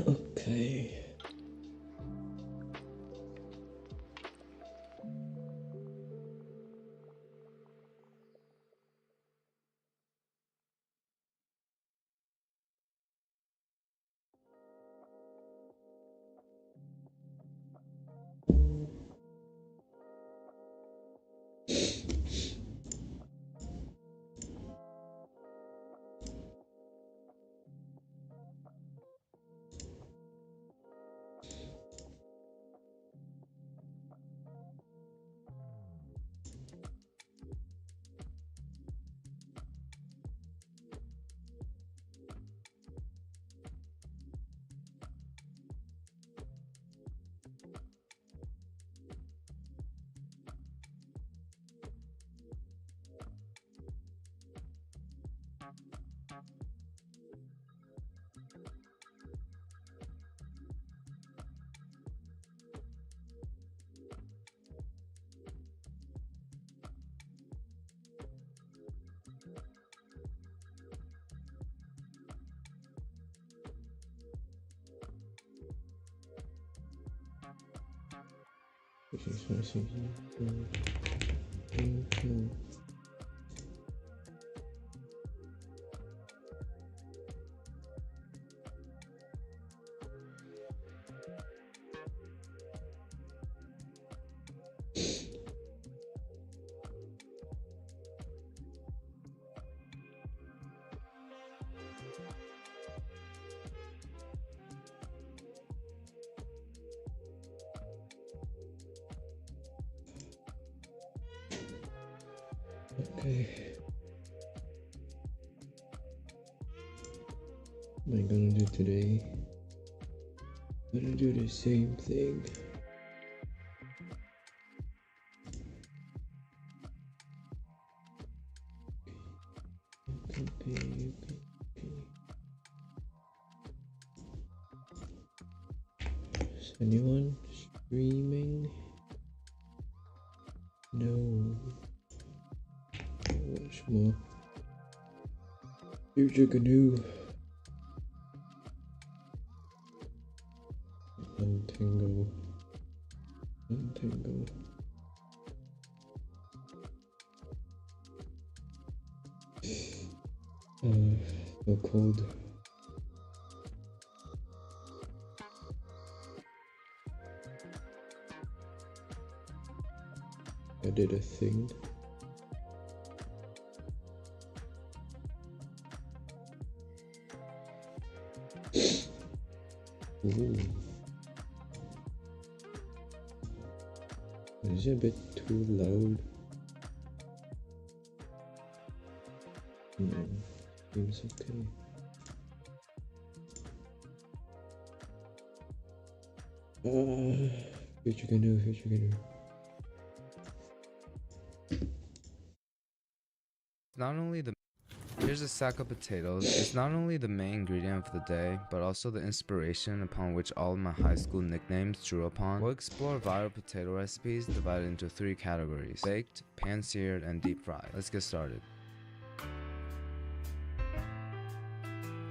Okay. Okay. What am I gonna do today? I'm gonna do the same thing. Okay. Is anyone streaming? No. Watch more. Future Canoe. Untangle. Untangle. So cold. I did a thing. Ooh. Is it a bit too loud? No, seems okay. Future Canoe, Future Canoe. Not only the Here's a sack of potatoes. It's not only the main ingredient of the day, but also the inspiration upon which all of my high school nicknames drew upon. We'll explore viral potato recipes divided into 3 categories: baked, pan-seared, and deep fried. Let's get started.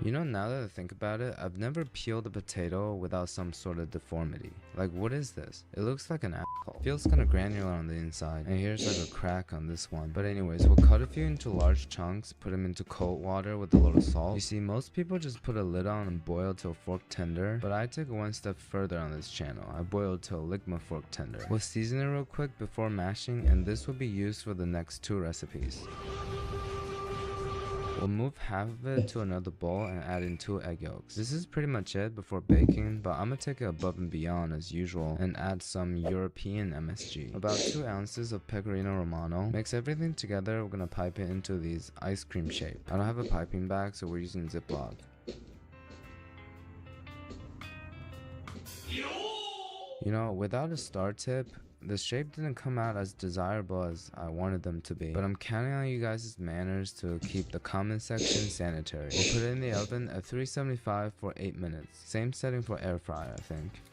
You know, now that I think about it, I've never peeled a potato without some sort of deformity. Like, what is this? It looks like an apple. Feels kind of granular on the inside, and here's like a crack on this one. But anyways, we'll cut a few into large chunks, put them into cold water with a little salt. You see, most people just put a lid on and boil till fork tender, but I take it one step further on this channel. I boil till ligma fork tender. We'll season it real quick before mashing, and this will be used for the next 2 recipes. We'll move half of it to another bowl and add in 2 egg yolks. This is pretty much it before baking, but I'm gonna take it above and beyond as usual and add some European MSG. About 2 ounces of Pecorino Romano. Mix everything together. We're gonna pipe it into these ice cream shape. I don't have a piping bag, so we're using Ziploc. You know, without a star tip, the shape didn't come out as desirable as I wanted them to be, but I'm counting on you guys' manners to keep the comment section sanitary. We'll put it in the oven at 375 for 8 minutes. Same setting for air fryer, I think.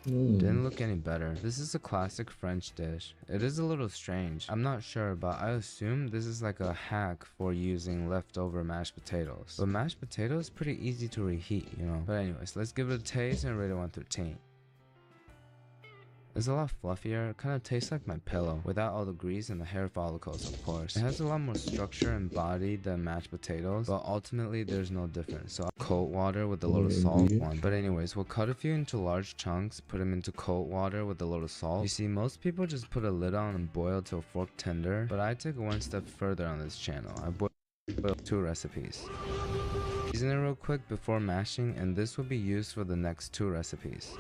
Didn't look any better. This is a classic French dish. It is a little strange. I'm not sure, but I assume this is like a hack for using leftover mashed potatoes. But mashed potatoes is pretty easy to reheat, you know. But anyways, let's give it a taste and rate it 1 through 10. It's a lot fluffier, kind of tastes like my pillow, without all the grease and the hair follicles, of course. It has a lot more structure and body than mashed potatoes, but ultimately there's no difference. So cold water with a little salt one. But anyways, we'll cut a few into large chunks, put them into cold water with a little salt. You see, most people just put a lid on and boil till fork tender, but I take it one step further on this channel. I boil 2 recipes. Season it real quick before mashing, and this will be used for the next 2 recipes.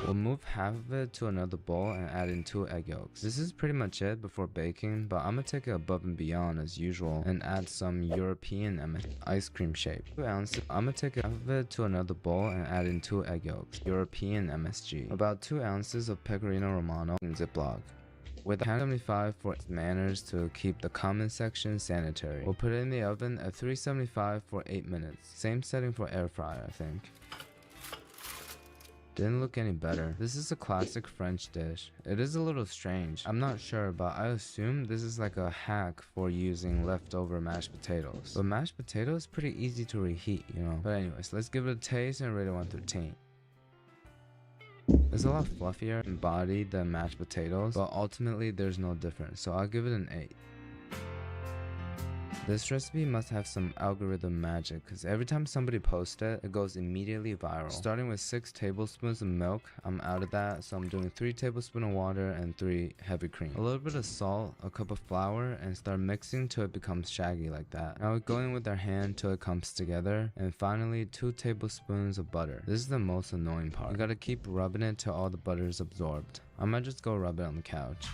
We'll move half of it to another bowl and add in 2 egg yolks. This is pretty much it before baking, but I'm gonna take it above and beyond as usual and add some European ice cream shape. 2 ounces. I'm gonna take half of it to another bowl and add in 2 egg yolks. European MSG. About 2 ounces of Pecorino Romano in Ziploc. With 175 for manners to keep the comment section sanitary. We'll put it in the oven at 375 for 8 minutes. Same setting for air fryer, I think. Didn't look any better. This is a classic French dish. It is a little strange. I'm not sure, but I assume this is like a hack for using leftover mashed potatoes. But mashed potatoes is pretty easy to reheat, you know. But anyways, let's give it a taste and rate it 1 through 10. It's a lot fluffier in body than mashed potatoes, but ultimately there's no difference, so I'll give it an 8. This recipe must have some algorithm magic, because every time somebody posts it, it goes immediately viral. Starting with 6 tablespoons of milk, I'm out of that, so I'm doing 3 tablespoons of water and 3 heavy cream. A little bit of salt, a cup of flour, and start mixing till it becomes shaggy like that. Now we go in with our hand till it comes together, and finally 2 tablespoons of butter. This is the most annoying part. You gotta keep rubbing it till all the butter is absorbed. I might just go rub it on the couch.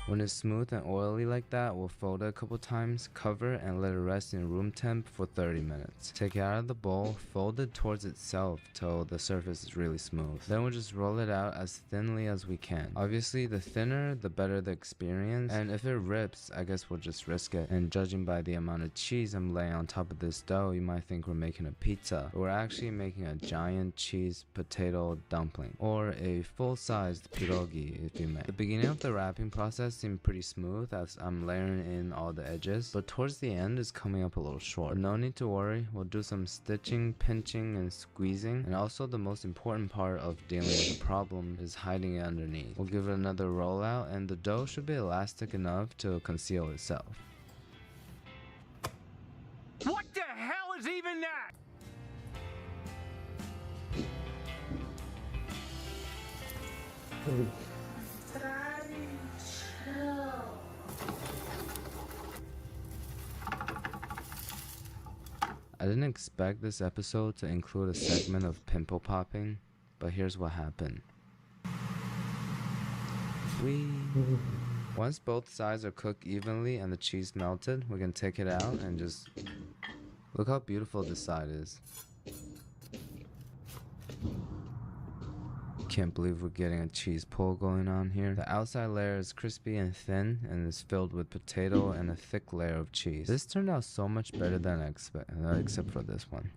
When it's smooth and oily like that, we'll fold it a couple times, cover and let it rest in room temp for 30 minutes. Take it out of the bowl, fold it towards itself till the surface is really smooth. Then we'll just roll it out as thinly as we can. Obviously, the thinner, the better the experience, and if it rips, I guess we'll just risk it. And judging by the amount of cheese I'm laying on top of this dough, you might think we're making a pizza. But we're actually making a giant cheese potato dumpling, or a full-sized pierogi if you may. The beginning of the wrapping process seemed pretty smooth as I'm layering in all the edges, but towards the end it's coming up a little short. But no need to worry, we'll do some stitching, pinching, and squeezing, and also the most important part of dealing with the problem is hiding it underneath. We'll give it another roll out, and the dough should be elastic enough to conceal itself. What the hell is even that? I didn't expect this episode to include a segment of pimple popping, but here's what happened. Once both sides are cooked evenly and the cheese melted, we can take it out and just look how beautiful this side is. Can't believe we're getting a cheese pull going on here. The outside layer is crispy and thin and is filled with potato and a thick layer of cheese. This turned out so much better than I expected, except for this one.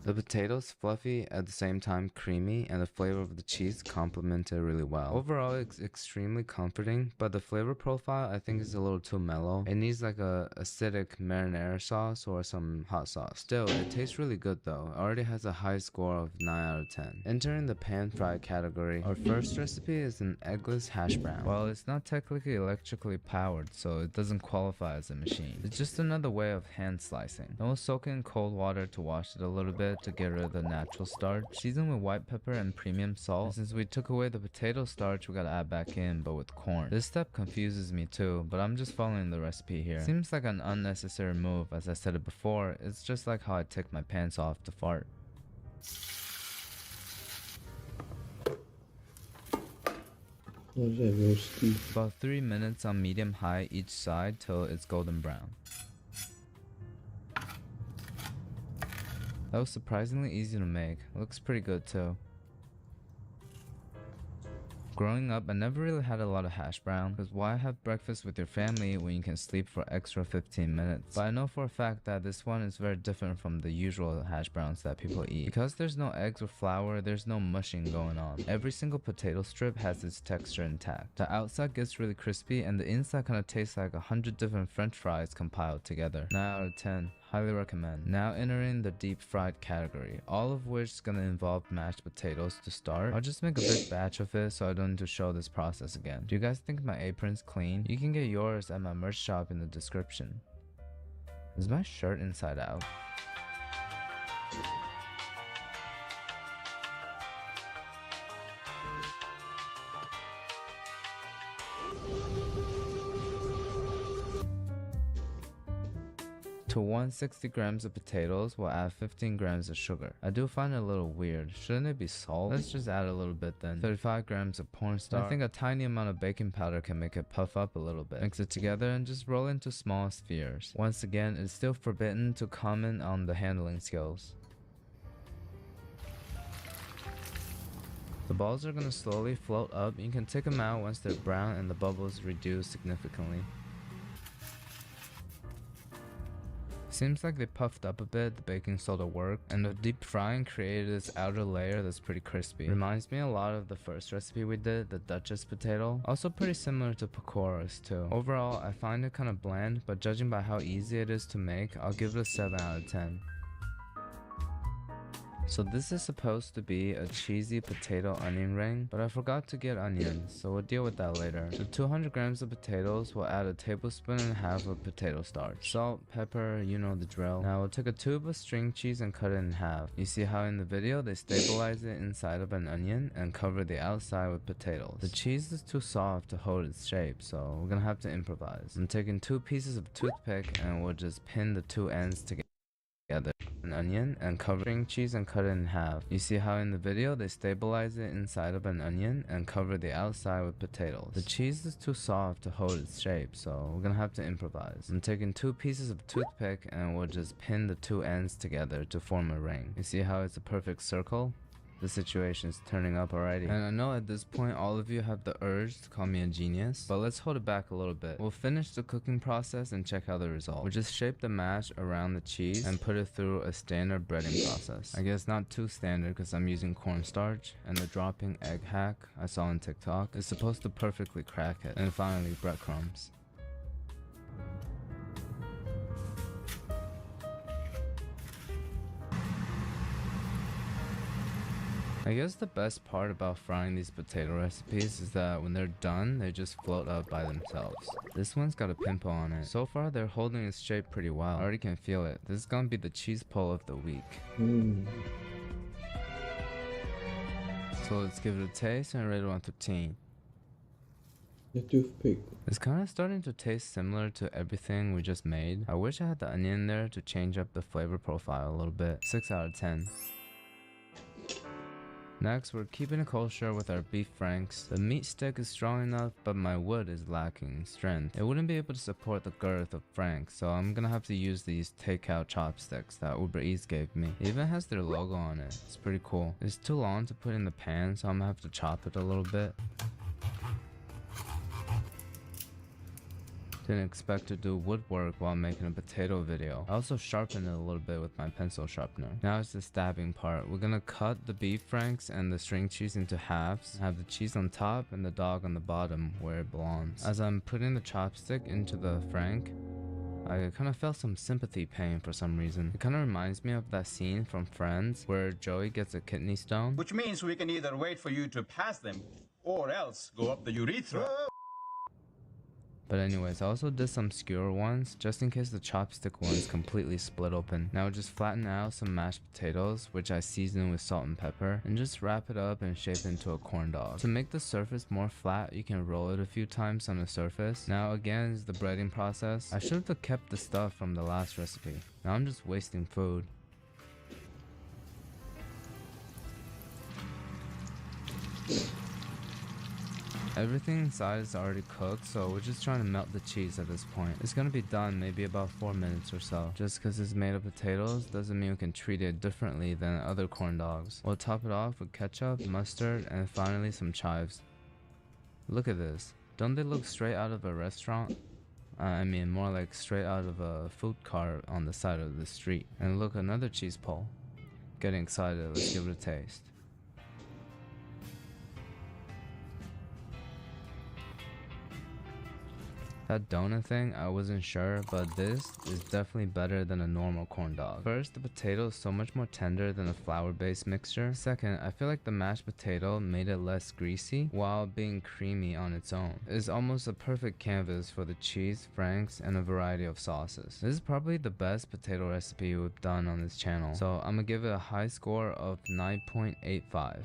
The potatoes fluffy at the same time creamy, and the flavor of the cheese complemented really well. Overall, it's extremely comforting, but the flavor profile I think is a little too mellow. It needs like a acidic marinara sauce or some hot sauce. Still, it tastes really good though. It already has a high score of 9 out of 10. Entering the pan fried category, our first recipe is an eggless hash brown. Well, it's not technically electrically powered, so it doesn't qualify as a machine. It's just another way of hand slicing. Then we'll soak it in cold water to wash it a little bit to get rid of the natural starch. Season with white pepper and premium salt. And since we took away the potato starch, we gotta add back in, but with corn. This step confuses me too, but I'm just following the recipe here. Seems like an unnecessary move, as I said it before. It's just like how I take my pants off to fart. About 3 minutes on medium high each side till it's golden brown. That was surprisingly easy to make. Looks pretty good too. Growing up, I never really had a lot of hash brown, because why have breakfast with your family when you can sleep for extra 15 minutes? But I know for a fact that this one is very different from the usual hash browns that people eat. Because there's no eggs or flour, there's no mushing going on. Every single potato strip has its texture intact. The outside gets really crispy and the inside kind of tastes like 100 different french fries compiled together. 9 out of 10. Highly recommend. Now entering the deep fried category, all of which is going to involve mashed potatoes to start. I'll just make a big batch of it so I don't need to show this process again. Do you guys think my apron's clean? You can get yours at my merch shop in the description. Is my shirt inside out? To 160 grams of potatoes, we'll add 15 grams of sugar. I do find it a little weird. Shouldn't it be salt? Let's just add a little bit then. 35 grams of cornstarch. I think a tiny amount of baking powder can make it puff up a little bit. Mix it together and just roll into small spheres. Once again, it's still forbidden to comment on the handling skills. The balls are going to slowly float up. You can take them out once they're brown and the bubbles reduce significantly. Seems like they puffed up a bit, the baking soda worked, and the deep frying created this outer layer that's pretty crispy. Reminds me a lot of the first recipe we did, the Duchess potato. Also pretty similar to pakoras too. Overall, I find it kind of bland, but judging by how easy it is to make, I'll give it a 7 out of 10. So this is supposed to be a cheesy potato onion ring, but I forgot to get onions, so we'll deal with that later. To 200 grams of potatoes, we'll add a tablespoon and a half of potato starch. Salt, pepper, you know the drill. Now we'll take a tube of string cheese and cut it in half. You see how in the video they stabilize it inside of an onion and cover the outside with potatoes. The cheese is too soft to hold its shape, so we're gonna have to improvise. I'm taking 2 pieces of toothpick and we'll just pin the 2 ends together. An onion and cover string cheese and cut it in half. You see how in the video they stabilize it inside of an onion and cover the outside with potatoes. The cheese is too soft to hold its shape, so we're gonna have to improvise. I'm taking 2 pieces of toothpick and we'll just pin the 2 ends together to form a ring. You see how it's a perfect circle? The situation is turning up already. And I know at this point all of you have the urge to call me a genius, but let's hold it back a little bit. We'll finish the cooking process and check out the result. We'll just shape the mash around the cheese and put it through a standard breading process. I guess not too standard because I'm using cornstarch, and the dropping egg hack I saw on TikTok is supposed to perfectly crack it. And finally, breadcrumbs. I guess the best part about frying these potato recipes is that when they're done, they just float up by themselves. This one's got a pimple on it. So far, they're holding its shape pretty well. I already can feel it. This is gonna be the cheese pull of the week. So let's give it a taste and rate it 1 to 10. The toothpick. It's kind of starting to taste similar to everything we just made. I wish I had the onion in there to change up the flavor profile a little bit. 6 out of 10. Next, we're keeping it kosher with our beef franks. The meat stick is strong enough, but my wood is lacking strength. It wouldn't be able to support the girth of franks, so I'm gonna have to use these takeout chopsticks that Uber Eats gave me. It even has their logo on it. It's pretty cool. It's too long to put in the pan, so I'm gonna have to chop it a little bit. Didn't expect to do woodwork while making a potato video. I also sharpened it a little bit with my pencil sharpener. Now it's the stabbing part. We're gonna cut the beef franks and the string cheese into halves. Have the cheese on top and the dog on the bottom where it belongs. As I'm putting the chopstick into the frank, I kind of felt some sympathy pain for some reason. It kind of reminds me of that scene from Friends where Joey gets a kidney stone. Which means we can either wait for you to pass them or else go up the urethra. But anyways, I also did some skewer ones just in case the chopstick ones completely split open. Now just flatten out some mashed potatoes, which I season with salt and pepper, and just wrap it up and shape it into a corn dog. To make the surface more flat, you can roll it a few times on the surface. Now again is the breading process. I should have kept the stuff from the last recipe. Now I'm just wasting food. Everything inside is already cooked, so we're just trying to melt the cheese at this point. It's gonna be done maybe about 4 minutes or so. Just because it's made of potatoes doesn't mean we can treat it differently than other corn dogs. We'll top it off with ketchup, mustard, and finally some chives. Look at this. Don't they look straight out of a restaurant? I mean, more like straight out of a food cart on the side of the street. And look, another cheese pole. Getting excited, let's give it a taste. That donut thing, I wasn't sure, but this is definitely better than a normal corn dog. First, the potato is so much more tender than a flour-based mixture. Second, I feel like the mashed potato made it less greasy while being creamy on its own. It's almost a perfect canvas for the cheese, franks, and a variety of sauces. This is probably the best potato recipe we've done on this channel, so I'm gonna give it a high score of 9.85.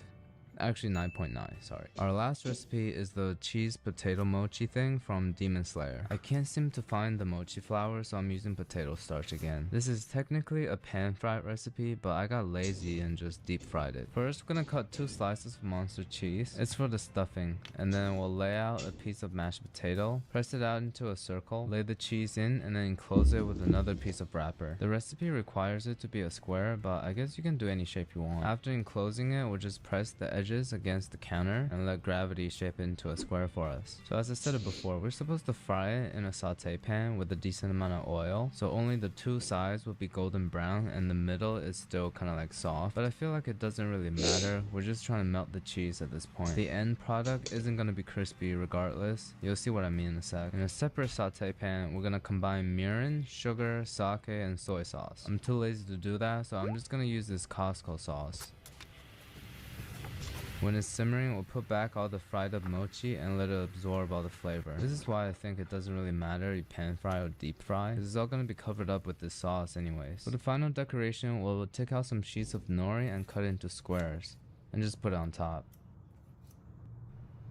Actually 9.9, sorry. Our last recipe is the cheese potato mochi thing from Demon Slayer. I can't seem to find the mochi flour, so I'm using potato starch again. This is technically a pan fried recipe, but I got lazy and just deep fried it. First, we're gonna cut 2 slices of monster cheese. It's for the stuffing. And then we'll lay out a piece of mashed potato, press it out into a circle, lay the cheese in, and then enclose it with another piece of wrapper. The recipe requires it to be a square, but I guess you can do any shape you want. After enclosing it, we'll just press the edges against the counter and let gravity shape it into a square for us. So as I said it before, we're supposed to fry it in a saute pan with a decent amount of oil, so only the 2 sides will be golden brown and the middle is still kind of like soft, but I feel like it doesn't really matter. We're just trying to melt the cheese at this point. The end product isn't going to be crispy regardless. You'll see what I mean in a sec. In a separate saute pan, we're going to combine mirin, sugar, sake, and soy sauce. I'm too lazy to do that, so I'm just going to use this Costco sauce. When it's simmering, we'll put back all the fried up mochi and let it absorb all the flavor. This is why I think it doesn't really matter you pan fry or deep fry, because it's all going to be covered up with this sauce anyways. For the final decoration, we'll take out some sheets of nori and cut it into squares, and just put it on top.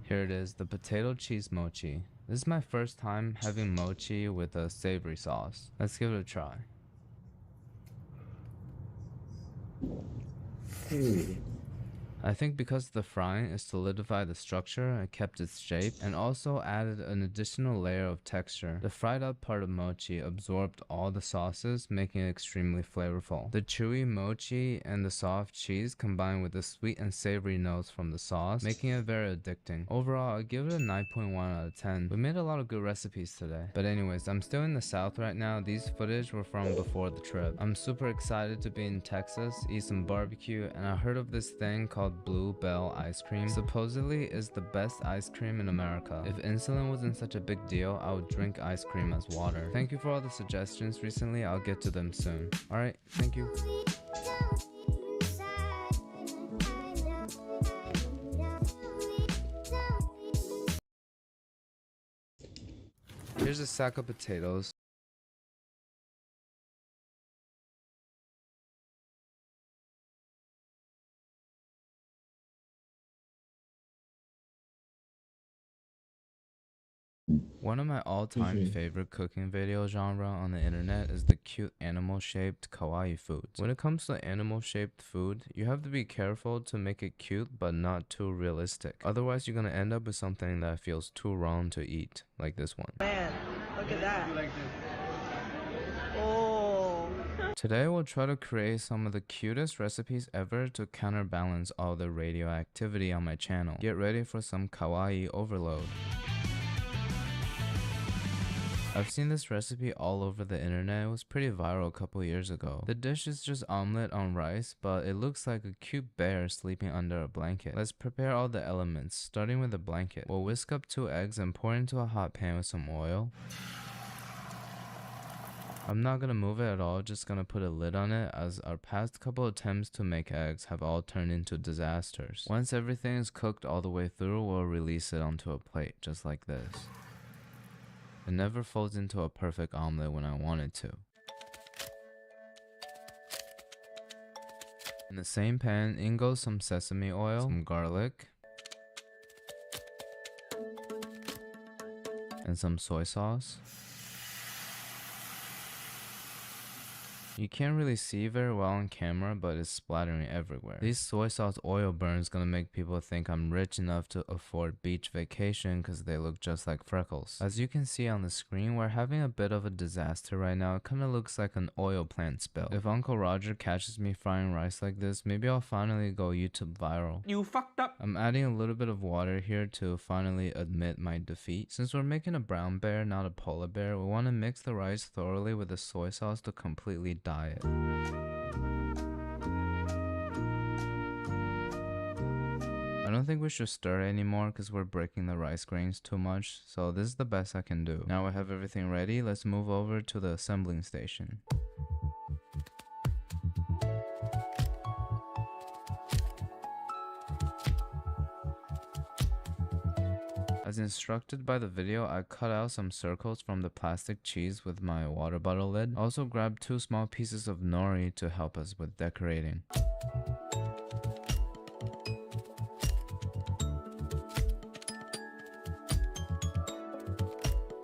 Here it is, the potato cheese mochi. This is my first time having mochi with a savory sauce. Let's give it a try. I think because the frying is solidified the structure, it kept its shape, and also added an additional layer of texture. The fried up part of mochi absorbed all the sauces, making it extremely flavorful. The chewy mochi and the soft cheese combined with the sweet and savory notes from the sauce, making it very addicting. Overall, I give it a 9.1 out of 10. We made a lot of good recipes today. But anyways, I'm still in the South right now. These footage were from before the trip. I'm super excited to be in Texas, eat some barbecue, and I heard of this thing called Blue Bell ice cream. Supposedly is the best ice cream in America. If insulin wasn't such a big deal, I would drink ice cream as water. Thank you for all the suggestions recently. I'll get to them soon. Alright, thank you. Here's a sack of potatoes. One of my all-time favorite cooking video genre on the internet is the cute animal-shaped kawaii foods. When it comes to animal-shaped food, you have to be careful to make it cute but not too realistic. Otherwise, you're gonna end up with something that feels too wrong to eat, like this one. Man, look at that. Oh. Today we'll try to create some of the cutest recipes ever to counterbalance all the radioactivity on my channel. Get ready for some kawaii overload. I've seen this recipe all over the internet. It was pretty viral a couple years ago. The dish is just omelet on rice, but it looks like a cute bear sleeping under a blanket. Let's prepare all the elements, starting with the blanket. We'll whisk up 2 eggs and pour into a hot pan with some oil. I'm not gonna move it at all, just gonna put a lid on it, as our past couple attempts to make eggs have all turned into disasters. Once everything is cooked all the way through, we'll release it onto a plate, just like this. It never folds into a perfect omelet when I want it to. In the same pan, in goes some sesame oil, some garlic, and some soy sauce. You can't really see very well on camera, but it's splattering everywhere. These soy sauce oil burns gonna make people think I'm rich enough to afford beach vacation because they look just like freckles. As you can see on the screen, we're having a bit of a disaster right now. It kinda looks like an oil plant spill. If Uncle Roger catches me frying rice like this, maybe I'll finally go YouTube viral. You fucked up. I'm adding a little bit of water here to finally admit my defeat. Since we're making a brown bear, not a polar bear, we want to mix the rice thoroughly with the soy sauce to completely dye it. I don't think we should stir it anymore because we're breaking the rice grains too much, so this is the best I can do. Now we have everything ready, let's move over to the assembling station. As instructed by the video, I cut out some circles from the plastic cheese with my water bottle lid. I also grabbed 2 small pieces of nori to help us with decorating.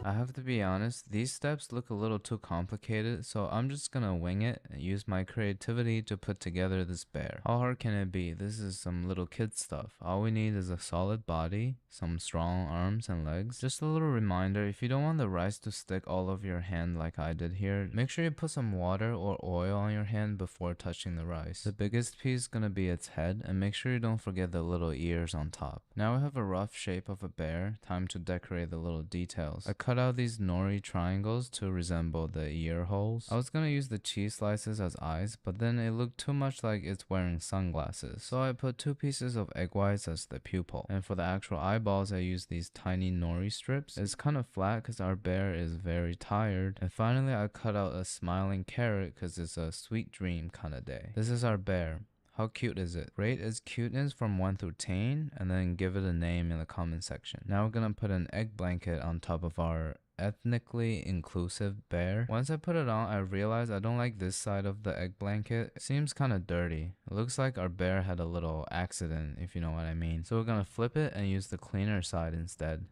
I have to be honest, these steps look a little too complicated, so I'm just gonna wing it and use my creativity to put together this bear. How hard can it be? This is some little kid stuff. All we need is a solid body, some strong arms and legs. Just a little reminder, if you don't want the rice to stick all over your hand like I did here, make sure you put some water or oil on your hand before touching the rice. The biggest piece is gonna be its head, and make sure you don't forget the little ears on top. Now we have a rough shape of a bear, time to decorate the little details. I cut out these nori triangles to resemble the ear holes. I was gonna use the cheese slices as eyes, but then it looked too much like it's wearing sunglasses. So I put 2 pieces of egg whites as the pupil. And for the actual eyeballs, I used these tiny nori strips. It's kind of flat because our bear is very tired. And finally, I cut out a smiling carrot because it's a sweet dream kind of day. This is our bear. How cute is it? Rate its cuteness from 1 through 10 and then give it a name in the comment section. Now we're gonna put an egg blanket on top of our ethnically inclusive bear. Once I put it on, I realized I don't like this side of the egg blanket. It seems kind of dirty. It looks like our bear had a little accident, if you know what I mean. So we're gonna flip it and use the cleaner side instead.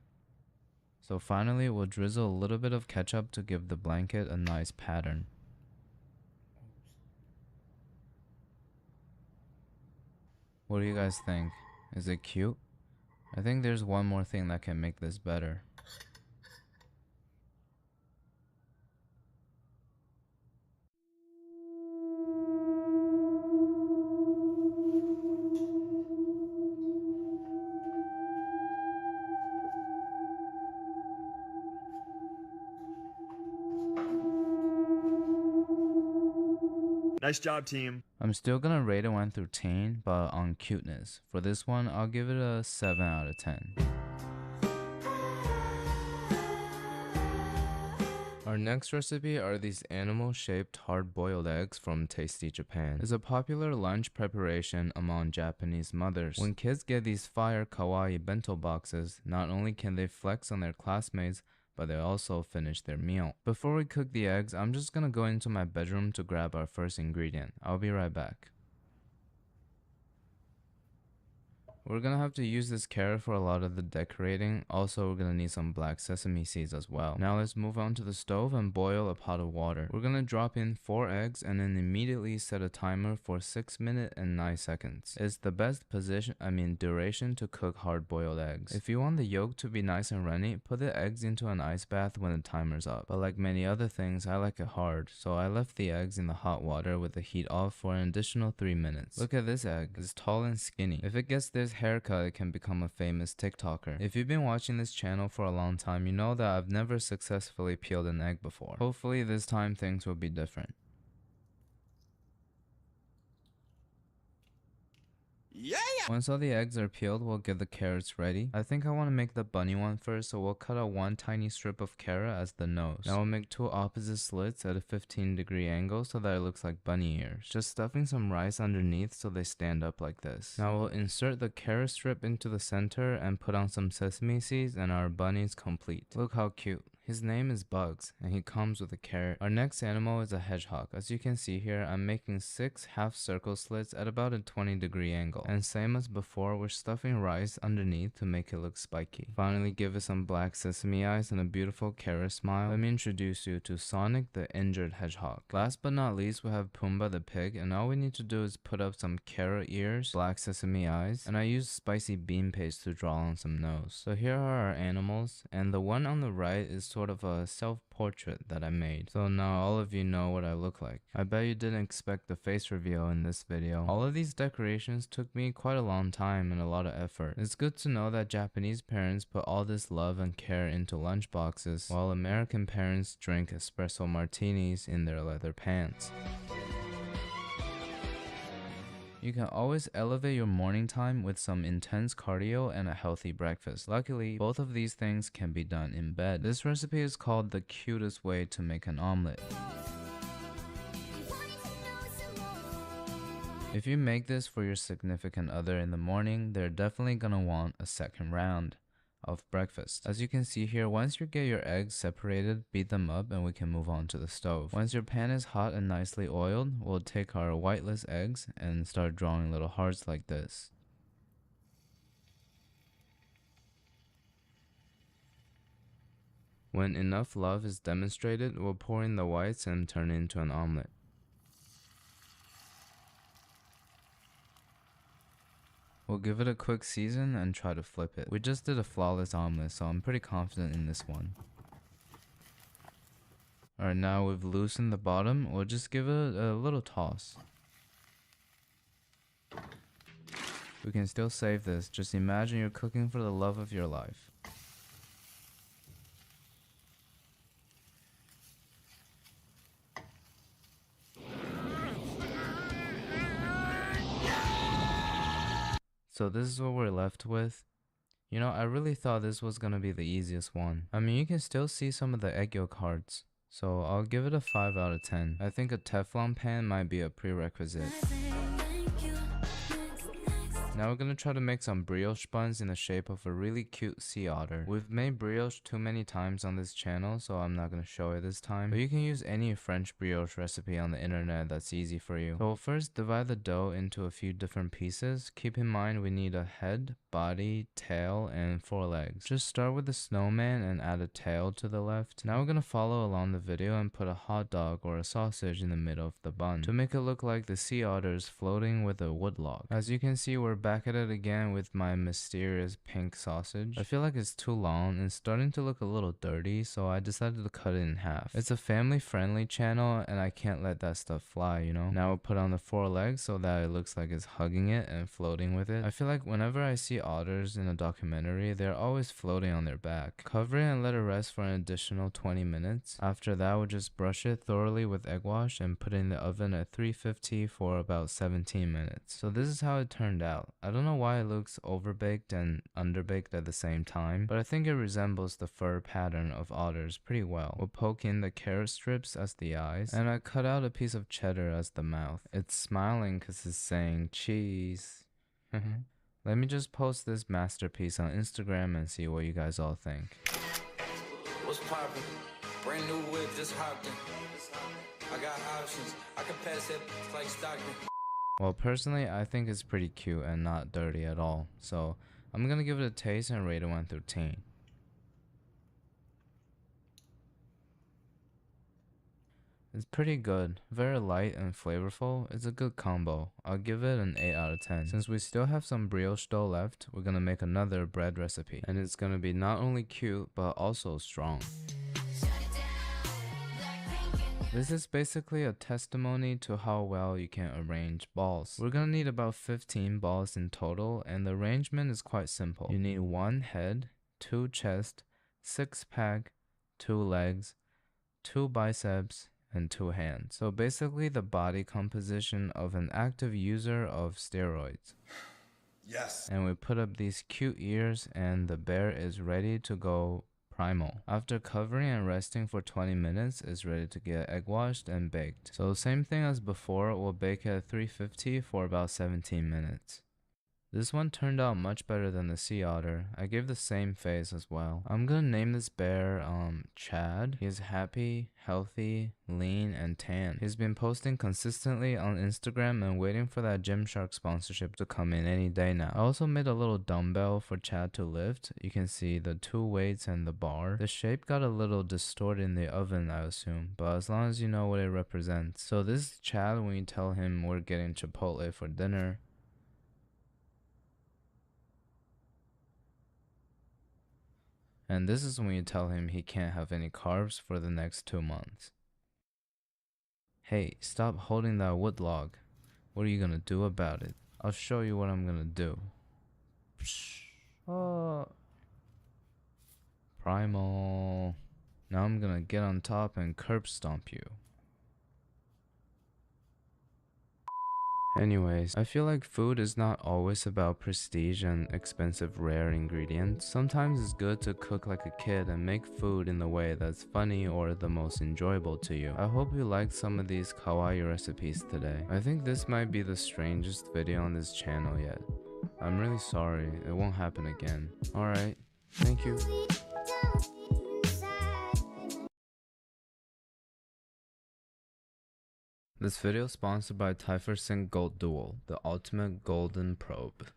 So finally, we'll drizzle a little bit of ketchup to give the blanket a nice pattern. What do you guys think? Is it cute? I think there's one more thing that can make this better. Nice job, team. I'm still gonna rate it 1 through 10, but on cuteness. For this one, I'll give it a 7 out of 10. Our next recipe are these animal-shaped hard-boiled eggs from Tasty Japan. It's a popular lunch preparation among Japanese mothers. When kids get these fire kawaii bento boxes, not only can they flex on their classmates, but they also finish their meal. Before we cook the eggs, I'm just gonna go into my bedroom to grab our first ingredient. I'll be right back. We're gonna have to use this carrot for a lot of the decorating. Also, we're gonna need some black sesame seeds as well. Now let's move on to the stove and boil a pot of water. We're gonna drop in 4 eggs and then immediately set a timer for 6 minutes and 9 seconds. It's the best duration to cook hard-boiled eggs. If you want the yolk to be nice and runny, put the eggs into an ice bath when the timer's up. But like many other things, I like it hard, so I left the eggs in the hot water with the heat off for an additional 3 minutes. Look at this egg, it's tall and skinny. If it gets this haircut, it can become a famous TikToker. If you've been watching this channel for a long time, you know that I've never successfully peeled an egg before. Hopefully this time things will be different. Yeah! Once all the eggs are peeled, we'll get the carrots ready. I think I want to make the bunny one first, so we'll cut out 1 tiny strip of carrot as the nose. Now we'll make 2 opposite slits at a 15-degree angle so that it looks like bunny ears. Just stuffing some rice underneath so they stand up like this. Now we'll insert the carrot strip into the center and put on some sesame seeds and our bunny is complete. Look how cute. His name is Bugs, and he comes with a carrot. Our next animal is a hedgehog. As you can see here, I'm making 6 half circle slits at about a 20-degree angle. And same as before, we're stuffing rice underneath to make it look spiky. Finally, give it some black sesame eyes and a beautiful carrot smile. Let me introduce you to Sonic the Injured Hedgehog. Last but not least, we have Pumbaa the pig, and all we need to do is put up some carrot ears, black sesame eyes, and I use spicy bean paste to draw on some nose. So here are our animals, and the one on the right is sort of a self-portrait that I made. So now all of you know what I look like. I bet you didn't expect the face reveal in this video. All of these decorations took me quite a long time and a lot of effort. It's good to know that Japanese parents put all this love and care into lunch boxes, while American parents drink espresso martinis in their leather pants. You can always elevate your morning time with some intense cardio and a healthy breakfast. Luckily, both of these things can be done in bed. This recipe is called the cutest way to make an omelet. If you make this for your significant other in the morning, they're definitely gonna want a second round of breakfast. As you can see here, once you get your eggs separated, beat them up and we can move on to the stove. Once your pan is hot and nicely oiled, we'll take our whiteless eggs and start drawing little hearts like this. When enough love is demonstrated, we'll pour in the whites and turn it into an omelet. We'll give it a quick season and try to flip it. We just did a flawless omelet, so I'm pretty confident in this one. Alright, now we've loosened the bottom, we'll just give it a little toss. We can still save this, just imagine you're cooking for the love of your life. So this is what we're left with. You know, I really thought this was gonna be the easiest one. I mean, you can still see some of the egg yolk hearts. So I'll give it a 5 out of 10. I think a Teflon pan might be a prerequisite. Now we're gonna try to make some brioche buns in the shape of a really cute sea otter. We've made brioche too many times on this channel, so I'm not gonna show it this time. But you can use any French brioche recipe on the internet that's easy for you. So we'll first divide the dough into a few different pieces. Keep in mind we need a head, body, tail, and 4 legs. Just start with the snowman and add a tail to the left. Now we're gonna follow along the video and put a hot dog or a sausage in the middle of the bun to make it look like the sea otter is floating with a wood log. As you can see, we're back at it again with my mysterious pink sausage. I feel like it's too long and starting to look a little dirty, so I decided to cut it in half. It's a family friendly channel and I can't let that stuff fly, you know. Now we'll put on the 4 legs so that it looks like it's hugging it and floating with it. I feel like whenever I see otters in a documentary, they're always floating on their back. Cover it and let it rest for an additional 20 minutes. After that, we'll just brush it thoroughly with egg wash and put it in the oven at 350 for about 17 minutes. So this is how it turned out. I don't know why it looks overbaked and underbaked at the same time, but I think it resembles the fur pattern of otters pretty well. We'll poke in the carrot strips as the eyes, and I cut out a piece of cheddar as the mouth. It's smiling because it's saying cheese. Let me just post this masterpiece on Instagram and see what you guys all think. What's poppin'? Brand new whip, just hopped in. I got options. I can pass it like Stockton. Well, personally, I think it's pretty cute and not dirty at all. So I'm gonna give it a taste and rate it 1 through 10. It's pretty good, very light and flavorful. It's a good combo. I'll give it an 8 out of 10. Since we still have some brioche dough left, we're gonna make another bread recipe. And it's gonna be not only cute, but also strong. This is basically a testimony to how well you can arrange balls. We're gonna need about 15 balls in total, and the arrangement is quite simple. You need 1 head, 2 chest, 6 pack, 2 legs, 2 biceps, and 2 hands. So basically the body composition of an active user of steroids. Yes. And we put up these cute ears and the bear is ready to go primal. After covering and resting for 20 minutes, it's ready to get egg washed and baked. So same thing as before, we'll bake at 350 for about 17 minutes. This one turned out much better than the sea otter. I gave the same face as well. I'm gonna name this bear Chad. He's happy, healthy, lean, and tan. He's been posting consistently on Instagram and waiting for that Gymshark sponsorship to come in any day now. I also made a little dumbbell for Chad to lift. You can see the 2 weights and the bar. The shape got a little distorted in the oven, I assume, but as long as you know what it represents. So this is Chad when you tell him we're getting Chipotle for dinner. And this is when you tell him he can't have any carbs for the next 2 months. Hey, stop holding that wood log. What are you gonna do about it? I'll show you what I'm gonna do. Oh. Primal. Now I'm gonna get on top and curb stomp you. Anyways, I feel like food is not always about prestige and expensive rare ingredients. Sometimes it's good to cook like a kid and make food in the way that's funny or the most enjoyable to you. I hope you liked some of these kawaii recipes today. I think this might be the strangest video on this channel yet. I'm really sorry, it won't happen again. Alright, thank you. This video is sponsored by Typhorcyn Gold Dual, the ultimate golden probe.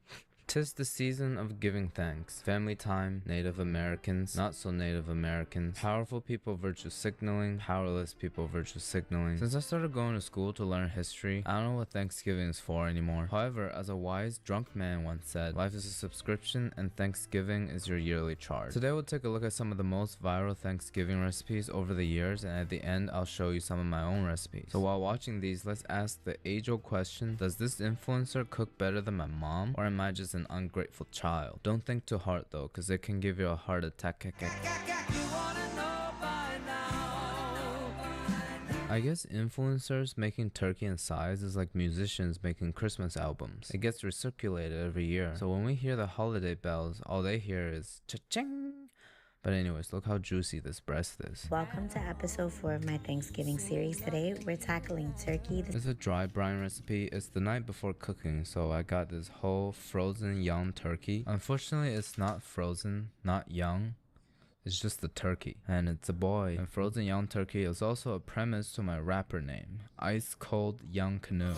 'Tis the season of giving thanks. Family time, Native Americans, not so Native Americans, powerful people virtue signaling, powerless people virtue signaling. Since I started going to school to learn history, I don't know what Thanksgiving is for anymore. However, as a wise drunk man once said, life is a subscription and Thanksgiving is your yearly charge. Today we'll take a look at some of the most viral Thanksgiving recipes over the years, and at the end I'll show you some of my own recipes. So while watching these, let's ask the age-old question, does this influencer cook better than my mom, or am I just an ungrateful child? Don't think too hard though, cause it can give you a heart attack. I guess influencers making turkey and sides is like musicians making Christmas albums. It gets recirculated every year. So when we hear the holiday bells, all they hear is cha-ching. But anyways, look how juicy this breast is. Welcome to episode 4 of my Thanksgiving series. Today we're tackling turkey. It's a dry brine recipe. It's the night before cooking, so I got this whole frozen young turkey. Unfortunately, it's not frozen, not young. It's just the turkey, and it's a boy. And frozen young turkey is also a premise to my rapper name, Ice Cold Young Canoe.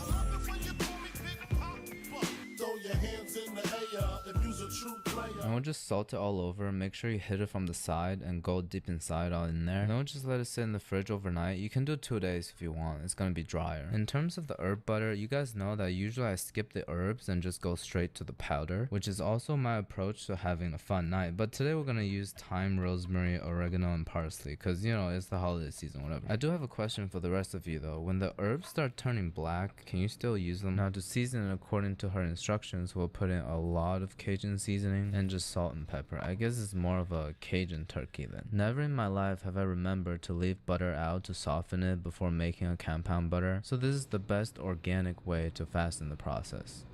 And we'll just salt it all over. Make sure you hit it from the side and go deep inside all in there. And then we'll just let it sit in the fridge overnight. You can do 2 days if you want. It's gonna be drier. In terms of the herb butter, you guys know that usually I skip the herbs and just go straight to the powder, which is also my approach to having a fun night. But today we're gonna use thyme, rosemary, oregano, and parsley, because you know it's the holiday season, whatever. I do have a question for the rest of you though. When the herbs start turning black, can you still use them? Now to season it according to her instructions, we'll put in a lot of Cajun seasoning and just salt and pepper. I guess it's more of a Cajun turkey then. Never in my life have I remembered to leave butter out to soften it before making a compound butter, so this is the best organic way to fasten the process.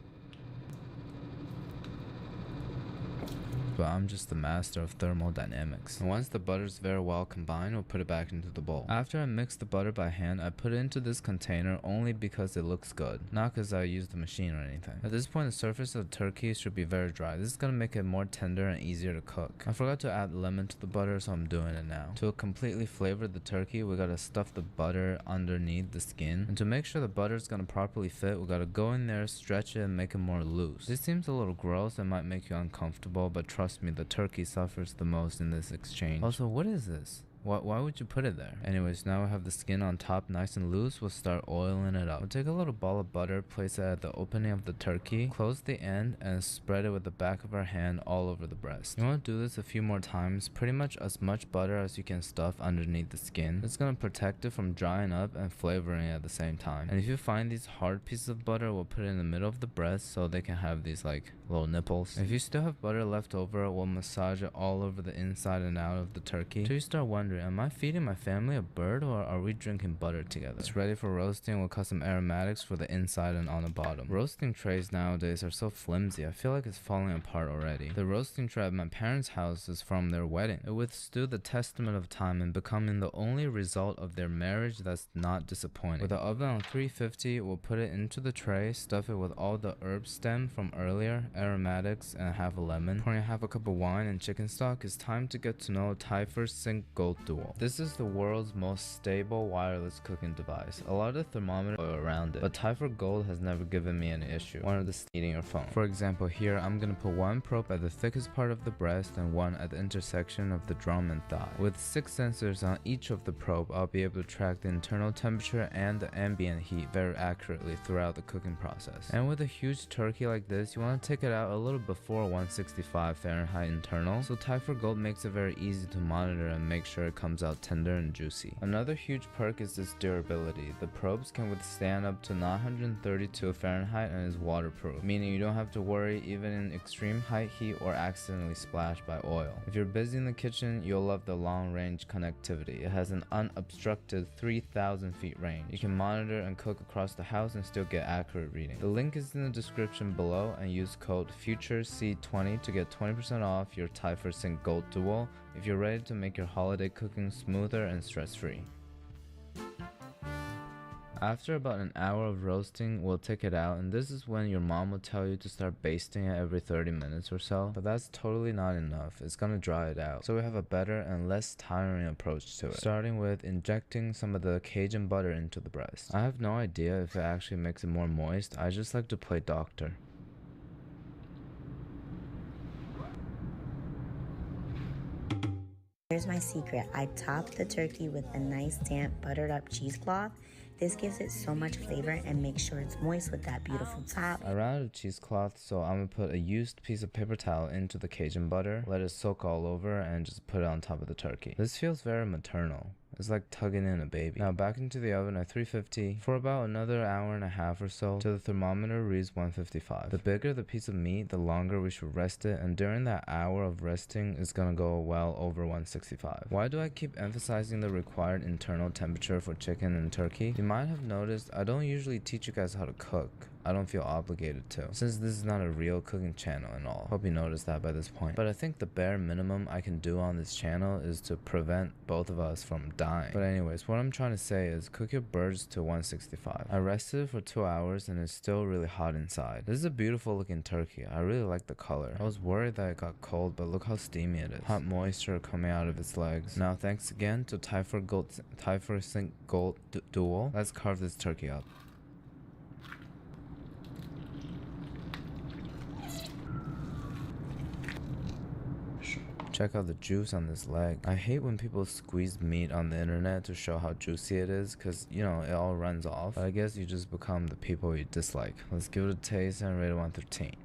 But I'm just the master of thermodynamics. And once the butter is very well combined, we'll put it back into the bowl. After I mix the butter by hand, I put it into this container only because it looks good, not because I use the machine or anything. At this point, the surface of the turkey should be very dry. This is gonna make it more tender and easier to cook. I forgot to add lemon to the butter, so I'm doing it now. To completely flavor the turkey, we gotta stuff the butter underneath the skin. And to make sure the butter is gonna properly fit, we gotta go in there, stretch it, and make it more loose. This seems a little gross and might make you uncomfortable, but trust me, the turkey suffers the most in this exchange. Also, what is this? Why would you put it there? Anyways, now we have the skin on top nice and loose. We'll start oiling it up. We'll take a little ball of butter, place it at the opening of the turkey, close the end, and spread it with the back of our hand all over the breast. You want to do this a few more times, pretty much as much butter as you can stuff underneath the skin. It's going to protect it from drying up and flavoring it at the same time. And if you find these hard pieces of butter, we'll put it in the middle of the breast so they can have these like little nipples. If you still have butter left over, we'll massage it all over the inside and out of the turkey till you start wondering, wondering, am I feeding my family a bird or are we drinking butter together? It's ready for roasting. We'll cut some aromatics for the inside and on the bottom. Roasting trays nowadays are so flimsy, I feel like it's falling apart already. The roasting tray at my parents' house is from their wedding. It withstood the testament of time and becoming the only result of their marriage that's not disappointing. With the oven on 350, we'll put it into the tray, stuff it with all the herb stem from earlier, aromatics, and half a lemon. Pouring half a cup of wine and chicken stock, it's time to get to know Typhur Sync Gold Dual. This is the world's most stable wireless cooking device. A lot of thermometers are around it, but Typhur Gold has never given me an issue. One of the eating your phone. For example, here I'm gonna put one probe at the thickest part of the breast and one at the intersection of the drum and thigh. With 6 sensors on each of the probe, I'll be able to track the internal temperature and the ambient heat very accurately throughout the cooking process. And with a huge turkey like this, you want to take it out a little before 165 Fahrenheit internal, so Typhur Gold makes it very easy to monitor and make sure it comes out tender and juicy. Another huge perk is its durability. The probes can withstand up to 932 Fahrenheit and is waterproof, meaning you don't have to worry even in extreme high heat or accidentally splashed by oil. If you're busy in the kitchen, you'll love the long-range connectivity. It has an unobstructed 3,000 feet range. You can monitor and cook across the house and still get accurate reading. The link is in the description below and use code FUTUREC20 to get 20% off your Typhur Sync Gold Dual if you're ready to make your holiday cooking smoother and stress-free. After about an hour of roasting, we'll take it out, and this is when your mom will tell you to start basting it every 30 minutes or so, but that's totally not enough. It's gonna dry it out, so we have a better and less tiring approach to it, starting with injecting some of the Cajun butter into the breast. I have no idea if it actually makes it more moist. I just like to play doctor. Here's my secret. I top the turkey with a nice damp buttered up cheesecloth. This gives it so much flavor and makes sure it's moist with that beautiful top. I ran out of cheesecloth, so I'm gonna put a used piece of paper towel into the Cajun butter, let it soak all over, and just put it on top of the turkey. This feels very maternal. It's like tugging in a baby. Now back into the oven at 350 for about another hour and a half or so till the thermometer reads 155. The bigger the piece of meat, the longer we should rest it, and during that hour of resting, it's gonna go well over 165. Why do I keep emphasizing the required internal temperature for chicken and turkey? You might have noticed I don't usually teach you guys how to cook. I don't feel obligated to, since this is not a real cooking channel and all. Hope you noticed that by this point. But I think the bare minimum I can do on this channel is to prevent both of us from dying. But anyways, what I'm trying to say is cook your birds to 165. I rested it for 2 hours and it's still really hot inside. This is a beautiful looking turkey. I really like the color. I was worried that it got cold, but look how steamy it is. Hot moisture coming out of its legs. Now thanks again to Typhur Sync Gold Dual. Let's carve this turkey up. Check out the juice on this leg. I hate when people squeeze meat on the internet to show how juicy it is, cause you know, it all runs off. But I guess you just become the people you dislike. Let's give it a taste and rate it 1 through 10.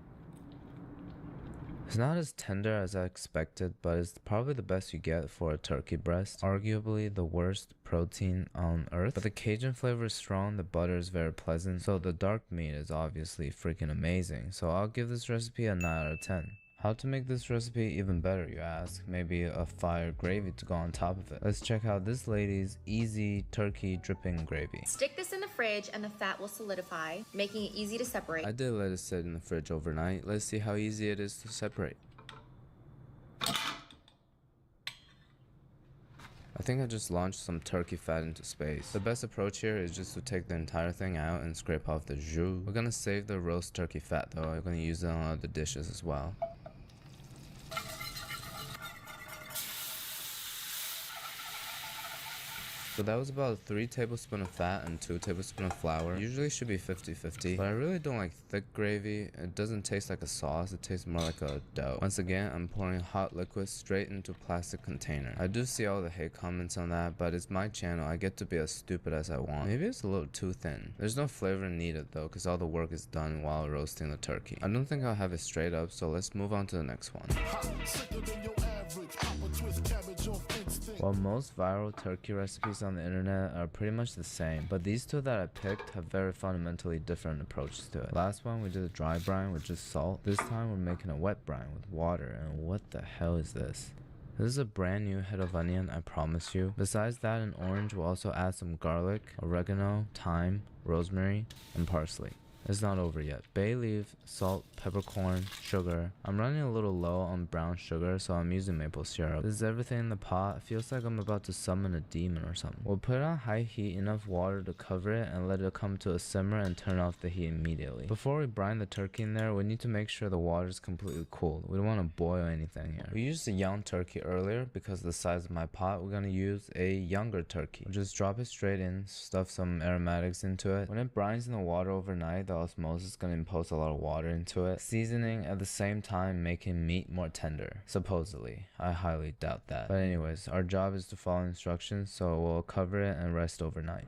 It's not as tender as I expected, but it's probably the best you get for a turkey breast. Arguably the worst protein on earth. But the Cajun flavor is strong, the butter is very pleasant, so the dark meat is obviously freaking amazing. So I'll give this recipe a 9 out of 10. How to make this recipe even better, you ask? Maybe a fire gravy to go on top of it. Let's check out this lady's easy turkey dripping gravy. Stick this in the fridge and the fat will solidify, making it easy to separate. I did let it sit in the fridge overnight. Let's see how easy it is to separate. I think I just launched some turkey fat into space. The best approach here is just to take the entire thing out and scrape off the jus. We're gonna save the roast turkey fat though. I'm gonna use it on other dishes as well. So that was about 3 tablespoons of fat and 2 tablespoons of flour. Usually should be 50-50, but I really don't like thick gravy. It doesn't taste like a sauce, it tastes more like a dough. Once again, I'm pouring hot liquid straight into a plastic container. I do see all the hate comments on that, but it's my channel. I get to be as stupid as I want. Maybe it's a little too thin. There's no flavor needed though, because all the work is done while roasting the turkey. I don't think I'll have it straight up, so let's move on to the next one. While most viral turkey recipes on the internet are pretty much the same, but these two that I picked have very fundamentally different approaches to it. Last one we did a dry brine with just salt. This time we're making a wet brine with water, and what the hell is this? This is a brand new head of onion, I promise you. Besides that, in orange, we'll also add some garlic, oregano, thyme, rosemary, and parsley. It's not over yet. Bay leaf, salt, peppercorn, sugar. I'm running a little low on brown sugar, so I'm using maple syrup. This is everything in the pot. It feels like I'm about to summon a demon or something. We'll put it on high heat, enough water to cover it, and let it come to a simmer and turn off the heat immediately. Before we brine the turkey in there, we need to make sure the water is completely cooled. We don't want to boil anything here. We used a young turkey earlier because of the size of my pot. We're going to use a younger turkey. We'll just drop it straight in, stuff some aromatics into it. When it brines in the water overnight, the osmosis is going to impose a lot of water into it, seasoning at the same time making meat more tender. Supposedly. I highly doubt that. But anyways, our job is to follow instructions, so we'll cover it and rest overnight.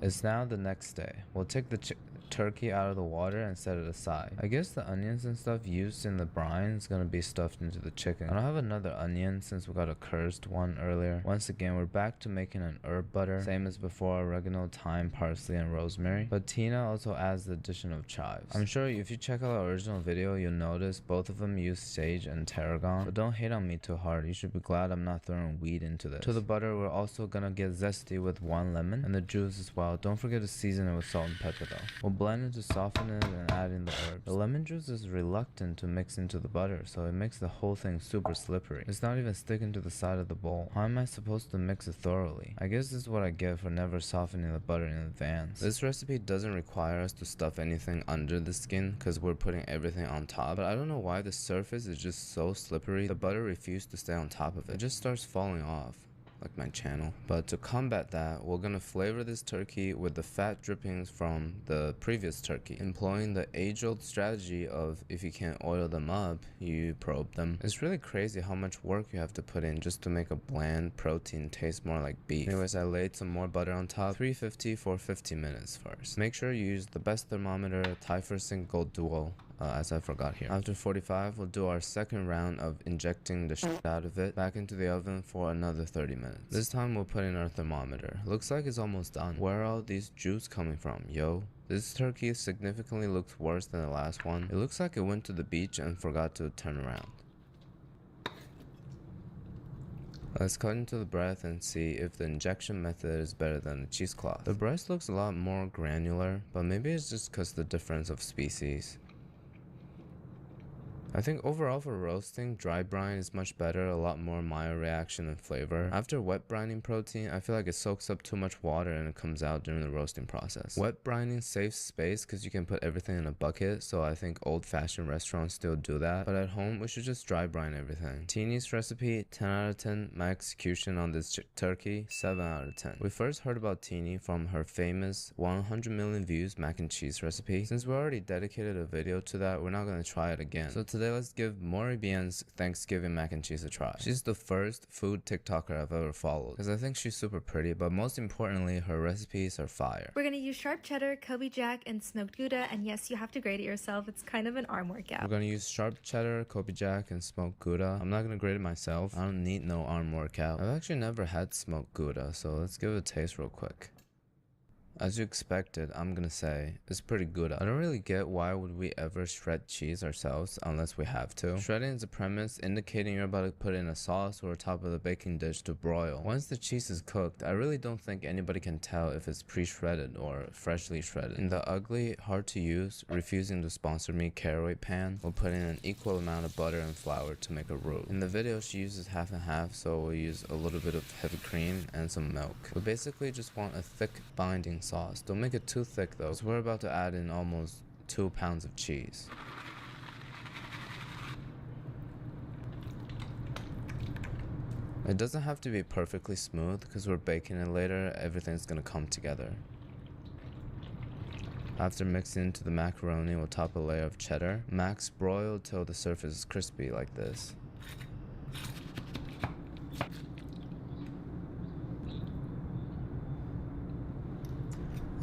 It's now the next day. We'll take the turkey out of the water and set it aside. I guess the onions and stuff used in the brine is gonna be stuffed into the chicken. I don't have another onion since we got a cursed one earlier. Once again, we're back to making an herb butter, same as before: oregano, thyme, parsley, and rosemary. But Tina also adds the addition of chives. I'm sure if you check out the original video, you'll notice both of them use sage and tarragon. But don't hate on me too hard. You should be glad I'm not throwing weed into this. To the butter, we're also gonna get zesty with 1 lemon and the juice as well. Don't forget to season it with salt and pepper though. We'll blend it to soften it and add in the herbs. The lemon juice is reluctant to mix into the butter, so it makes the whole thing super slippery. It's not even sticking to the side of the bowl. How am I supposed to mix it thoroughly? I guess this is what I get for never softening the butter in advance. This recipe doesn't require us to stuff anything under the skin because we're putting everything on top, but I don't know why the surface is just so slippery. The butter refused to stay on top of it. It just starts falling off, like my channel. But to combat that, we're gonna flavor this turkey with the fat drippings from the previous turkey, employing the age-old strategy of if you can't oil them up, you probe them. It's really crazy how much work you have to put in just to make a bland protein taste more like beef. Anyways, I laid some more butter on top, 350 for 50 minutes first. Make sure you use the best thermometer, Typhusync Gold Duo, as I forgot here. After 45, we'll do our second round of injecting the shit out of it back into the oven for another 30 minutes. This time we'll put in our thermometer. Looks like it's almost done. Where are all these juice coming from, yo? This turkey significantly looks worse than the last one. It looks like it went to the beach and forgot to turn around. Let's cut into the breast and see if the injection method is better than the cheesecloth. The breast looks a lot more granular, but maybe it's just because of the difference of species. I think overall for roasting, dry brine is much better, a lot more mild reaction and flavor. After wet brining protein, I feel like it soaks up too much water and it comes out during the roasting process. Wet brining saves space because you can put everything in a bucket, so I think old-fashioned restaurants still do that. But at home, we should just dry brine everything. Teeny's recipe, 10 out of 10. My execution on this turkey, 7 out of 10. We first heard about Teeny from her famous 100 million views mac and cheese recipe. Since we already dedicated a video to that, we're not going to try it again. So today, let's give Moribien's Thanksgiving mac and cheese a try. She's the first food TikToker I've ever followed because I think she's super pretty, but most importantly, her recipes are fire. We're gonna use sharp cheddar, Kobe Jack, and smoked Gouda, and yes, you have to grade it yourself. It's kind of an arm workout. We're gonna use sharp cheddar, Kobe Jack, and smoked Gouda. I'm not gonna grade it myself. I don't need no arm workout. I've actually never had smoked Gouda, so let's give it a taste real quick. As you expected, I'm gonna say, it's pretty good. I don't really get why would we ever shred cheese ourselves unless we have to. Shredding is a premise indicating you're about to put in a sauce or top of the baking dish to broil. Once the cheese is cooked, I really don't think anybody can tell if it's pre-shredded or freshly shredded. In the ugly, hard to use, refusing to sponsor me caraway pan, we'll put in an equal amount of butter and flour to make a roux. In the video, she uses half and half, so we'll use a little bit of heavy cream and some milk. We basically just want a thick binding sauce. Don't make it too thick though, because we're about to add in almost 2 pounds of cheese. It doesn't have to be perfectly smooth because we're baking it later, everything's gonna come together. After mixing into the macaroni, we'll top a layer of cheddar. Max broil till the surface is crispy like this.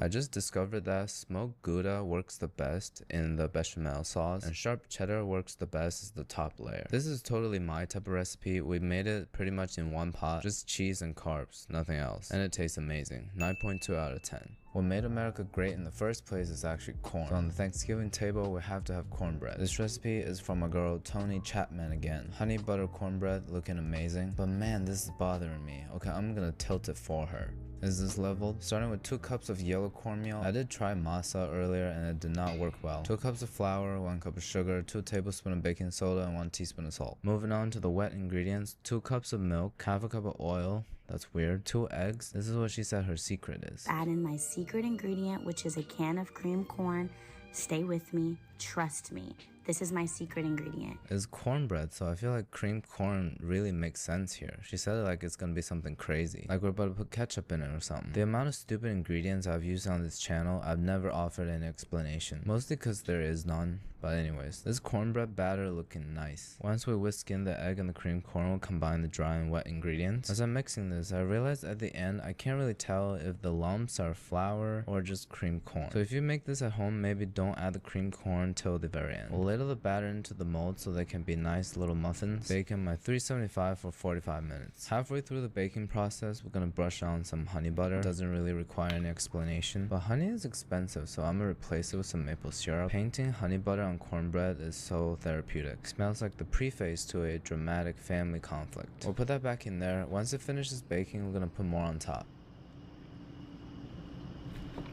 I just discovered that smoked Gouda works the best in the bechamel sauce, and sharp cheddar works the best as the top layer. This is totally my type of recipe. We made it pretty much in one pot, just cheese and carbs, nothing else, and it tastes amazing. 9.2 out of 10. What made America great in the first place is actually corn. So on the Thanksgiving table, we have to have cornbread. This recipe is from my girl Tony Chapman again. Honey butter cornbread, looking amazing. But man, this is bothering me. Okay, I'm gonna tilt it for her. Is this leveled? Starting with 2 cups of yellow cornmeal. I did try masa earlier and it did not work well. 2 cups of flour, 1 cup of sugar, 2 tablespoons of baking soda, and 1 teaspoon of salt. Moving on to the wet ingredients. 2 cups of milk, half a cup of oil. That's weird. 2 eggs. This is what she said her secret is. Add in my secret ingredient, which is a can of cream corn. Stay with me. Trust me. This is my secret ingredient. It's cornbread, so I feel like cream corn really makes sense here. She said it like it's gonna be something crazy, like we're about to put ketchup in it or something. The amount of stupid ingredients I've used on this channel, I've never offered any explanation, mostly because there is none. But anyways, this cornbread batter looking nice. Once we whisk in the egg and the cream corn, we'll combine the dry and wet ingredients. As I'm mixing this, I realized at the end I can't really tell if the lumps are flour or just cream corn. So if you make this at home, maybe don't add the cream corn till the very end. We'll ladle the batter into the mold so they can be nice little muffins. Bake in my 375 for 45 minutes. Halfway through the baking process, we're gonna brush on some honey butter. Doesn't really require any explanation, but honey is expensive, so I'm gonna replace it with some maple syrup. Painting honey butter on cornbread is so therapeutic. Smells like the preface to a dramatic family conflict. We'll put that back in there. Once it finishes baking, we're gonna put more on top.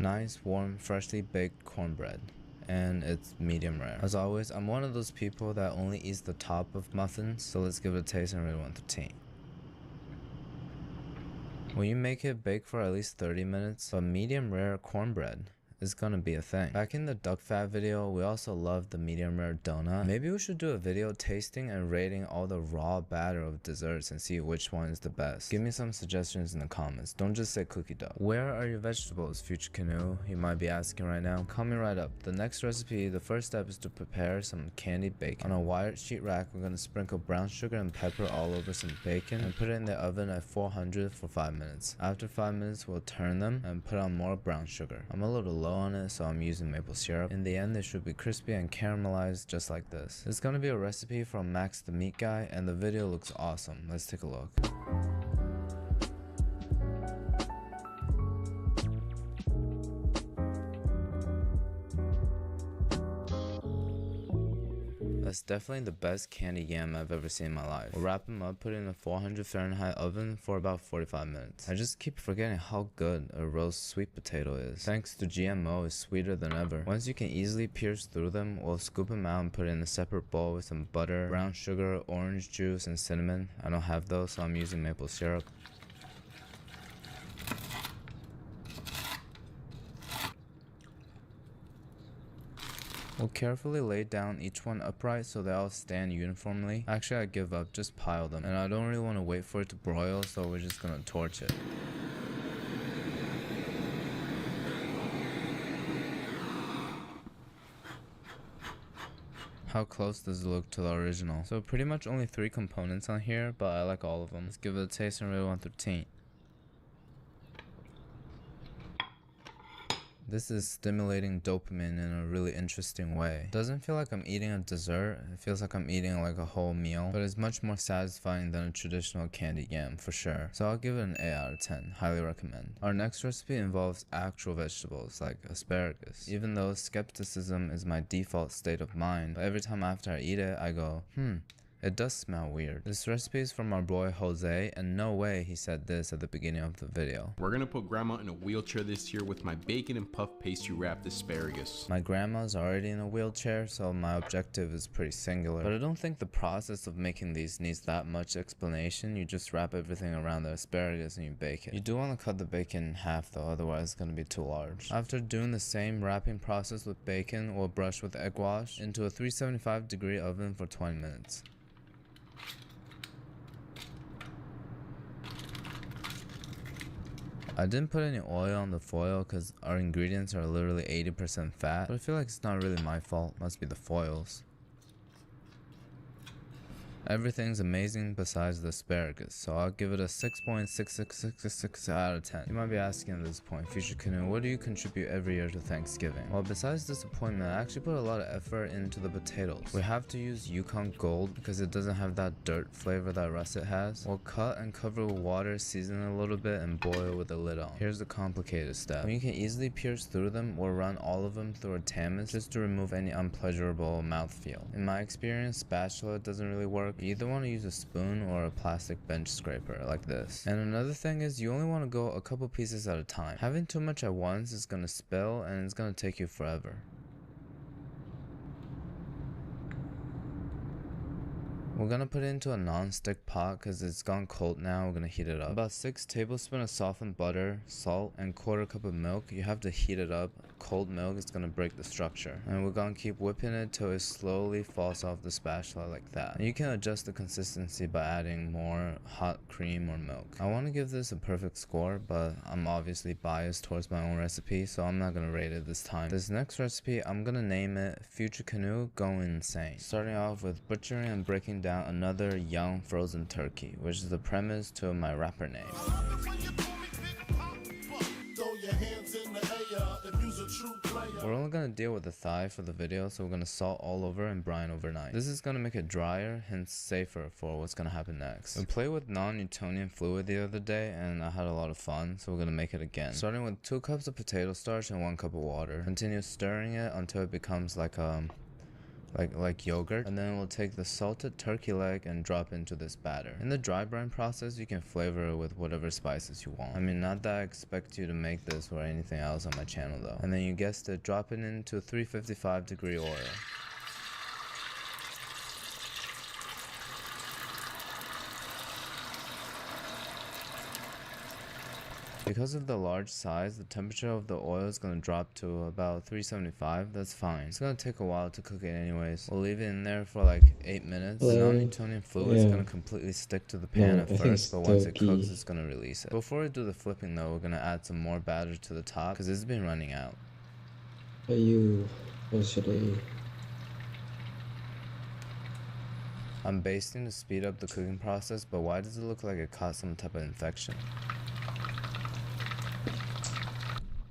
Nice, warm, freshly baked cornbread. And it's medium rare. As always, I'm one of those people that only eats the top of muffins, so let's give it a taste and rate 1 through 10. When you make it, bake for at least 30 minutes, but medium rare cornbread is gonna be a thing. Back in the duck fat video, we also loved the medium rare donut. Maybe we should do a video tasting and rating all the raw batter of desserts and see which one is the best. Give me some suggestions in the comments. Don't just say cookie dough. Where are your vegetables, future canoe? You might be asking right now. Coming right up. The next recipe, the first step is to prepare some candied bacon. On a wired sheet rack, we're gonna sprinkle brown sugar and pepper all over some bacon and put it in the oven at 400 for 5 minutes. After 5 minutes, we'll turn them and put on more brown sugar. I'm a little low on it, so I'm using maple syrup. In the end, they should be crispy and caramelized just like this. It's gonna be a recipe from Max the Meat Guy, and the video looks awesome. Let's take a look. That's definitely the best candied yam I've ever seen in my life. We'll wrap them up, put it in a 400 Fahrenheit oven for about 45 minutes. I just keep forgetting how good a roast sweet potato is. Thanks to GMO, it's sweeter than ever. Once you can easily pierce through them, we'll scoop them out and put it in a separate bowl with some butter, brown sugar, orange juice, and cinnamon. I don't have those, so I'm using maple syrup. We'll carefully lay down each one upright so they all stand uniformly. Actually, I give up, just pile them. And I don't really want to wait for it to broil, so we're just gonna torch it. How close does it look to the original? So pretty much only 3 components on here, but I like all of them. Let's give it a taste and rate 1 through 10. This is stimulating dopamine in a really interesting way. It doesn't feel like I'm eating a dessert, it feels like I'm eating like a whole meal, but it's much more satisfying than a traditional candied yam for sure. So I'll give it an 8 out of 10, highly recommend. Our next recipe involves actual vegetables like asparagus. Even though skepticism is my default state of mind, but every time after I eat it, I go, it does smell weird. This recipe is from our boy Jose, and no way he said this at the beginning of the video. We're gonna put grandma in a wheelchair this year with my bacon and puff pastry wrapped asparagus. My grandma's already in a wheelchair, so my objective is pretty singular. But I don't think the process of making these needs that much explanation. You just wrap everything around the asparagus and you bake it. You do want to cut the bacon in half though, otherwise it's gonna be too large. After doing the same wrapping process with bacon, we'll brush with egg wash into a 375-degree oven for 20 minutes. I didn't put any oil on the foil because our ingredients are literally 80% fat, but I feel like it's not really my fault, must be the foils. Everything's amazing besides the asparagus, so I'll give it a 6.6666 out of 10. You might be asking at this point, Future Canoe, what do you contribute every year to Thanksgiving? Well, besides disappointment, I actually put a lot of effort into the potatoes. We have to use Yukon Gold because it doesn't have that dirt flavor that russet has. We'll cut and cover with water, season it a little bit, and boil with the lid on. Here's the complicated step. When you can easily pierce through them, we'll run all of them through a tamis just to remove any unpleasurable mouthfeel. In my experience, spatula doesn't really work. You either want to use a spoon or a plastic bench scraper like this. And another thing is you only want to go a couple pieces at a time. Having too much at once is going to spill and it's going to take you forever. We're gonna put it into a non-stick pot because it's gone cold now. We're gonna heat it up. About 6 tablespoons of softened butter, salt, and 1/4 cup of milk. You have to heat it up. Cold milk is gonna break the structure. And we're gonna keep whipping it till it slowly falls off the spatula like that. And you can adjust the consistency by adding more hot cream or milk. I want to give this a perfect score, but I'm obviously biased towards my own recipe, so I'm not gonna rate it this time. This next recipe, I'm gonna name it Future Canoe Going Insane. Starting off with butchering and breaking down another young frozen turkey, which is the premise to my rapper name. We're only gonna deal with the thigh for the video, so we're gonna salt all over and brine overnight. This is gonna make it drier, hence safer for what's gonna happen next. We played with non-Newtonian fluid the other day and I had a lot of fun, so we're gonna make it again. Starting with 2 cups of potato starch and 1 cup of water. Continue stirring it until it becomes like yogurt, and then we'll take the salted turkey leg and drop into this batter. In the dry brine process, you can flavor it with whatever spices you want. I mean, not that I expect you to make this or anything else on my channel though. And then you guessed it, drop it into 355-degree oil. Because of the large size, the temperature of the oil is going to drop to about 375. That's fine. It's going to take a while to cook it anyways. We'll leave it in there for like 8 minutes. The non-Newtonian fluid is going to completely stick to the pan at first, but once it cooks, it's going to release it. Before we do the flipping though, we're going to add some more batter to the top because it's been running out. I'm basting to speed up the cooking process, but why does it look like it caught some type of infection?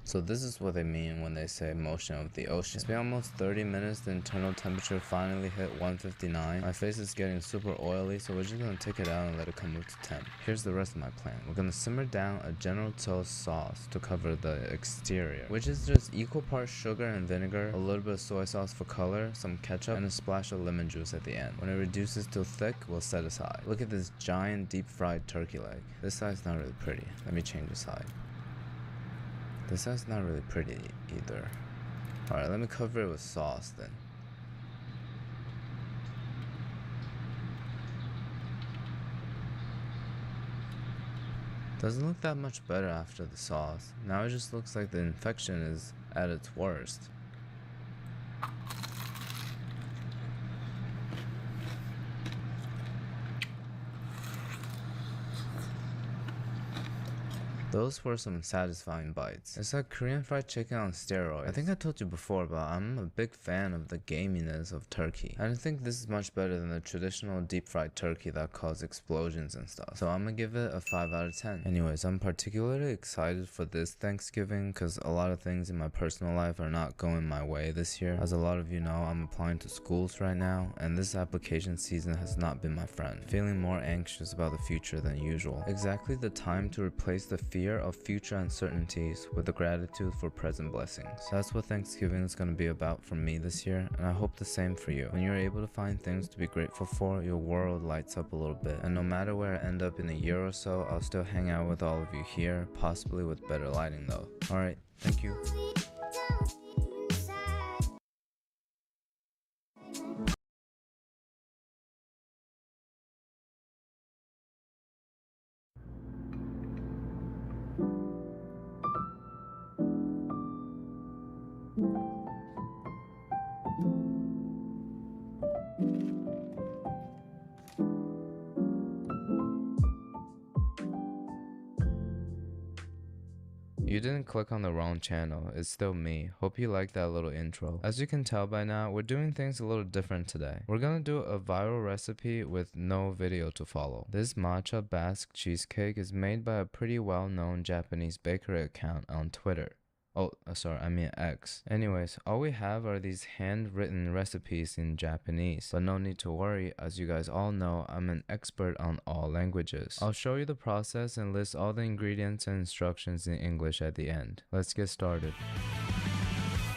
So this is what they mean when they say motion of the ocean. It's been almost 30 minutes, the internal temperature finally hit 159. My face is getting super oily, so we're just gonna take it out and let it come up to temp. Here's the rest of my plan. We're gonna simmer down a General Tso's sauce to cover the exterior, which is just equal parts sugar and vinegar, a little bit of soy sauce for color, some ketchup, and a splash of lemon juice at the end. When it reduces to thick, we'll set aside. Look at this giant deep fried turkey leg. This side's not really pretty. Let me change the side. This side's not really pretty either. Alright, let me cover it with sauce then. Doesn't look that much better after the sauce. Now it just looks like the infection is at its worst. Those were some satisfying bites. It's like Korean fried chicken on steroids. I think I told you before, but I'm a big fan of the gaminess of turkey. I don't think this is much better than the traditional deep fried turkey that causes explosions and stuff. So I'm gonna give it a 5 out of 10. Anyways, I'm particularly excited for this Thanksgiving because a lot of things in my personal life are not going my way this year. As a lot of you know, I'm applying to schools right now, and this application season has not been my friend. Feeling more anxious about the future than usual. Exactly the time to replace the fear of future uncertainties with the gratitude for present blessings. That's what Thanksgiving is going to be about for me this year, and I hope the same for you. When you're able to find things to be grateful for, your world lights up a little bit. And no matter where I end up in a year or so, I'll still hang out with all of you here, possibly with better lighting though. Alright, thank you. You didn't click on the wrong channel, it's still me. Hope you like that little intro. As you can tell by now, we're doing things a little different today. We're gonna do a viral recipe with no video to follow. This matcha Basque cheesecake is made by a pretty well-known Japanese bakery account on Twitter. Oh, sorry, I mean X. Anyways, all we have are these handwritten recipes in Japanese, but no need to worry, as you guys all know, I'm an expert on all languages. I'll show you the process and list all the ingredients and instructions in English at the end. Let's get started.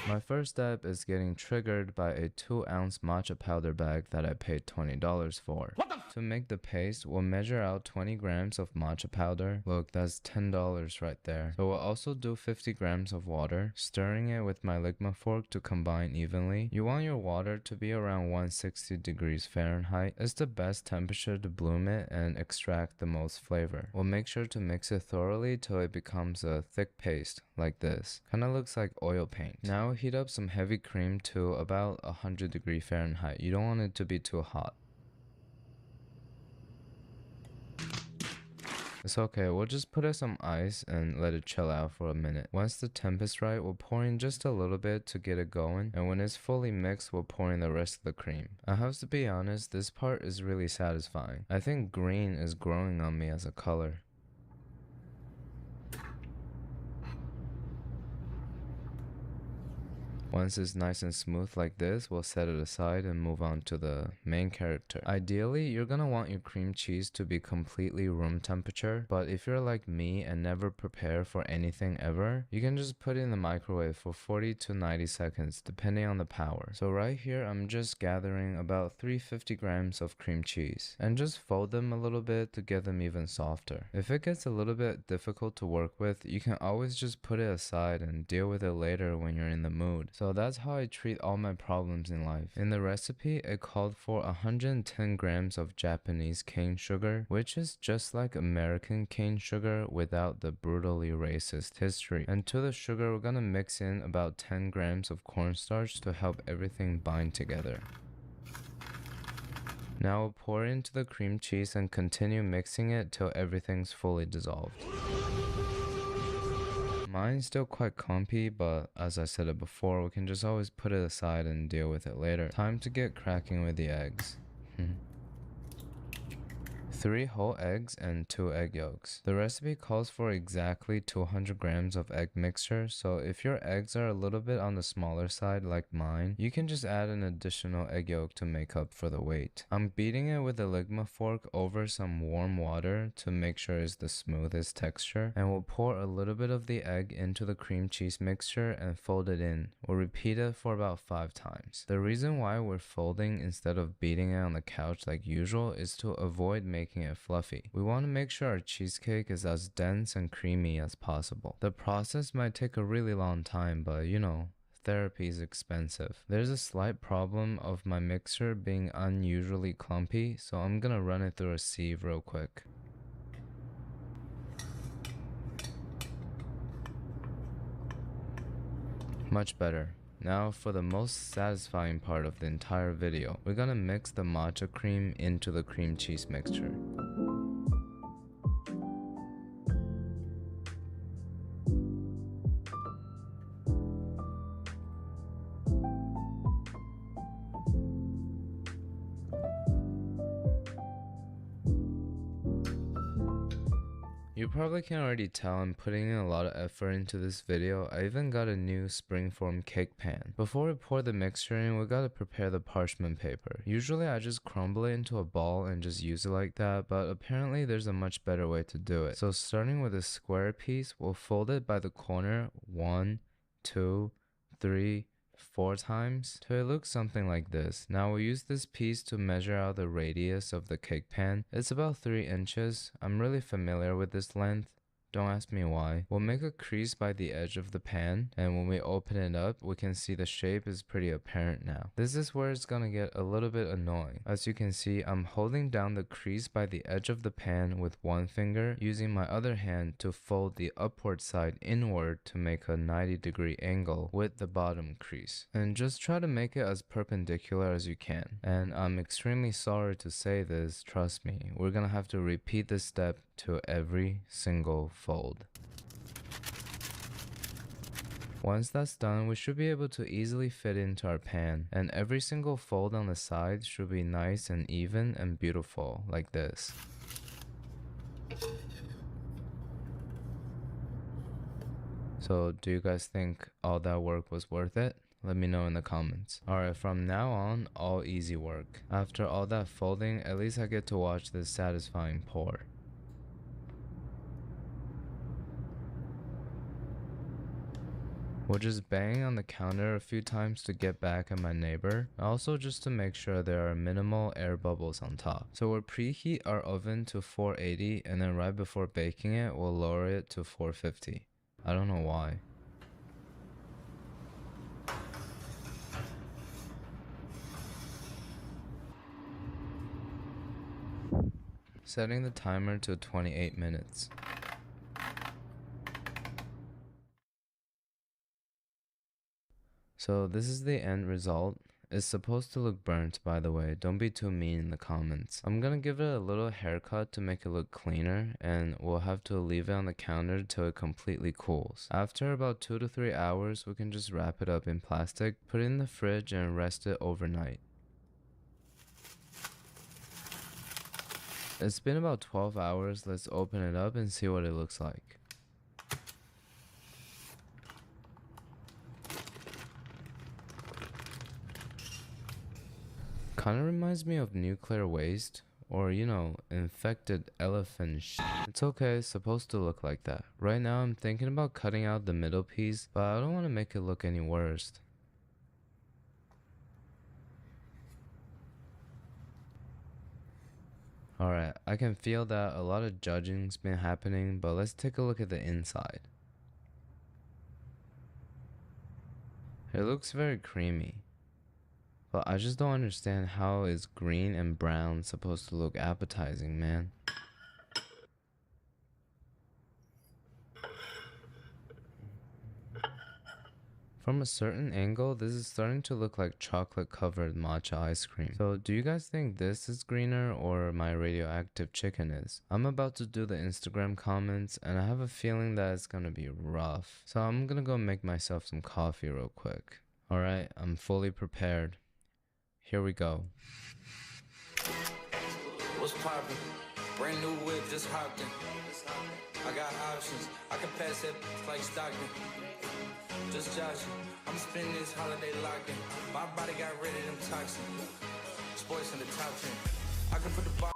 My first step is getting triggered by a 2-ounce matcha powder bag that I paid $20 for. To make the paste, we'll measure out 20 grams of matcha powder. Look, that's $10 right there. So we'll also do 50 grams of water, stirring it with my Ligma fork to combine evenly. You want your water to be around 160 degrees Fahrenheit. It's the best temperature to bloom it and extract the most flavor. We'll make sure to mix it thoroughly till it becomes a thick paste, like this. Kinda looks like oil paint. Now heat up some heavy cream to about 100 degrees Fahrenheit. You don't want it to be too hot. It's okay, we'll just put in some ice and let it chill out for a minute. Once the temp is right, we'll pour in just a little bit to get it going, and when it's fully mixed, we'll pour in the rest of the cream. I have to be honest, this part is really satisfying. I think green is growing on me as a color. Once it's nice and smooth like this, we'll set it aside and move on to the main character. Ideally, you're gonna want your cream cheese to be completely room temperature, but if you're like me and never prepare for anything ever, you can just put it in the microwave for 40 to 90 seconds, depending on the power. So right here, I'm just gathering about 350 grams of cream cheese, and just fold them a little bit to get them even softer. If it gets a little bit difficult to work with, you can always just put it aside and deal with it later when you're in the mood. So that's how I treat all my problems in life. In the recipe, it called for 110 grams of Japanese cane sugar, which is just like American cane sugar without the brutally racist history. And to the sugar, we're gonna mix in about 10 grams of cornstarch to help everything bind together. Now we'll pour it into the cream cheese and continue mixing it till everything's fully dissolved. Mine's still quite clumpy, but as I said it before, we can just always put it aside and deal with it later. Time to get cracking with the eggs. 3 whole eggs and 2 egg yolks. The recipe calls for exactly 200 grams of egg mixture, so if your eggs are a little bit on the smaller side like mine, you can just add an additional egg yolk to make up for the weight. I'm beating it with a Ligma fork over some warm water to make sure it's the smoothest texture, and we'll pour a little bit of the egg into the cream cheese mixture and fold it in. We'll repeat it for about 5 times. The reason why we're folding instead of beating it on the couch like usual is to avoid making it fluffy. We want to make sure our cheesecake is as dense and creamy as possible. The process might take a really long time, but you know, therapy is expensive. There's a slight problem of my mixer being unusually clumpy, so I'm gonna run it through a sieve real quick. Much better. Now for the most satisfying part of the entire video, we're gonna mix the matcha cream into the cream cheese mixture. You probably can already tell I'm putting in a lot of effort into this video. I even got a new springform cake pan. Before we pour the mixture in, we gotta prepare the parchment paper. Usually I just crumble it into a ball and just use it like that, but apparently there's a much better way to do it. So starting with a square piece, we'll fold it by the corner 1, 2, 3, 4 times till it looks something like this. Now we'll use this piece to measure out the radius of the cake pan. It's about 3 inches. I'm really familiar with this length. Don't ask me why. We'll make a crease by the edge of the pan, and when we open it up, we can see the shape is pretty apparent now. This is where it's gonna get a little bit annoying. As you can see, I'm holding down the crease by the edge of the pan with one finger, using my other hand to fold the upward side inward to make a 90-degree angle with the bottom crease. And just try to make it as perpendicular as you can. And I'm extremely sorry to say this, trust me, we're gonna have to repeat this step to every single fold. Once that's done, we should be able to easily fit into our pan, and every single fold on the side should be nice and even and beautiful, like this. So, do you guys think all that work was worth it? Let me know in the comments. Alright, from now on, all easy work. After all that folding, at least I get to watch this satisfying pour. We'll just bang on the counter a few times to get back at my neighbor, also just to make sure there are minimal air bubbles on top. So we'll preheat our oven to 480, and then right before baking it, we'll lower it to 450. I don't know why. Setting the timer to 28 minutes. So this is the end result. It's supposed to look burnt, by the way. Don't be too mean in the comments. I'm gonna give it a little haircut to make it look cleaner, and we'll have to leave it on the counter till it completely cools. After about 2 to 3 hours, we can just wrap it up in plastic, put it in the fridge, and rest it overnight. It's been about 12 hours. Let's open it up and see what it looks like. Kinda reminds me of nuclear waste, or you know, infected elephant shit. It's okay, it's supposed to look like that. Right now I'm thinking about cutting out the middle piece, but I don't want to make it look any worse. Alright, I can feel that a lot of judging's been happening, but let's take a look at the inside. It looks very creamy. But I just don't understand how is green and brown supposed to look appetizing, man. From a certain angle, this is starting to look like chocolate covered matcha ice cream. So do you guys think this is greener or my radioactive chicken is? I'm about to do the Instagram comments and I have a feeling that it's gonna be rough. So I'm gonna go make myself some coffee real quick. Alright, I'm fully prepared. Here we go. What's poppin'? Brand new whip, just hopped in. I got options. I can pass it like Stockton. Just joshing. I'm spending this holiday locking. My body got rid of them toxins. Sports in the top 10. I can put the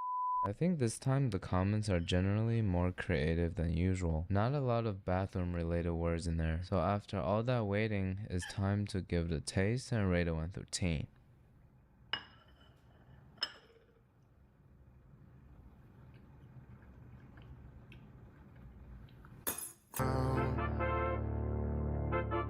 I think this time the comments are generally more creative than usual. Not a lot of bathroom related words in there. So after all that waiting, it's time to give it a taste and rate it 1 through 10.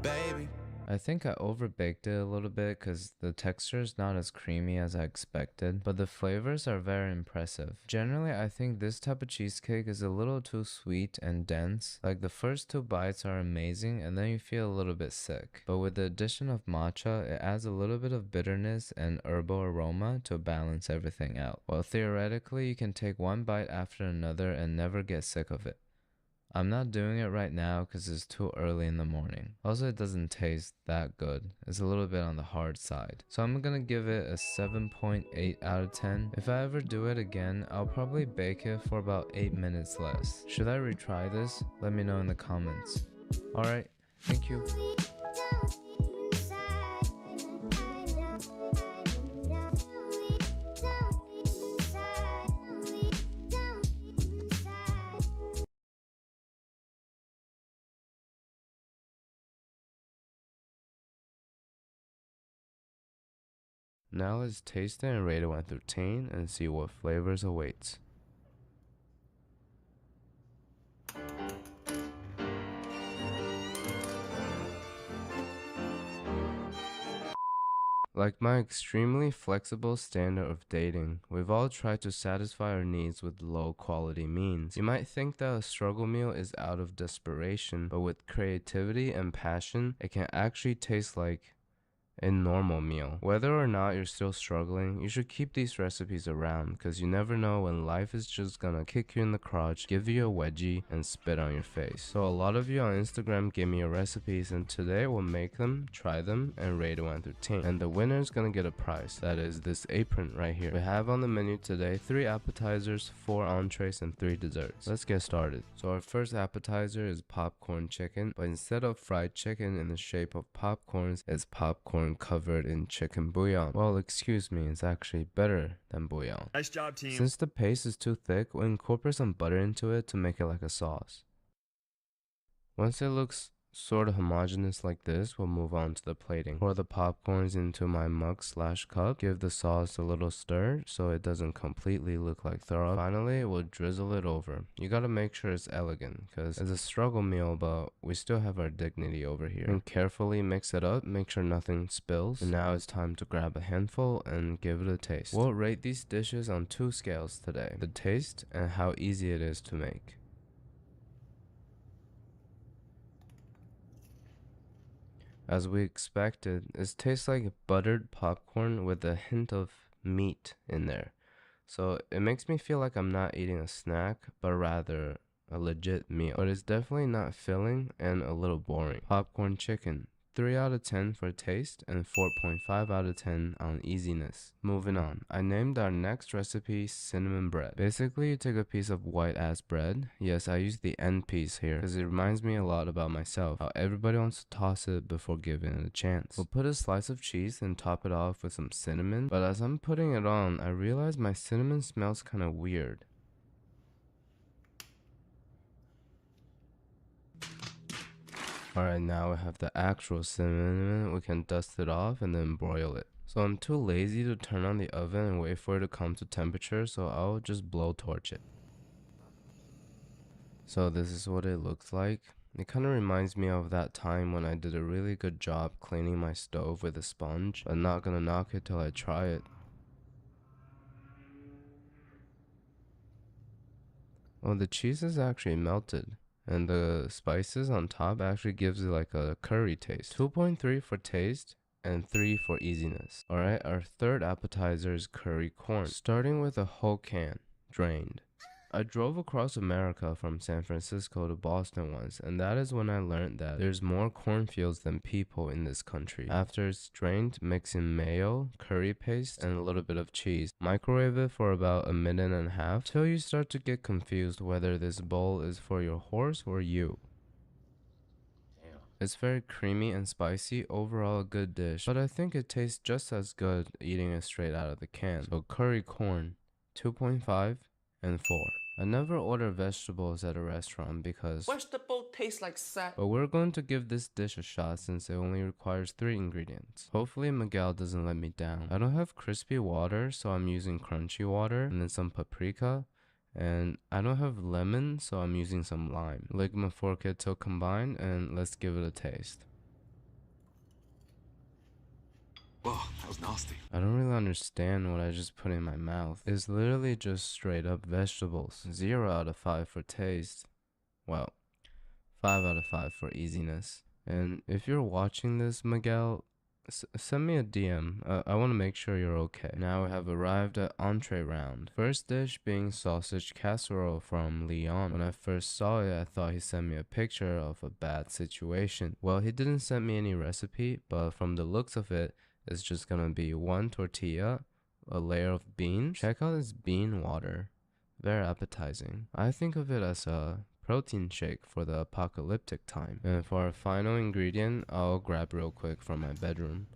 baby. I think I overbaked it a little bit because the texture is not as creamy as I expected, but the flavors are very impressive. Generally, I think this type of cheesecake is a little too sweet and dense. Like the first 2 bites are amazing and then you feel a little bit sick. But with the addition of matcha, it adds a little bit of bitterness and herbal aroma to balance everything out. Well, theoretically, you can take 1 bite after another and never get sick of it. I'm not doing it right now because it's too early in the morning. Also, it doesn't taste that good. It's a little bit on the hard side. So I'm gonna give it a 7.8 out of 10. If I ever do it again, I'll probably bake it for about 8 minutes less. Should I retry this? Let me know in the comments. Alright, thank you. Now let's taste it and rate it 1 through 10 and see what flavors awaits. Like my extremely flexible standard of dating, we've all tried to satisfy our needs with low quality means. You might think that a struggle meal is out of desperation, but with creativity and passion, it can actually taste like a normal meal. Whether or not you're still struggling, you should keep these recipes around because you never know when life is just gonna kick you in the crotch, give you a wedgie, and spit on your face. So a lot of you on Instagram give me your recipes, and today we'll make them, try them, and rate 1 through 10. And the winner is gonna get a prize. That is this apron right here. We have on the menu today 3 appetizers, 4 entrees, and 3 desserts. Let's get started. So our first appetizer is popcorn chicken, but instead of fried chicken in the shape of popcorns, it's popcorn covered in chicken bouillon. Well, excuse me, it's actually better than bouillon. Nice job, team. Since the paste is too thick, we'll incorporate some butter into it to make it like a sauce. Once it looks sort of homogeneous like this, we'll move on to the plating. Pour the popcorns into my mug/cup. Give the sauce a little stir so it doesn't completely look like throw up. Finally, we'll drizzle it over. You gotta make sure it's elegant because it's a struggle meal, but we still have our dignity over here. And carefully mix it up, make sure nothing spills. And now it's time to grab a handful and give it a taste. We'll rate these dishes on 2 scales today: the taste and how easy it is to make. As we expected, it tastes like buttered popcorn with a hint of meat in there. So it makes me feel like I'm not eating a snack, but rather a legit meal. But it's definitely not filling and a little boring. Popcorn chicken. 3 out of 10 for taste and 4.5 out of 10 on easiness. Moving on, I named our next recipe cinnamon bread. Basically, you take a piece of white ass bread. Yes, I use the end piece here because it reminds me a lot about myself, how everybody wants to toss it before giving it a chance. We'll put a slice of cheese and top it off with some cinnamon, but as I'm putting it on, I realize my cinnamon smells kind of weird. Alright, now we have the actual cinnamon. We can dust it off and then broil it. So I'm too lazy to turn on the oven and wait for it to come to temperature, so I'll just blowtorch it. So this is what it looks like. It kind of reminds me of that time when I did a really good job cleaning my stove with a sponge, but not gonna knock it till I try it. Oh, the cheese is actually melted. And the spices on top actually gives it like a curry taste. 2.3 for taste and 3 for easiness. Alright, our third appetizer is curry corn. Starting with a whole can, drained. I drove across America from San Francisco to Boston once, and that is when I learned that there's more cornfields than people in this country. After it's drained, mix in mayo, curry paste, and a little bit of cheese. Microwave it for about 1.5 minutes till you start to get confused whether this bowl is for your horse or you. It's very creamy and spicy, overall a good dish, but I think it tastes just as good eating it straight out of the can. So curry corn, 2.5 and 4. I never order vegetables at a restaurant because vegetable tastes like sap. But we're going to give this dish a shot since it only requires 3 ingredients. Hopefully Miguel doesn't let me down. I don't have crispy water, so I'm using crunchy water and then some paprika. And I don't have lemon, so I'm using some lime. Ligma fork it till combined, and let's give it a taste. Whoa, that was nasty. I don't really understand what I just put in my mouth. It's literally just straight up vegetables. 0 out of 5 for taste. Well, 5 out of 5 for easiness. And if you're watching this, Miguel, send me a DM. I want to make sure you're okay. Now we have arrived at entree round. First dish being sausage casserole from Leon. When I first saw it, I thought he sent me a picture of a bad situation. Well, he didn't send me any recipe, but from the looks of it, it's just gonna be 1 tortilla, a layer of beans. Check out this bean water. Very appetizing. I think of it as a protein shake for the apocalyptic time. And for our final ingredient, I'll grab real quick from my bedroom.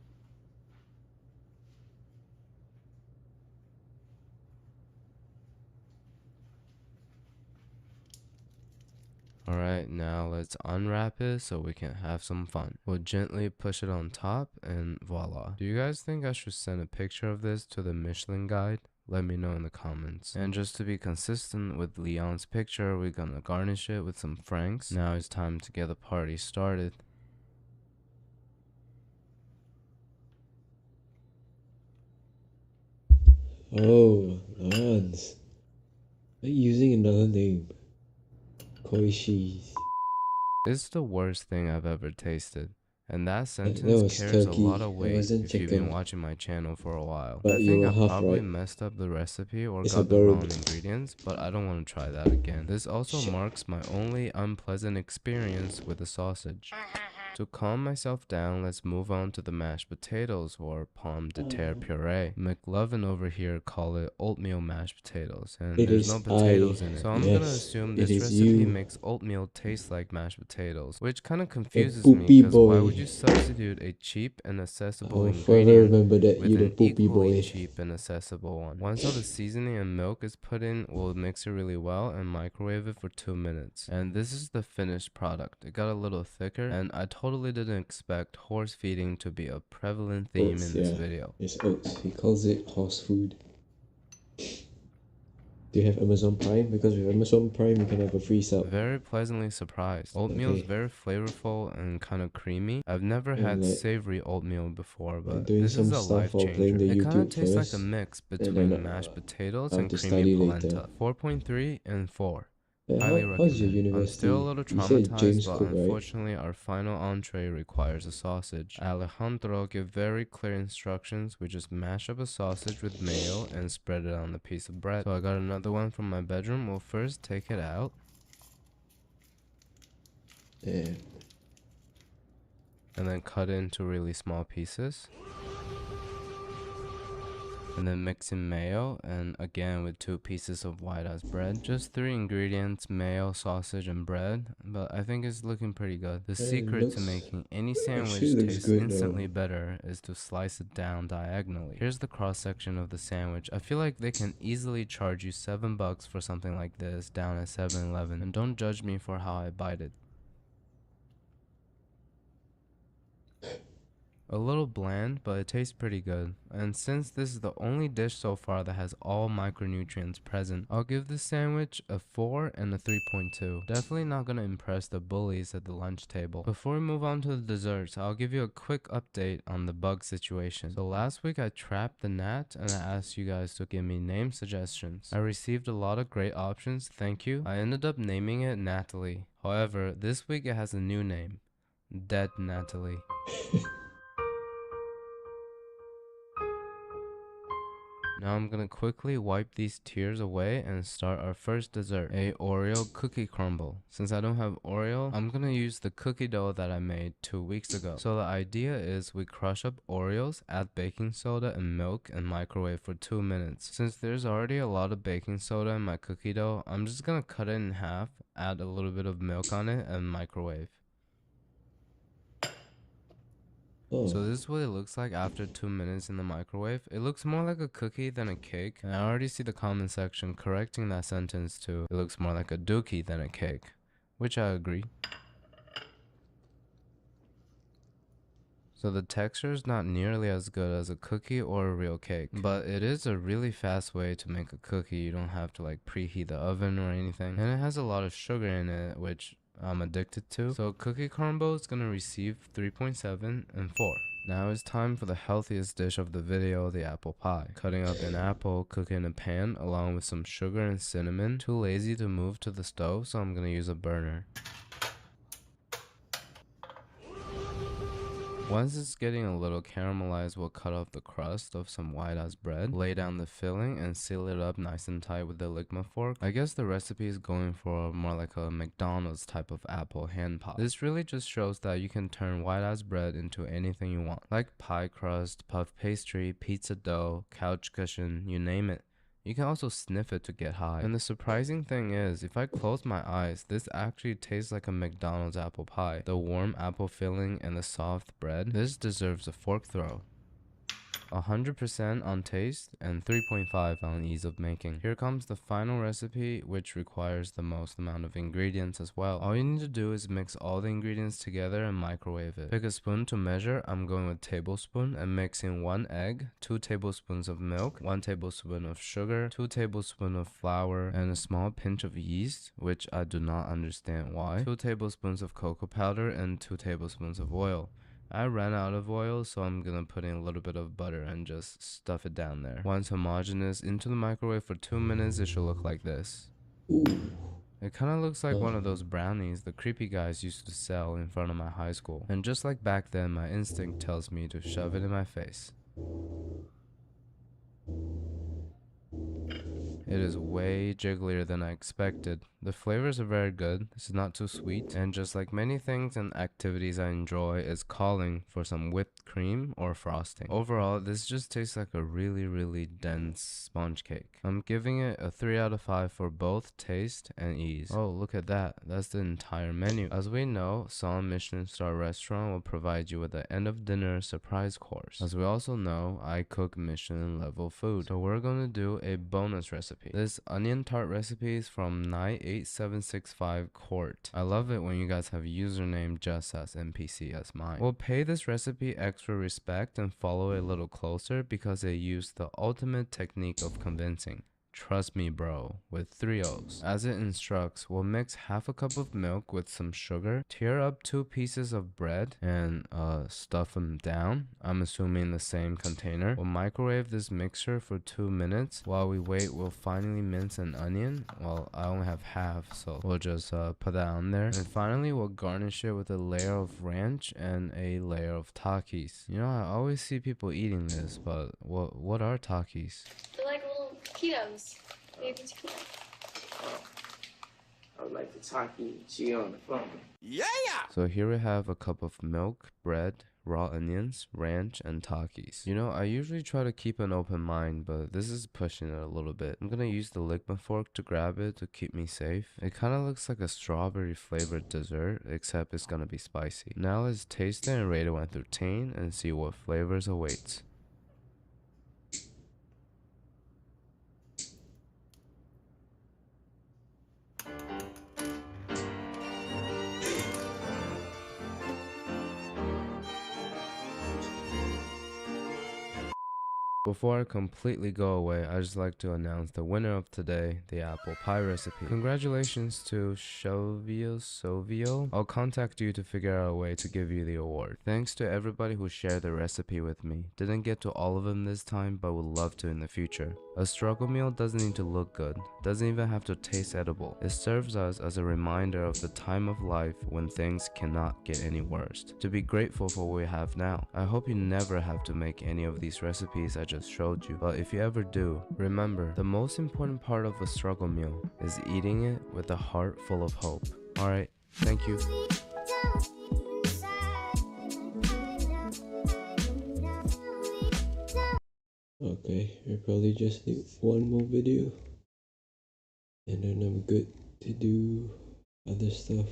Alright, now let's unwrap it so we can have some fun. We'll gently push it on top and voila. Do you guys think I should send a picture of this to the Michelin guide? Let me know in the comments. And just to be consistent with Leon's picture, we're gonna garnish it with some franks. Now it's time to get the party started. Oh, Lance. Are you using another name? Koishi's. It's the worst thing I've ever tasted. And that That sentence was carries a turkey. lot of It weight wasn't if you've been chicken. watching my channel for a while. But I you think were I half probably right. messed up the recipe or It's a got the wrong bird. ingredients, but I don't want to try that again. This also Shit. marks my only unpleasant experience with the sausage. To calm myself down, let's move on to the mashed potatoes or pomme de terre puree. McLovin over here call it oatmeal mashed potatoes, and It there's is no potatoes in it. So I'm gonna Yes, assume it this is recipe you. makes oatmeal taste like mashed potatoes, which kind of The confuses me poopy because why would boy. you substitute a cheap and accessible I'll forever ingredient remember that with you the an poopy equally boy. cheap and accessible one? Once all the seasoning and milk is put in, we'll mix it really well and microwave it for 2 minutes. And this is the finished product. It got a little thicker, and I totally didn't expect horse feeding to be a prevalent theme Oats, in this yeah. video. It's oats. He calls it horse food. Do you have Amazon Prime? Because with Amazon Prime, you can have a free sub. Very pleasantly surprised. Oatmeal is Okay. very flavorful and kind of creamy. I've never And had like- savory oatmeal before, like but doing this some is a stuff life while playing changer. the It kind of YouTube tastes like a first, mix and between then, mashed potatoes I'll and have to creamy study polenta. later. 4.3 and 4. How's Highly your recommend. I'm university? still a little You said traumatized, James but Cook, right? unfortunately our final entree requires a sausage. Alejandro gave very clear instructions. We just mash up a sausage with mayo and spread it on the piece of bread. So I got another one from my bedroom. We'll first take it out. Yeah. And then cut it into really small pieces. And then mix in mayo, and again with 2 pieces of white ass bread. Just 3 ingredients: mayo, sausage, and bread. But I think it's looking pretty good. The secret to making any sandwich looks taste good, instantly though. better is to slice it down diagonally. Here's the cross section of the sandwich. I feel like they can easily charge you $7 for something like this down at 7-Eleven. And don't judge me for how I bite it. A little bland, but it tastes pretty good. And since this is the only dish so far that has all micronutrients present, I'll give this sandwich a 4 and a 3.2. Definitely not gonna impress the bullies at the lunch table. Before we move on to the desserts, I'll give you a quick update on the bug situation. So last week I trapped the gnat and I asked you guys to give me name suggestions. I received a lot of great options, thank you. I ended up naming it Natalie. However, this week it has a new name. Dead Natalie. Now I'm gonna quickly wipe these tears away and start our first dessert, a Oreo cookie crumble. Since I don't have Oreo, I'm gonna use the cookie dough that I made 2 weeks ago. So the idea is we crush up Oreos, add baking soda and milk, and microwave for 2 minutes. Since there's already a lot of baking soda in my cookie dough, I'm just gonna cut it in half, add a little bit of milk on it, and microwave. Oh. So this is what it looks like after 2 minutes in the microwave. It looks more like a cookie than a cake. And I already see the comment section correcting that sentence to it looks more like a dookie than a cake, which I agree. So the texture is not nearly as good as a cookie or a real cake, but it is a really fast way to make a cookie. You don't have to like preheat the oven or anything, and it has a lot of sugar in it, which I'm addicted to. So cookie crumble is gonna receive 3.7 and 4. Now it's time for the healthiest dish of the video, the apple pie. Cutting up an apple, cook it in a pan along with some sugar and cinnamon. Too lazy to move to the stove, so I'm gonna use a burner. Once it's getting a little caramelized, we'll cut off the crust of some white ass bread, lay down the filling, and seal it up nice and tight with the Ligma fork. I guess the recipe is going for more like a McDonald's type of apple hand pop. This really just shows that you can turn white ass bread into anything you want, like pie crust, puff pastry, pizza dough, couch cushion, you name it. You can also sniff it to get high. And the surprising thing is, if I close my eyes, this actually tastes like a McDonald's apple pie. The warm apple filling and the soft bread. This deserves a fork throw. 100% on taste and 3.5 on ease of making. Here comes the final recipe, which requires the most amount of ingredients as well. All you need to do is mix all the ingredients together and microwave it. Pick a spoon to measure. I'm going with tablespoon and mix in 1 egg, 2 tablespoons of milk, 1 tablespoon of sugar, 2 tablespoons of flour, and a small pinch of yeast, which I do not understand why, 2 tablespoons of cocoa powder, and 2 tablespoons of oil. I ran out of oil, so I'm gonna put in a little bit of butter and just stuff it down there. Once homogeneous, into the microwave for 2 minutes, it should look like this. Ooh, It kind of looks like one of those brownies the creepy guys used to sell in front of my high school. And just like back then, my instinct tells me to shove it in my face. It is way jigglier than I expected. The flavors are very good. This is not too sweet. And just like many things and activities I enjoy, is calling for some whipped cream or frosting. Overall, this just tastes like a really dense sponge cake. I'm giving it a 3 out of 5 for both taste and ease. Oh, look at that. That's the entire menu. As we know, some Michelin star restaurant will provide you with an end of dinner surprise course. As we also know, I cook Michelin level food. So we're going to do a bonus recipe. This onion tart recipe is from Night8765 Court. I love it when you guys have username just as NPC as mine. We'll pay this recipe extra respect and follow it a little closer because they use the ultimate technique of convincing. Trust me bro, with 3 O's. As it instructs, we'll mix half a cup of milk with some sugar, tear up 2 pieces of bread, and stuff them down. I'm assuming the same container. We'll microwave this mixture for 2 minutes. While we wait, we'll finally mince an onion. Well, I only have half, so we'll just put that on there. And finally, we'll garnish it with a layer of ranch and a layer of Takis. You know, I always see people eating this, but what are Takis? They're like little taquitos. Baby taquito. I would like the Taki G on the phone. Yeah! So here we have a cup of milk, bread, raw onions, ranch, and Takis. You know, I usually try to keep an open mind, but this is pushing it a little bit. I'm gonna use the Ligma fork to grab it to keep me safe. It kind of looks like a strawberry flavored dessert, except it's gonna be spicy. Now let's taste it and rate it 1 through 10 and see what flavors awaits. Before I completely go away, I'd just like to announce the winner of today, the apple pie recipe. Congratulations to Sovio. I'll contact you to figure out a way to give you the award. Thanks to everybody who shared the recipe with me. Didn't get to all of them this time, but would love to in the future. A struggle meal doesn't need to look good, doesn't even have to taste edible. It serves us as a reminder of the time of life when things cannot get any worse. To be grateful for what we have now. I hope you never have to make any of these recipes I just showed you, but if you ever do, remember, the most important part of a struggle meal is eating it with a heart full of hope. Alright, thank you. Okay, I probably just need 1 more video and then I'm good to do other stuff.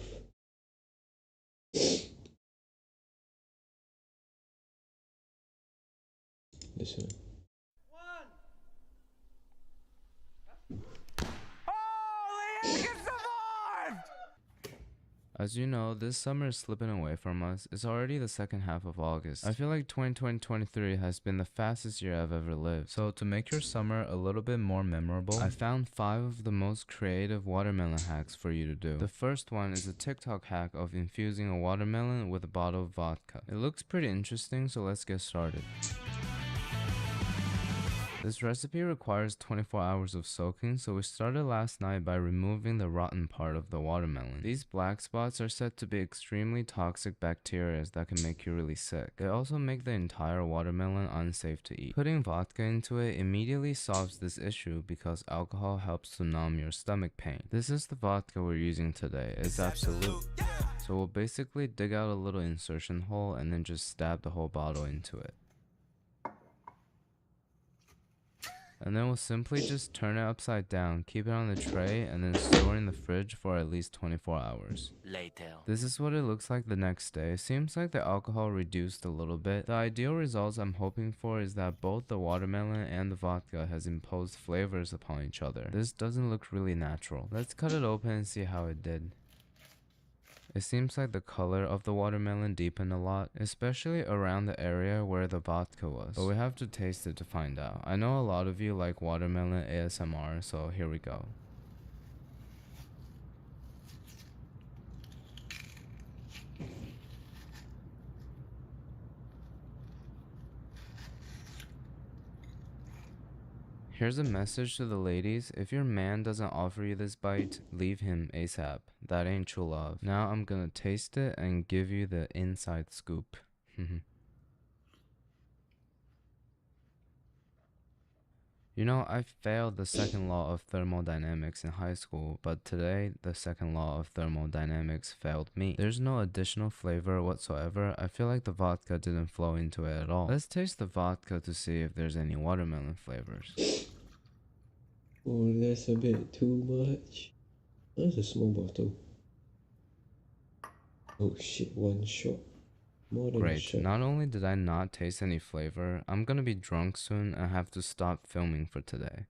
This one. As you know, this summer is slipping away from us. It's already the second half of August. I feel like 2023 has been the fastest year I've ever lived. So to make your summer a little bit more memorable, I found 5 of the most creative watermelon hacks for you to do. The first one is a TikTok hack of infusing a watermelon with a bottle of vodka. It looks pretty interesting, so let's get started. This recipe requires 24 hours of soaking, so we started last night by removing the rotten part of the watermelon. These black spots are said to be extremely toxic bacteria that can make you really sick. They also make the entire watermelon unsafe to eat. Putting vodka into it immediately solves this issue because alcohol helps to numb your stomach pain. This is the vodka we're using today. It's Absolut. So we'll basically dig out a little insertion hole and then just stab the whole bottle into it. And then we'll simply just turn it upside down, keep it on the tray, and then store it in the fridge for at least 24 hours. Later. This is what it looks like the next day. It seems like the alcohol reduced a little bit. The ideal results I'm hoping for is that both the watermelon and the vodka has imposed flavors upon each other. This doesn't look really natural. Let's cut it open and see how it did. It seems like the color of the watermelon deepened a lot, especially around the area where the vodka was. But we have to taste it to find out. I know a lot of you like watermelon ASMR, so here we go. Here's a message to the ladies. If your man doesn't offer you this bite, leave him ASAP. That ain't true love. Now I'm gonna taste it and give you the inside scoop. You know, I failed the second law of thermodynamics in high school, but today the second law of thermodynamics failed me. There's no additional flavor whatsoever. I feel like the vodka didn't flow into it at all. Let's taste the vodka to see if there's any watermelon flavors. Oh, that's a bit too much. That's a small bottle. Oh shit, one shot. More than a Great, shot. not only did I not taste any flavor, I'm gonna be drunk soon and have to stop filming for today.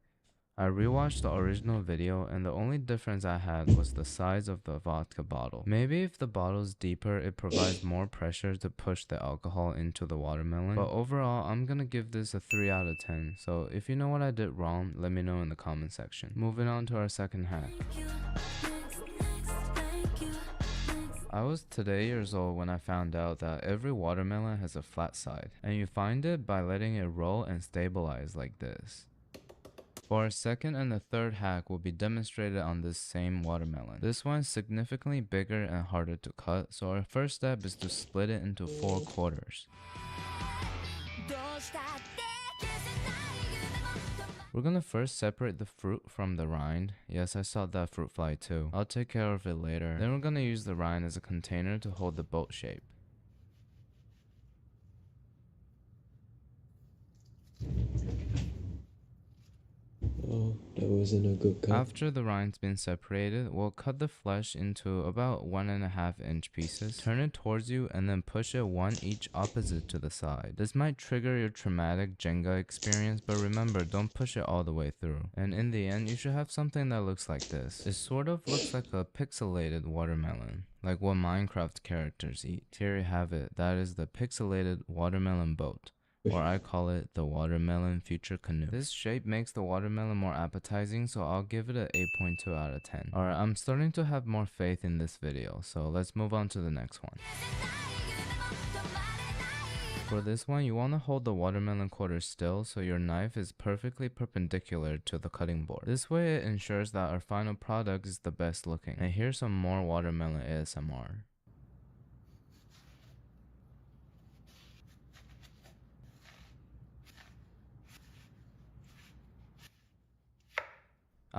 I rewatched the original video and the only difference I had was the size of the vodka bottle. Maybe if the bottle's deeper, it provides more pressure to push the alcohol into the watermelon. But overall, I'm gonna give this a 3 out of 10. So if you know what I did wrong, let me know in the comment section. Moving on to our second hack. I was today years old when I found out that every watermelon has a flat side, and you find it by letting it roll and stabilize like this. For our second and the third hack will be demonstrated on this same watermelon. This one is significantly bigger and harder to cut, so our first step is to split it into 4 quarters. We're gonna first separate the fruit from the rind. Yes, I saw that fruit fly too. I'll take care of it later. Then we're gonna use the rind as a container to hold the boat shape. Oh, that wasn't a good cut. After the rind's been separated, we'll cut the flesh into about 1.5 inch pieces. Turn it towards you and then push it one each opposite to the side. This might trigger your traumatic Jenga experience, but remember, don't push it all the way through. And in the end, you should have something that looks like this. It sort of looks like a pixelated watermelon, like what Minecraft characters eat. Here you have it. That is the pixelated watermelon boat. Or I call it the watermelon future canoe. This shape makes the watermelon more appetizing, so I'll give it an 8.2 out of 10. Alright, I'm starting to have more faith in this video, so let's move on to the next one. For this one, you want to hold the watermelon quarter still so your knife is perfectly perpendicular to the cutting board. This way it ensures that our final product is the best looking. And here's some more watermelon ASMR.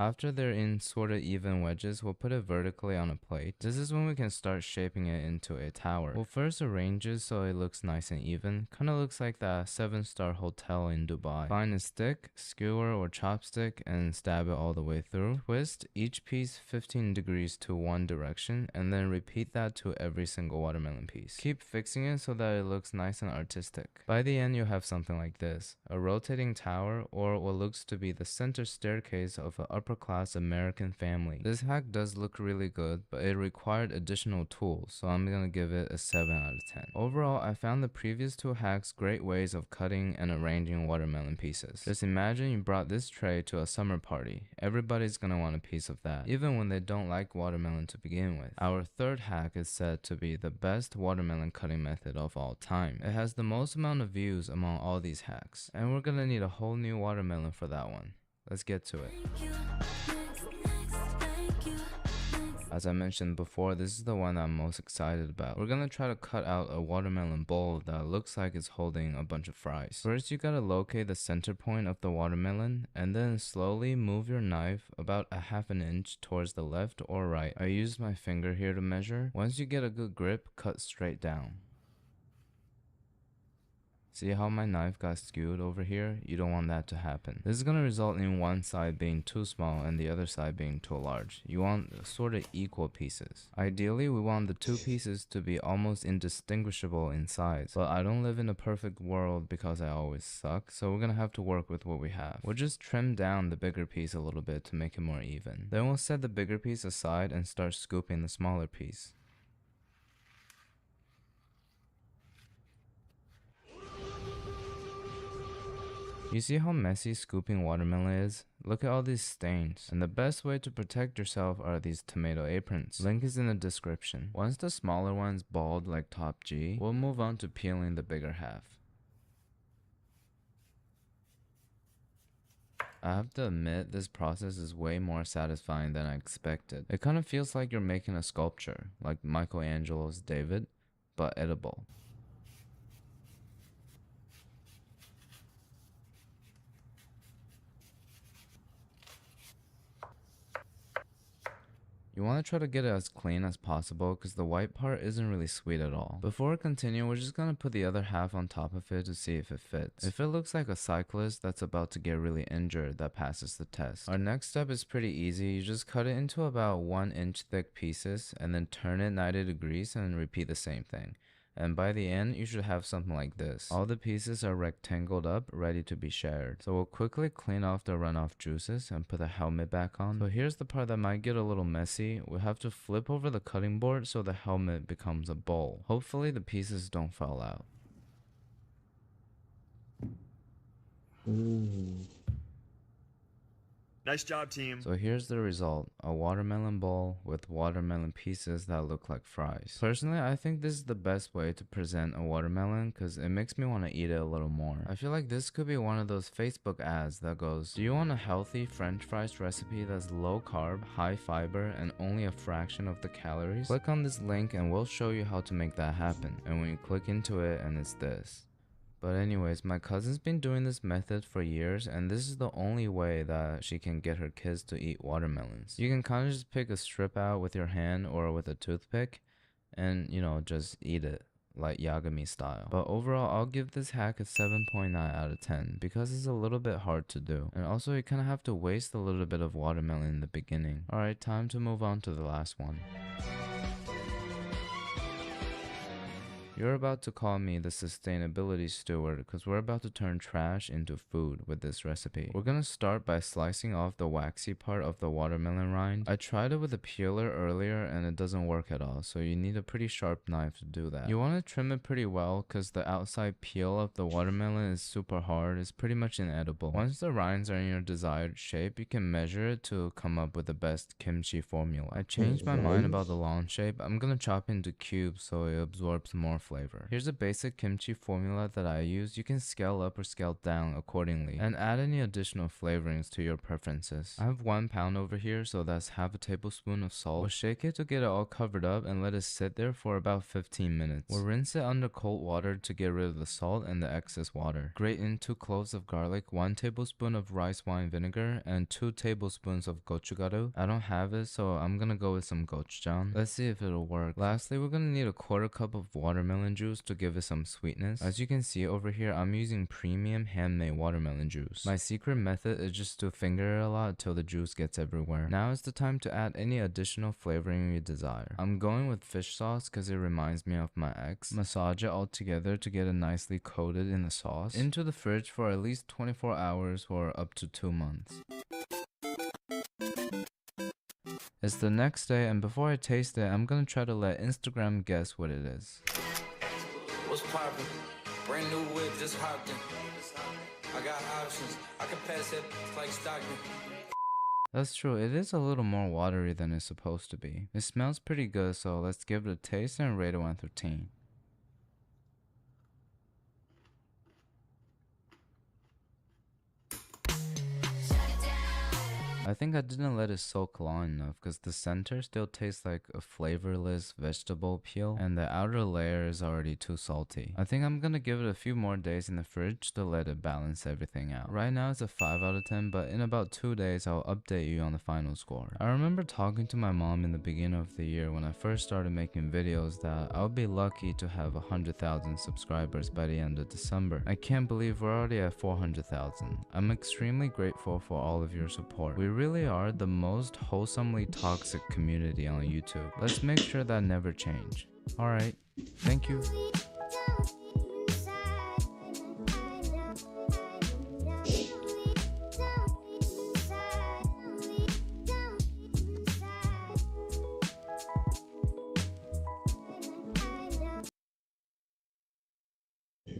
After they're in sort of even wedges, we'll put it vertically on a plate. This is when we can start shaping it into a tower. We'll first arrange it so it looks nice and even. Kinda looks like that 7-star hotel in Dubai. Find a stick, skewer or chopstick and stab it all the way through. Twist each piece 15 degrees to one direction and then repeat that to every single watermelon piece. Keep fixing it so that it looks nice and artistic. By the end, you'll have something like this. A rotating tower or what looks to be the center staircase of an upper-class American family. This hack does look really good, but it required additional tools, so I'm gonna give it a 7 out of 10. Overall, I found the previous 2 hacks great ways of cutting and arranging watermelon pieces. Just imagine you brought this tray to a summer party. Everybody's gonna want a piece of that, even when they don't like watermelon to begin with. Our third hack is said to be the best watermelon cutting method of all time. It has the most amount of views among all these hacks, and we're gonna need a whole new watermelon for that one. Let's get to it. As I mentioned before, this is the one I'm most excited about. We're gonna try to cut out a watermelon bowl that looks like it's holding a bunch of fries. First, you gotta locate the center point of the watermelon and then slowly move your knife about a half an inch towards the left or right. I use my finger here to measure. Once you get a good grip, cut straight down. See how my knife got skewed over here? You don't want that to happen. This is going to result in one side being too small and the other side being too large. You want sort of equal pieces. Ideally, we want the 2 pieces to be almost indistinguishable in size. But I don't live in a perfect world because I always suck, so we're going to have to work with what we have. We'll just trim down the bigger piece a little bit to make it more even. Then we'll set the bigger piece aside and start scooping the smaller piece. You see how messy scooping watermelon is? Look at all these stains. And the best way to protect yourself are these tomato aprons. Link is in the description. Once the smaller one's bald like Top G, we'll move on to peeling the bigger half. I have to admit, this process is way more satisfying than I expected. It kind of feels like you're making a sculpture, like Michelangelo's David, but edible. You want to try to get it as clean as possible because the white part isn't really sweet at all. Before we continue, we're just going to put the other half on top of it to see if it fits. If it looks like a cyclist that's about to get really injured, that passes the test. Our next step is pretty easy. You just cut it into about 1 inch thick pieces and then turn it 90 degrees and repeat the same thing. And by the end, you should have something like this. All the pieces are rectangled up, ready to be shared. So we'll quickly clean off the runoff juices and put the helmet back on. So here's the part that might get a little messy. We'll have to flip over the cutting board so the helmet becomes a bowl. Hopefully the pieces don't fall out. Nice job, team. So here's the result, a watermelon bowl with watermelon pieces that look like fries. Personally, I think this is the best way to present a watermelon because it makes me want to eat it a little more. I feel like this could be one of those Facebook ads that goes, do you want a healthy French fries recipe that's low carb, high fiber, and only a fraction of the calories? Click on this link and we'll show you how to make that happen. And when you click into it, and it's this. But anyways, my cousin's been doing this method for years and this is the only way that she can get her kids to eat watermelons. You can kind of just pick a strip out with your hand or with a toothpick and, you know, just eat it like Yagami style. But overall, I'll give this hack a 7.9 out of 10 because it's a little bit hard to do. And also you kind of have to waste a little bit of watermelon in the beginning. Alright, time to move on to the last one. You're about to call me the sustainability steward because we're about to turn trash into food with this recipe. We're gonna start by slicing off the waxy part of the watermelon rind. I tried it with a peeler earlier and it doesn't work at all, so you need a pretty sharp knife to do that. You want to trim it pretty well because the outside peel of the watermelon is super hard. It's pretty much inedible. Once the rinds are in your desired shape, you can measure it to come up with the best kimchi formula. I changed my mind about the long shape. I'm gonna chop into cubes so it absorbs more flavor. Here's a basic kimchi formula that I use. You can scale up or scale down accordingly and add any additional flavorings to your preferences. I have 1 pound over here, so that's half a tablespoon of salt. We'll shake it to get it all covered up and let it sit there for about 15 minutes. We'll rinse it under cold water to get rid of the salt and the excess water. Grate in 2 cloves of garlic, 1 tablespoon of rice wine vinegar, and 2 tablespoons of gochugaru. I don't have it, so I'm gonna go with some gochujang. Let's see if it'll work. Lastly, we're gonna need a 1/4 cup of watermelon juice to give it some sweetness. As you can see over here, I'm using premium handmade watermelon juice. My secret method is just to finger it a lot till the juice gets everywhere. Now is the time to add any additional flavoring you desire. I'm going with fish sauce because it reminds me of my ex. Massage it all together to get it nicely coated in the sauce. Into the fridge for at least 24 hours or up to 2 months. It's the next day and before I taste it, I'm gonna try to let Instagram guess what it is. What's poppin'? Brand new whip, just hopped in. I got options. I can pass it like Stockton. That's true, it is a little more watery than it's supposed to be. It smells pretty good, so let's give it a taste and rate it 1 through 10. I think I didn't let it soak long enough because the center still tastes like a flavorless vegetable peel and the outer layer is already too salty. I think I'm gonna give it a few more days in the fridge to let it balance everything out. Right now it's a 5 out of 10, but in about 2 days I'll update you on the final score. I remember talking to my mom in the beginning of the year when I first started making videos that I would be lucky to have 100,000 subscribers by the end of December. I can't believe we're already at 400,000. I'm extremely grateful for all of your support. We really are the most wholesomely toxic community on YouTube. Let's make sure that never change. Alright, thank you.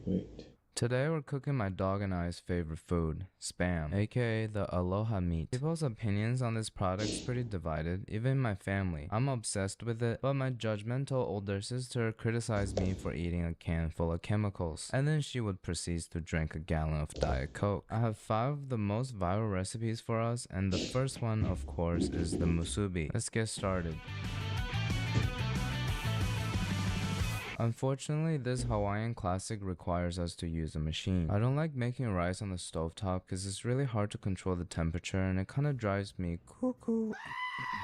Wait. Today we're cooking my dog and I's favorite food, Spam, aka the aloha meat. People's opinions on this product is pretty divided, even my family. I'm obsessed with it, but my judgmental older sister criticized me for eating a can full of chemicals, and then she would proceed to drink a gallon of Diet Coke. I have 5 of the most viral recipes for us, and the first one, of course, is the musubi. Let's get started. Unfortunately, this Hawaiian classic requires us to use a machine. I don't like making rice on the stovetop because it's really hard to control the temperature and it kind of drives me cuckoo.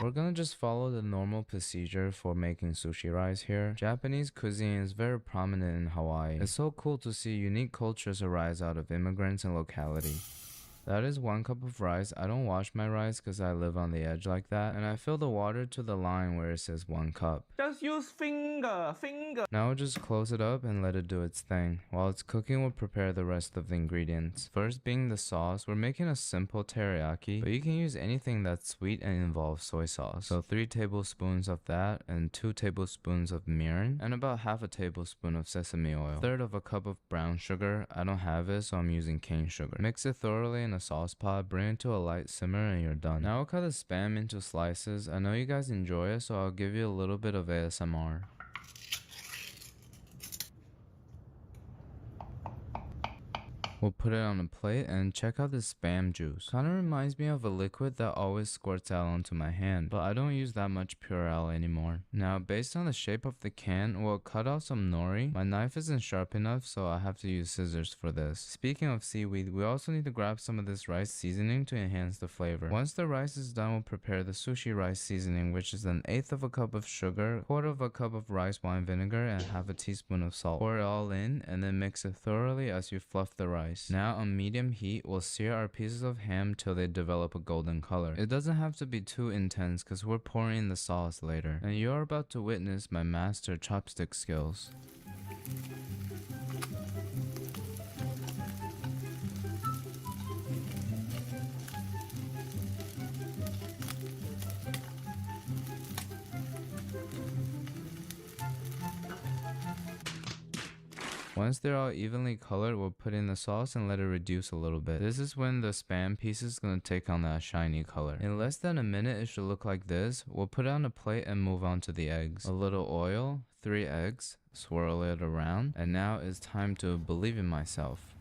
We're gonna just follow the normal procedure for making sushi rice here. Japanese cuisine is very prominent in Hawaii. It's so cool to see unique cultures arise out of immigrants and locality. That is 1 cup of rice. I don't wash my rice because I live on the edge like that. And I fill the water to the line where it says 1 cup. Just use finger. Now we'll just close it up and let it do its thing. While it's cooking, we'll prepare the rest of the ingredients. First being the sauce. We're making a simple teriyaki, but you can use anything that's sweet and involves soy sauce. So 3 tablespoons of that and 2 tablespoons of mirin and about half a tablespoon of sesame oil. 1/3 of a cup of brown sugar. I don't have it, so I'm using cane sugar. Mix it thoroughly in a sauce pot, bring it to a light simmer, and you're done. Now I'll cut the Spam into slices. I know you guys enjoy it, so I'll give you a little bit of ASMR. We'll put it on a plate and check out this Spam juice. Kinda reminds me of a liquid that always squirts out onto my hand, but I don't use that much Purell anymore. Now, based on the shape of the can, we'll cut out some nori. My knife isn't sharp enough, so I have to use scissors for this. Speaking of seaweed, we also need to grab some of this rice seasoning to enhance the flavor. Once the rice is done, we'll prepare the sushi rice seasoning, which is 1/8 of a cup of sugar, 1/4 of a cup of rice wine vinegar, and half a teaspoon of salt. Pour it all in, and then mix it thoroughly as you fluff the rice. Now on medium heat, we'll sear our pieces of ham till they develop a golden color. It doesn't have to be too intense because we're pouring in the sauce later. And you're about to witness my master chopstick skills. Once they're all evenly colored, we'll put in the sauce and let it reduce a little bit. This is when the Spam piece is going to take on that shiny color. In less than a minute, it should look like this. We'll put it on a plate and move on to the eggs. A little oil, 3 eggs, swirl it around, and now it's time to believe in myself.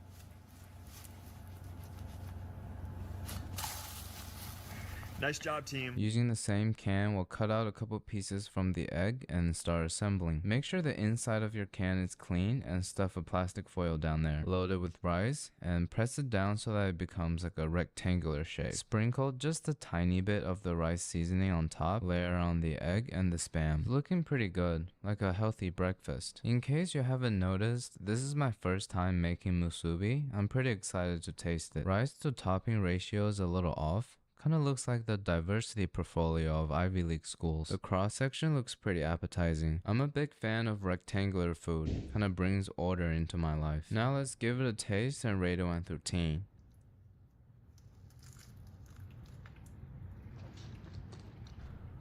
Nice job, team. Using the same can, we'll cut out a couple pieces from the egg and start assembling. Make sure the inside of your can is clean and stuff a plastic foil down there. Load it with rice and press it down so that it becomes like a rectangular shape. Sprinkle just a tiny bit of the rice seasoning on top. Layer on the egg and the Spam. It's looking pretty good, like a healthy breakfast. In case you haven't noticed, this is my first time making musubi. I'm pretty excited to taste it. Rice to topping ratio is a little off. Kinda looks like the diversity portfolio of Ivy League schools. The cross section looks pretty appetizing. I'm a big fan of rectangular food. Kinda brings order into my life. Now let's give it a taste and rate it 1 through 10.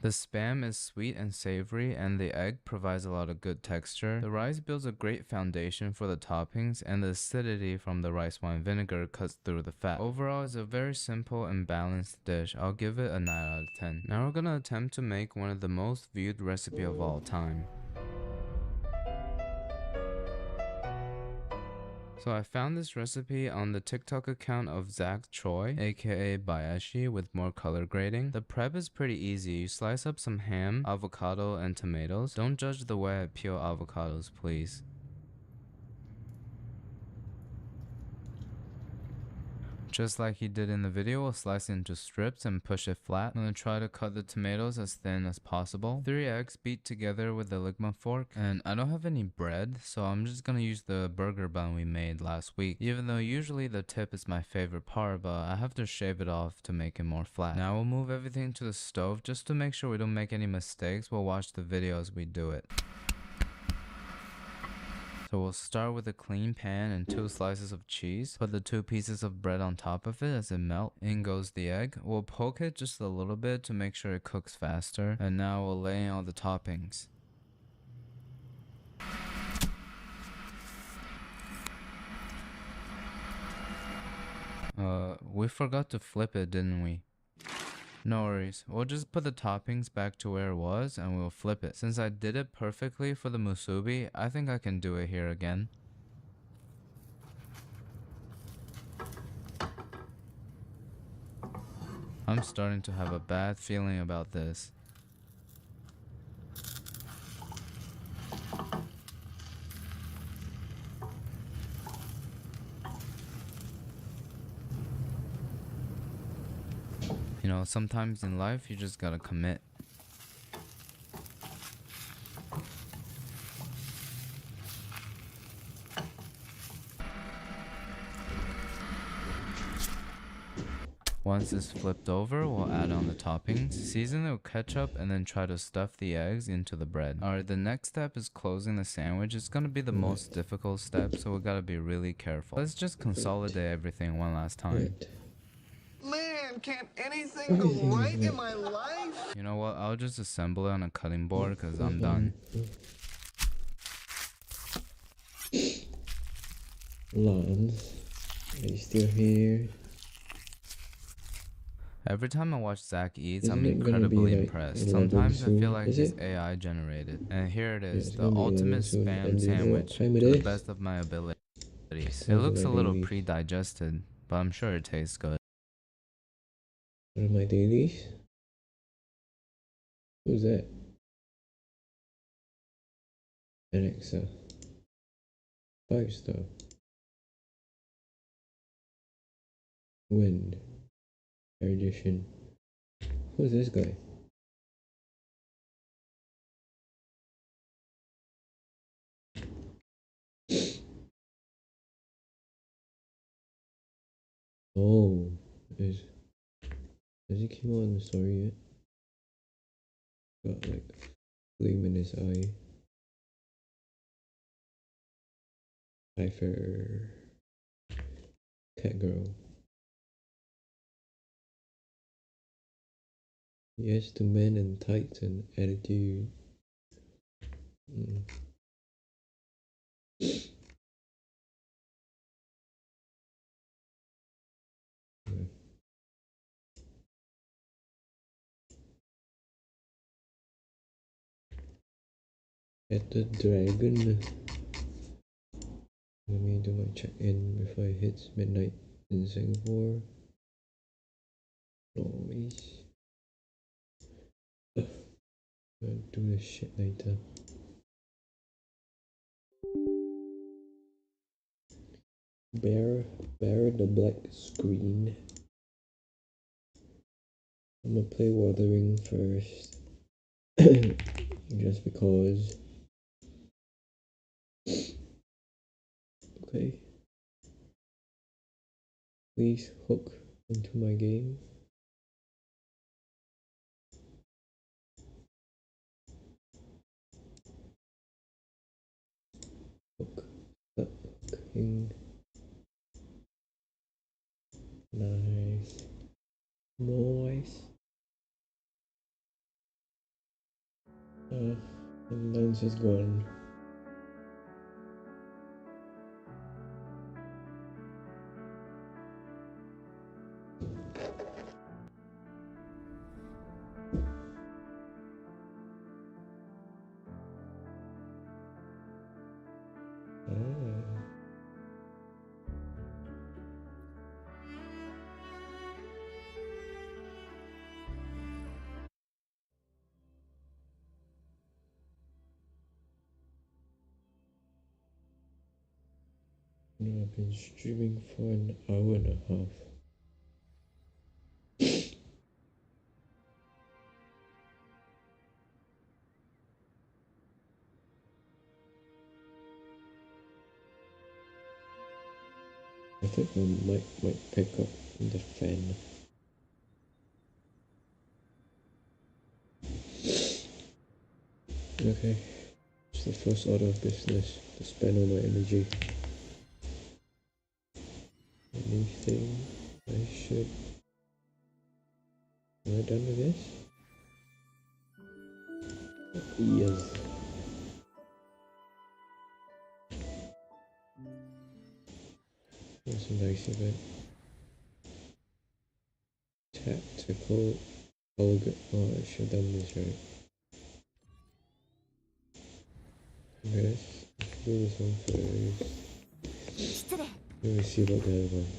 The Spam is sweet and savory, and the egg provides a lot of good texture. The rice builds a great foundation for the toppings, and the acidity from the rice wine vinegar cuts through the fat. Overall, it's a very simple and balanced dish. I'll give it a 9 out of 10. Now we're gonna attempt to make one of the most viewed recipe of all time. So I found this recipe on the TikTok account of Zach Choi, aka Bayashi, with more color grading. The prep is pretty easy. You slice up some ham, avocado, and tomatoes. Don't judge the way I peel avocados, please. Just like he did in the video, we'll slice it into strips and push it flat. I'm gonna try to cut the tomatoes as thin as possible. 3 eggs beat together with a Ligma fork. And I don't have any bread, so I'm just gonna use the burger bun we made last week. Even though usually the tip is my favorite part, but I have to shave it off to make it more flat. Now we'll move everything to the stove just to make sure we don't make any mistakes. We'll watch the video as we do it. So we'll start with a clean pan and 2 slices of cheese. Put the 2 pieces of bread on top of it as it melts. In goes the egg. We'll poke it just a little bit to make sure it cooks faster. And now we'll lay in all the toppings. We forgot to flip it, didn't we? No worries, we'll just put the toppings back to where it was and we'll flip it. Since I did it perfectly for the musubi, I think I can do it here again. I'm starting to have a bad feeling about this. You know, sometimes in life you just gotta commit. Once it's flipped over, we'll add on the toppings, season it with ketchup, and then try to stuff the eggs into the bread. Alright, the next step is closing the sandwich. It's gonna be the most difficult step, so we gotta be really careful. Let's just consolidate everything one last time. Man, can't anything go right in my life? You know what, I'll just assemble it on a cutting board because I'm done. Lance, are you still here? Every time I watch Zach eats, Isn't I'm it gonna incredibly be, like, impressed. 11 Sometimes I soon? feel like Is it's it? AI generated. And here it is, it's the gonna be 11 ultimate soon. spam And do you know what sandwich time it to the is? best of my abilities. It Sounds looks a like little daily. pre-digested, but I'm sure it tastes good. What are my dailies? Who's that? Alexa. 5-star. Wind. Erudition. Who's this guy? Oh, has he came out in the story yet? Got like flame in his eye. Cypher. Cat girl. Yes to men and tights and attitude. At the dragon. Let me do my check-in before it hits midnight in Singapore. Noise. I'll do this shit later. Bear the black screen. I'm gonna play Wuthering first. Just because. Okay. Please hook into my game. Hook. Stop hooking. Nice. Nice. The lens is gone. I've been streaming for an hour and a half. I think my mic might pick up the fan. Okay, it's the first order of business to spend all my energy. Anything I should... Am I done with this? Yes. That's a nice event. Tactical hologram. Oh, I should have done this right. Yes, let's do this one first. Let me see about the other one.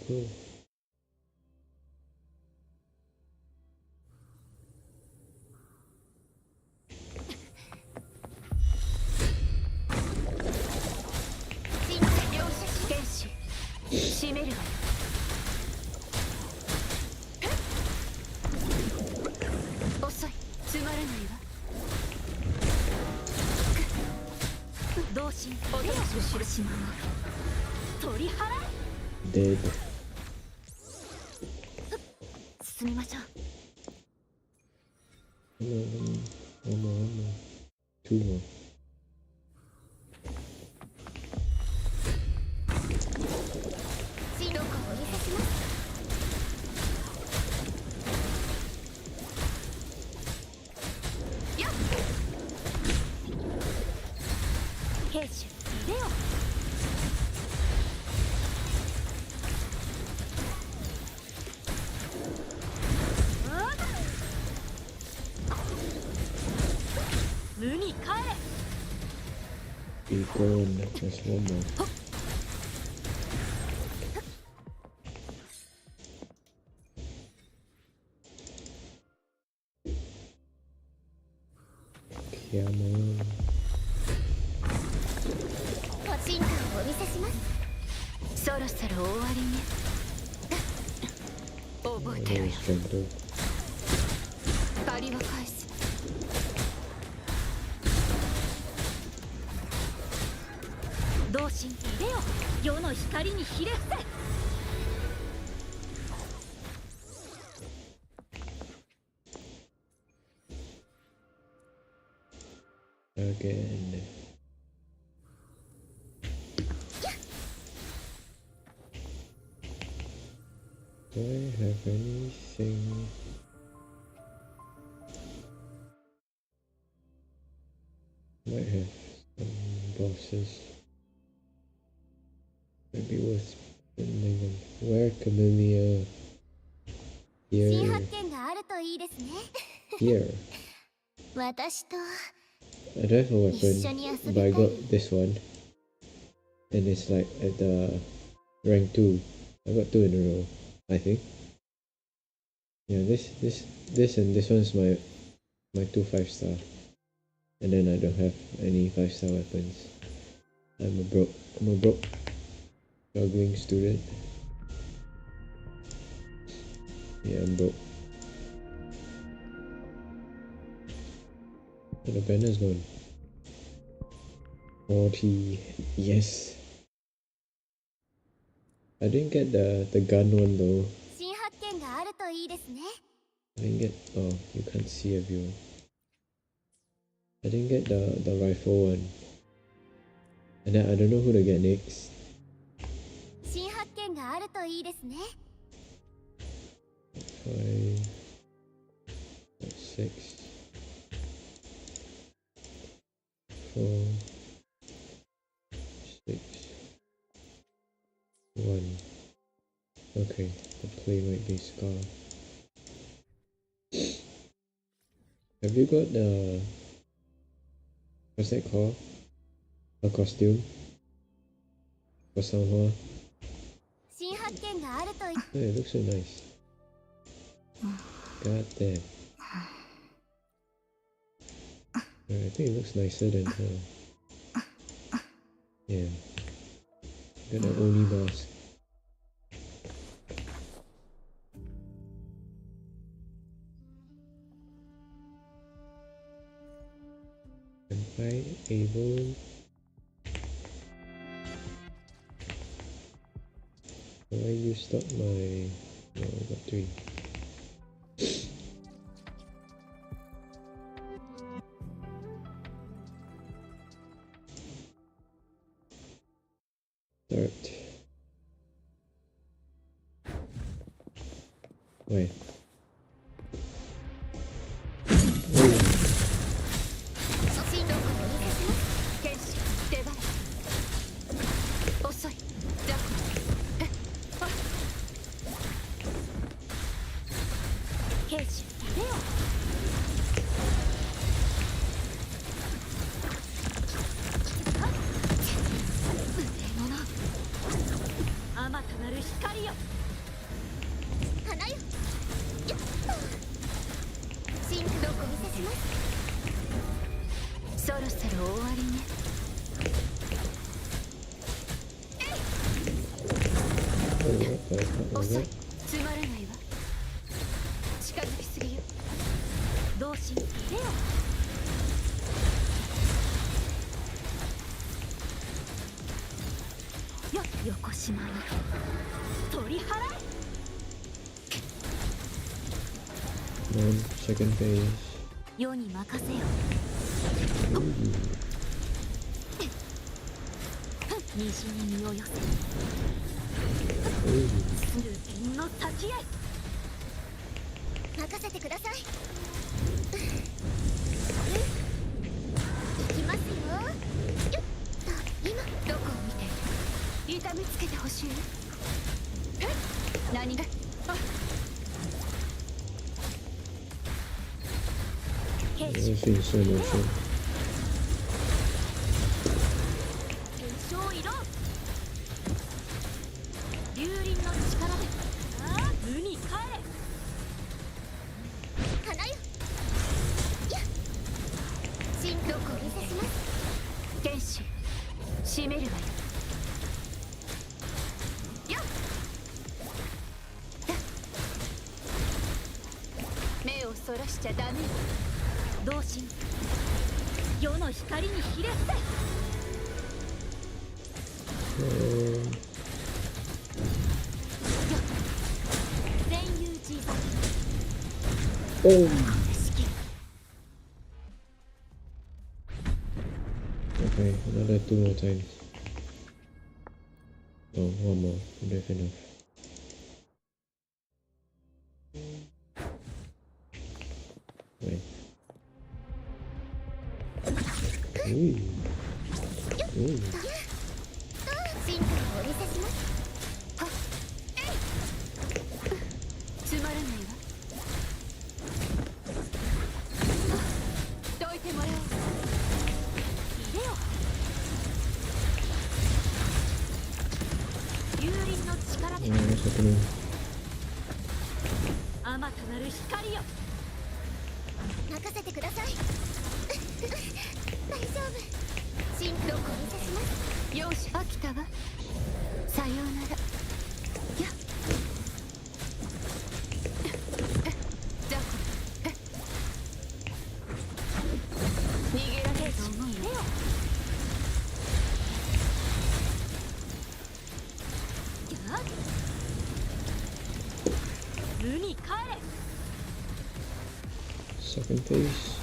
Go. Dead. One more. 2 more. Be gone, there's one more. Come on. Gentle. Again. Do I have anything? Might have some bosses. Maybe worth spending them. Where Camellia? Here. Here. I don't have a weapon, but I got this one. And it's like at the rank 2. I got 2 in a row, I think. Yeah, this and this one's my 2 5-star. And then I don't have any 5-star weapons. I'm a broke juggling student. Yeah, I'm broke. And the banner's gone. 40. Yes. I didn't get the gun one though. I didn't get. Oh, you can't see everyone. I didn't get the rifle one. And then I don't know who to get next. 5, 6, 4, 6, 1. Okay, the play might be Scar. Have you got the... what's that called? A costume? For Sanghua? Yeah, it looks so nice. God damn. I think it looks nicer than her. Yeah. Got an Oni mask. Am I able... Have I used up my... No, I got 3. Start. Wait. そろそろ終わりね。遅い。つまらないわ。近づきすぎよ。同心レオ。よ横島に取り払え。 One second phase. 世に任せよ。虹に身を寄せ。ルーティンの先へ。任せてください。行きますよ。よっと今どこを見て痛めつけてほしい。何が。I've seen so much. 竜輪の力で無に帰れ。花よ。やっ真どこを見せします。天使閉めるわよ。やっ目をそらしちゃダメよ。同心世の光にひれ伏せ。Oh! Okay, another 2 more times. Oh, 1 more. That's enough. Wait. Ooh. Ooh. つまらないわ。どいてもらおう。入れよ。竜輪の力で。あまたなる光よ。任せてください。大丈夫。真どこ見せします。よし飽きたわ。さようなら。やっ。逃げられると思うよ。無に帰れ。 Second phase.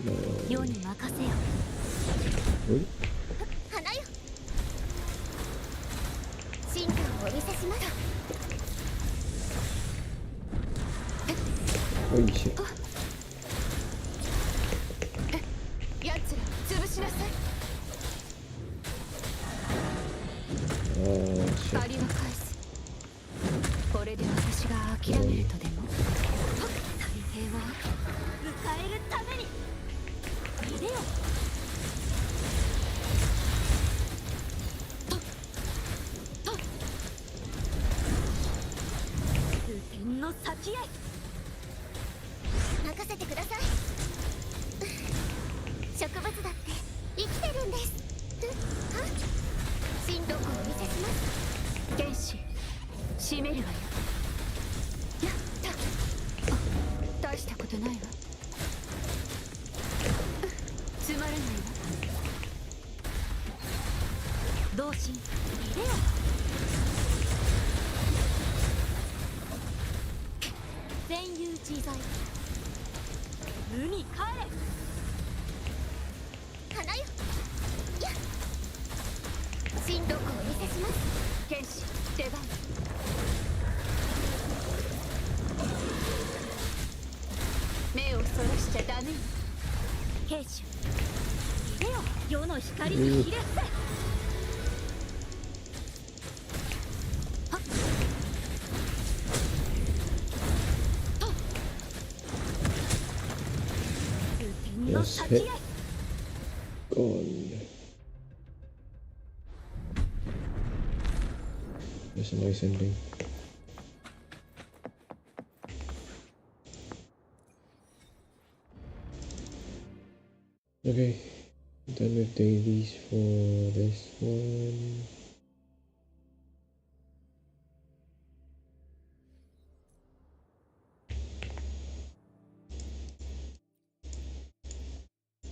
No. 世に任せよ。花よ。進化をお見せします。Oh shit. やつら潰しなさい。借りは返す。これで私が諦めるとでも。太平を迎えるために入れよ。風天の先へ。任せてください。植物だって生きてるんです。は？真どこをお見せします。天使閉めるわよ。やった。大したことないわ。つまらないわ。同心入れよ。占有自在。無に帰れ。花よ。やっ。真どこをお見せします。剣士出番。目をそらしちゃダメよ。兵士入れよ。世の光にひれ伏せ。はっ。風天の先へ。Gone. That's a nice ending. Okay, Done with dailies for this one.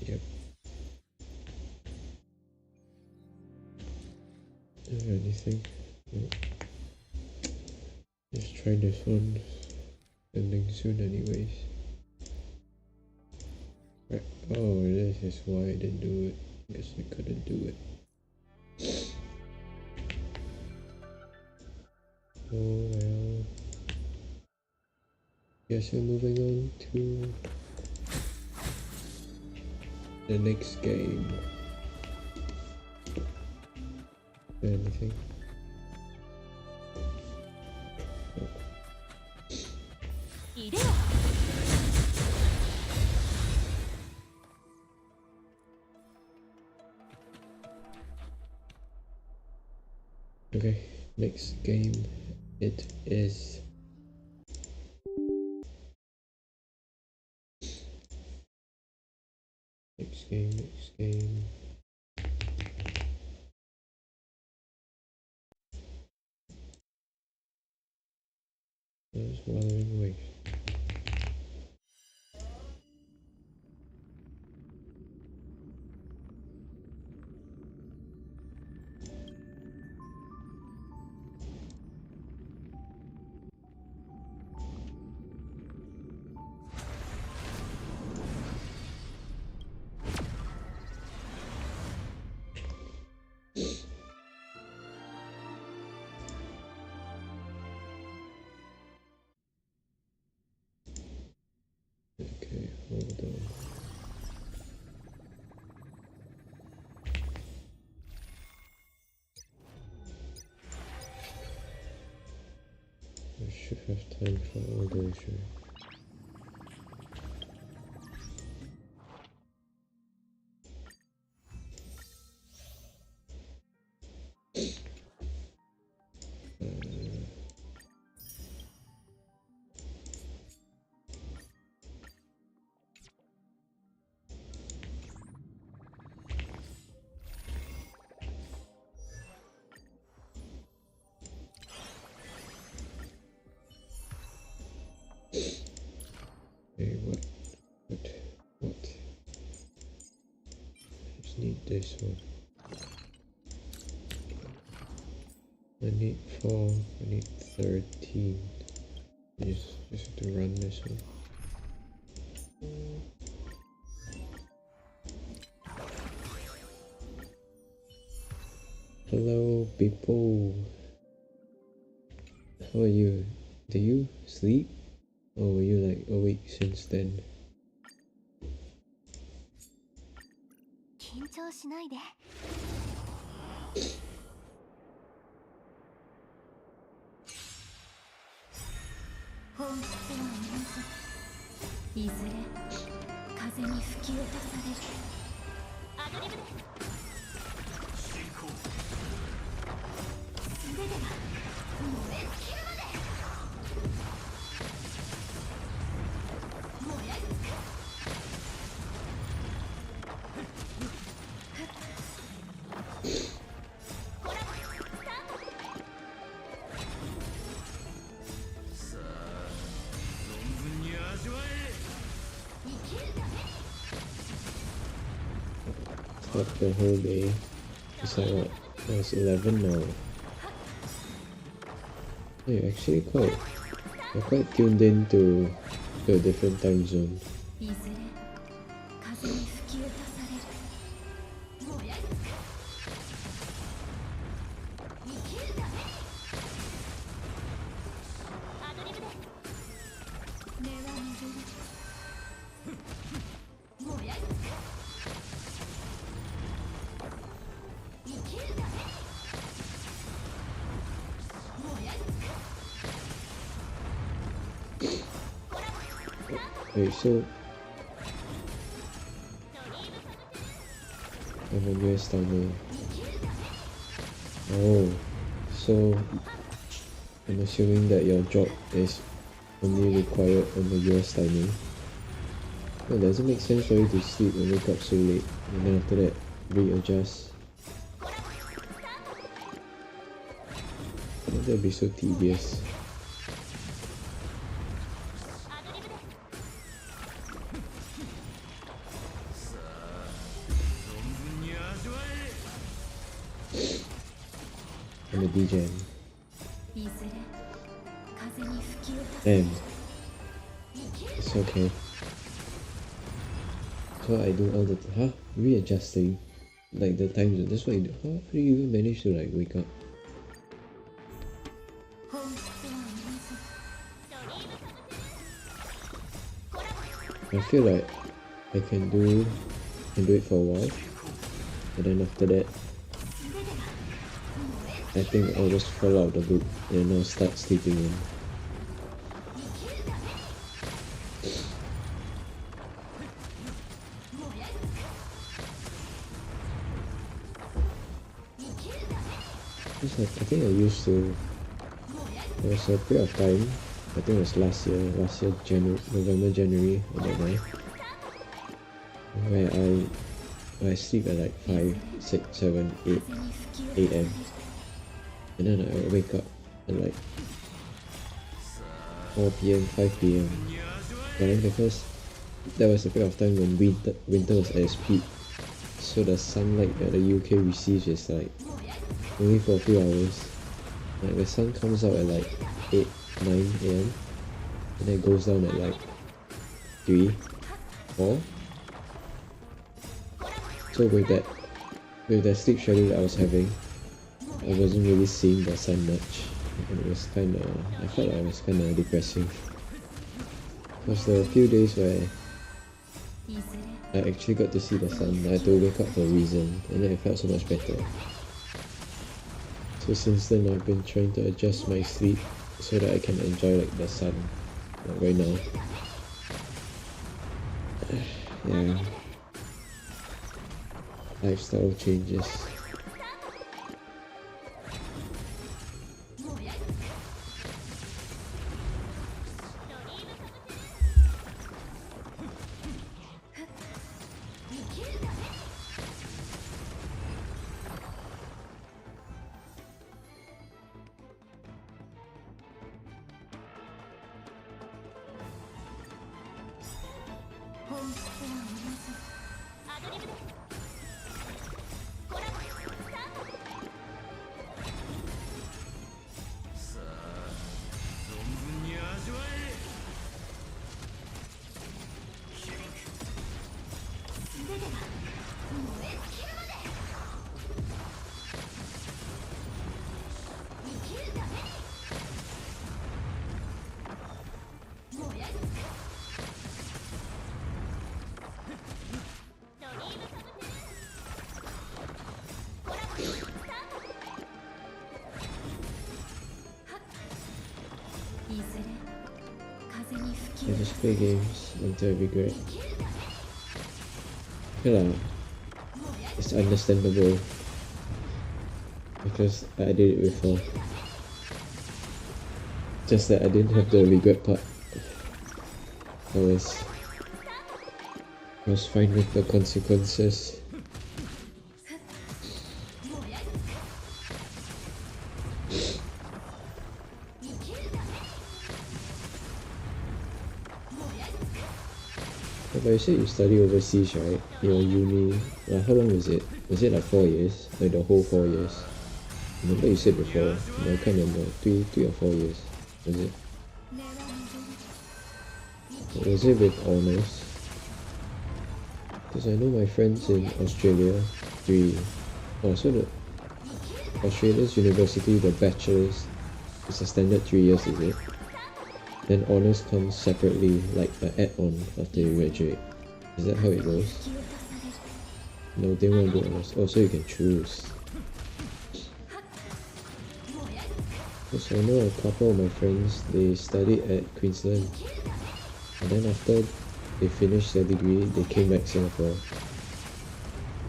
Yep. Anything? Nope. Just try this one. Ending soon anyways. Right. Oh, this is why I didn't do it. Guess I couldn't do it. Oh well. Guess we're moving on to the next game. Anything? Oh. Okay, next game it is next game. There's Wuthering Waves. Okay, hold on. I should have time for all those, right? Hey, what? Just need this one. I need 4, I need 13. Just have to run this one. Hello people. How are you? Do you sleep? Or were you like awake since then? 緊張しないで。本質は同じ。いずれ風に吹き落とされる。アドリブで。進行。素手では燃え尽きるまで。燃え尽く。Slept the whole day. It's like what? Oh, it's 11 now. Oh, you're actually you're quite tuned in to a different time zone. いずれ風に吹き落とされる。燃え尽く。生きるために。アドリブで。根は巡る。燃え尽く。生きるために。燃え尽く。Wait, so I'm on US timer. Oh, so I'm assuming that your job is only required on the US timing. Well, it doesn't make sense for you to sleep and wake up so late, and then after that, readjust. That would be so tedious. I'm a DJ. And it's okay. So I do all the readjusting, like the time. That's what you do. How do you even manage to like wake up? I feel like I can do it for a while, and then after that, I think I'll just fall out of the loop and I'll start sleeping in. It's like, I think I used to, there was a period of time, I think it was last year November, January, about there, where I sleep at like 5, 6, 7, 8 a.m. and then I wake up at like 4 p.m, 5 p.m. But then because there was a period of time when winter was at its peak, so the sunlight that the UK receives is like only for a few hours. Like the sun comes out at like 8, 9 a.m. and then it goes down at like 3, 4. So with that sleep schedule that I was having, I wasn't really seeing the sun much, and it was I felt like it was kinda depressing. Because there were a few days where I actually got to see the sun. I had to wake up for a reason, and then it felt so much better. So since then I've been trying to adjust my sleep so that I can enjoy like the sun, like right now. Yeah. Lifestyle changes. I just play games until I regret. Okay lah, it's understandable because I did it before. Just that I didn't have the regret part. I was fine with the consequences. But you said you study overseas, right? Your uni, like how long was it? Was it like 4 years? Like the whole 4 years? Remember you said before, I can't remember, 3 or 4 years, was it? Was it with honours? Because I know my friends in Australia, so the Australia's university, the bachelor's is a standard 3 years, is it? Then honours comes separately, like an add-on after you graduate. Is that how it goes? No, they won't do honours. Oh, so you can choose. Because I know a couple of my friends, they studied at Queensland. And then after they finished their degree, they came back Singapore.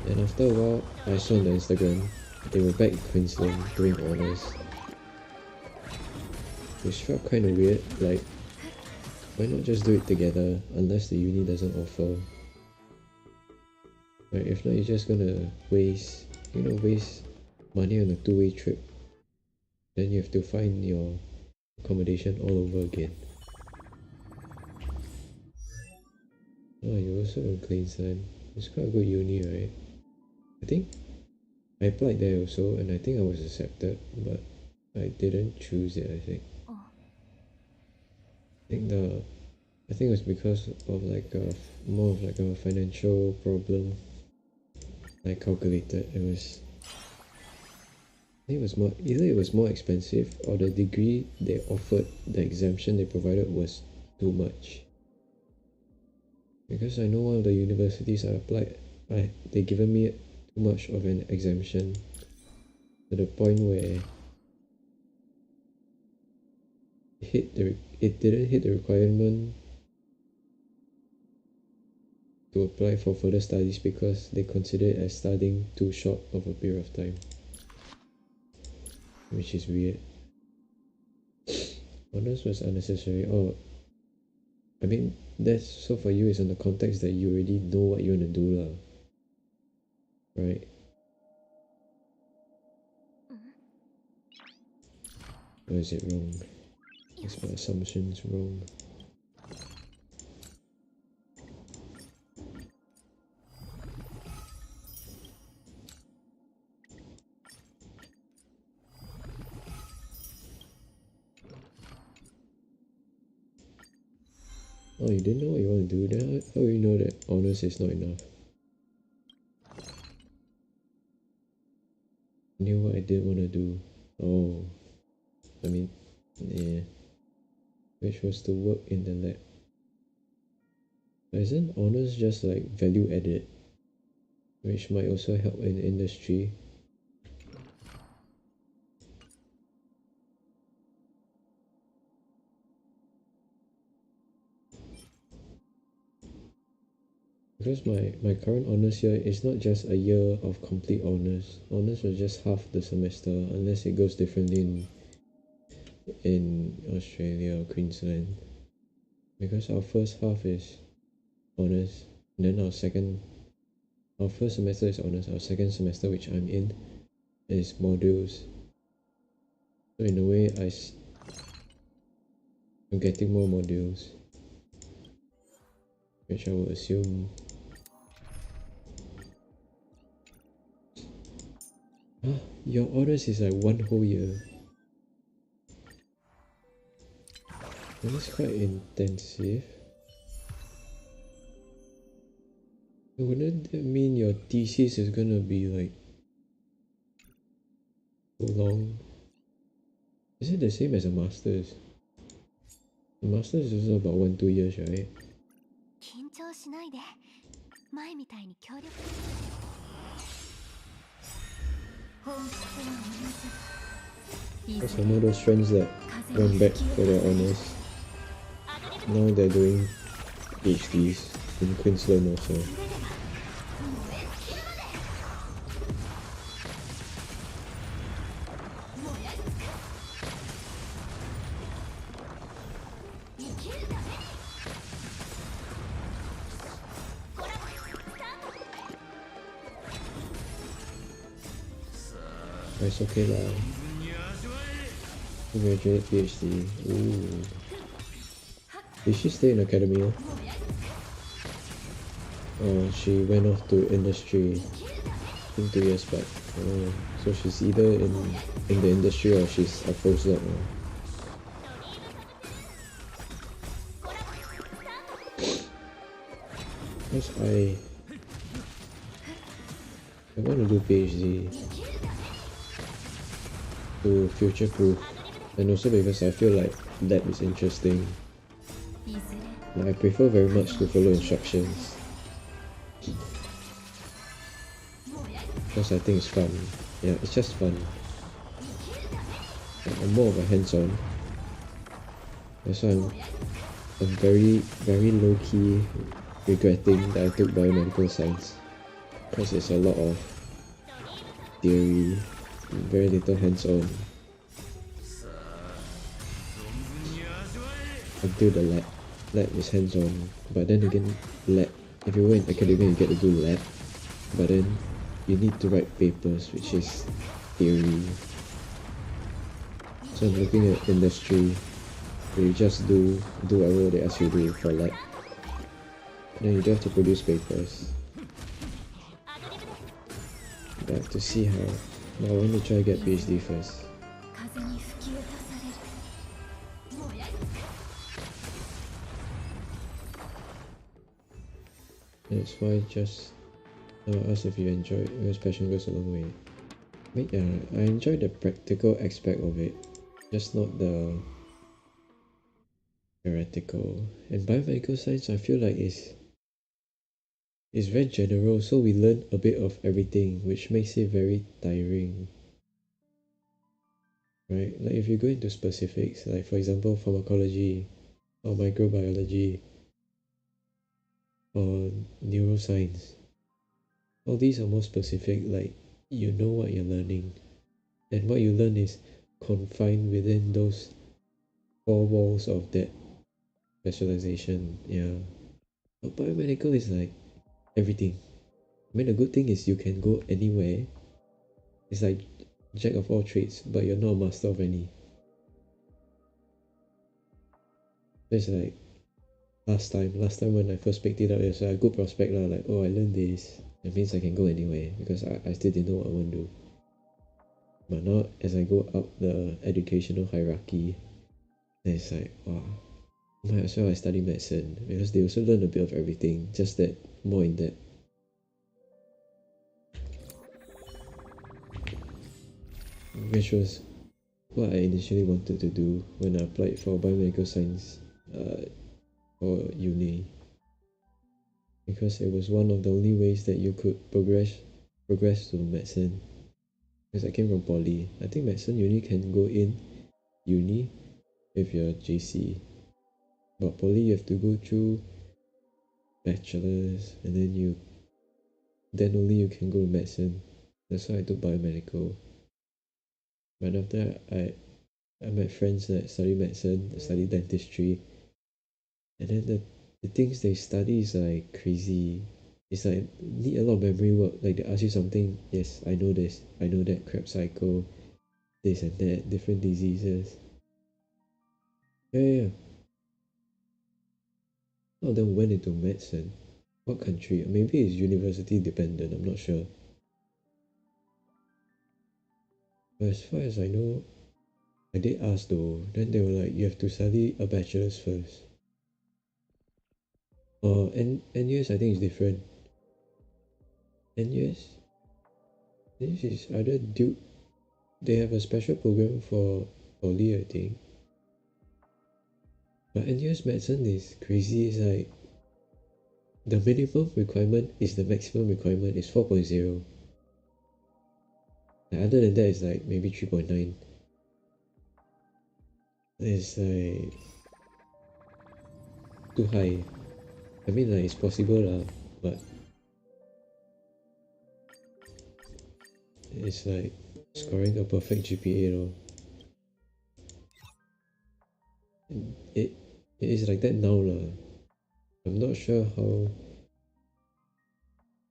And after a while, I saw on their Instagram, they were back in Queensland doing honours. Which felt kind of weird, like why not just do it together unless the uni doesn't offer? Right, if not, you're just gonna waste money on a two-way trip. Then you have to find your accommodation all over again. Oh, you're also in Queensland. It's quite a good uni, right? I think I applied there also, and I think I was accepted, but I didn't choose it, I think. I think it was because of like more of like a financial problem. I calculated it was, I think it was more, either it was more expensive or the degree they offered, the exemption they provided was too much. Because I know one of the universities I applied, they given me too much of an exemption to the point where it didn't hit the requirement to apply for further studies because they consider it as studying too short of a period of time, which is weird. Honours was unnecessary. Oh, I mean, that's so for you is in the context that you already know what you want to do lah, right? Or is it wrong? Is my assumptions wrong? Oh, you didn't know what you want to do? Then how do you know that honours is not enough? I knew what I didn't want to do. Oh, I mean, yeah. Which was to work in the lab. Isn't honours just like value added? Which might also help in the industry. Because my current honours year is not just a year of complete honours. Honours was just half the semester, unless it goes differently in Australia or Queensland. Because our first half is honours, and then our first semester is honours, our second semester, which I'm in, is modules. So in a way, I'm getting more modules, which I would assume. Your honours is like one whole year. That is quite intensive. Wouldn't that mean your thesis is gonna be like so long? Is it the same as a master's? The master's is also about 1-2 years, right? Because I know those friends that went back for their honours. Now they're doing PhDs in Queensland also. It's okay lah. Graduate PhD. Ooh. Did she stay in academia? Oh, she went off to industry I think 2 years back. Oh, so she's either in the industry or she's a postdoc now. Because I want to do PhD to future-proof, and also because I feel like lab is interesting. Like, I prefer very much to follow instructions because I think it's fun. Yeah, it's just fun. I'm more of a hands-on. That's why I'm very, very low-key regretting that I took biomedical science, because it's a lot of theory, very little hands-on until the lab. lab is hands-on, but then again, lab, if you were in academia, you get to do lab, but then you need to write papers, which is theory. So I'm looking at industry, where you just do whatever they ask you to do for lab. And then you don't have to produce papers. But I have to see how. But I want to try to get PhD first. That's why just ask if you enjoy it, because passion goes a long way. But yeah, I enjoy the practical aspect of it, just not the theoretical. And biomedical science, I feel like it's very general, so we learn a bit of everything, which makes it very tiring. Right? Like if you go into specifics, like for example pharmacology or microbiology or neuroscience, all these are more specific, like you know what you're learning. And what you learn is confined within those four walls of that specialization. Yeah. But biomedical is like everything. I mean the good thing is you can go anywhere. It's like jack of all trades, but you're not a master of any. It's like last time when I first picked it up, it was like a good prospect lah, like oh I learned this. That means I can go anywhere, because I still didn't know what I want to do. But now as I go up the educational hierarchy, then it's like wow, might as well I study medicine, because they also learn a bit of everything, just that more in depth. Which was what I initially wanted to do when I applied for biomedical science for uni, because it was one of the only ways that you could progress to medicine. Because I came from poly, I think medicine you only can go in uni if you're JC, but poly you have to go through bachelors, and then only you can go to medicine. That's why I took biomedical. But after I met friends that study medicine, study dentistry, and then the things they study is like crazy. It's like need a lot of memory work. Like they ask you something, yes, I know this, I know that, Krebs cycle, this and that, different diseases. Yeah. A lot of them went into medicine. What country? Maybe it's university dependent, I'm not sure. But as far as I know, I did ask though, then they were like, you have to study a bachelor's first. NUS I think is different. NUS is either they have a special program for poly I think. But NUS medicine is crazy. It's like the minimum requirement is the maximum requirement is 4.0. Other than that it's like maybe 3.9. It's like too high. I mean like it's possible lah, but it's like scoring a perfect GPA lor. It is like that now lah. I'm not sure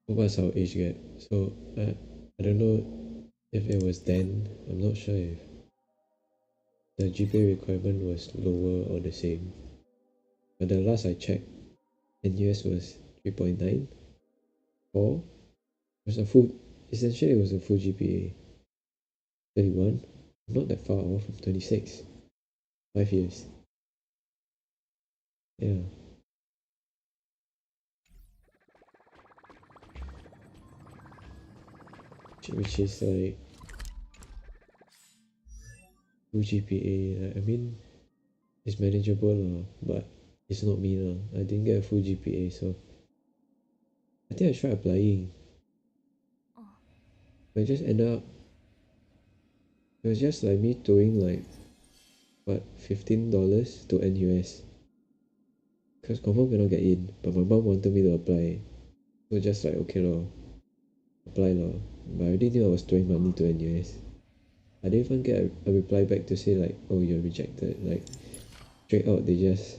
what's our age gap. So I don't know if it was then. I'm not sure if the GPA requirement was lower or the same. But the last I checked, NUS was 3.9, 4. Essentially it was a full GPA. 31, not that far off from 26. 5 years. Yeah. Which is like full GPA. I mean, it's manageable lah, but it's not me lah. I didn't get a full GPA, so I think I tried applying. But I just ended up, it was just like me throwing like what, $15 to NUS, because confirm cannot get in, but my mom wanted me to apply, so just like okay lor, apply lor. But I already knew I was throwing money to NUS. I didn't even get a reply back to say like, oh you're rejected. Like straight out they just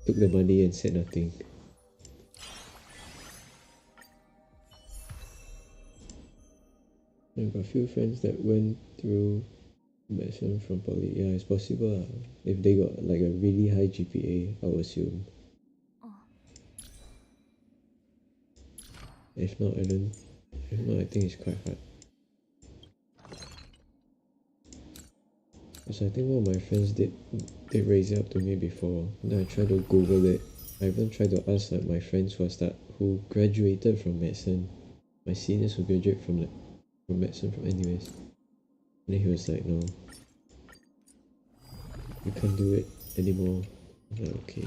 took the money and said nothing. I've got a few friends that went through medicine from poly. Yeah, it's possible. If they got like a really high GPA, I would assume. If not, I think it's quite hard. Because I think one of my friends did raise it up to me before. Then I tried to Google it. I even tried to ask like my friends who graduated from medicine, my seniors who graduated from medicine from NUS. And then he was like, no, you can't do it anymore. I'm like, okay.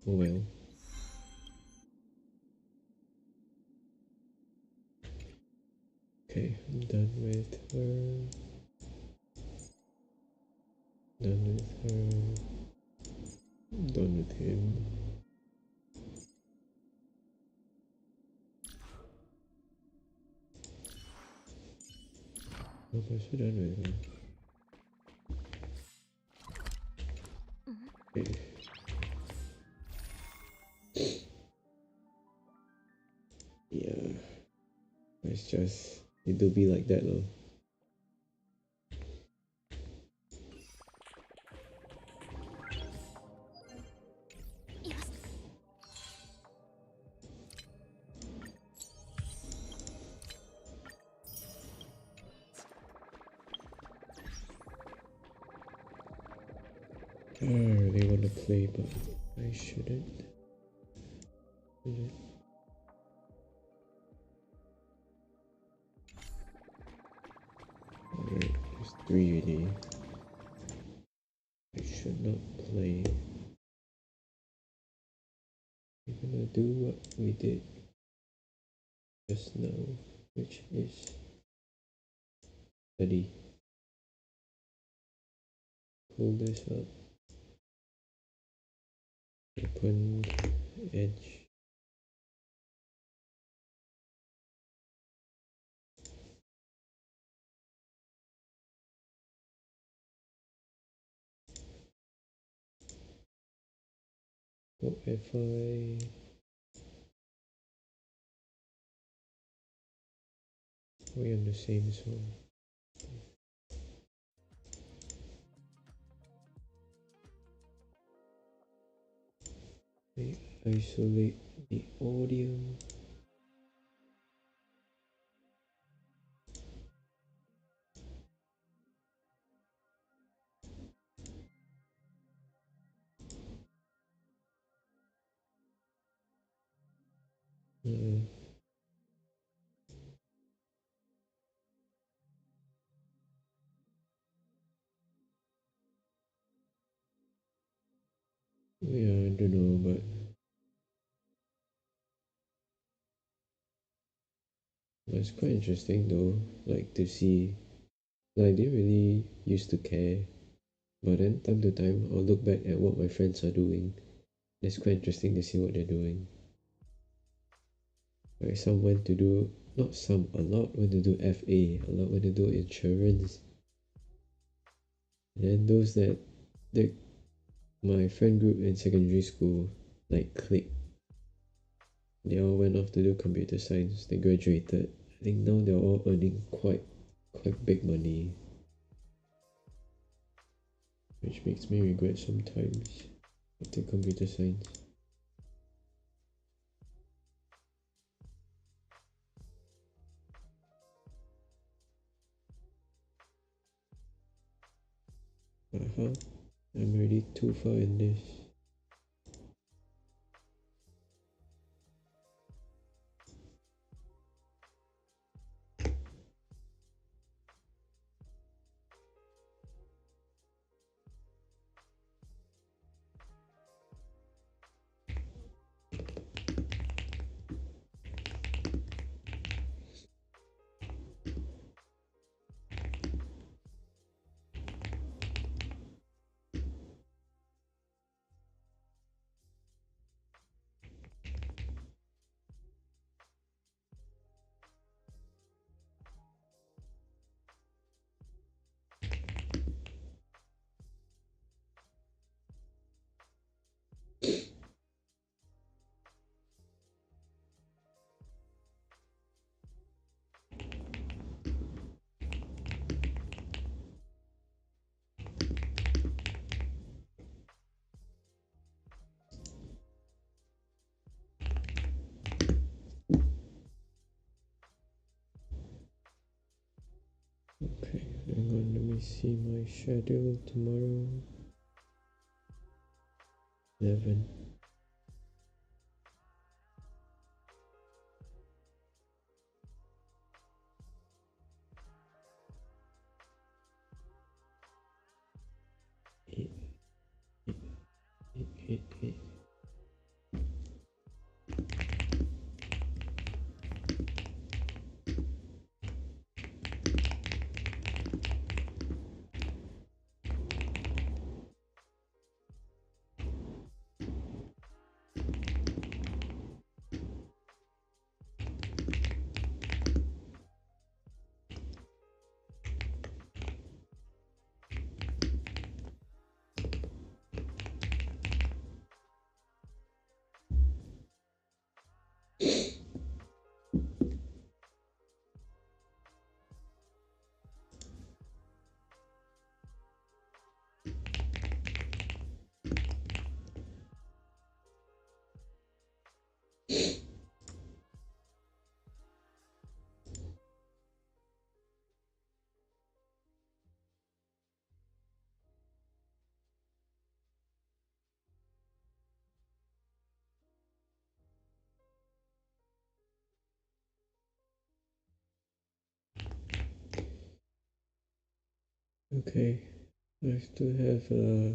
Oh well. Okay, I'm done with her. Done with her. I'm done with him. I'm also done with her. Okay. Yeah. It's just, it do be like that though. I really want to play, but I shouldn't. Alright, there's 3 already. I should not play. We're gonna do what we did just now, which is study. Pull this up. Open Edge. What if we're on the same zone? We isolate the audio. Yeah, I don't know, but it's quite interesting though, like to see. Like, I didn't really used to care, but then time to time I'll look back at what my friends are doing. It's quite interesting to see what they're doing. Like some went to do, not some, a lot went to do FA, a lot went to do insurance. And then those that my friend group in secondary school, like clique, they all went off to do computer science. They graduated. I think now they're all earning quite big money, which makes me regret sometimes after computer science. I'm already too far in this. me see my schedule tomorrow. 11. Eight. Okay, I still have to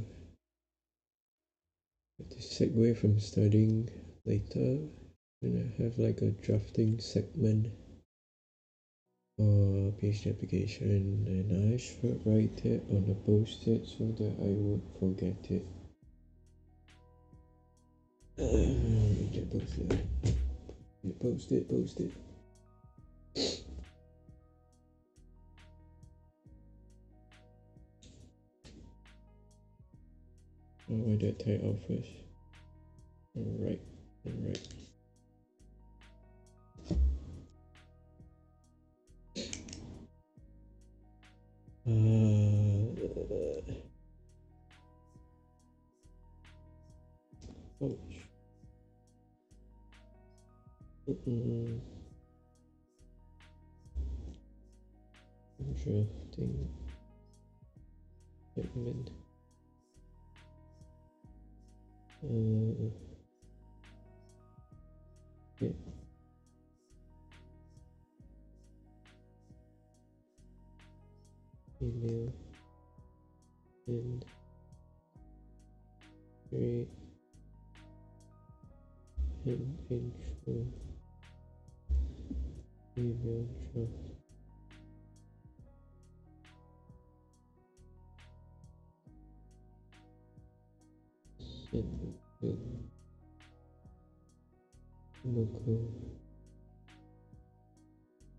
segue from studying later, and I have like a drafting segment for PhD application, and I should write it on a post-it so that I won't forget it. Post-it. Why did I tie off first? Alright. Drafting segment. Yeah. Email and create an intro email draft. Send to local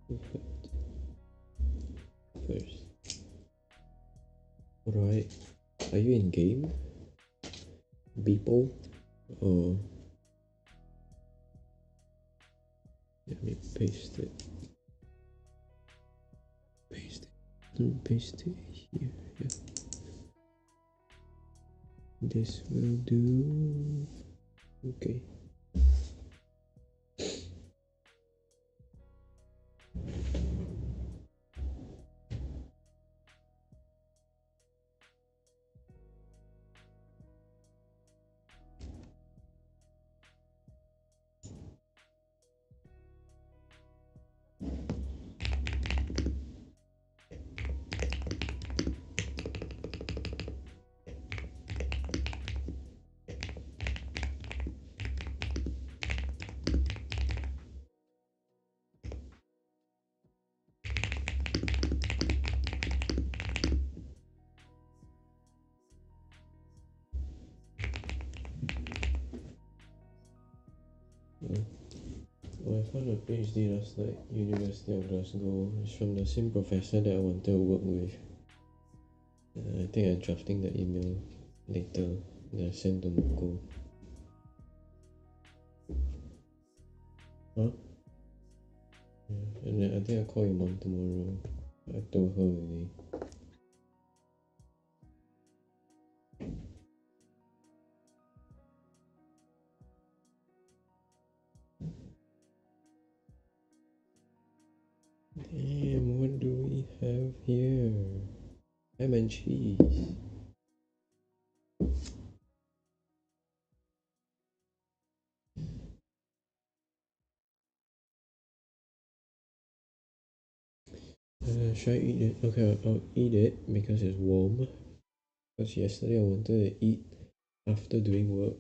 effect first. Alright, are you in game? Beeple? Or let me paste it. Paste it here. Yeah. This will do. Okay. Well, I found a PhD last night, University of Glasgow. It's from the same professor that I wanted to work with. I think I'm drafting the email later that I send to Moko. Huh? Yeah, and then I think I'll call your mom tomorrow. I told her already. Damn, what do we have here? cheese. Should I eat it? Okay, I'll eat it because it's warm. Because yesterday I wanted to eat after doing work.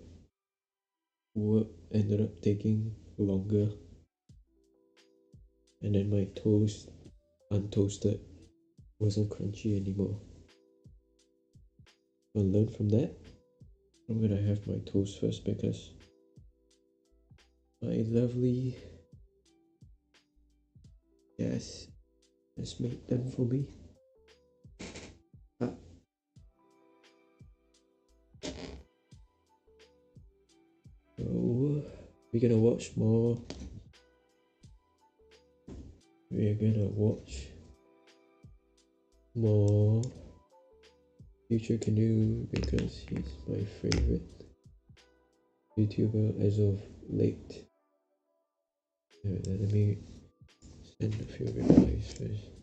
Work ended up taking longer. And then my toast, untoasted, wasn't crunchy anymore. I'll learn from that. I'm gonna have my toast first because my lovely gas has made them for me. Ah. So we're gonna watch more. We're gonna watch more Future Canoe because he's my favorite YouTuber as of late. Let me send a few replies first.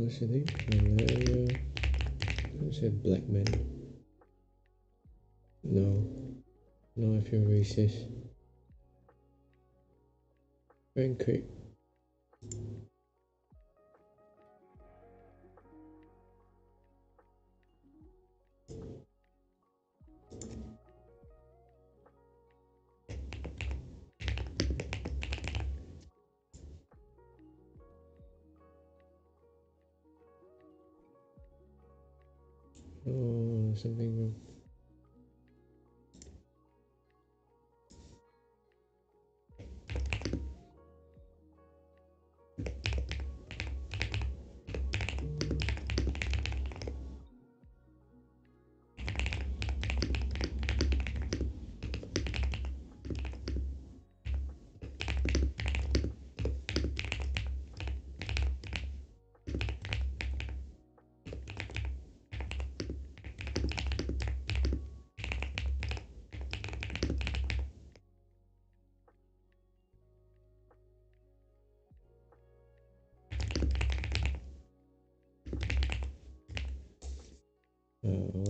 What's your name? Malaria. Who said black man? No. No, I feel racist. Frank Crick. Oh, something wrong.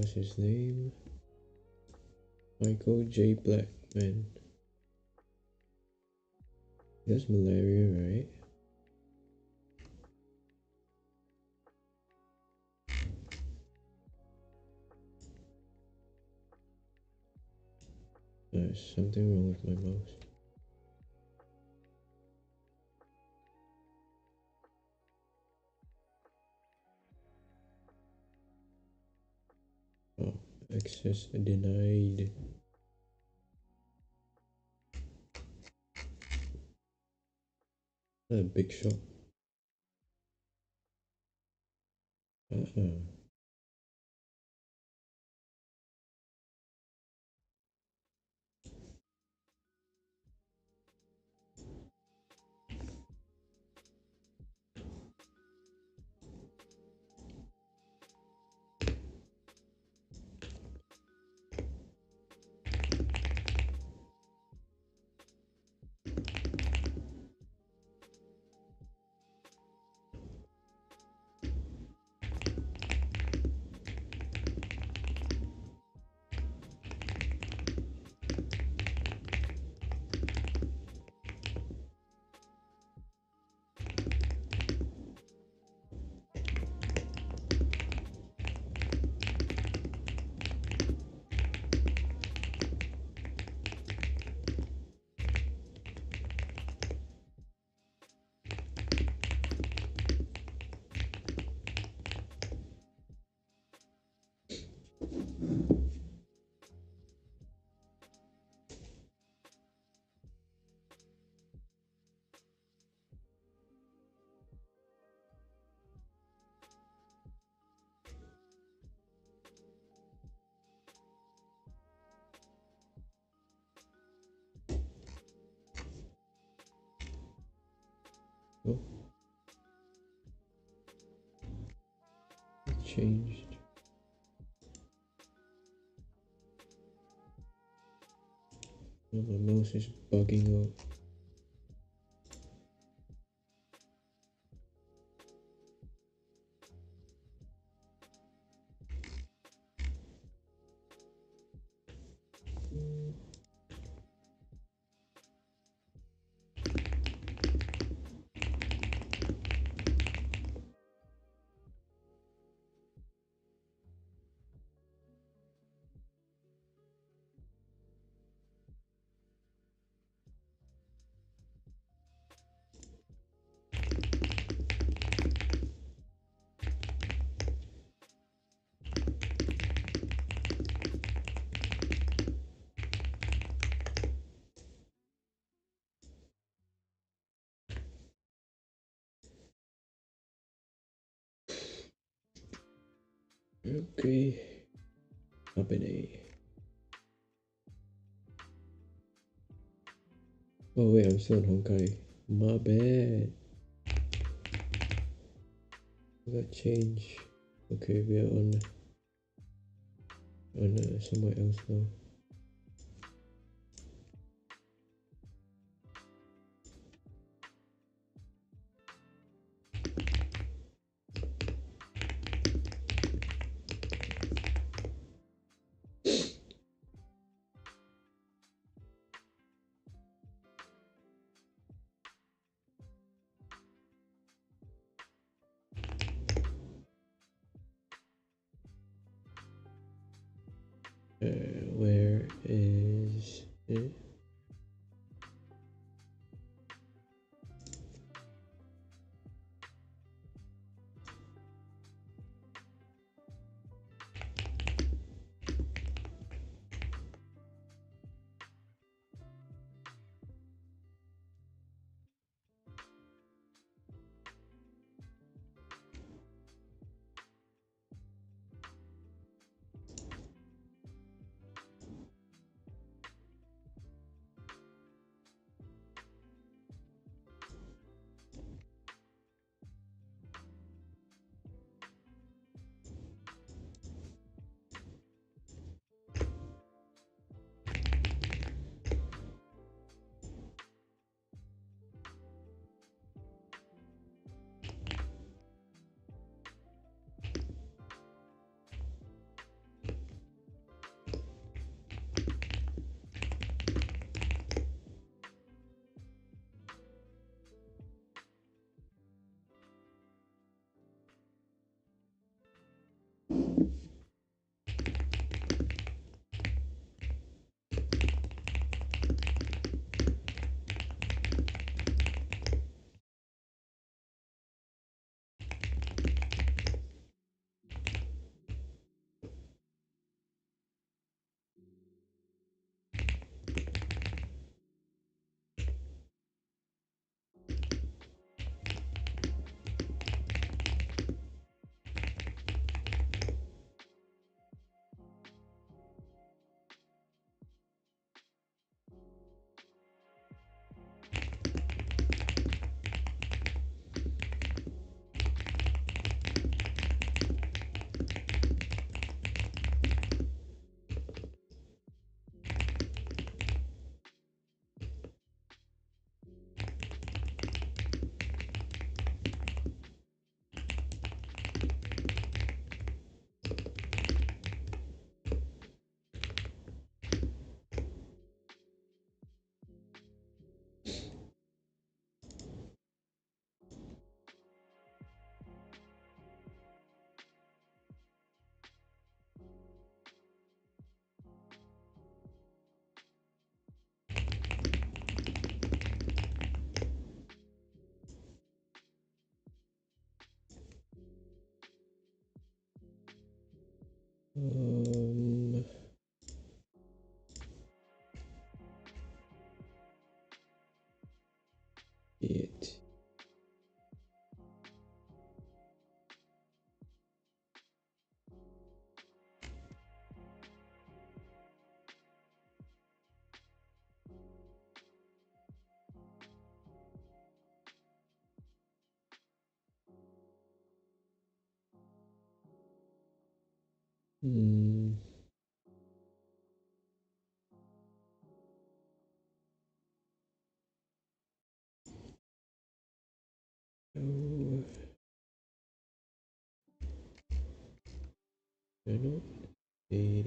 What's his name? Michael J. Blackman. That's malaria, right? There's something wrong with my mouse. Oh, access denied. A big shot. Oh. It changed. Oh, my mouse is bugging out. Okay, happening. Oh wait, I'm still in Honkai. My bad. I got change. Okay, we are on somewhere else now. Where It. Oh. I don't see.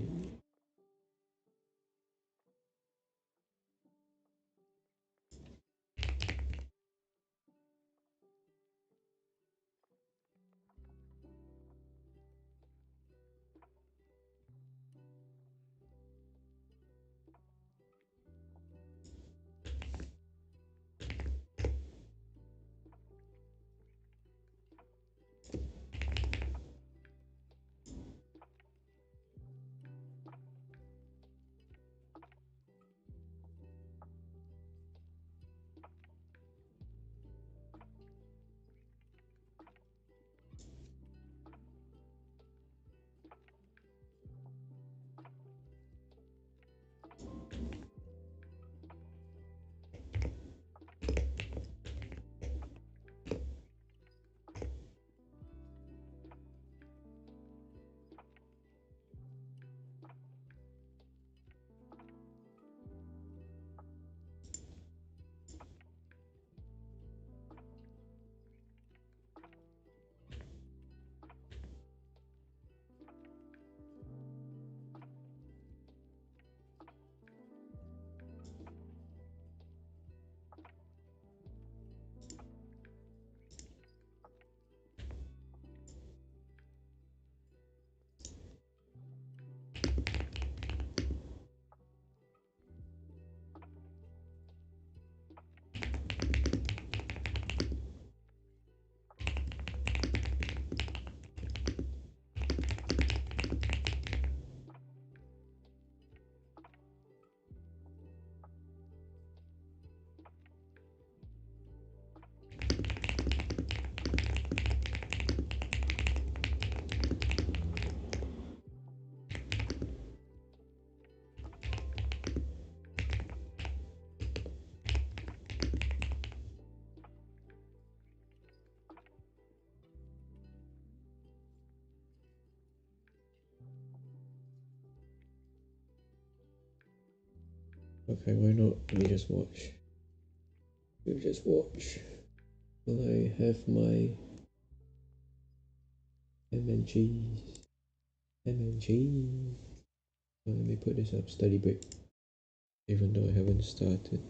Okay, why not? Let me just watch. You just watch. Will I have my MNGs? MNG. Well, let me put this up. Study break. Even though I haven't started.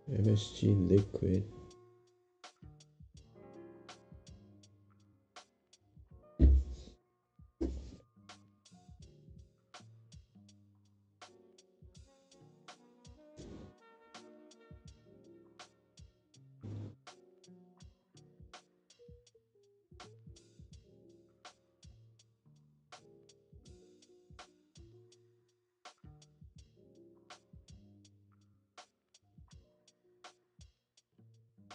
MSG liquid.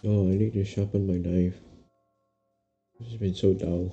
Oh, I need to sharpen my knife. It's been so dull.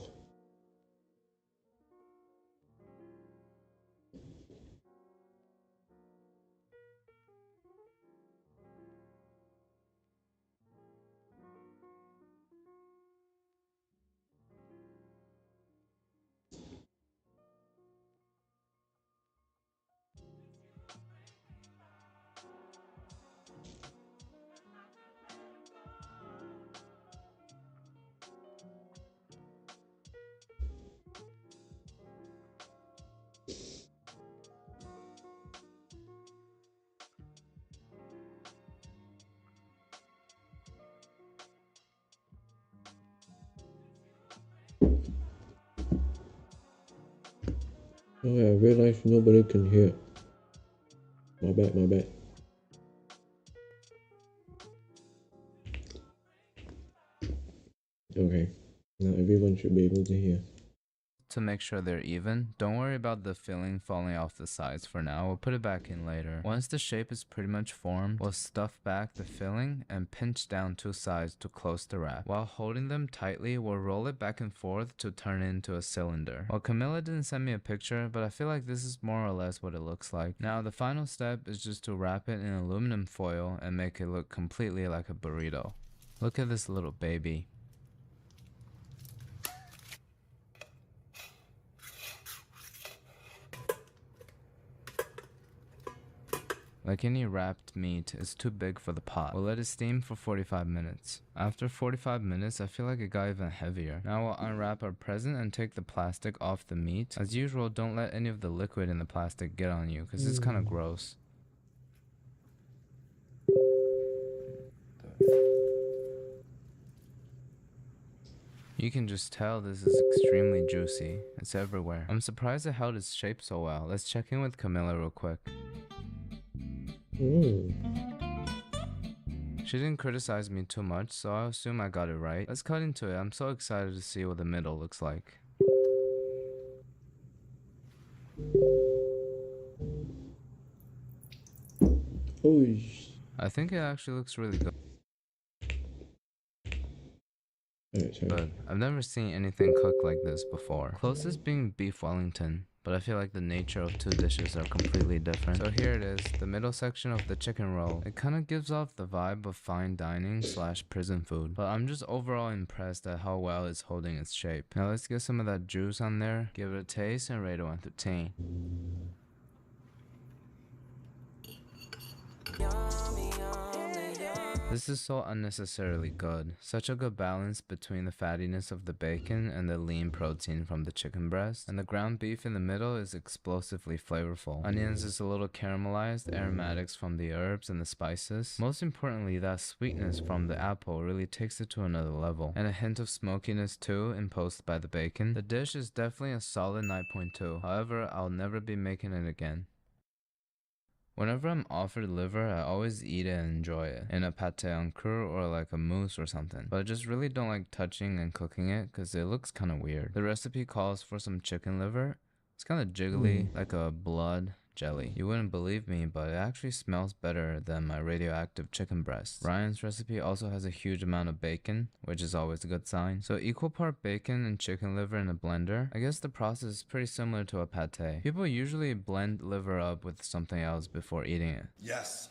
Oh yeah, I realized nobody can hear. My bad, my bad. Okay, now everyone should be able to hear. To make sure they're even, don't worry about the filling falling off the sides for now, we'll put it back in later. Once the shape is pretty much formed, we'll stuff back the filling and pinch down 2 sides to close the wrap. While holding them tightly, we'll roll it back and forth to turn it into a cylinder. Well, Camilla didn't send me a picture, but I feel like this is more or less what it looks like. Now the final step is just to wrap it in aluminum foil and make it look completely like a burrito. Look at this little baby. Like any wrapped meat, it's too big for the pot. We'll let it steam for 45 minutes. After 45 minutes, I feel like it got even heavier. Now we'll unwrap our present and take the plastic off the meat. As usual, don't let any of the liquid in the plastic get on you, because it's kind of gross. You can just tell this is extremely juicy. It's everywhere. I'm surprised it held its shape so well. Let's check in with Camilla real quick. She didn't criticize me too much, so I assume I got it right. Let's cut into it. I'm so excited to see what the middle looks like. I think it actually looks really good. But I've never seen anything cooked like this before. Closest being beef Wellington, but I feel like the nature of 2 dishes are completely different. So here it is, the middle section of the chicken roll. It kind of gives off the vibe of fine dining / prison food, but I'm just overall impressed at how well it's holding its shape. Now let's get some of that juice on there, give it a taste, and rate it 1 through 10. This is so unnecessarily good. Such a good balance between the fattiness of the bacon and the lean protein from the chicken breast. And the ground beef in the middle is explosively flavorful. Onions is a little caramelized, aromatics from the herbs and the spices. Most importantly, that sweetness from the apple really takes it to another level. And a hint of smokiness too, imposed by the bacon. The dish is definitely a solid 9.2. However, I'll never be making it again. Whenever I'm offered liver, I always eat it and enjoy it, in a pate en creux or like a mousse or something. But I just really don't like touching and cooking it because it looks kind of weird. The recipe calls for some chicken liver. It's kind of jiggly, like a blood jelly. You wouldn't believe me, but it actually smells better than my radioactive chicken breast. Ryan's recipe also has a huge amount of bacon, which is always a good sign. So equal part bacon and chicken liver in a blender. I guess the process is pretty similar to a pate. People usually blend liver up with something else before eating it. Yes.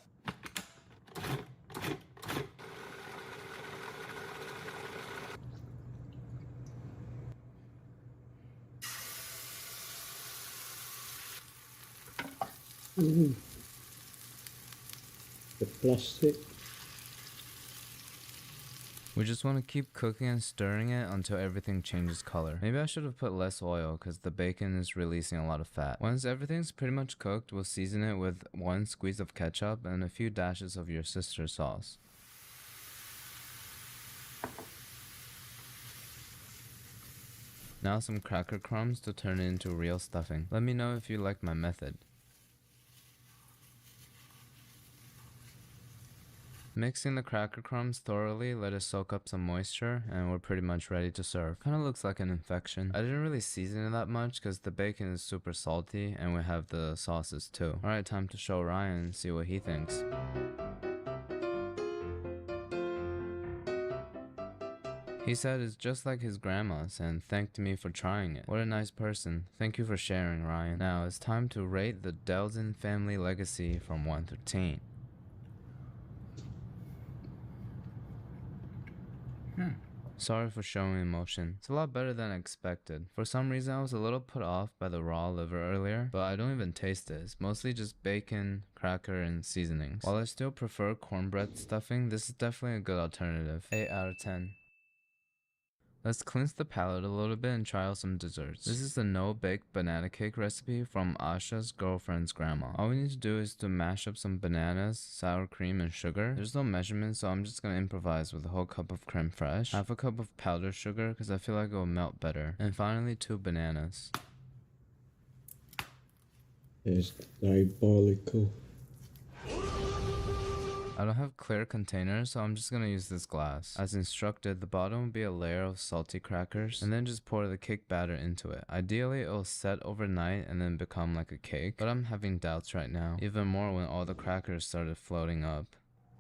The plastic. We just want to keep cooking and stirring it until everything changes color. Maybe I should have put less oil because the bacon is releasing a lot of fat. Once everything's pretty much cooked, we'll season it with 1 squeeze of ketchup and a few dashes of your sister's sauce. Now some cracker crumbs to turn it into real stuffing. Let me know if you like my method. Mixing the cracker crumbs thoroughly, let it soak up some moisture, and we're pretty much ready to serve. Kinda looks like an infection. I didn't really season it that much because the bacon is super salty and we have the sauces too. Alright, time to show Ryan and see what he thinks. He said it's just like his grandma's and thanked me for trying it. What a nice person. Thank you for sharing, Ryan. Now it's time to rate the Delzin family legacy from 1 through 10. Sorry for showing emotion. It's a lot better than I expected. For some reason I was a little put off by the raw liver earlier, but I don't even taste it. It's mostly just bacon, cracker, and seasonings. While I still prefer cornbread stuffing, this is definitely a good alternative. 8 out of 10. Let's cleanse the palate a little bit and try out some desserts. This is the no-bake banana cake recipe from Asha's girlfriend's grandma. All we need to do is to mash up some bananas, sour cream, and sugar. There's no measurement, so I'm just gonna improvise with a whole cup of creme fraiche, half a cup of powdered sugar because I feel like it will melt better, and finally 2 bananas. It's diabolical. I don't have clear containers, so I'm just gonna use this glass. As instructed, the bottom will be a layer of salty crackers, and then just pour the cake batter into it. Ideally, it will set overnight and then become like a cake, but I'm having doubts right now, even more when all the crackers started floating up.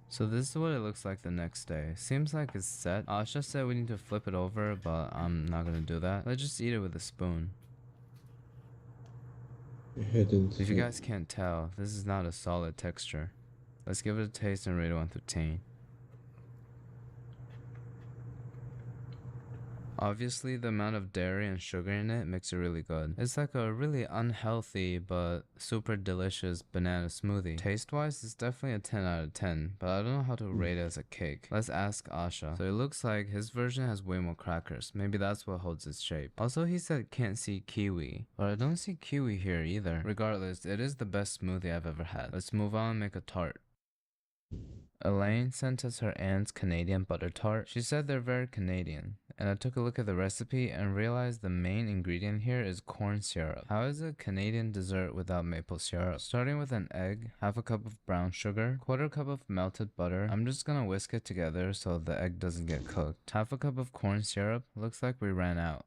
So this is what it looks like the next day. Seems like it's set. Asha said we need to flip it over, but I'm not gonna do that. Let's just eat it with a spoon. If you guys can't tell, this is not a solid texture. Let's give it a taste and rate it 1 through 10. Obviously, the amount of dairy and sugar in it makes it really good. It's like a really unhealthy but super delicious banana smoothie. Taste-wise, it's definitely a 10 out of 10, but I don't know how to rate it as a cake. Let's ask Asha. So it looks like his version has way more crackers. Maybe that's what holds its shape. Also, he said can't see kiwi, but I don't see kiwi here either. Regardless, it is the best smoothie I've ever had. Let's move on and make a tart. Elaine sent us her aunt's Canadian butter tart. She said they're very Canadian, and I took a look at the recipe and realized the main ingredient here is corn syrup. How is a Canadian dessert without maple syrup? Starting with an egg, half a cup of brown sugar, quarter cup of melted butter. I'm just gonna whisk it together so the egg doesn't get cooked. Half a cup of corn syrup. Looks like we ran out.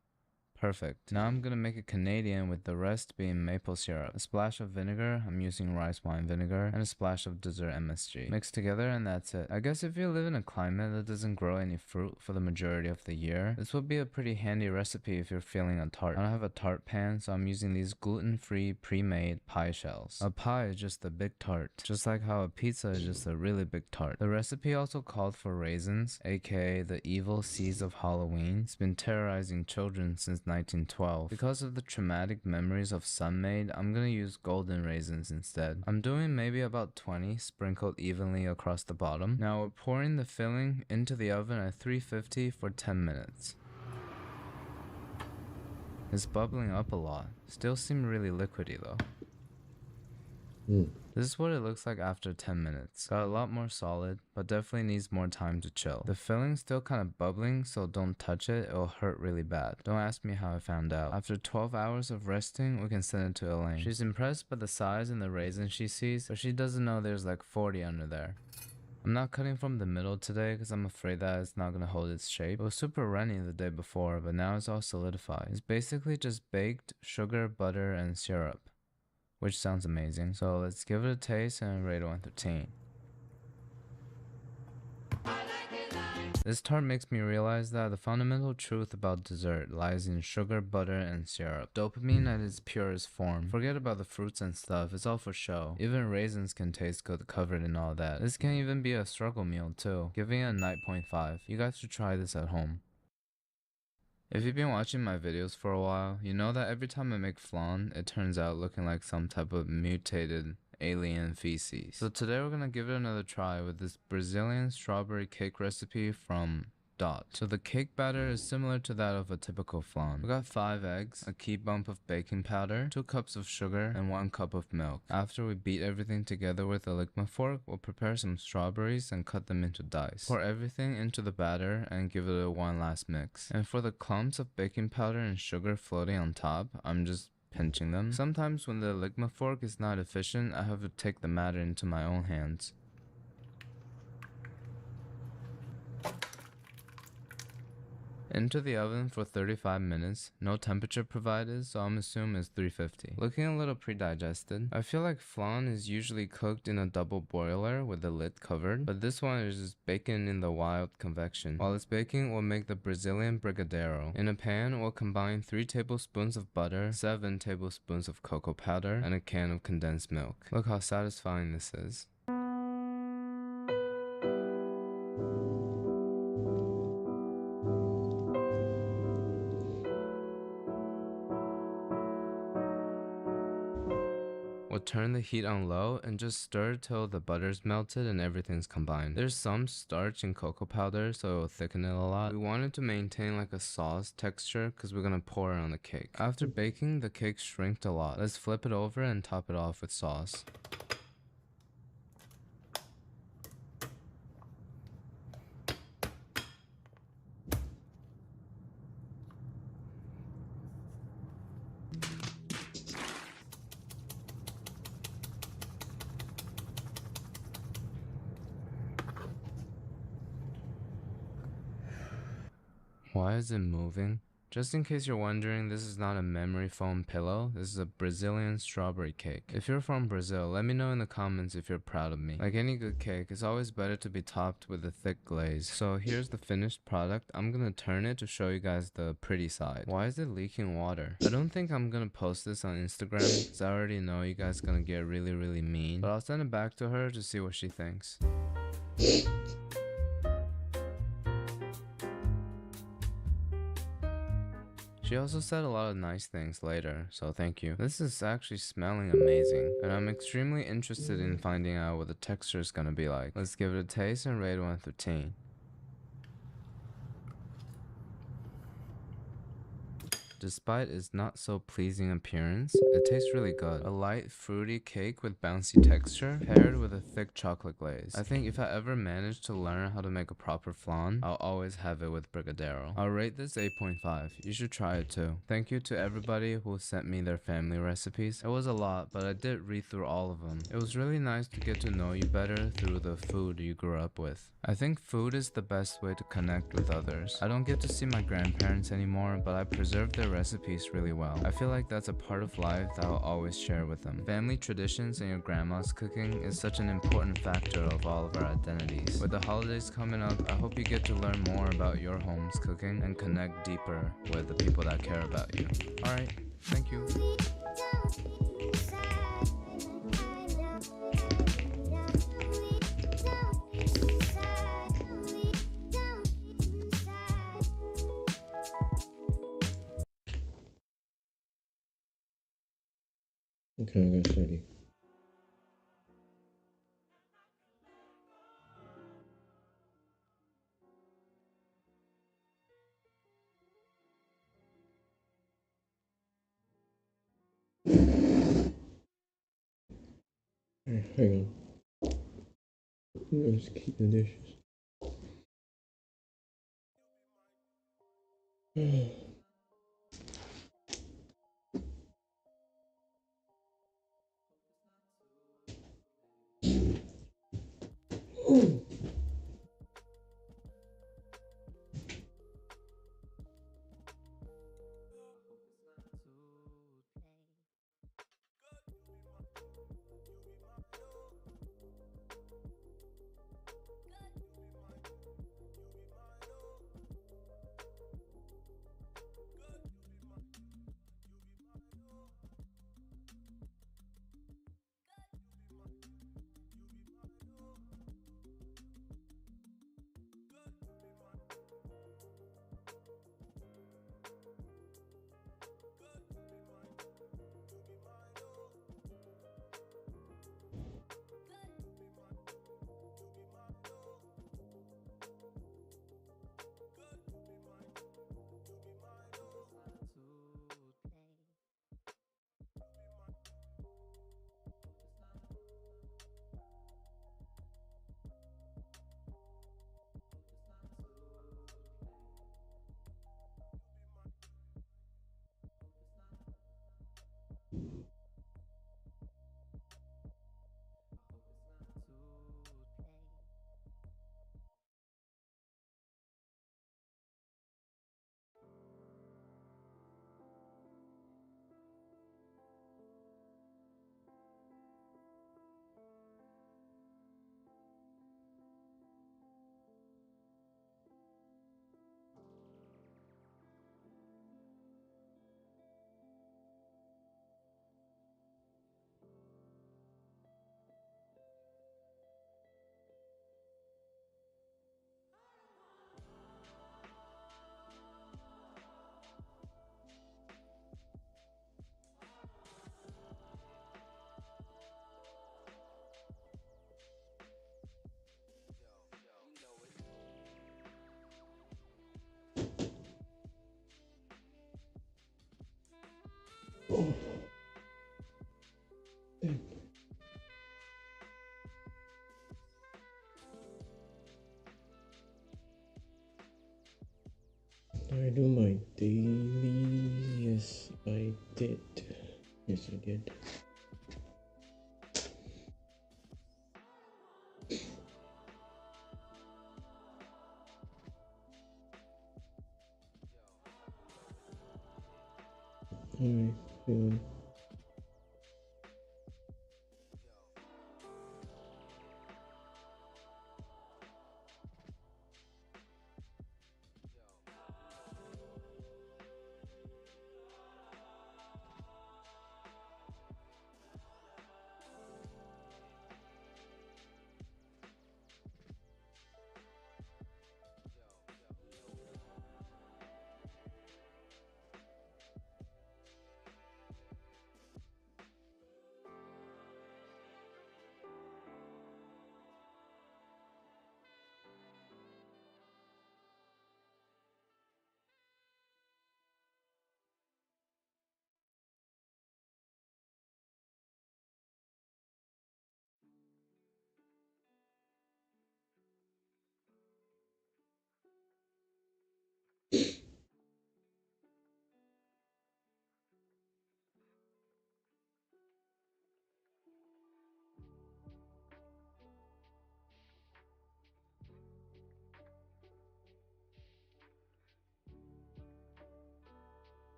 Perfect. Now I'm gonna make a Canadian with the rest being maple syrup. A splash of vinegar, I'm using rice wine vinegar, and a splash of dessert MSG. Mix together and that's it. I guess if you live in a climate that doesn't grow any fruit for the majority of the year, this would be a pretty handy recipe if you're feeling a tart. I don't have a tart pan, so I'm using these gluten-free pre-made pie shells. A pie is just a big tart, just like how a pizza is just a really big tart. The recipe also called for raisins, aka the evil seeds of Halloween. It's been terrorizing children since 1912. Because of the traumatic memories of Sun-Maid, I'm gonna use golden raisins instead. I'm doing maybe about 20 sprinkled evenly across the bottom. Now we're pouring the filling into the oven at 350 for 10 minutes. It's bubbling up a lot. Still seem really liquidy though. This is what it looks like after 10 minutes. Got a lot more solid, but definitely needs more time to chill. The filling's still kind of bubbling, so don't touch it, it'll hurt really bad. Don't ask me how I found out. After 12 hours of resting, we can send it to Elaine. She's impressed by the size and the raisins she sees, but she doesn't know there's like 40 under there. I'm not cutting from the middle today because I'm afraid that it's not going to hold its shape. It was super runny the day before, but now it's all solidified. It's basically just baked, sugar, butter, and syrup, which sounds amazing. So let's give it a taste and rate it 1 through 10. This tart makes me realize that the fundamental truth about dessert lies in sugar, butter, and syrup. Dopamine at its purest form. Forget about the fruits and stuff, it's all for show. Even raisins can taste good covered in all that. This can even be a struggle meal too. Giving it a 9.5. You guys should try this at home. If you've been watching my videos for a while, you know that every time I make flan, it turns out looking like some type of mutated alien feces. So today we're gonna give it another try with this Brazilian strawberry cake recipe from dot. So the cake batter is similar to that of a typical flan. We got 5 eggs, a key bump of baking powder, 2 cups of sugar, and 1 cup of milk. After we beat everything together with a Ligma fork, we'll prepare some strawberries and cut them into dice. Pour everything into the batter and give it a one last mix. And for the clumps of baking powder and sugar floating on top, I'm just pinching them. Sometimes when the Ligma fork is not efficient, I have to take the matter into my own hands. Into the oven for 35 minutes. No temperature provided, so I'm assuming it's 350. Looking a little pre-digested. I feel like flan is usually cooked in a double boiler with the lid covered, but this one is just baking in the wild convection. While it's baking, we'll make the Brazilian brigadeiro. In a pan, we'll combine 3 tablespoons of butter, 7 tablespoons of cocoa powder, and a can of condensed milk. Look how satisfying this is. We'll turn the heat on low and just stir till the butter's melted and everything's combined. There's some starch in cocoa powder, so it'll thicken it a lot. We wanted to maintain like a sauce texture because we're gonna pour it on the cake. After baking, the cake shrinked a lot. Let's flip it over and top it off with sauce. Why is it moving? Just in case you're wondering, this is not a memory foam pillow, this is a Brazilian strawberry cake. If you're from Brazil, let me know in the comments if you're proud of me. Like any good cake, it's always better to be topped with a thick glaze. So here's the finished product. I'm gonna turn it to show you guys the pretty side. Why is it leaking water? I don't think I'm gonna post this on Instagram, because I already know you guys gonna get really mean. But I'll send it back to her to see what she thinks. She also said a lot of nice things later, so thank you. This is actually smelling amazing, and I'm extremely interested in finding out what the texture is gonna be like. Let's give it a taste and rate 1 through 10. Despite its not so pleasing appearance, it tastes really good. A light, fruity cake with bouncy texture, paired with a thick chocolate glaze. I think if I ever manage to learn how to make a proper flan, I'll always have it with brigadeiro. I'll rate this 8.5. You should try it too. Thank you to everybody who sent me their family recipes. It was a lot, but I did read through all of them. It was really nice to get to know you better through the food you grew up with. I think food is the best way to connect with others. I don't get to see my grandparents anymore, but I preserve their recipes really well. I feel like that's a part of life that I'll always share with them. Family traditions and your grandma's cooking is such an important factor of all of our identities. With the holidays coming up, I hope you get to learn more about your home's cooking and connect deeper with the people that care about you. Alright, thank you. Okay, I'm gonna study. Hang on. Let's keep the dishes. Oh. Damn. Did I do my daily? Yes, I did. Yes, I did. Alright, yeah.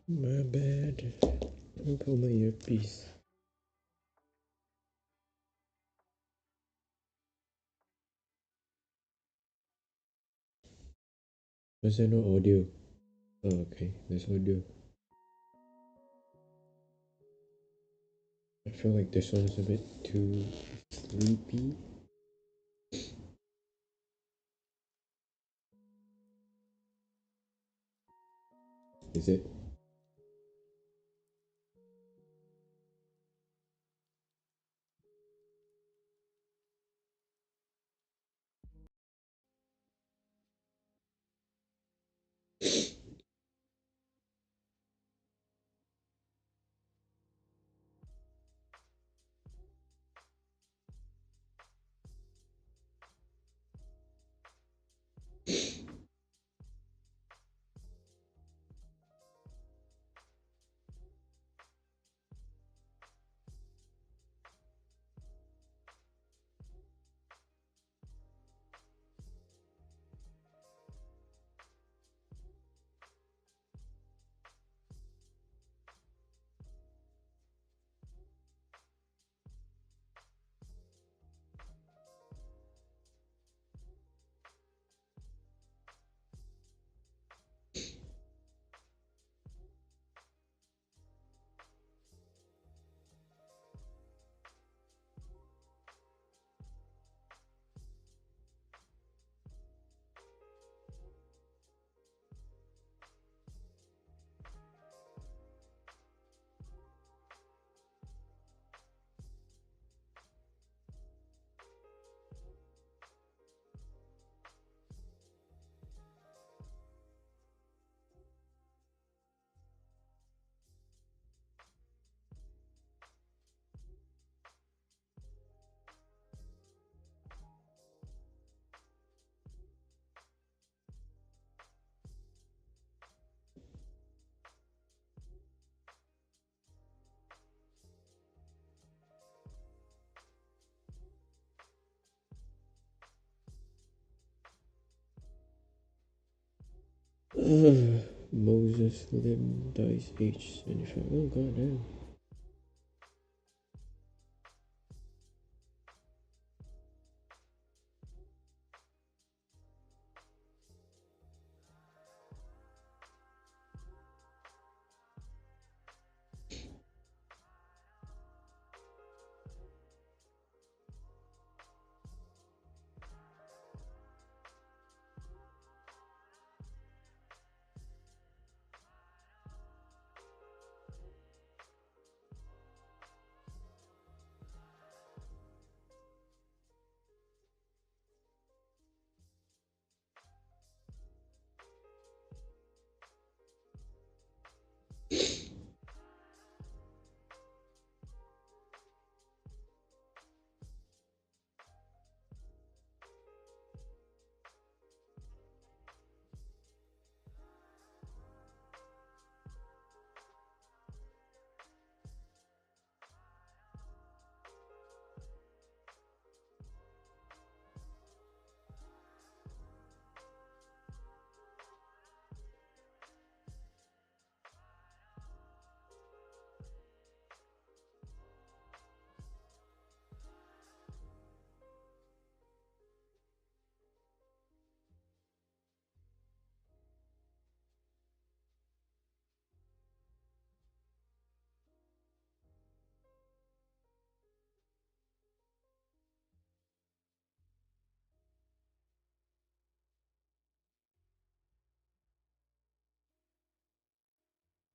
My bad. I'll put my earpiece. Was there no audio? Oh, okay, there's audio. I feel like this one's a bit too sleepy. Is it? Moses Lim dies age 25. Oh god damn.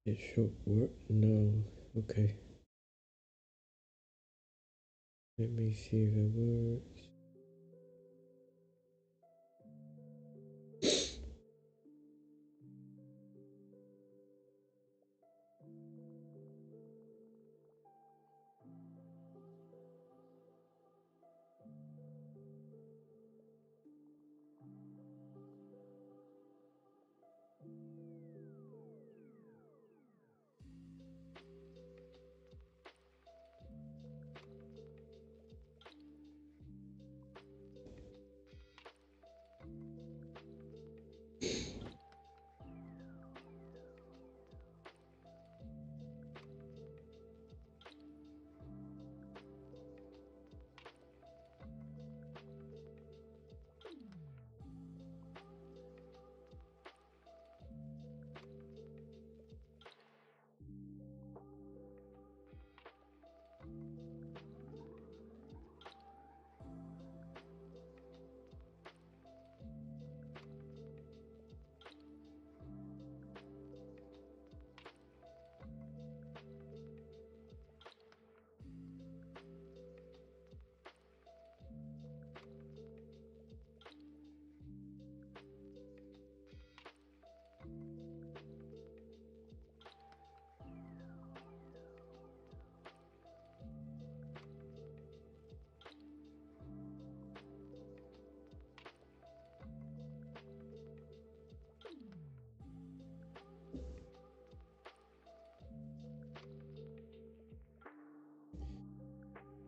It should work now. Okay. Let me see if it works.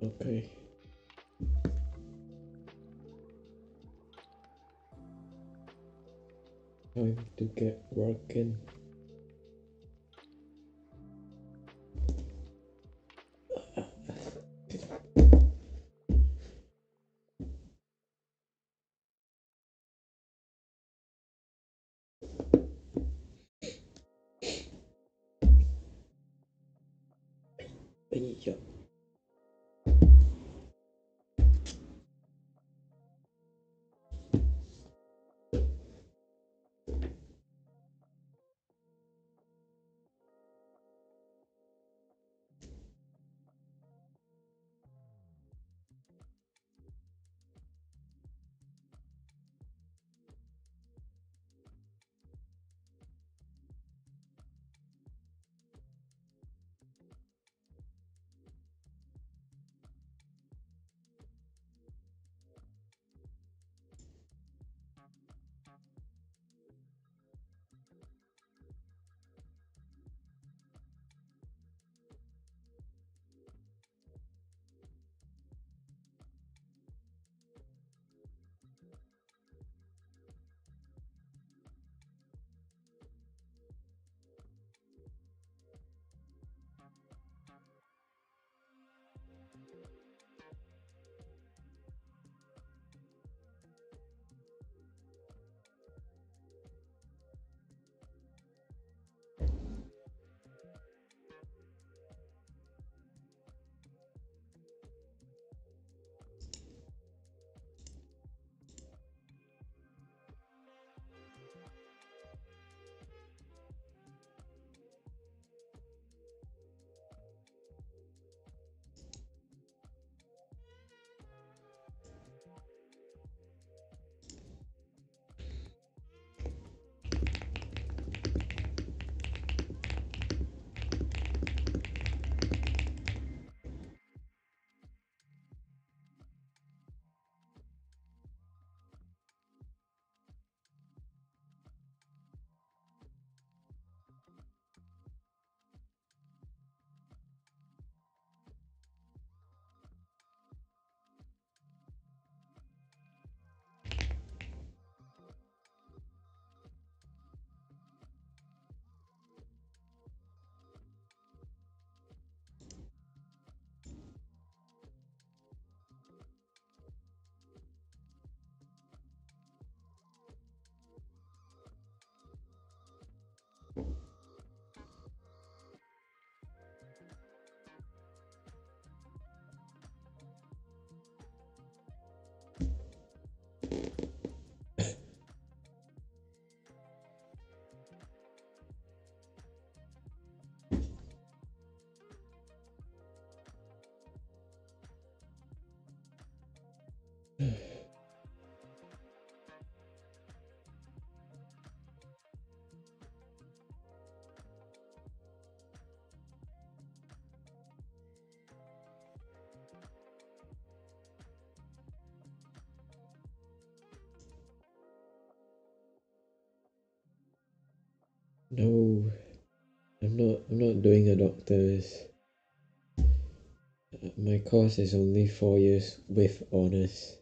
Okay. Time to get working. Yeah. No, I'm not doing a doctor's. My course is only 4 years with honours.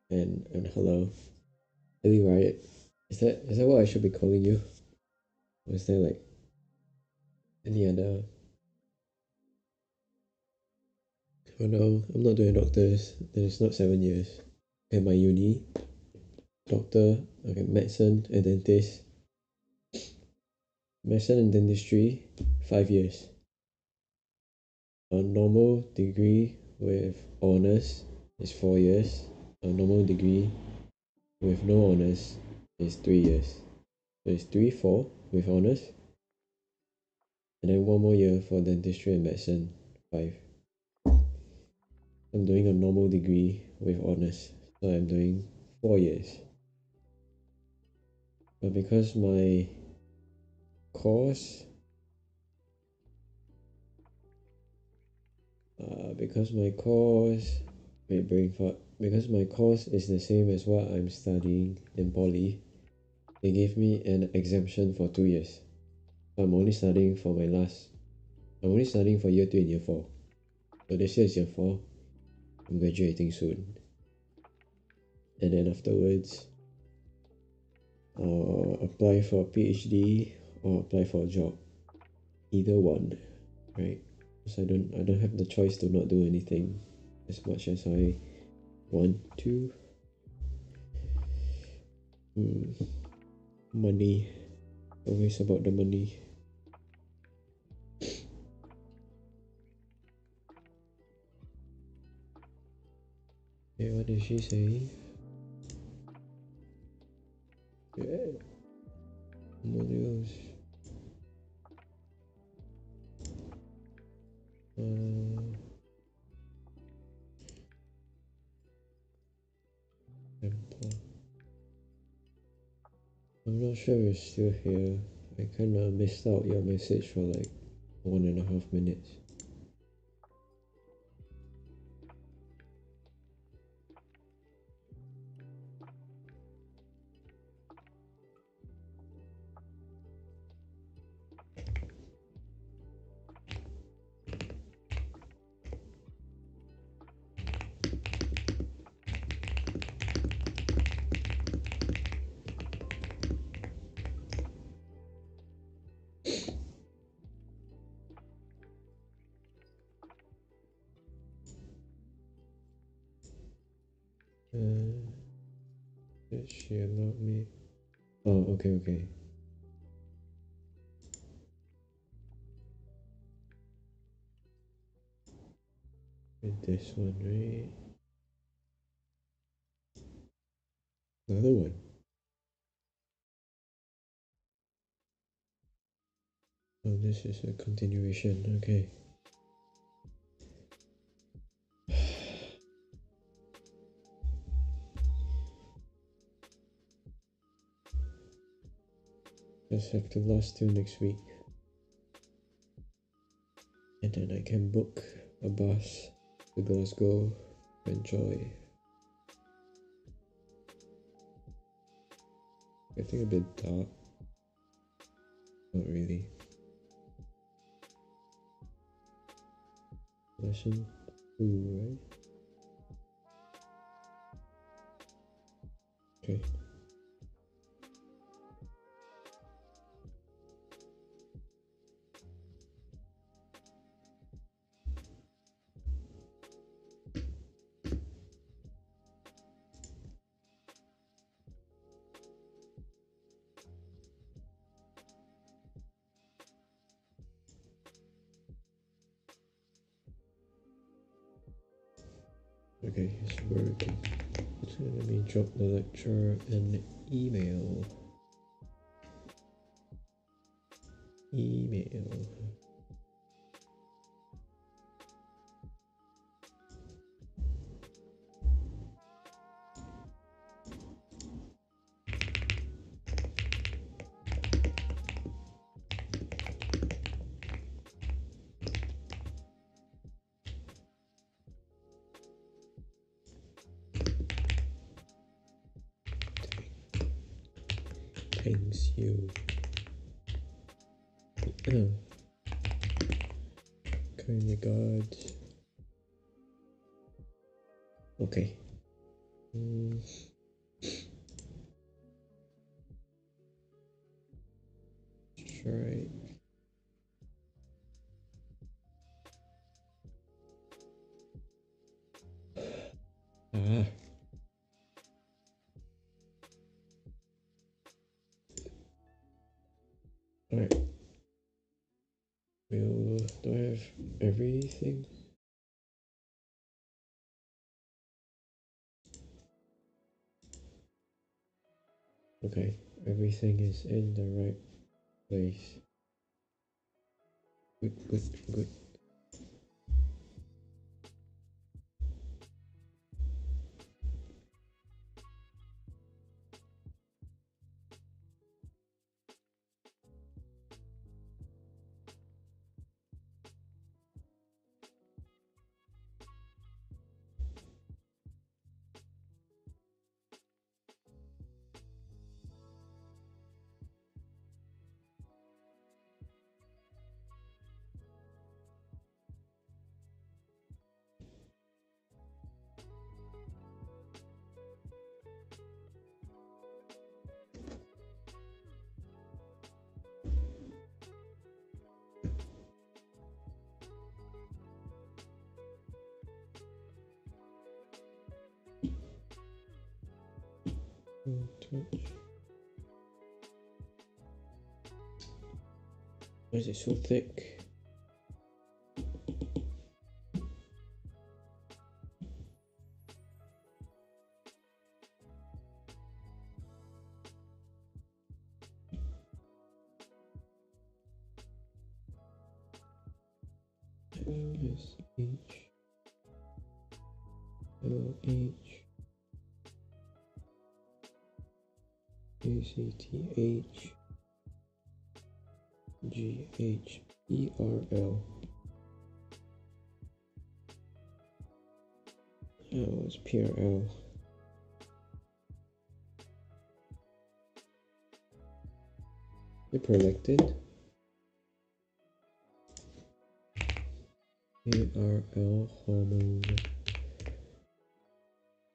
And hello. Really, right? Is that what I should be calling you? Or is there like any other? Oh no, I'm not doing doctors. Then it's not 7 years. Okay, my uni, doctor, okay, medicine and dentist. Medicine and dentistry, 5 years. A normal degree with honours is 4 years. A normal degree with no honours is 3 years. So it's 3, 4 with honours. And then 1 more year for dentistry and medicine, 5. I'm doing a normal degree with honours. So I'm doing 4 years. But because my course because my course is the same as what I'm studying in poly, they gave me an exemption for 2 years. I'm only studying for year 3 and year 4. So this year is year 4. I'm graduating soon. And then afterwards, I'll apply for a PhD or apply for a job. Either one, right? Because I don't have the choice to not do anything as much as I want to. Money. Always about the money. Okay, what did she say? Yeah. Modules. I'm not sure if it's still here. I kinda missed out your message for like 1.5 minutes. Did she allow me? Oh, okay. With this one, right? Another one. Oh, this is a continuation, okay. Just have to last till next week. And then I can book a bus to Glasgow to enjoy. Getting a bit dark. Not really. Lesson 2, right? Okay. Okay, it's working. So let me drop the lecture and email. Thanks you. Kindly gods. Okay. Right. Ah. Alright. Do I have everything? Okay, everything is in the right place. Good, good, good. Touch. Why is it so thick? LSH LH ACTH GHERL. Oh, it's PRL. They prolactin. ARL hormone.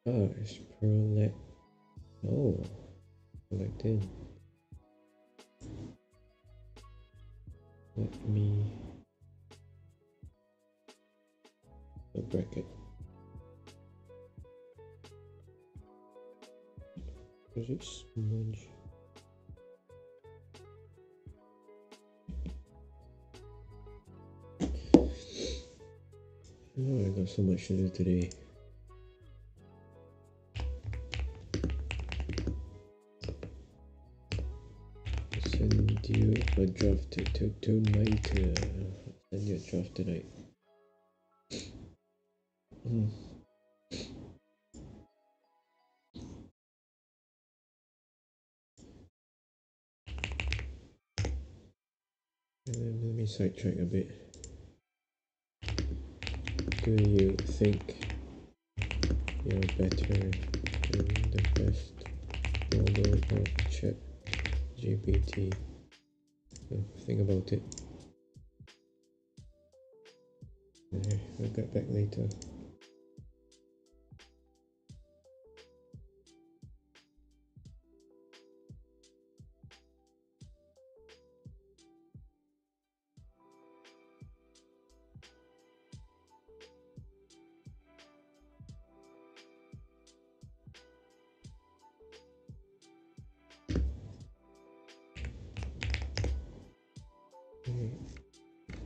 Ah, it's prolact. Oh, prolactin. Let me a bracket. Is it smudge? Oh, I got so much to do today. Send you a draft tonight. Send you a draft tonight. Let me sidetrack a bit. Do you think you're better than the best model of ChatGPT? Think about it. Okay, I'll get back later.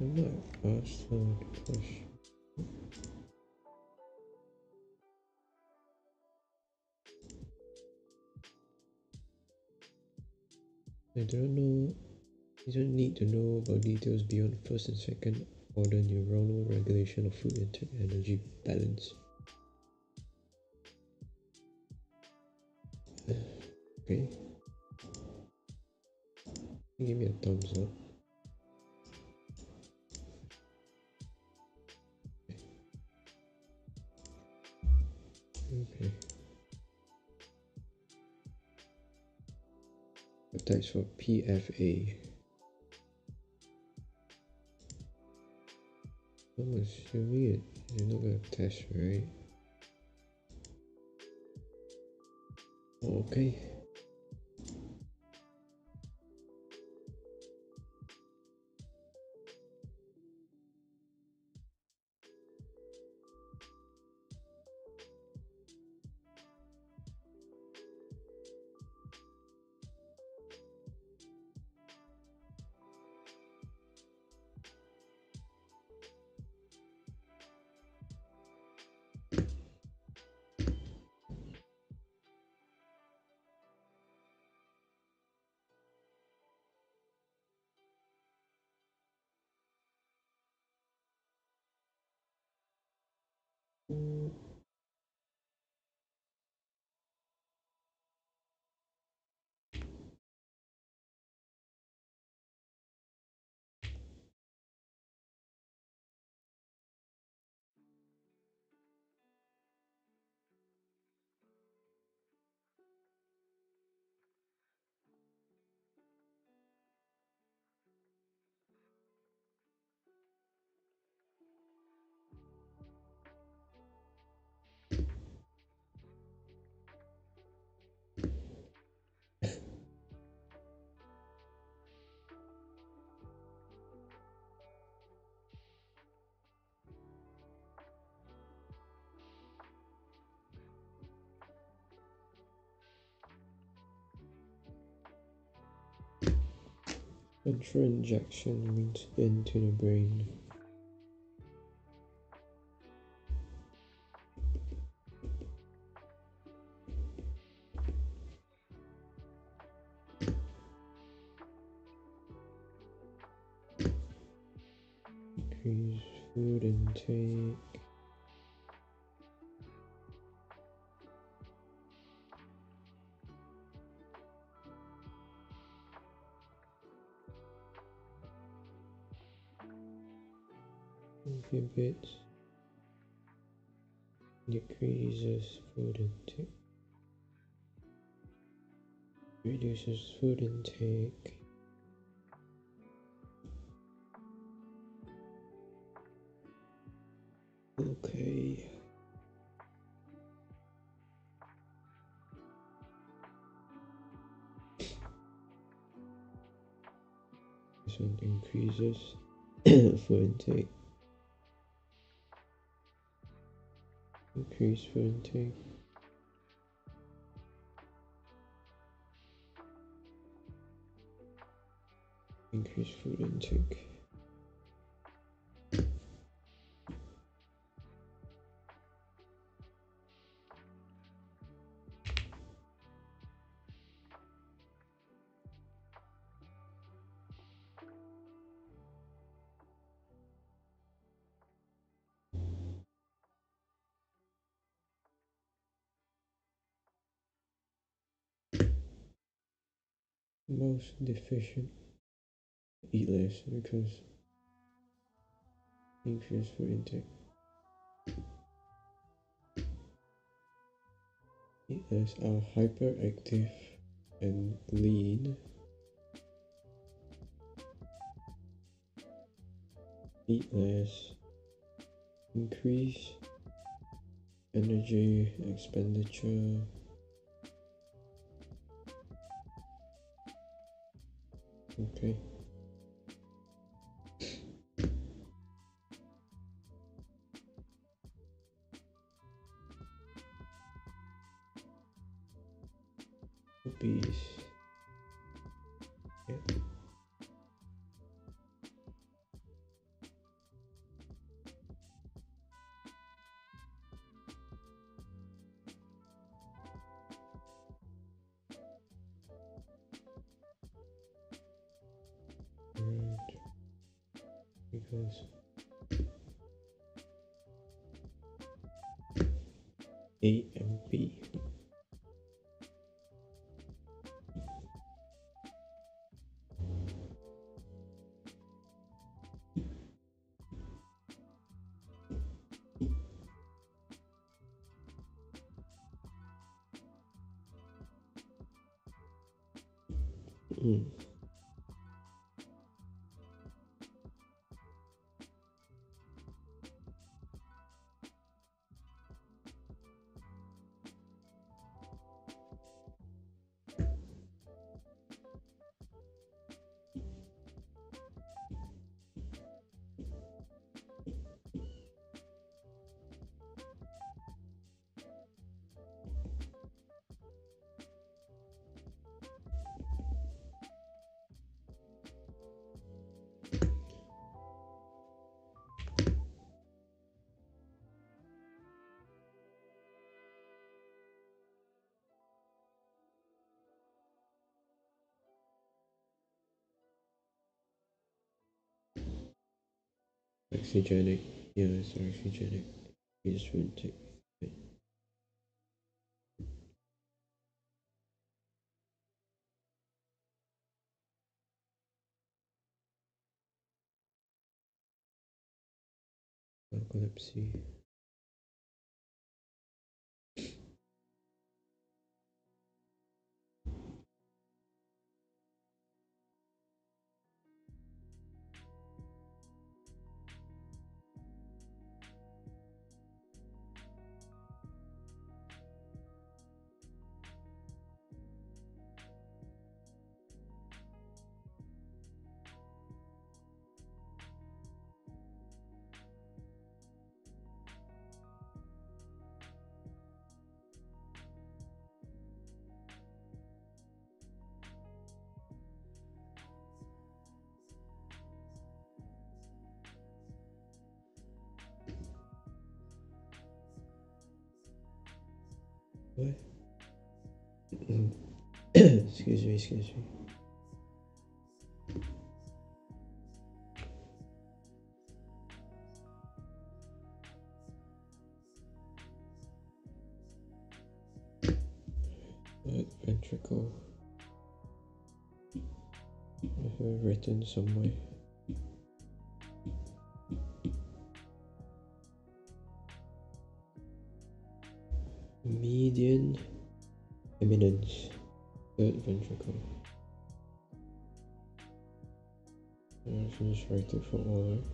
I'm not asked for the question. I don't know. You don't need to know about details beyond first and second order neuronal regulation of food and energy balance. Okay. Give me a thumbs up. Okay. That is for PFA. I'm assuming it. You're not gonna test, right? Okay. Central injection means into the brain. Increase food intake. Inhibits. Decreases food intake. Reduces food intake. Okay. This one increases food intake. Increase food intake. Increase food intake. Most deficient eat less because increase food intake. Eat less are hyperactive and lean. Eat less. Increase energy expenditure. Okay. Obese. Yeah. Right. Because A and B. Oxygenic. Yeah, it's oxygenic. It's food intake. Narcolepsy. What? Excuse me. Right ventricle. I have written somewhere. Median eminence. Third ventricle. I should just write it for all. Right?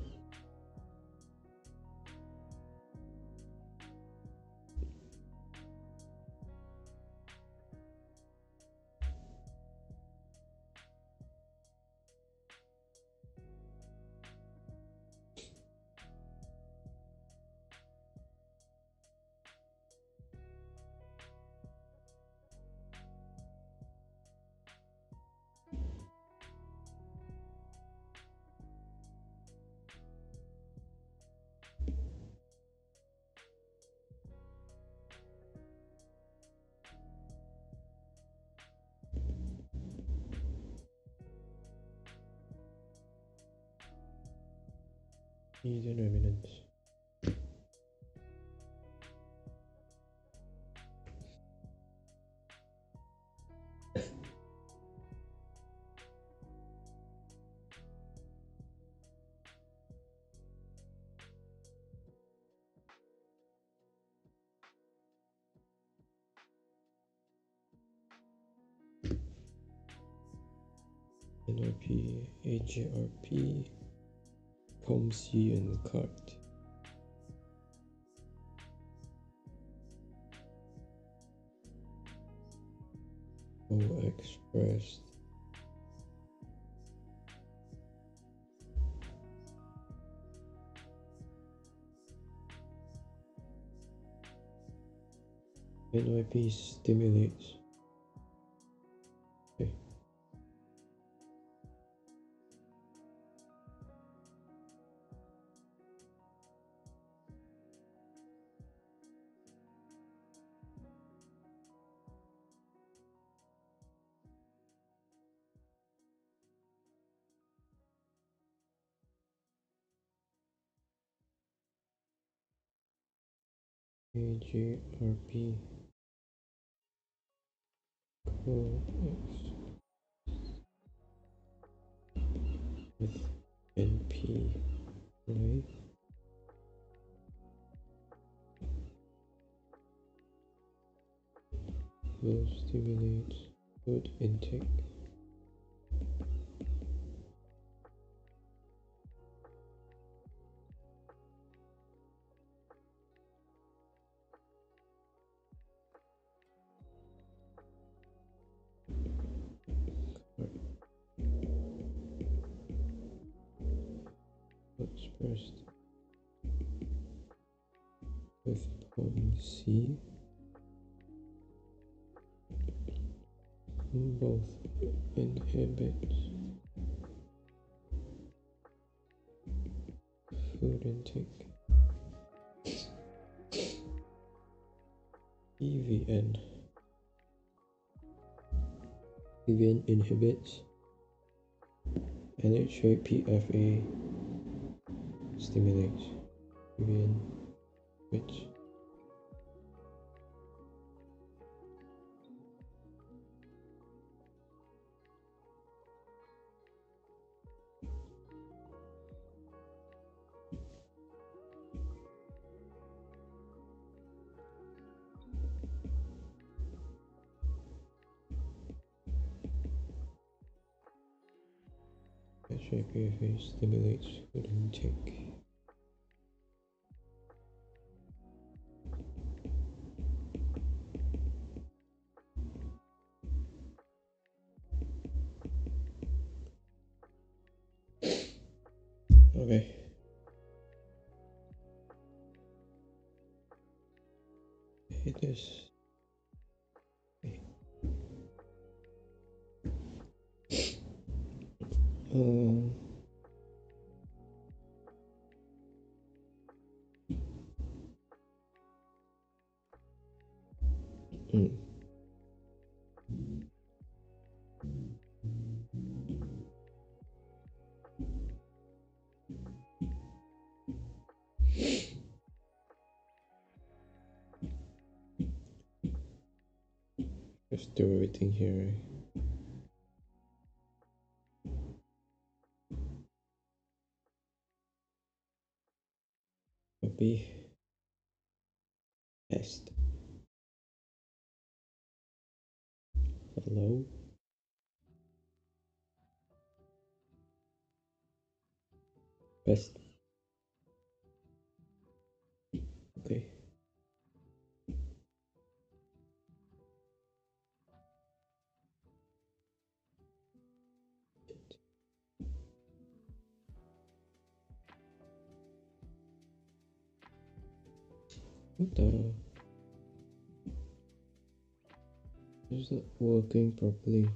Median eminence. NRP, AGRP, POMC and CART. Co-expressed. NYP stimulates. Okay. AGRP with NP, right? Will stimulate food intake. Expressed with POMC. Both inhibits food intake. EVN. EVN inhibits NHA-PFA stimulates PVN switch. PFA stimulates food intake. Okay. Hit this. Um. Just do everything here, right? Copy. Paste. Hello. Paste. Okay. What the? It's not working properly.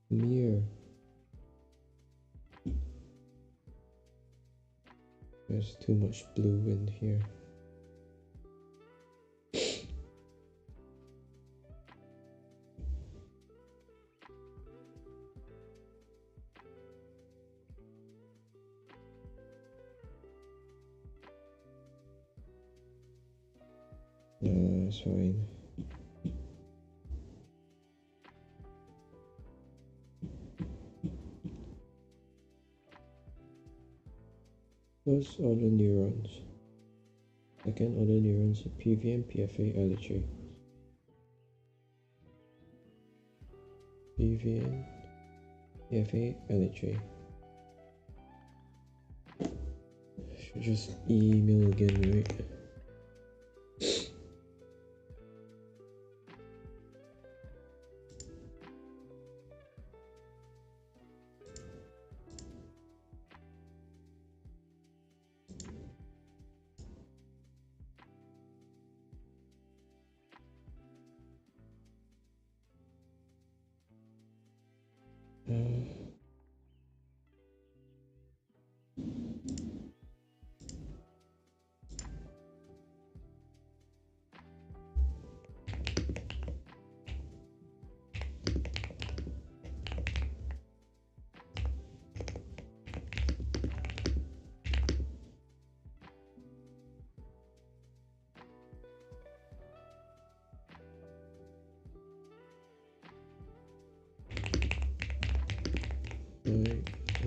Mirror. There's too much blue in here. No, that's fine. First order neurons. Second order neurons, PVN, PFA, LHA. PVN, PFA, LHA. Should just email again, right?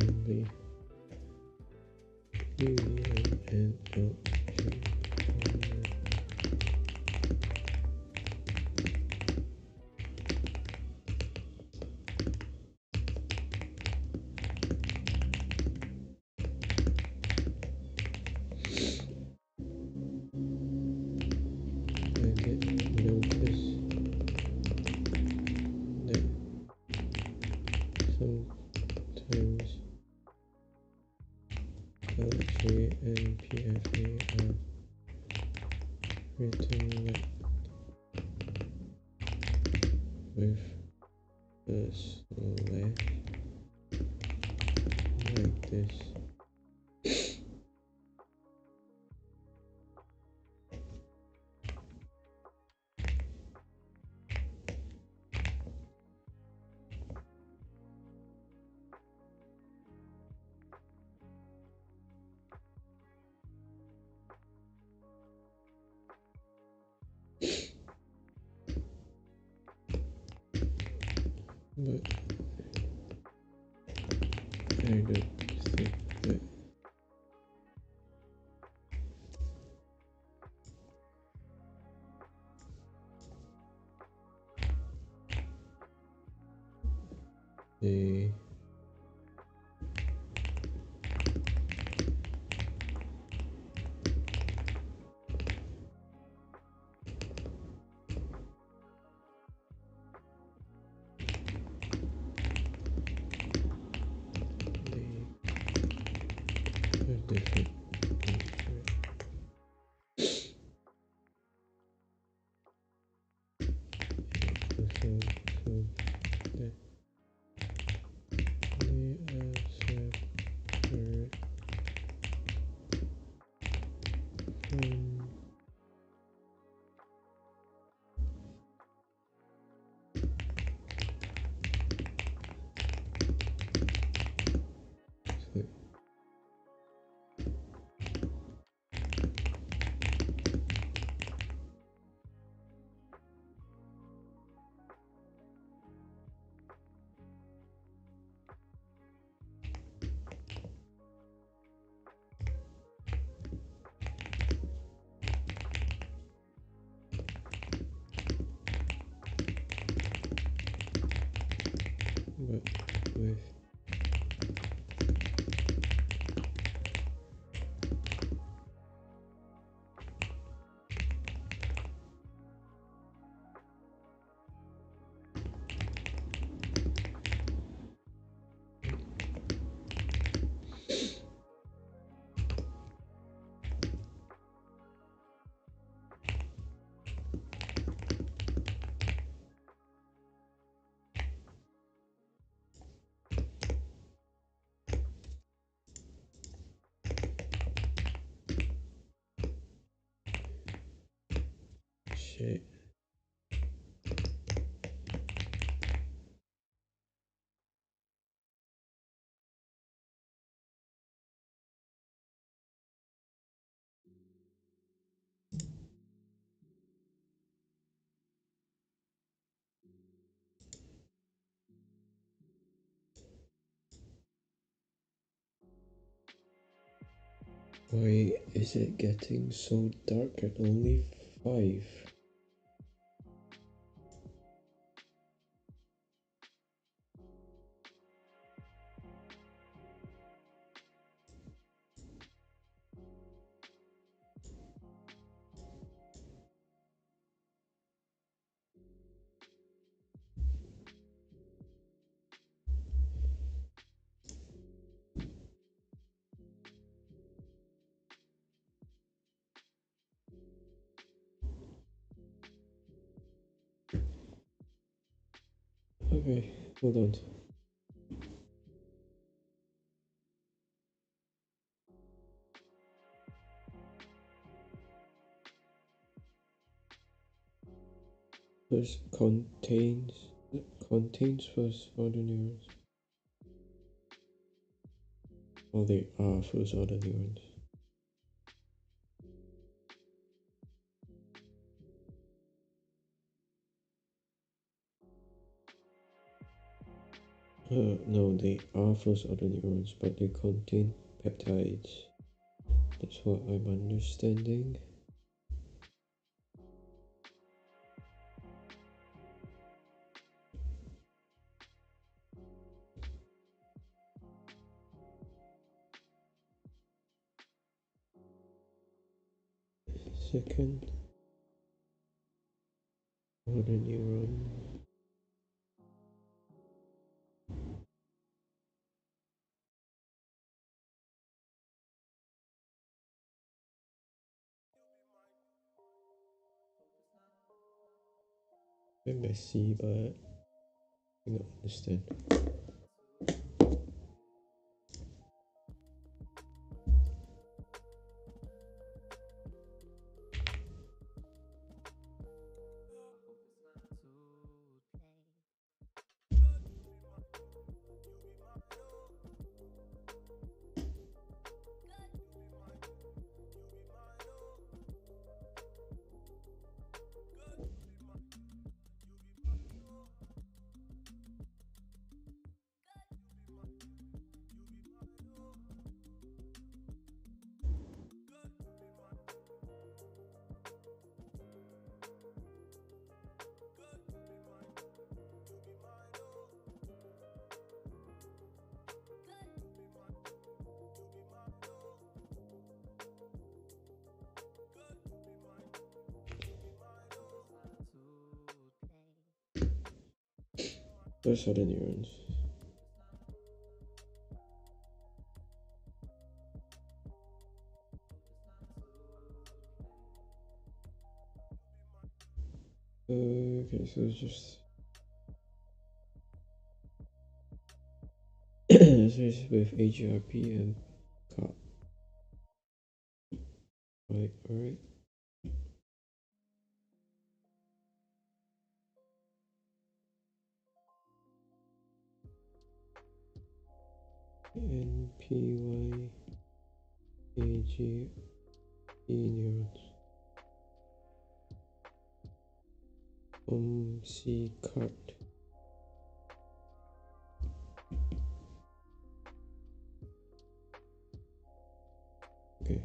Only and sometimes LHA and PFA are written with the slash like this. but I don't think that they are different. But with shit. Why is it getting so dark at only 5? Okay, hold on. First contains first order neurons. Well, they are first order neurons. No, they are first order neurons, but they contain peptides. That's what I'm understanding. Second order neuron. Bit messy, but I think I understand. Those are the neurons. Okay, so it's just so it's with AGRP and COP. Right, alright. NPY AGE neurons. C card. Okay.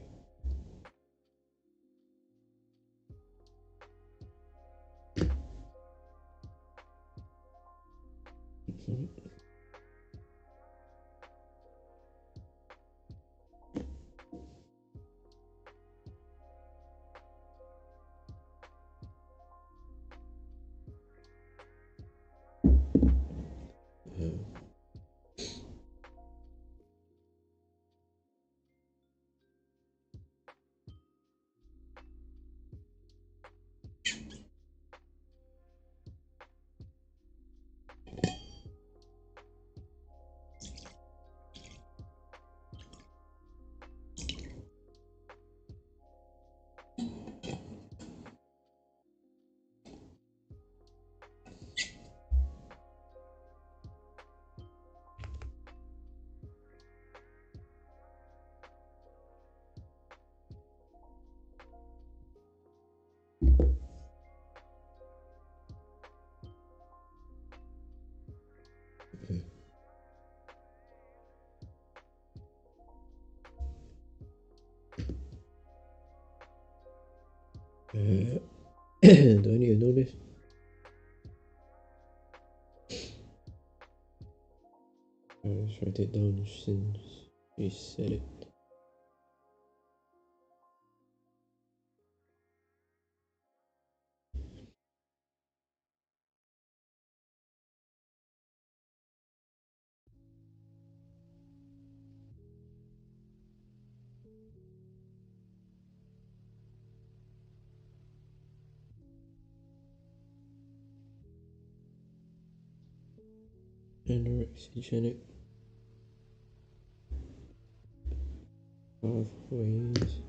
Do I need to know this? I'll just write it down since you said it. Anorexigenic pathways.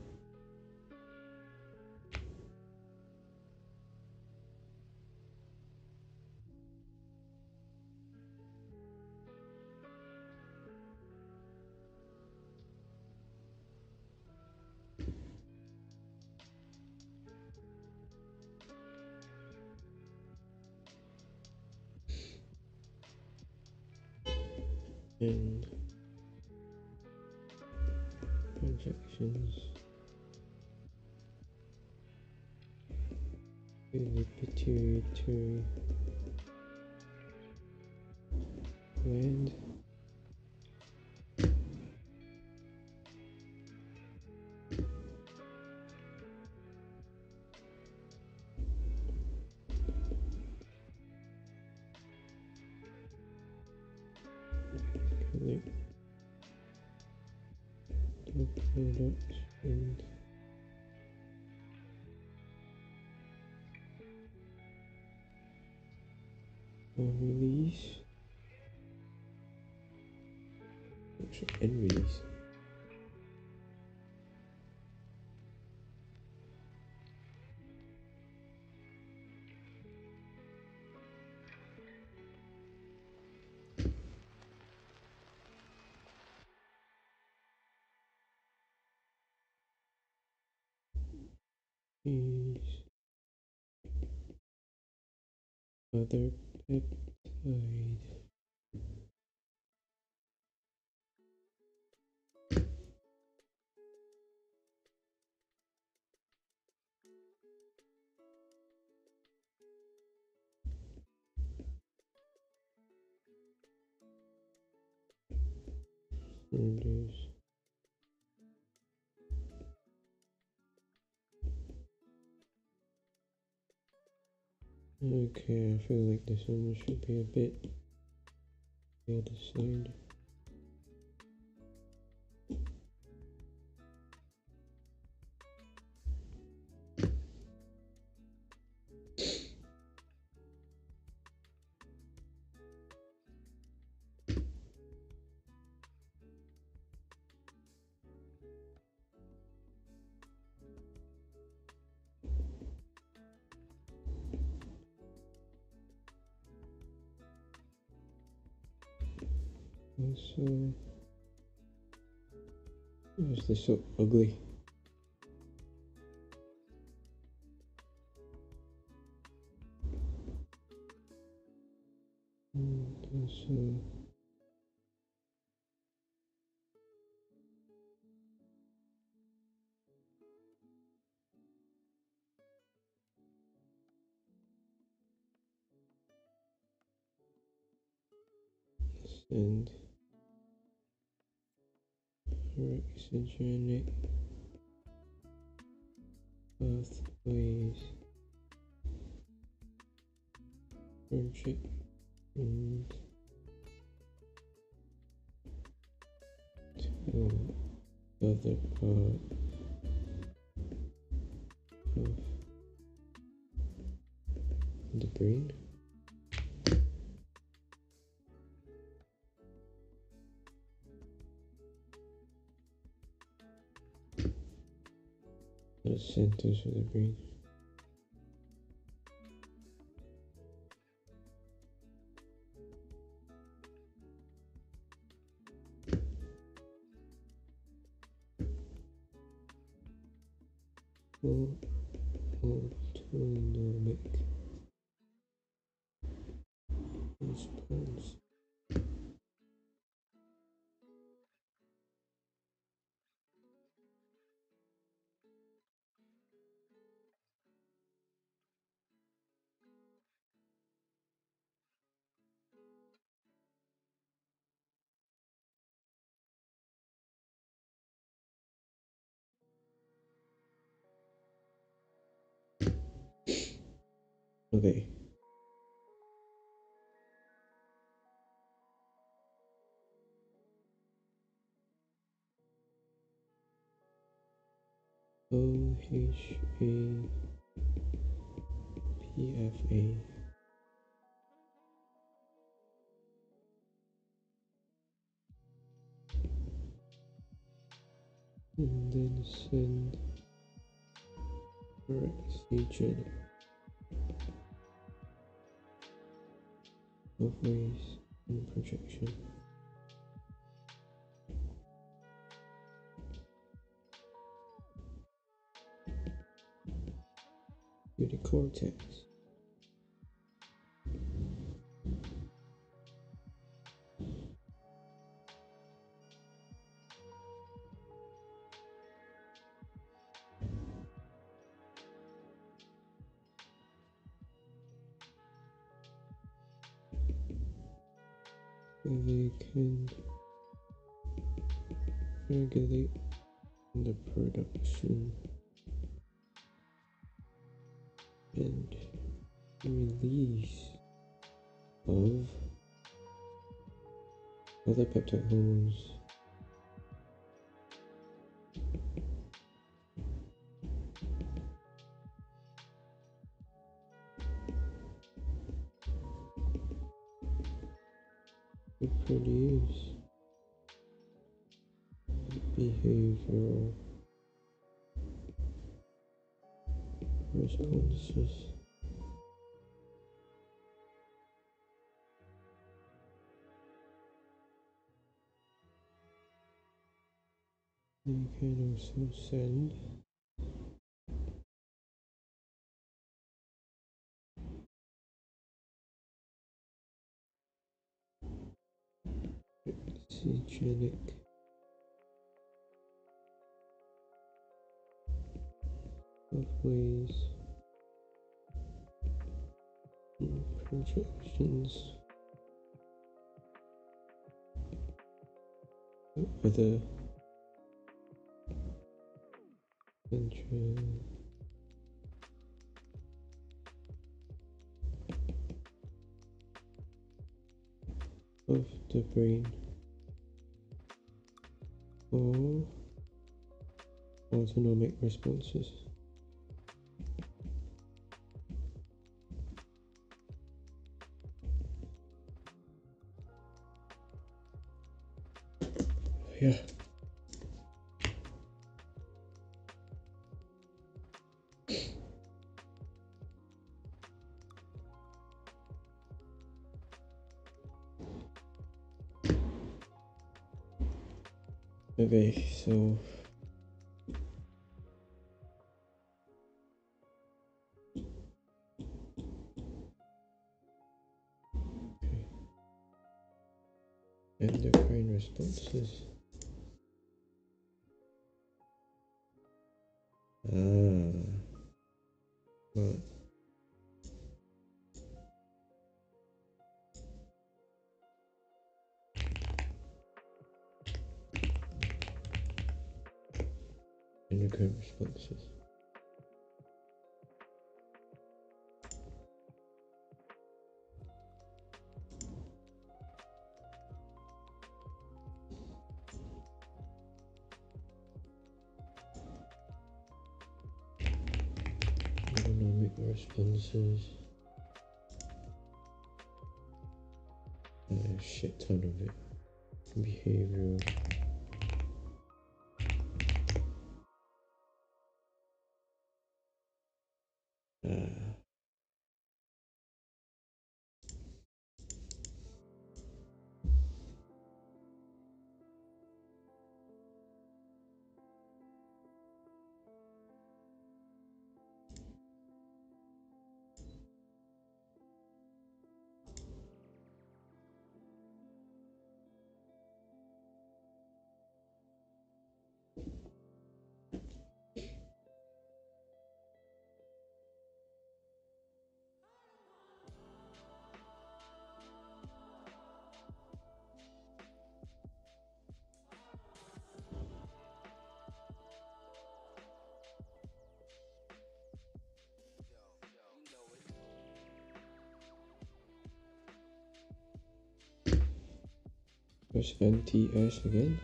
And projections to the pituitary gland. Connect the product and release. And release. These other peptide. Cylinders. Okay, I feel like this one should be a bit the other side. Also, why is this so ugly? And also, and Rexogenic pathways project and to other part of the brain. The centers of the brain. Autonomic response. Okay. OHAPFA. And then send Rexogenic pathways and projection. To the cortex. They can regulate the production and release of other peptide hormones. To produce behavioral responses. You can also send Rexogenic pathways and projections. Other central of the brain, or autonomic responses. Yeah. Okay, so endocrine responses. Right. Endocrine responses. Autonomic responses. A shit ton of it. Behavioral. What's NTS again?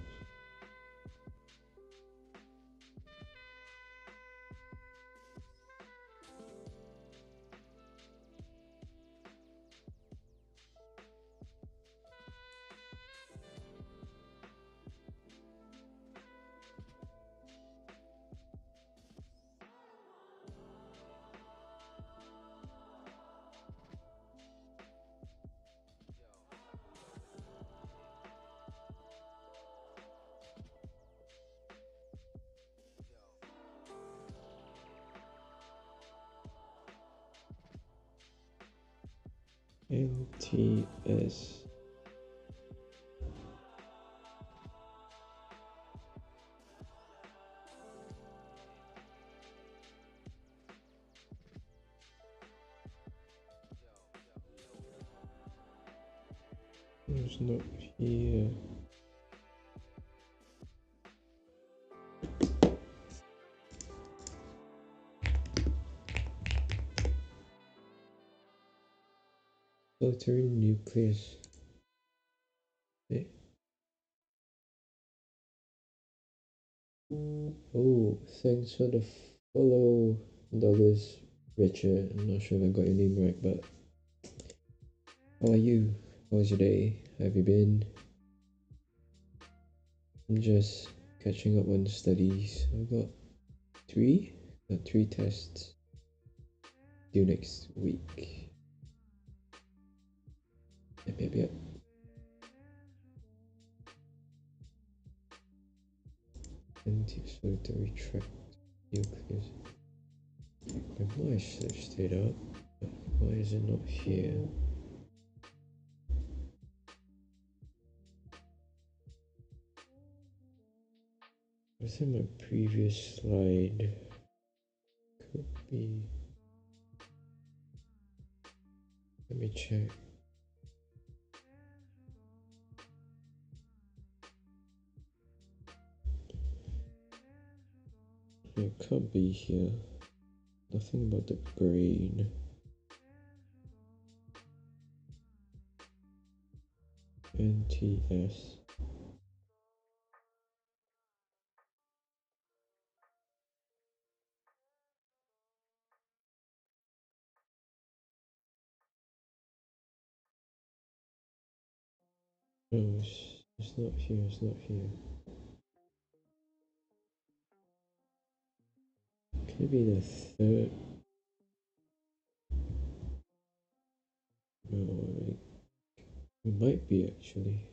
LTS. It's not here. Solitary nucleus. Okay. Oh, thanks for the follow, Douglas Richard. I'm not sure if I got your name right, but how are you? How's your day? How have you been? I'm just catching up on studies. I've got three tests due next week. Yep. Anti-solitary tract nucleus. I might have searched it up, but why is it not here? Was in my previous slide? Could be. Let me check. It can't be here. Nothing about the brain. TS. No, it's not here, it's not here. Could it be the third? No, it might be actually.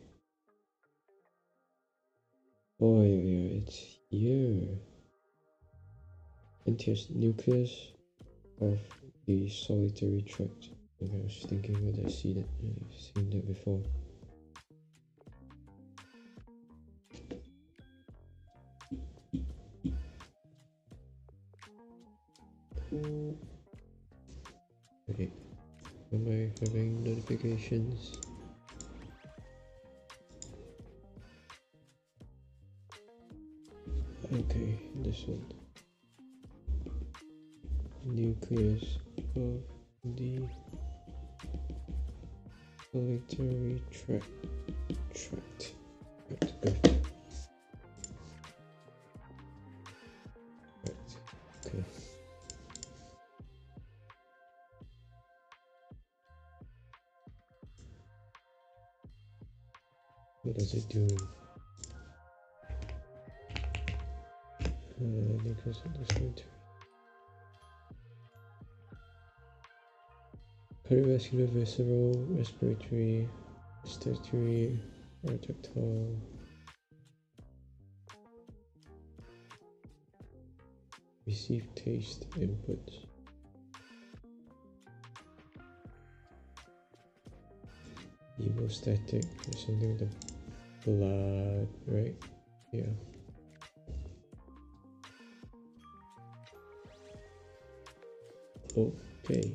Oh yeah, it's here. NTS nucleus of the solitary tract. Okay, I was thinking whether I've seen that before. Okay, am I having notifications? Okay, this one. Nucleus of the solitary tract. Right, go. Right, okay. What does it do? Nucleus of the solitary. Cardiovascular, visceral, respiratory, gustatory, or tactile. Receive taste inputs. Hemostatic, or something with the blood, right? Yeah. Okay.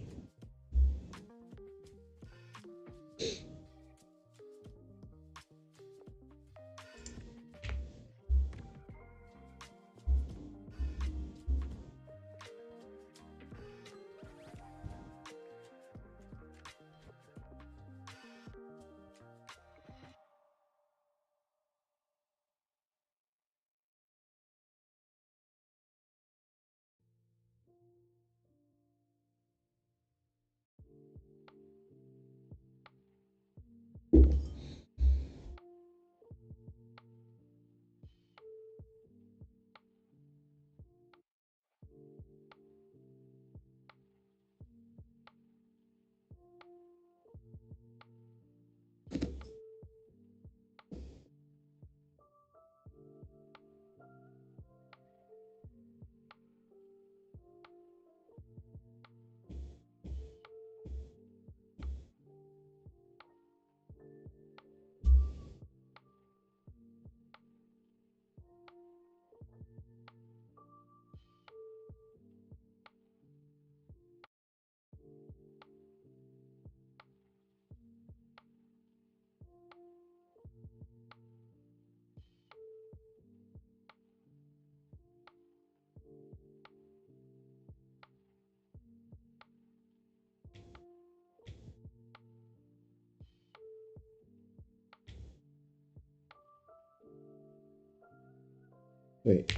Wait.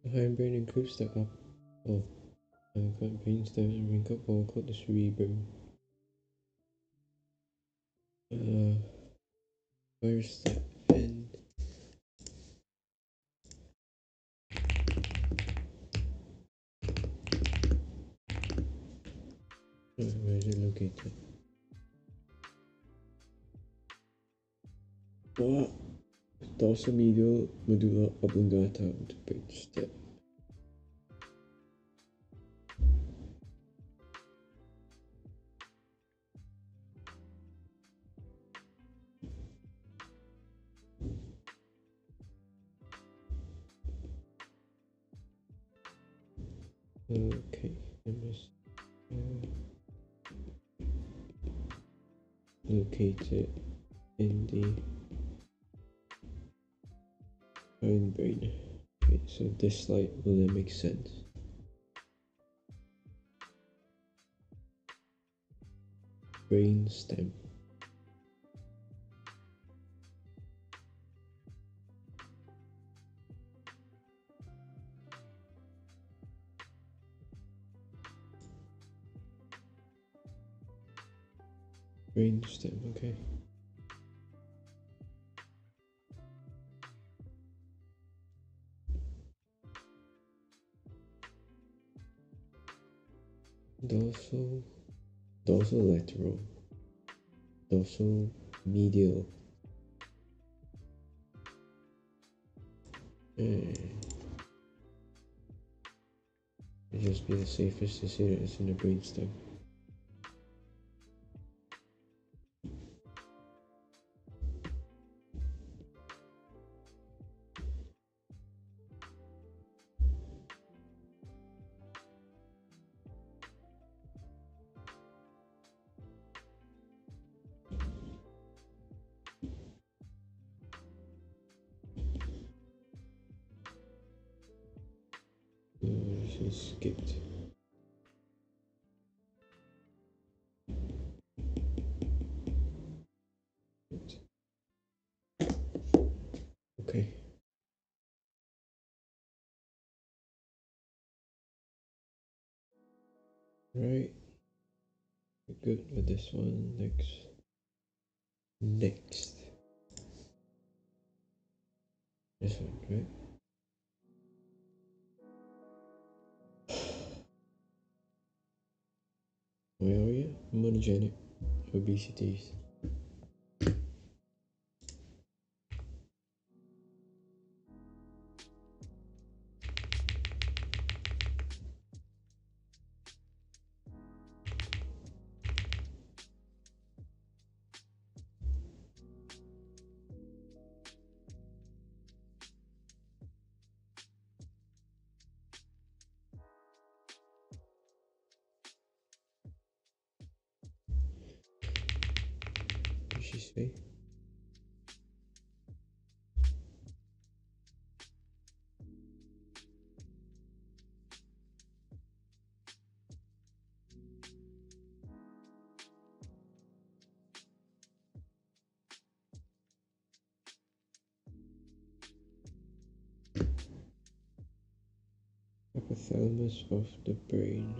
The hindbrain includes the up. Oh, I've got brainstem and wrinkled ball called the cerebrum. Where's the end? Where is it located? What? Dorsomedial medulla oblongata of the brainstem. Okay, located in the hindbrain. Okay, so this slide will then make sense. Brainstem. Brainstem, okay. Dorsolateral, dorsal medial. It'd just be the safest to say that it's in the brainstem. She skipped. Okay. Right. We're good with this one. Next. This one, right? Where are we at? Monogenic obesities. What did she say? Hypothalamus of the brain.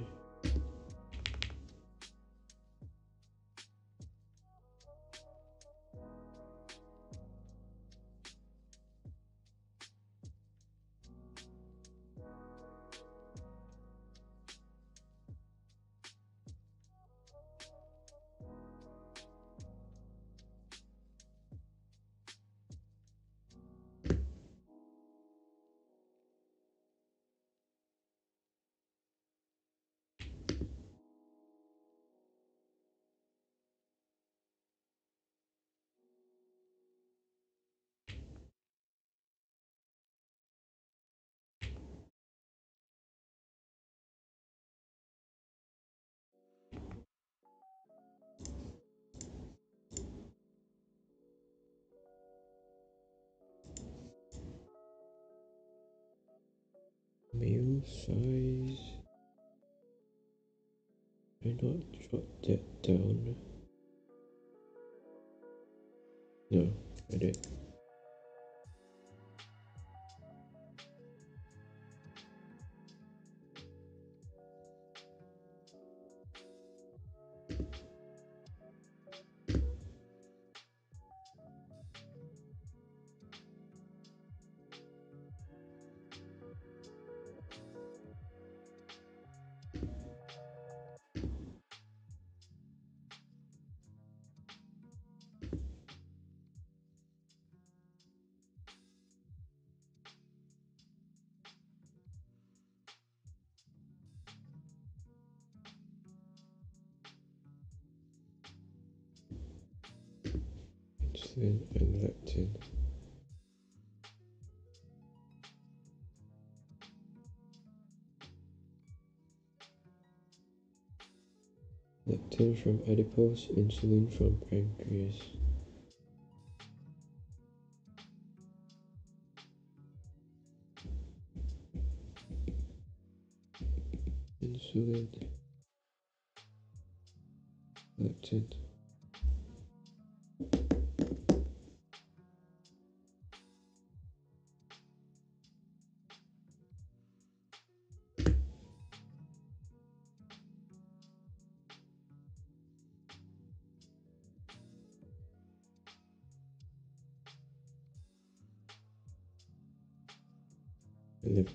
Male size. I not jot that down. No, I did. Insulin and leptin. Leptin. leptin from adipose, insulin from pancreas. Insulin, leptin. Liver.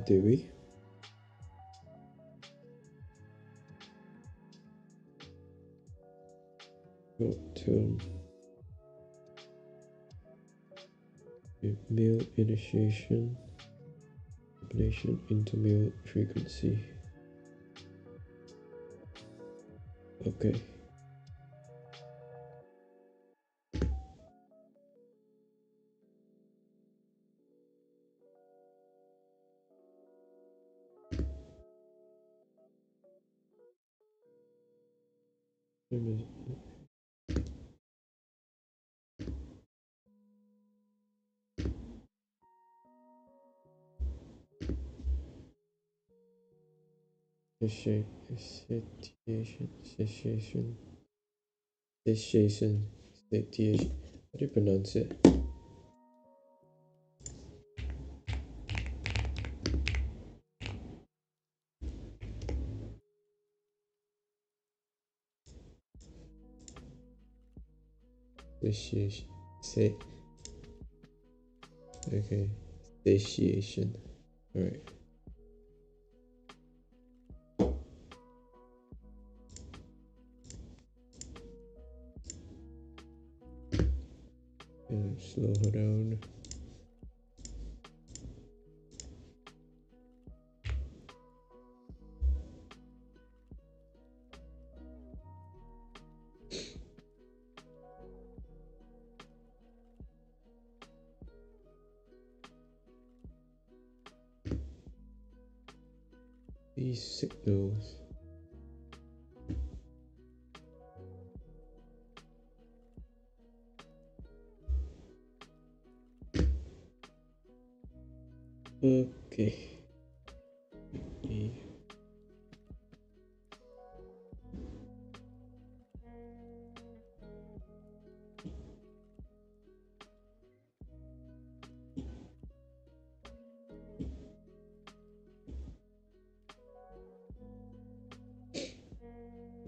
Did we? Short-term meal initiation, combination into meal frequency. Okay. Satiation. How do you pronounce it? Satiation. Okay. Satiation. Alright. Slow her down. These signals. Okay.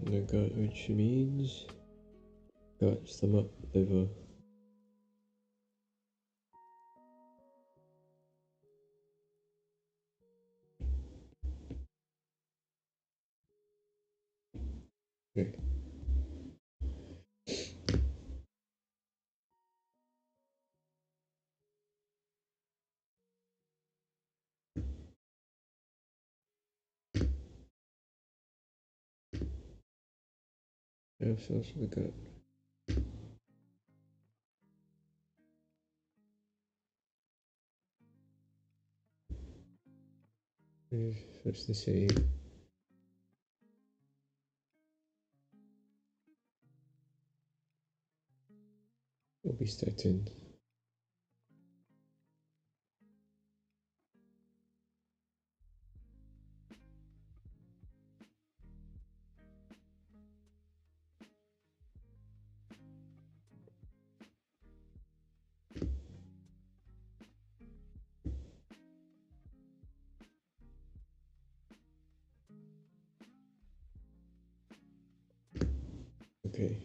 The gut, which means gut, stomach, liver. Okay. Nerve cells for the gut. That's the same. Orbistatin. Okay.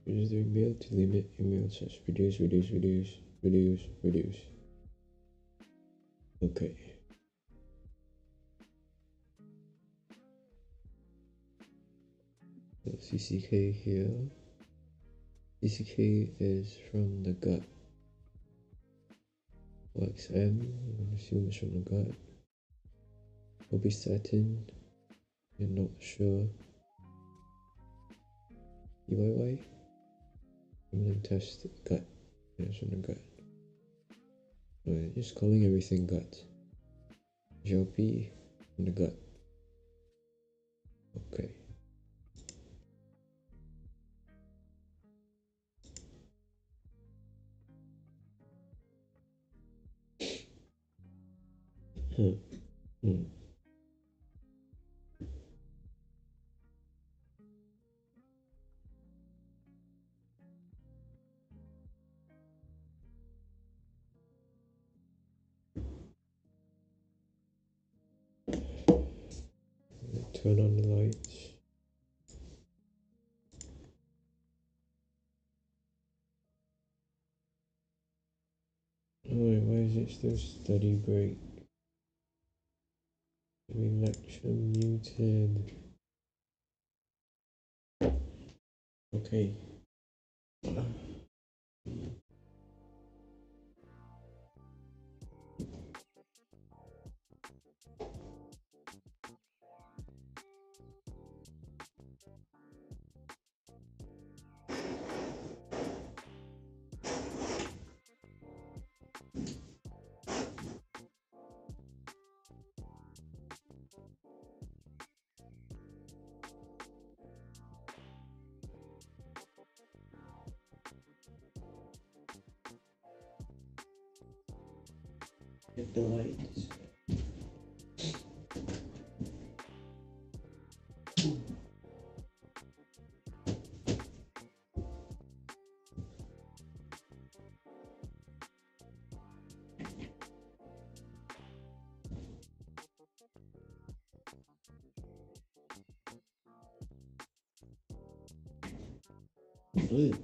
Registering mail to limit email search. Reduce, reduce, reduce, reduce, reduce. Okay. So CCK here. CCK is from the gut. XM, I'm assuming it's from the gut. Obistatin, you're not sure. EYY, I'm test gut. Yeah, it's from the gut. Alright, just calling everything gut. GLP from the gut. Okay. Turn on the lights. Alright, why is it still study break? Lecture muted. Okay. Get the lights. Blue.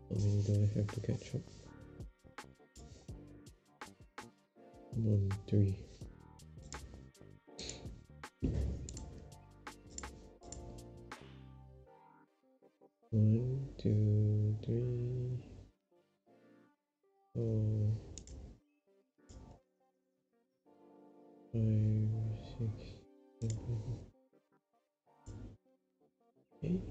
How many do I have to catch up? 1, 3. One, two, 3, 4, 5, 6, 7, 8.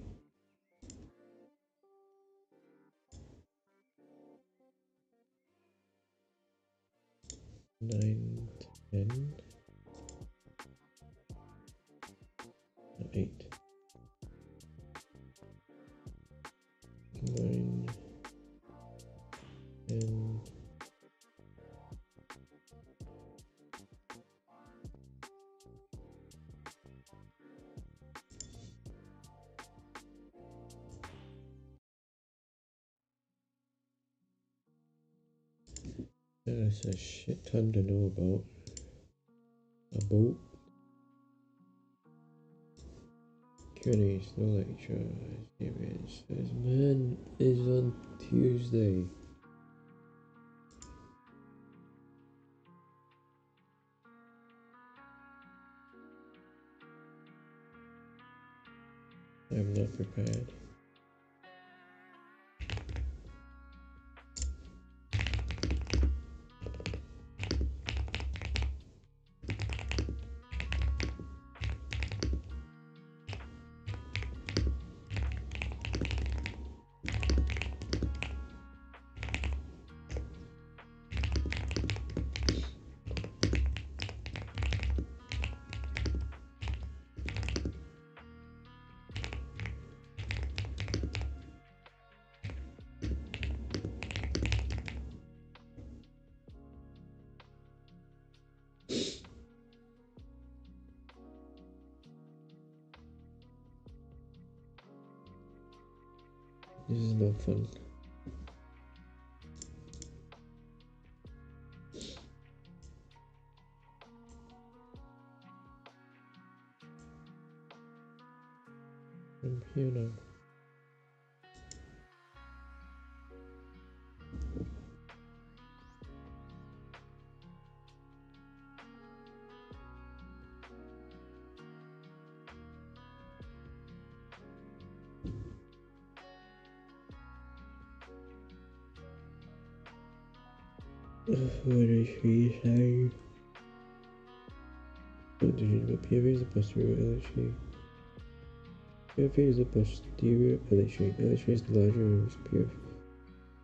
9, 10, 8, 9, 10. There's a shit ton to know about. A boat. Q&A, no lecture. It says, man, is on Tuesday. I'm not prepared. This is not fun. I'm here now. What is she saying? What did you do? PFA is the posterior LHA. PFA is the posterior LHA. LHA is the larger of PFA.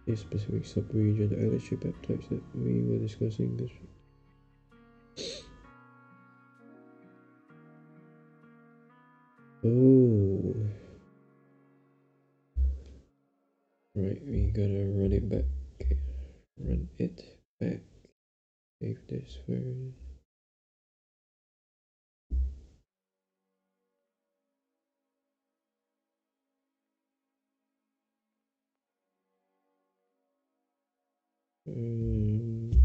A specific subregion, the LHA peptides that we were discussing this. Oh. Right, we gotta run it back. Run it back. Save this first. Okay.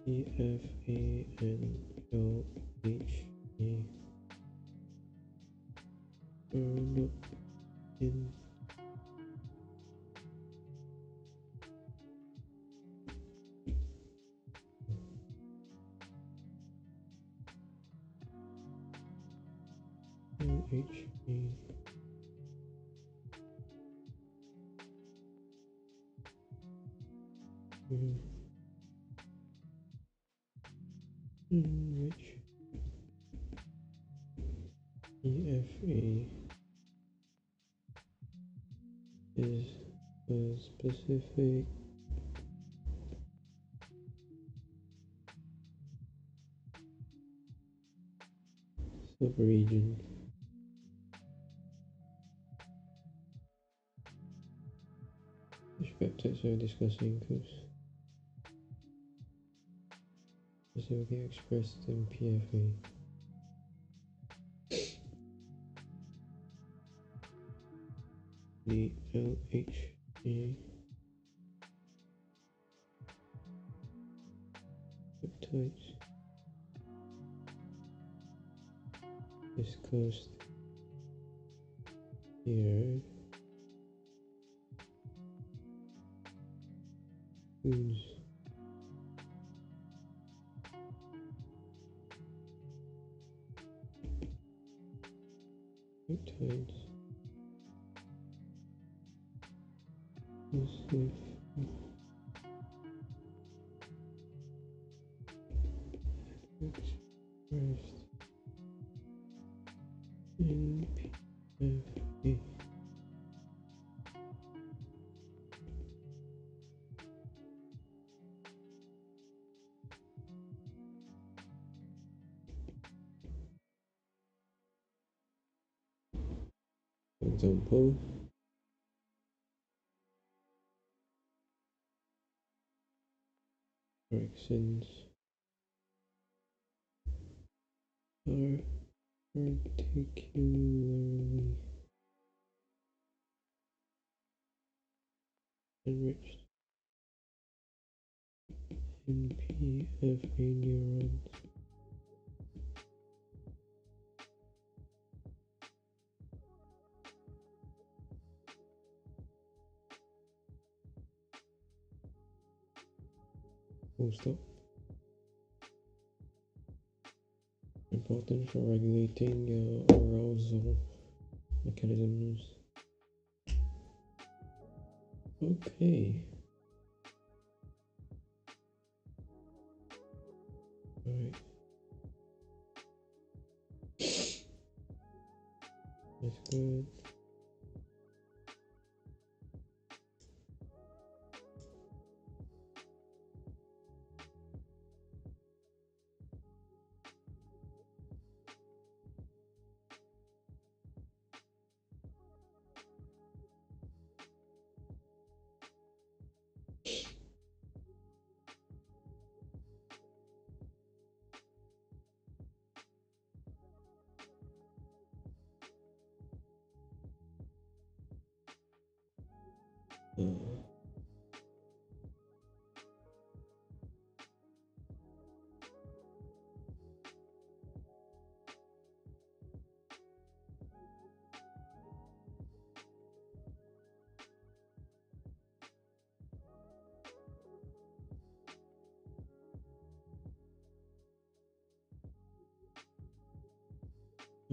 E F A N L H A. Not in. L H A. Which EFA is a specific subregion which peptides are discussing includes specifically expressed in PFA. The LHA peptides discussed here includes peptides expressed in PFA. For example, corrections are particularly enriched in PFA neurons. Full stop. Important for regulating arousal mechanisms. Okay. Alright. That's good.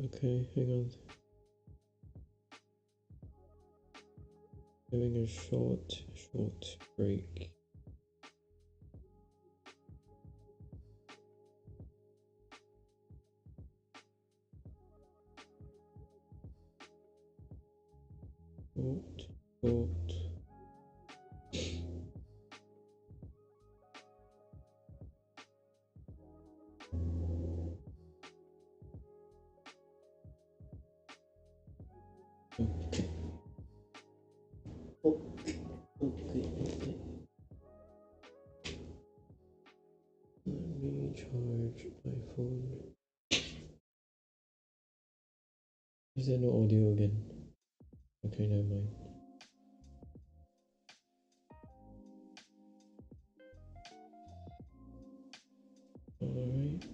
Okay, hang on. Having a short break. Short. Okay. Let me charge my phone. Is there no audio again? Okay, never mind. Alright.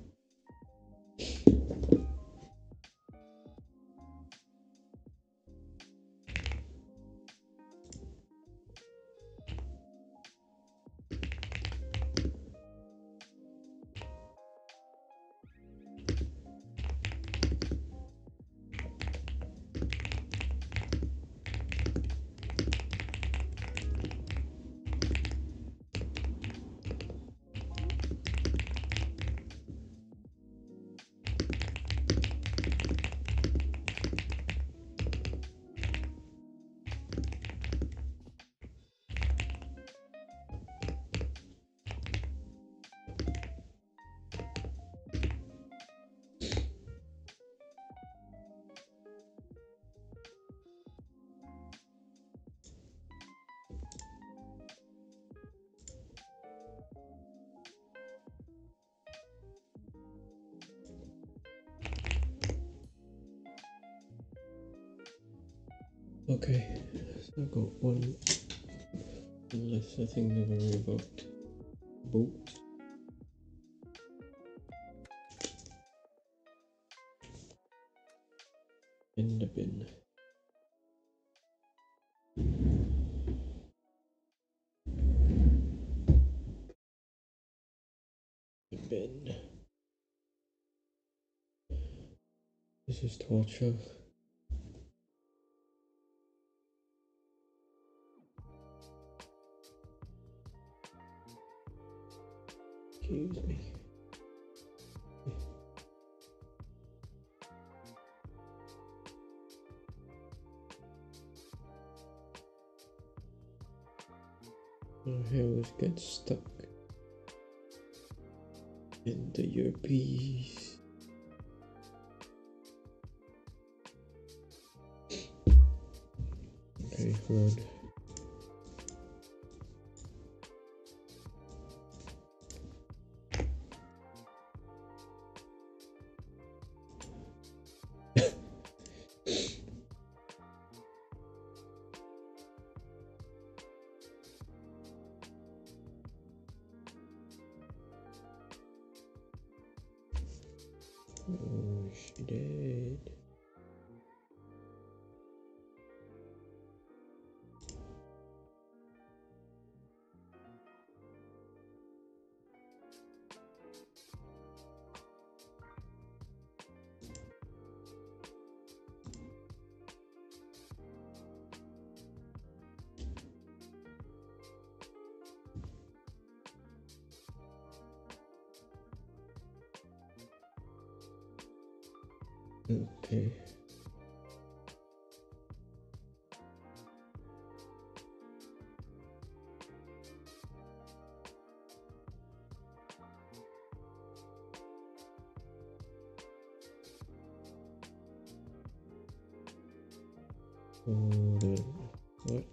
Okay, so I've got one less thing to worry about. Boat. In the bin. The bin. This is torture. Excuse me. My hair always gets stuck in the earpiece. Okay, hold on. Oh, she did. Okay. Hold on. What?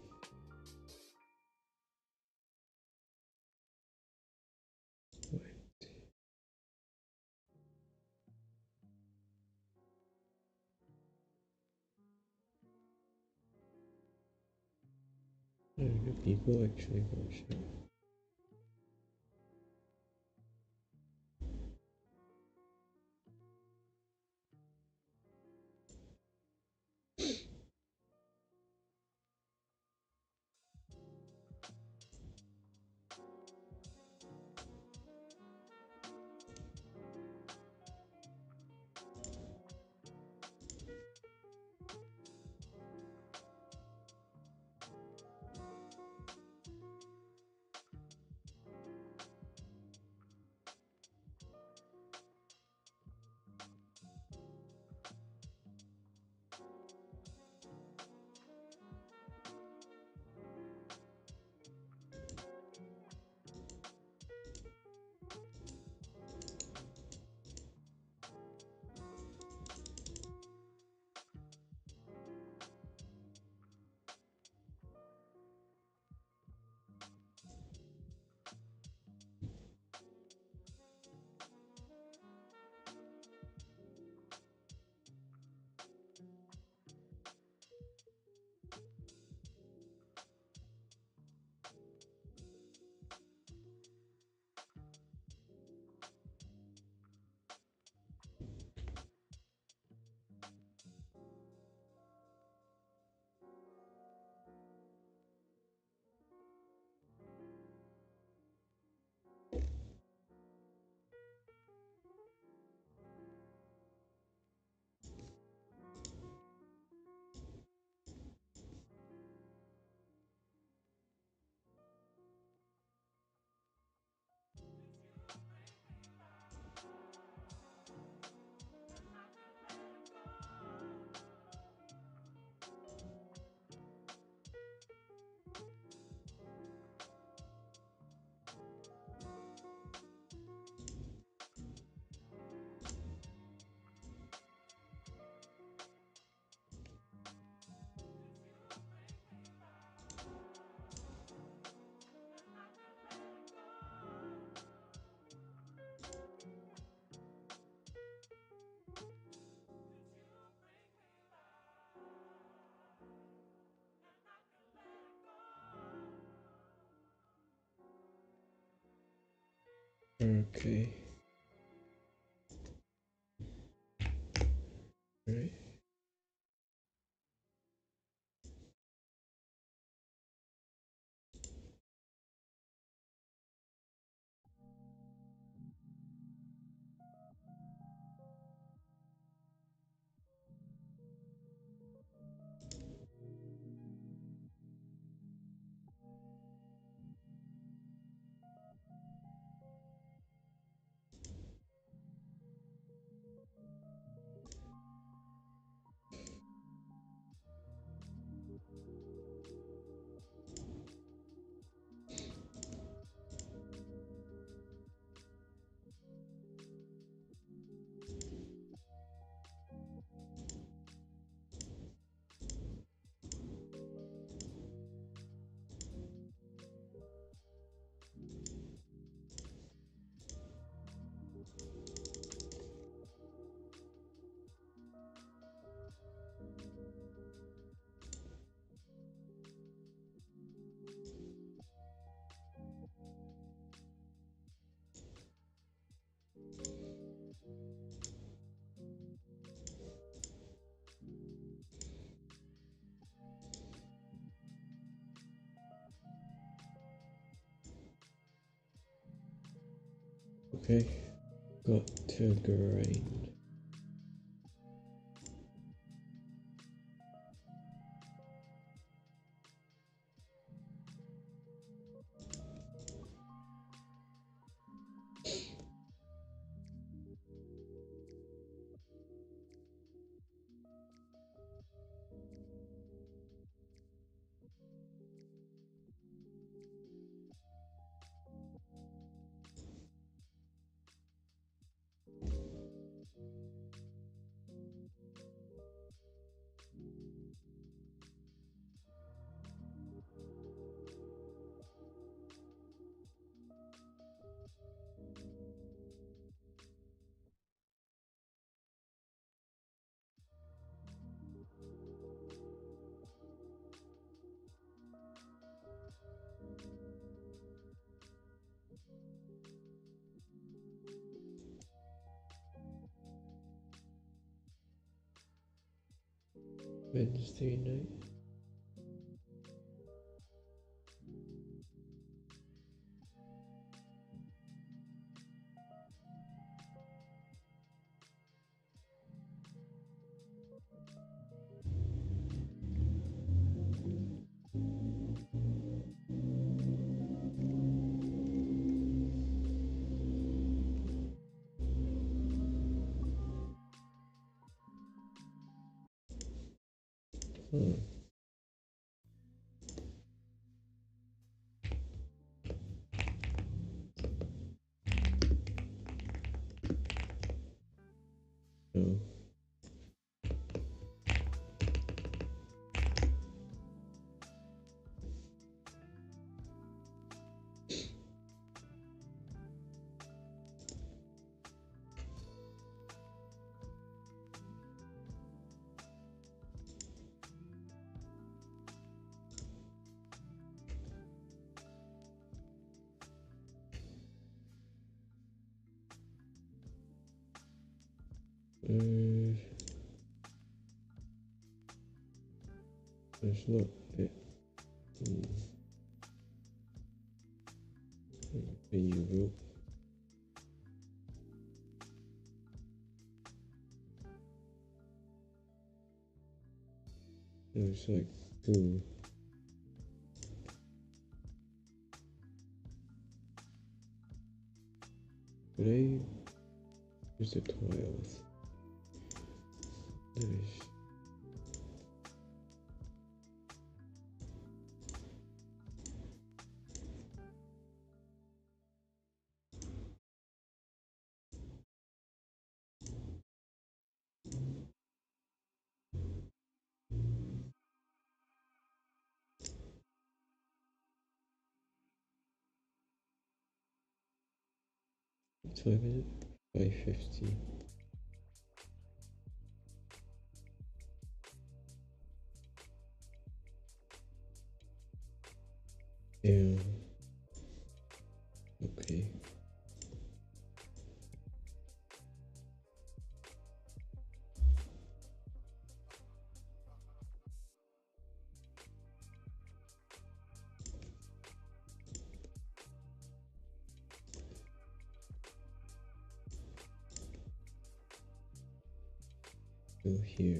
Do people actually watch it? Okay. Right. Okay, got to grind. Wednesday night. Hmm. No. It's not it. The Europe. No, it's like two. Today is the 12th. Nice. What time is it? 5:50. Yeah. Okay. Go here.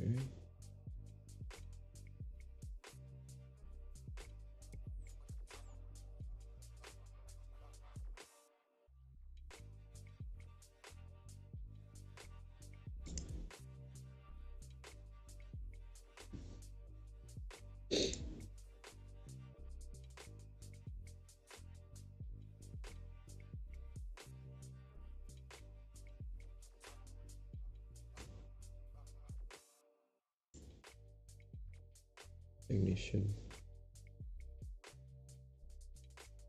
Ignition.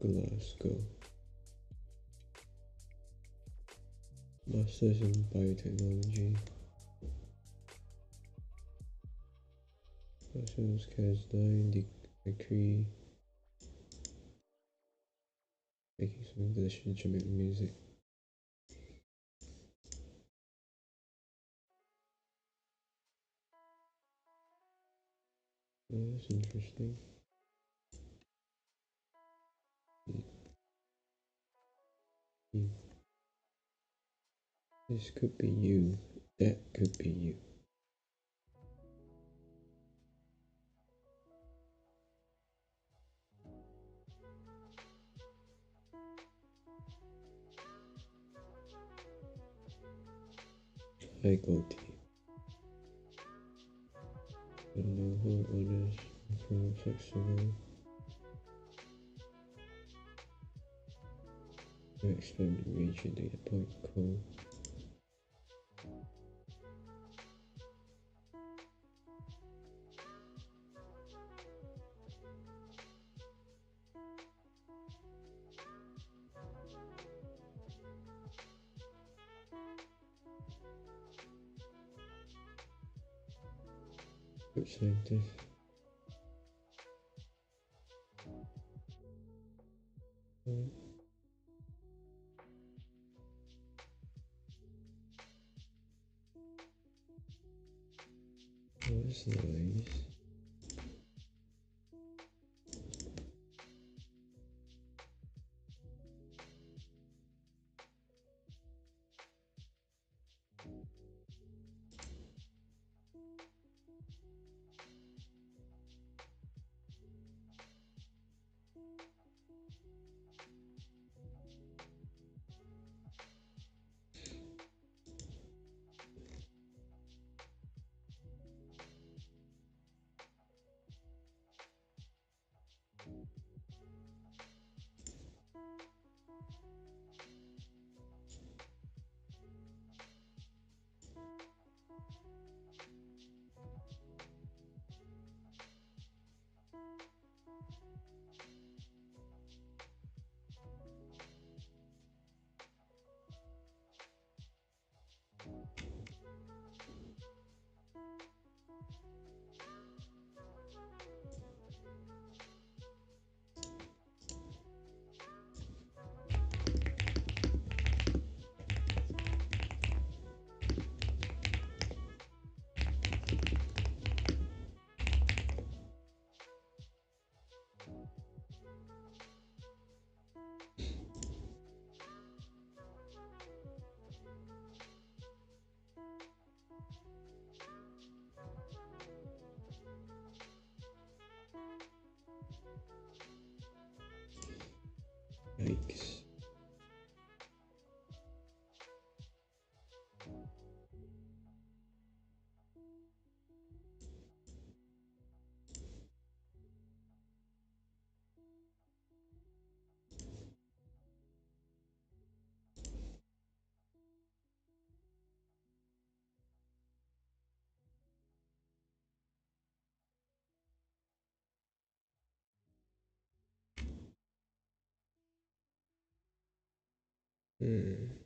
Glasgow. Masters in Biotechnology. Bachelor's Cas9 degree. Making some English instrument music. Oh, that's interesting. This could be you. That could be you. Hi, Goldie. Noble, honest, and flexible. Expanded region data point call. Good scientist. What That's nice. Yikes. Hmm.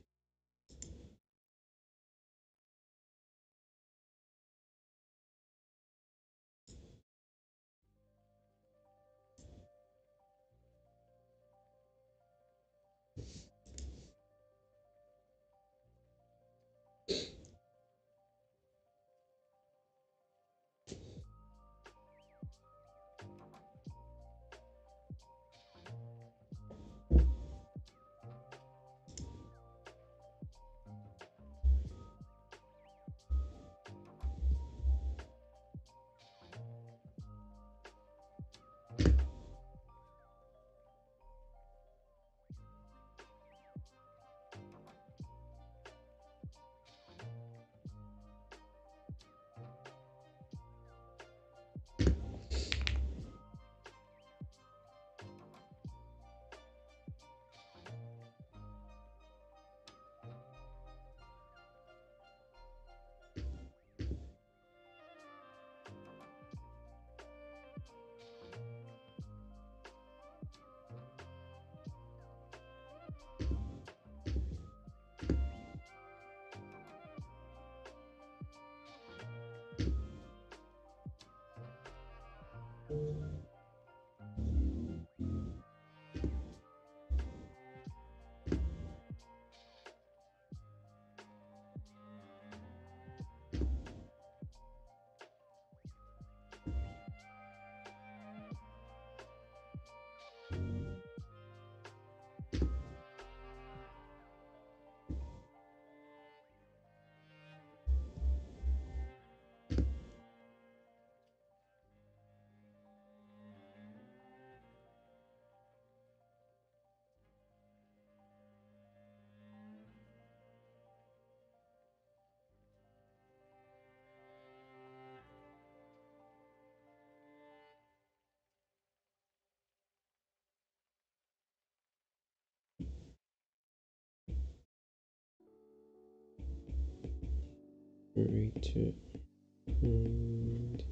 Return and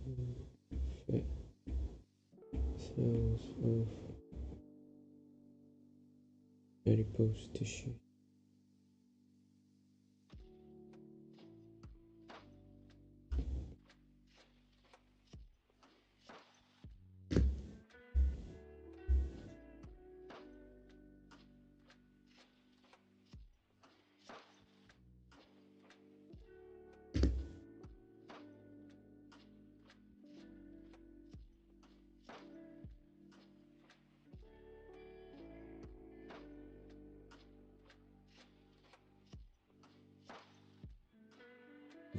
fat cells of adipose tissue.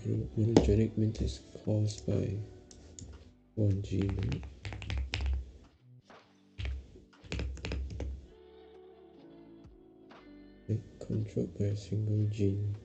Monogenic mint is caused by one gene, right? Controlled by a single gene.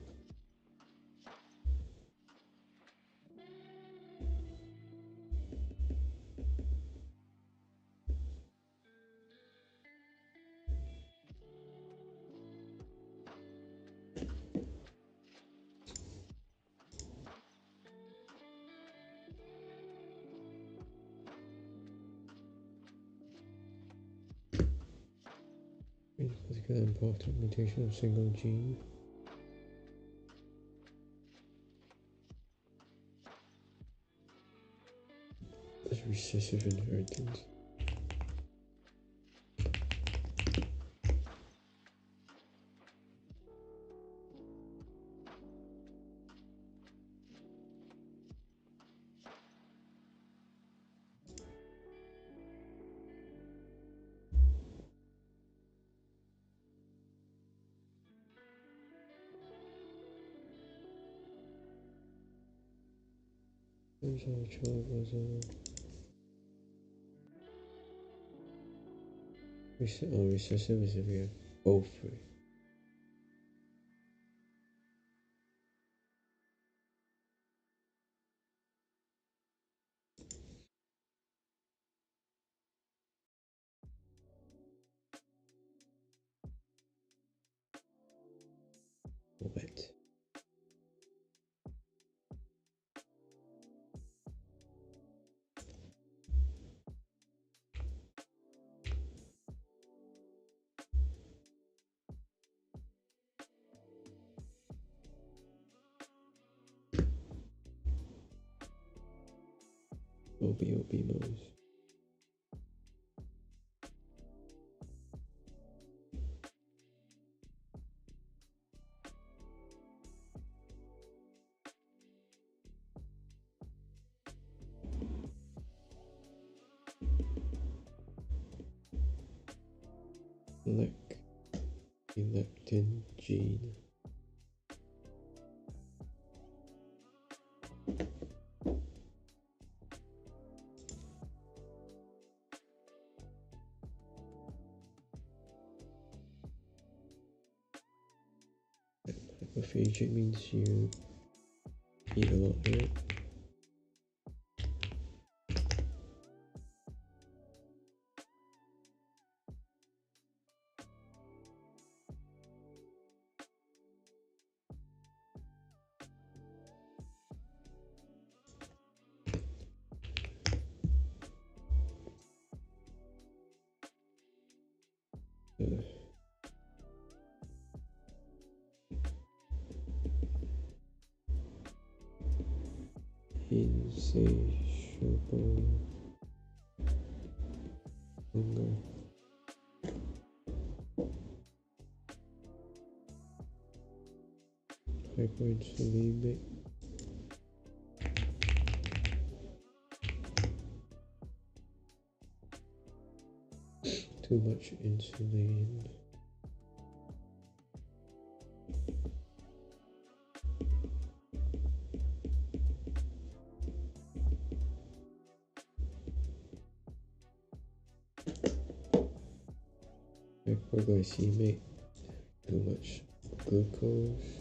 Particular important mutation of single gene. That's recessive inheritance. There's our child was recessive is if you have both, right? What? OB modes. Lectin gene. Hypophagic means you eat a lot, right? Insatiable hunger. Hyperinsulinic. Too much insulin. Hypoglycemic, too much glucose.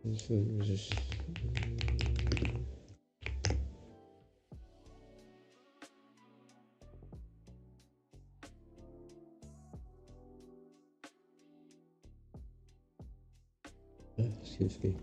Insulin resistance. Excuse me.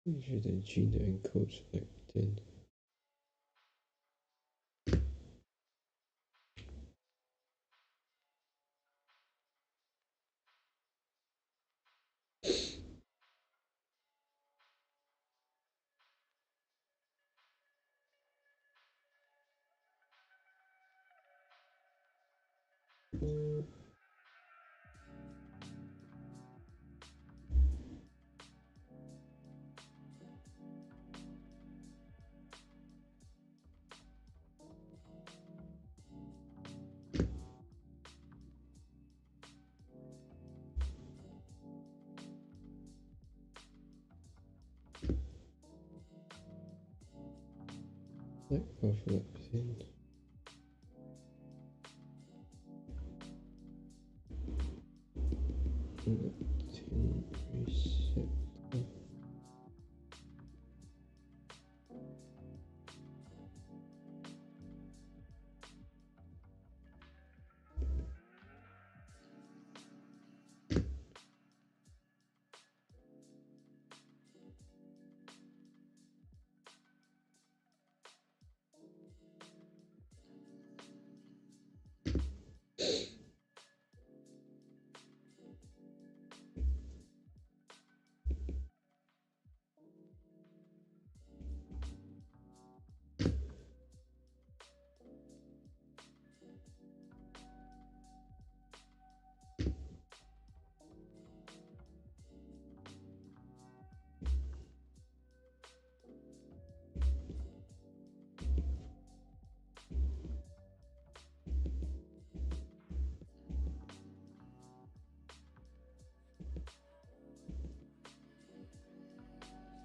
Usually the gene that encodes lectin. Like prophylactin. Lectin receptor.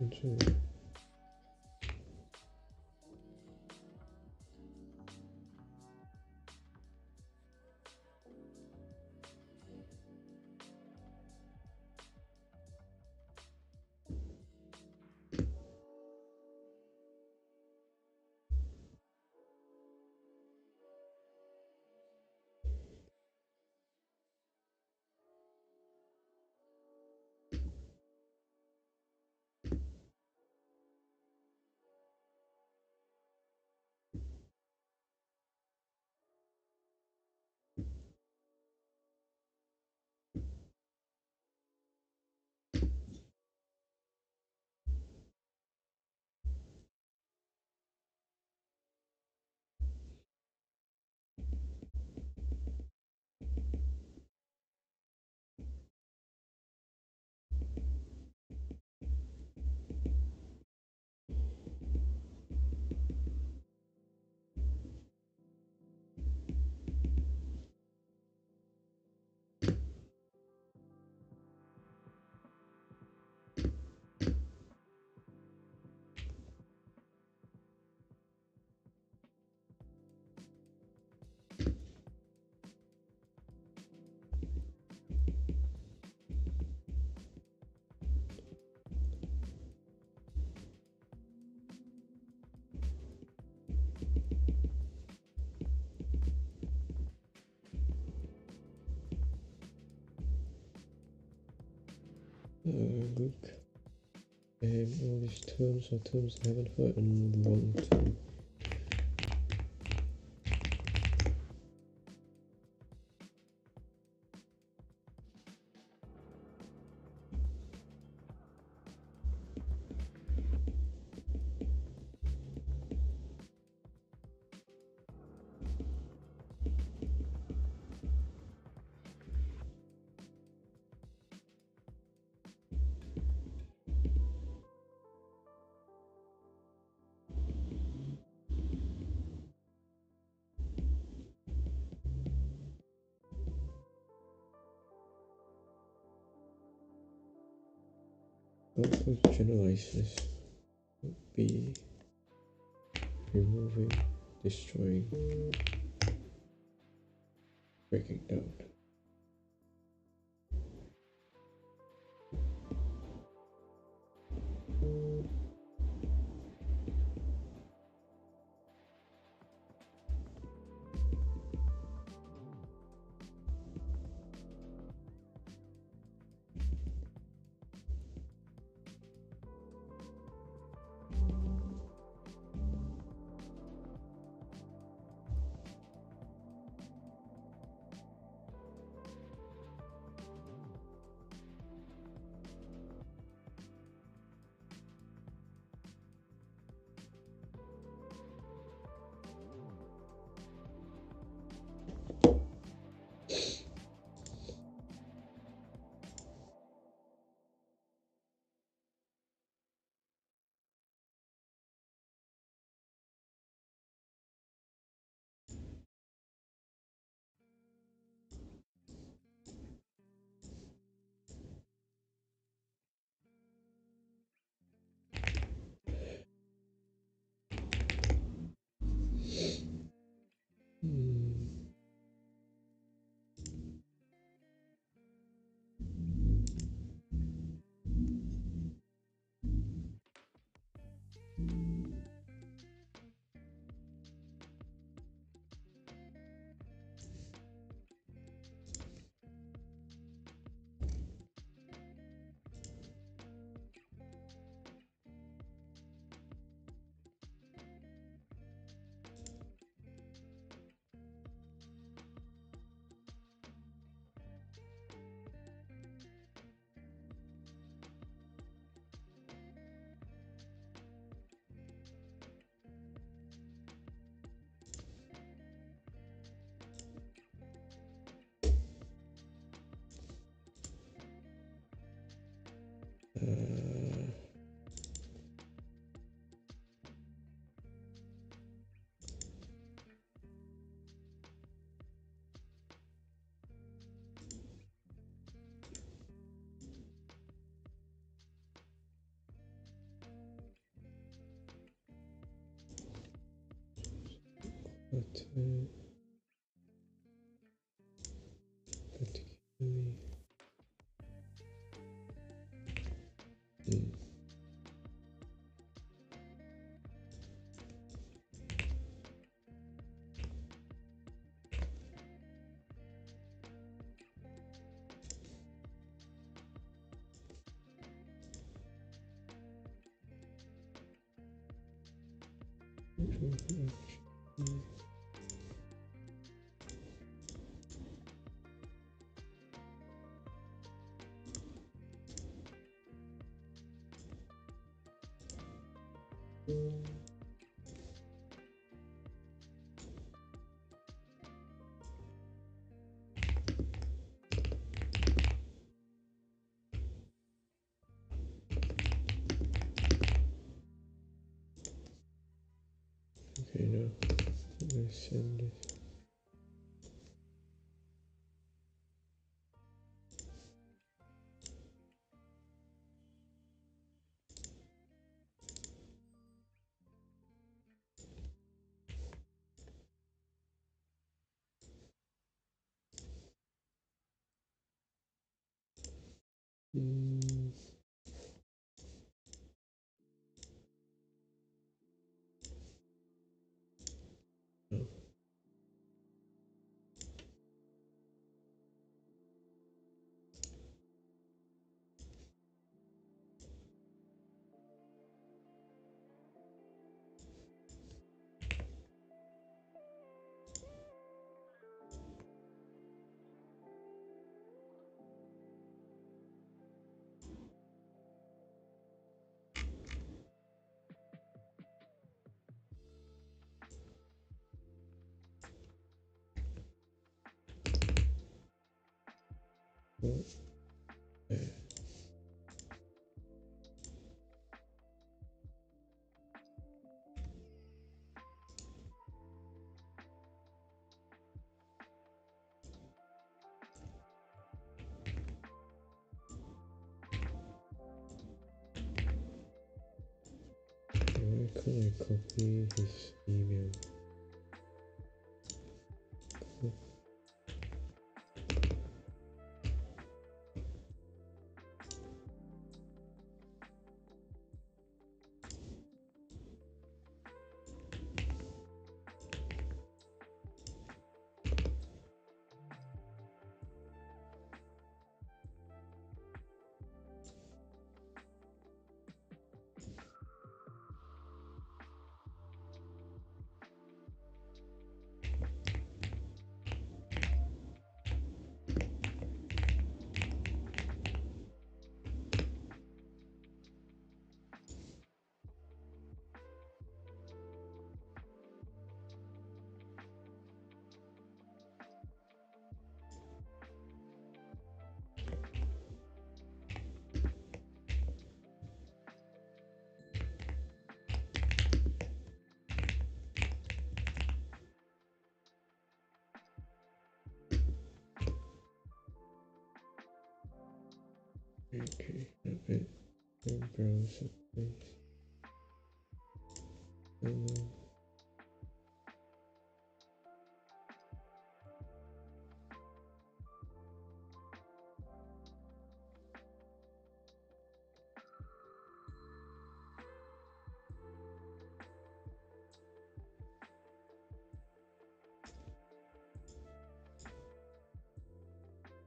Interesting. Look. All these terms are terms I haven't heard in a long time. Also generalize this would be removing, destroying, breaking down. Particularly. Okay, now let's send it. Why can't I copy his email? Okay, okay. Browser, please.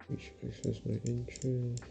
Which access my interest.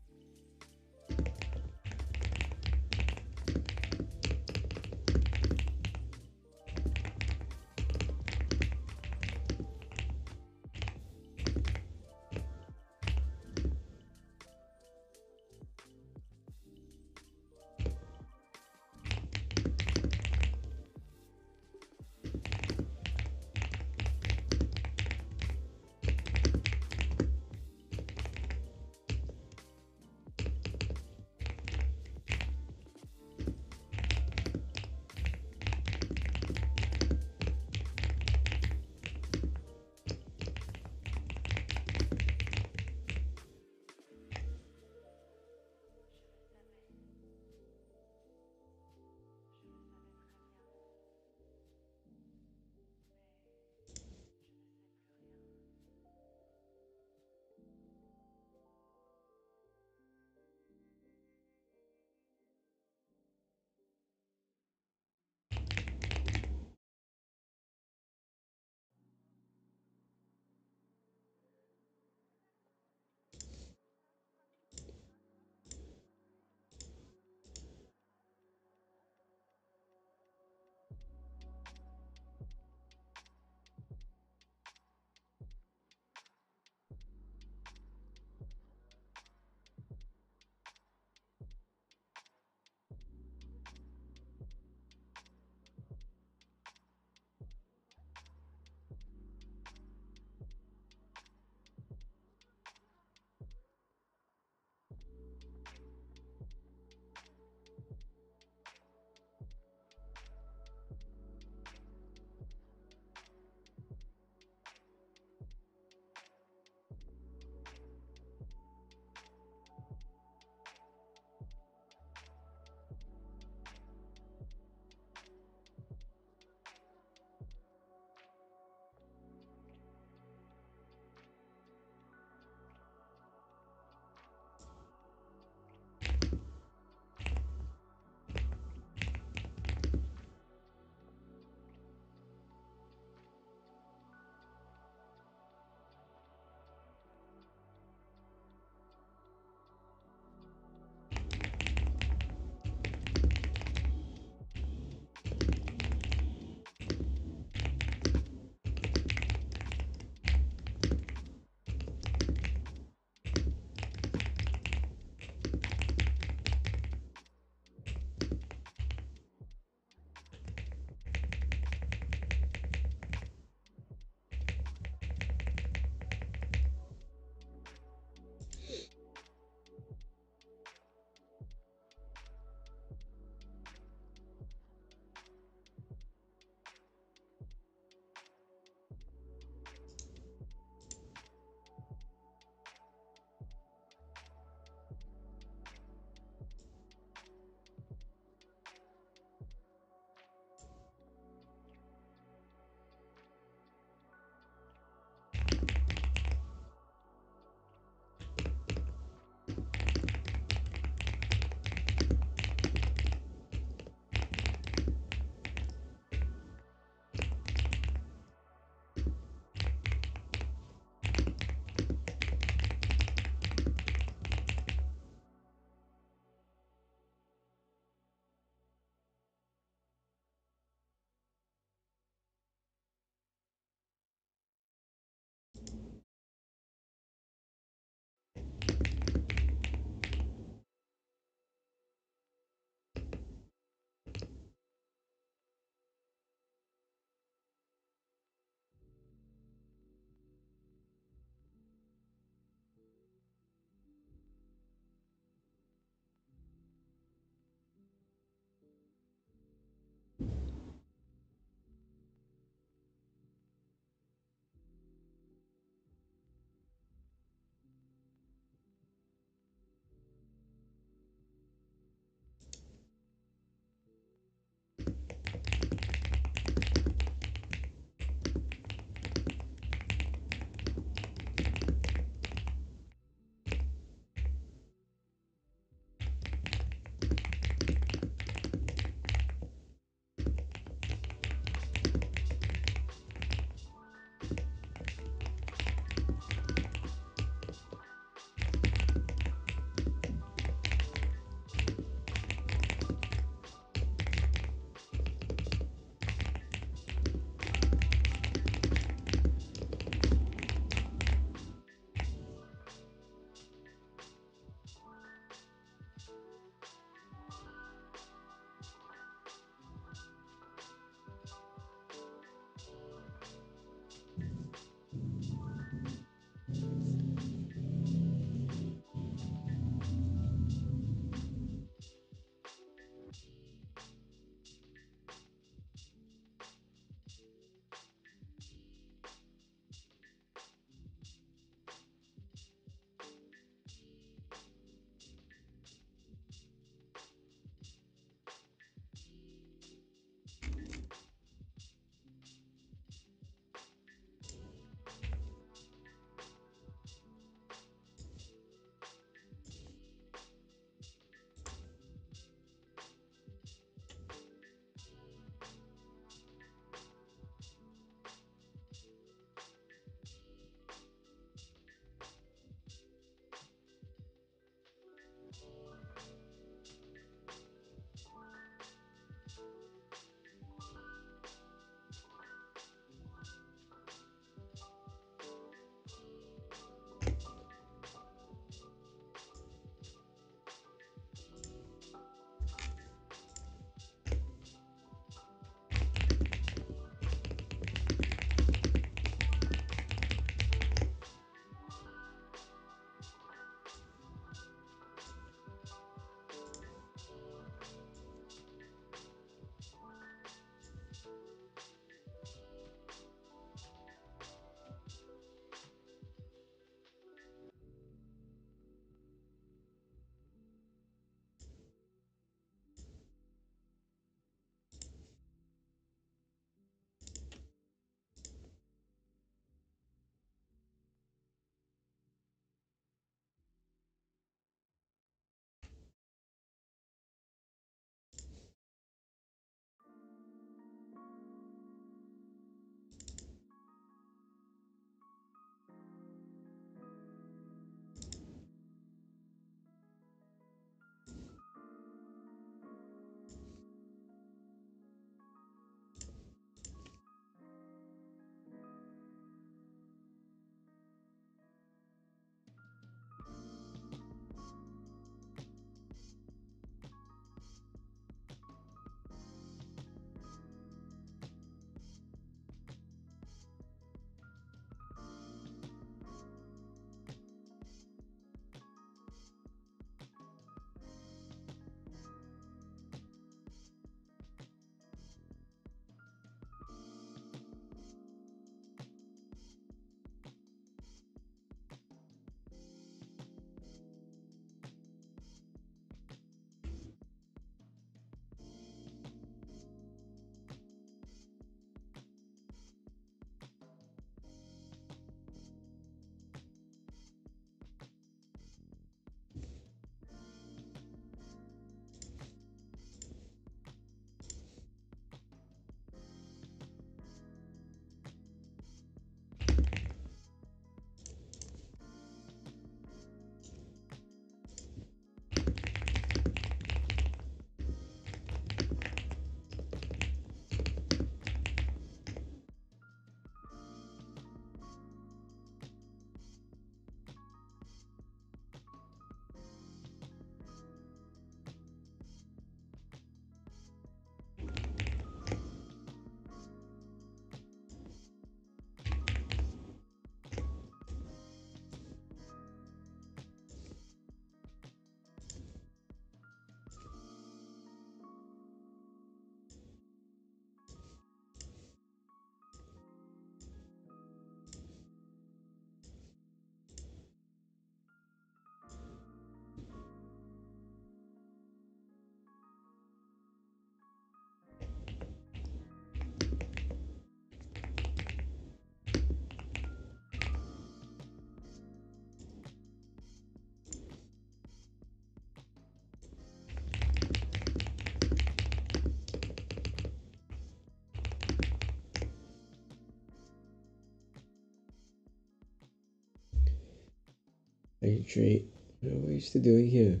Hydrate. What are you still doing here?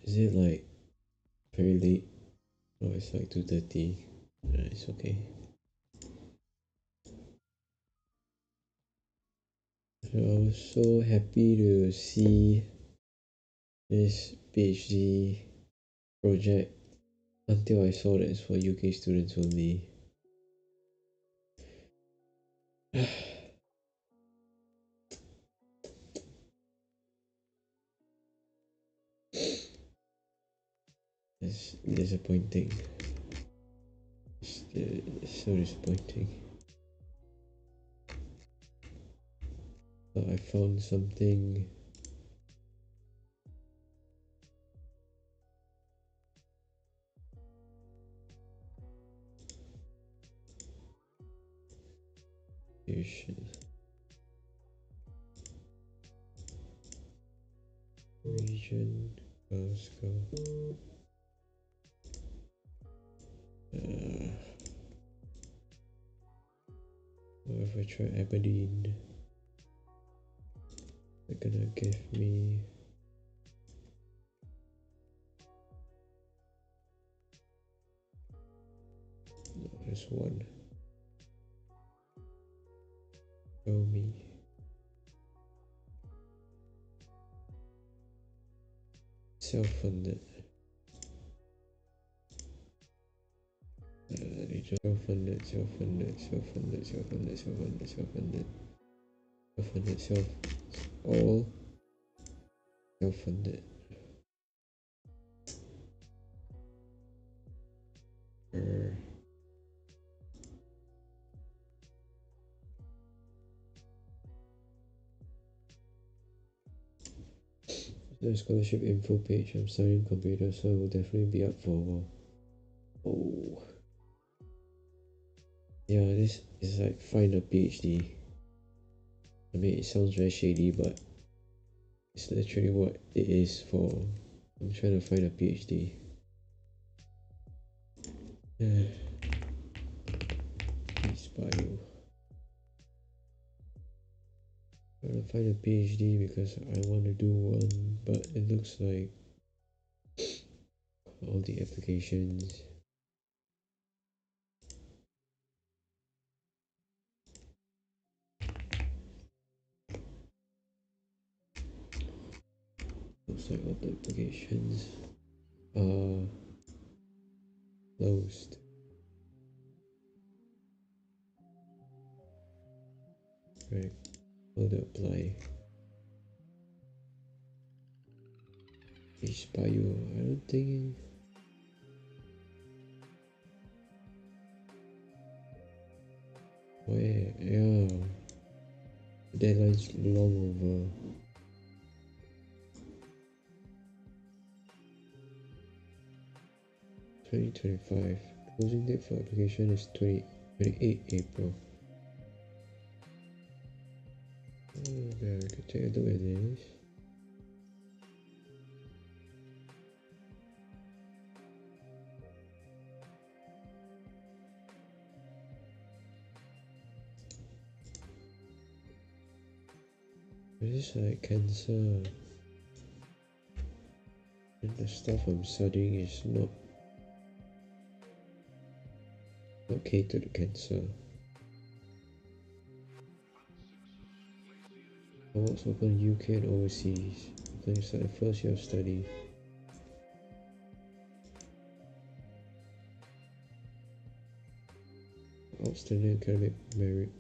Is it like very late? Oh, it's like 2:30. It's okay. So I was so happy to see this PhD project until I saw that it's for UK students only. It's disappointing. It's so disappointing. So I found something. Region Glasgow. What if I try Aberdeen? They're gonna give me just one. Show me. Self-funded. Self-funded, all self-funded. The scholarship info page. I'm studying computer, so I will definitely be up for a while. Oh. Yeah, this is like find a PhD. I mean, it sounds very shady, but it's literally what it is for. I'm trying to find a PhD. Bio. I'm trying to find a PhD because I want to do one, but it looks like all the applications. Looks like all the applications are closed. Right, how to apply? Bio, I don't think. Where? Yeah. Deadline's long over. $20.25. Closing date for application is 28 April. Okay, I could take a look at this. This is like cancer, and the stuff I'm studying is not catered to cancer. Awards open UK and overseas. Then you start the first year of study. Outstanding academic merit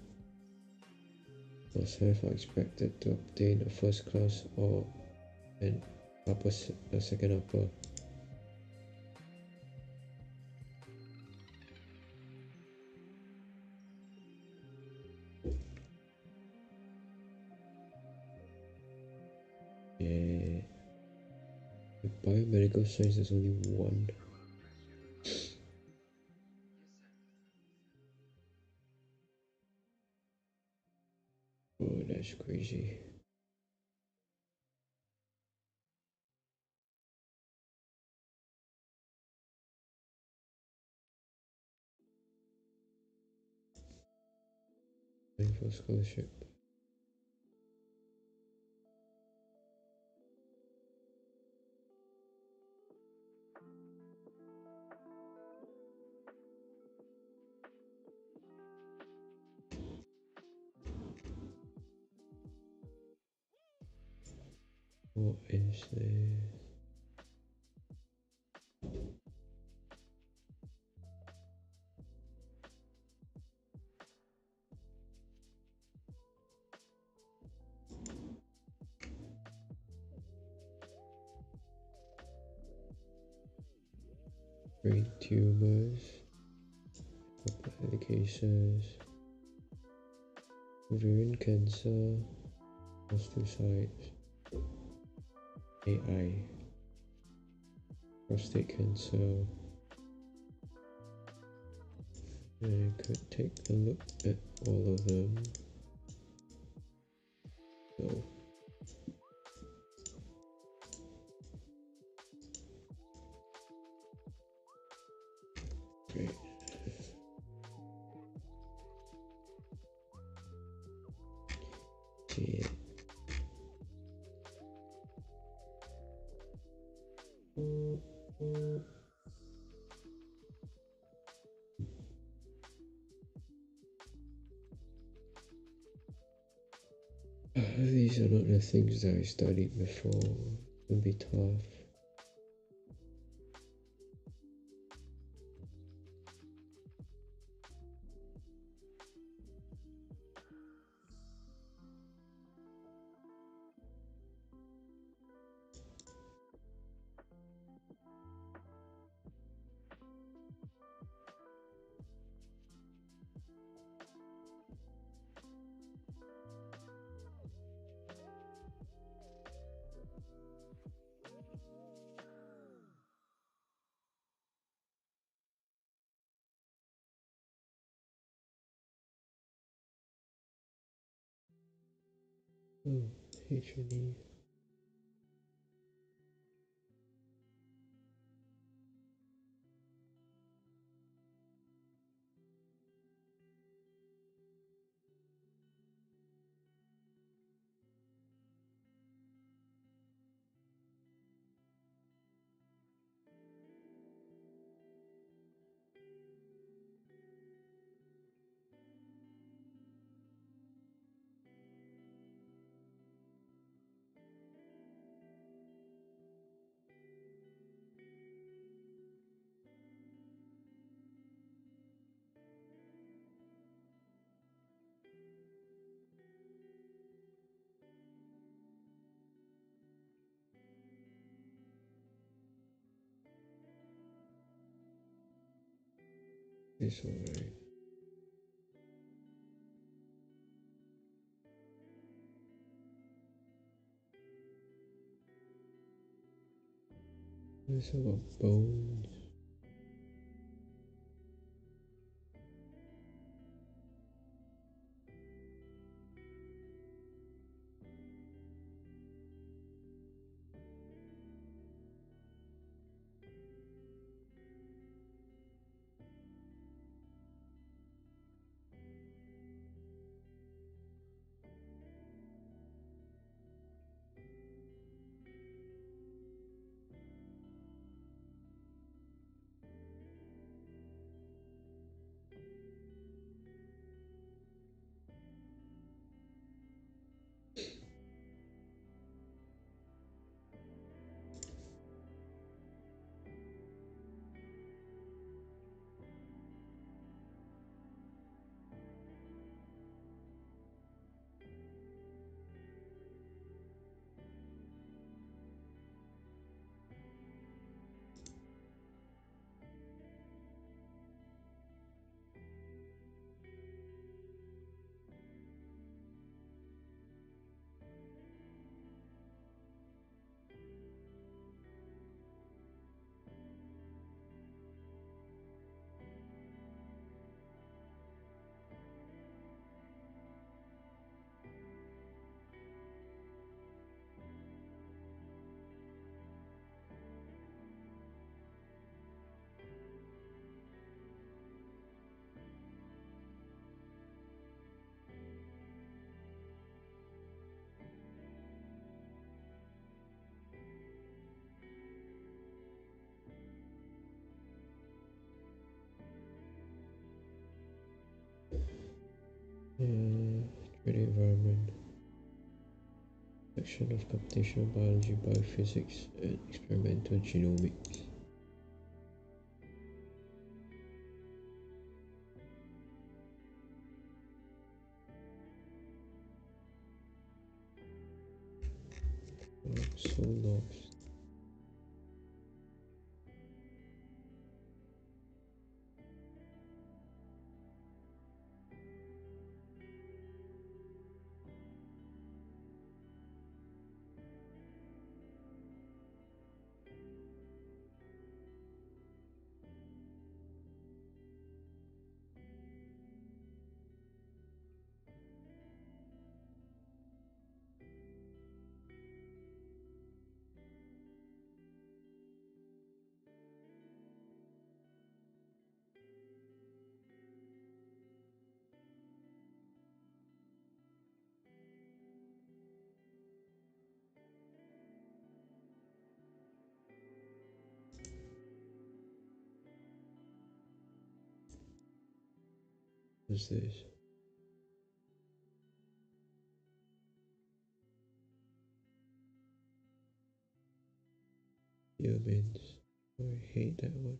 was therefore expected to obtain a first class or a second upper. Yeah. With biomedical science, there's only one. Oh, that's crazy. and for scholarship. What is this? Brain tumors, complications, ovarian cancer, osteocytes, AI, prostate cancer. I could take a look at all of them. So great. Shit. These are not the things that I studied before. It'll be tough. Oh, H&E. It's alright. There's about bones. environment. Section of computational biology, biophysics, and experimental genomics. Oh, so lost. What's this? Humans. I hate that one.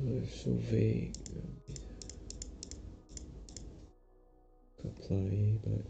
Oh, it's so vague. Apply, but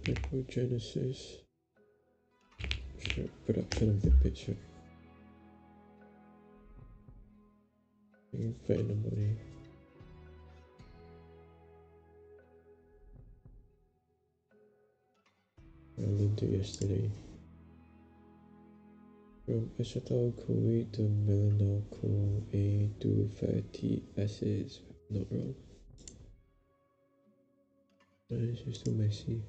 Retro Genesis. Sure, production of the picture. Find the money. I linked it yesterday. From acetyl CoA to melanoyl CoA to fatty acids. Not wrong. It's just too messy.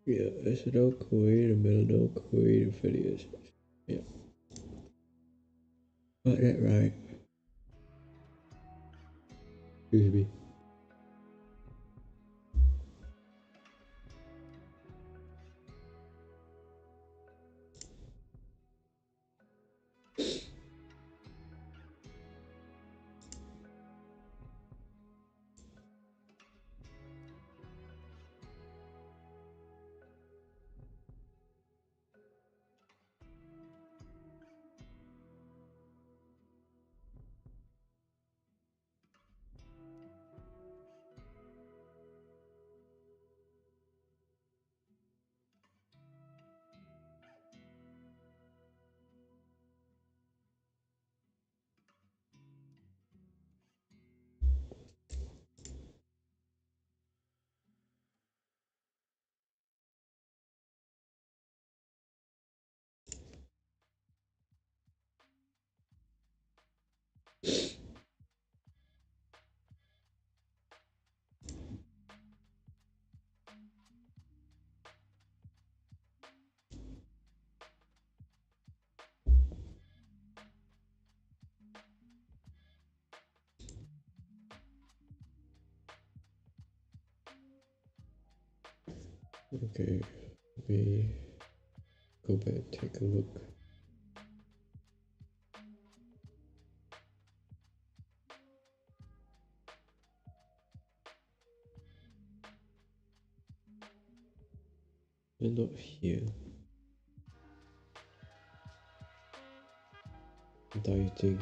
Yeah, acetyl CoA to melanoyl CoA to fatty acids. Yeah. Got that right. Excuse me. Okay, we go back and take a look. They're not here. Dieting.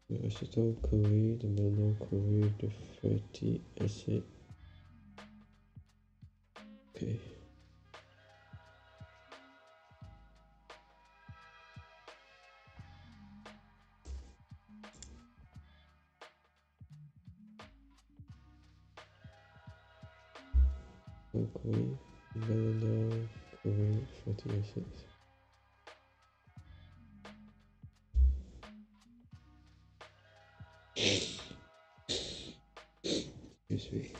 The acetyl CoA, the melanoyl CoA, the fatty acid. Okay. CoA, melanoyl CoA, fatty acids. Excuse me.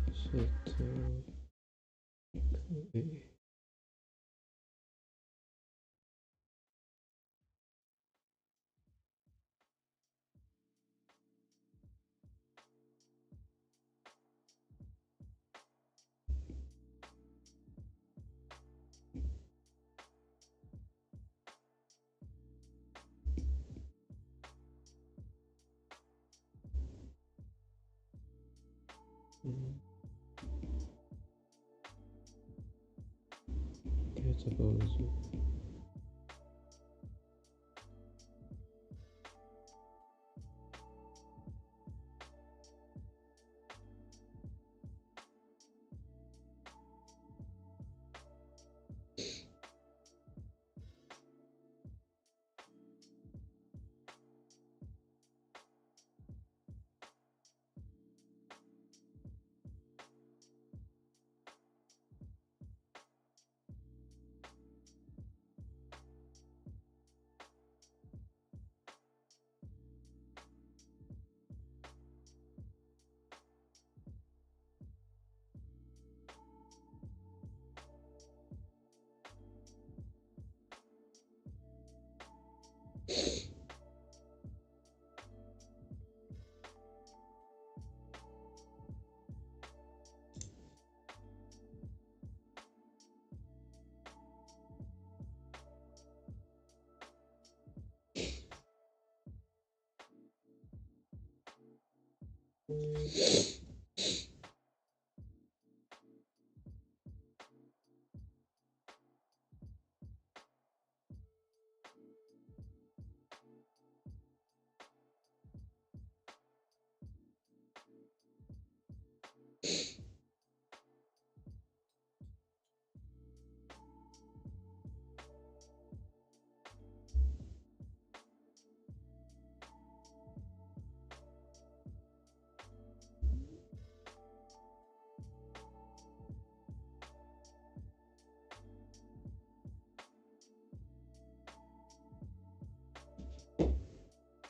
Acetyl CoA. Catabolism.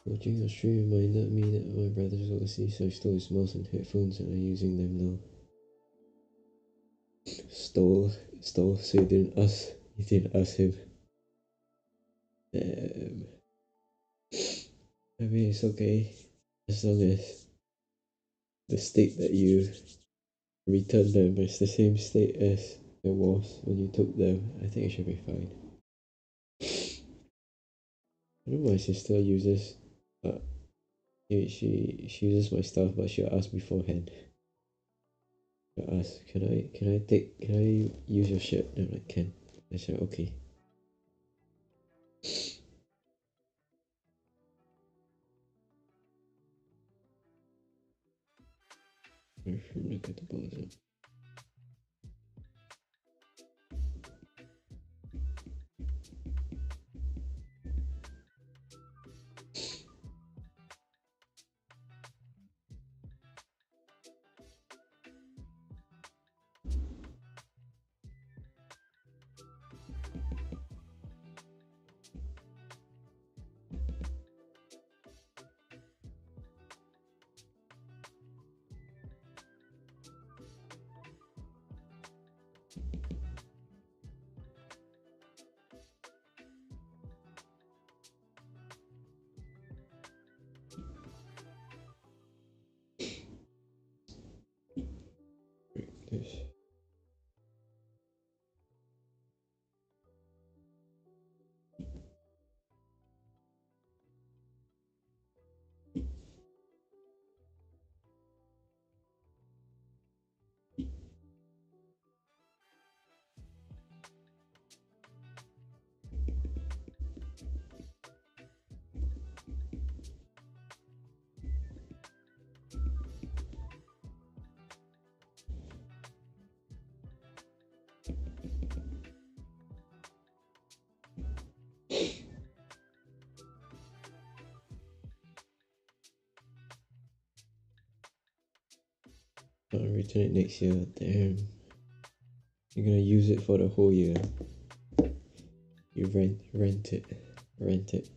Watching your stream reminded me that my brother's overseas, so I stole his mouse and headphones and I'm using them now. Stole, so you didn't ask him. I mean, it's okay, as long as the state that you return them is the same state as it was when you took them. I think it should be fine. I know my sister uses, she uses my stuff, but she'll ask beforehand. She'll ask, can I use your shirt? And I'm like, can. I said, okay. Look at the bottom. This. I'll return it next year. Damn. You're gonna use it for the whole year. You rent it.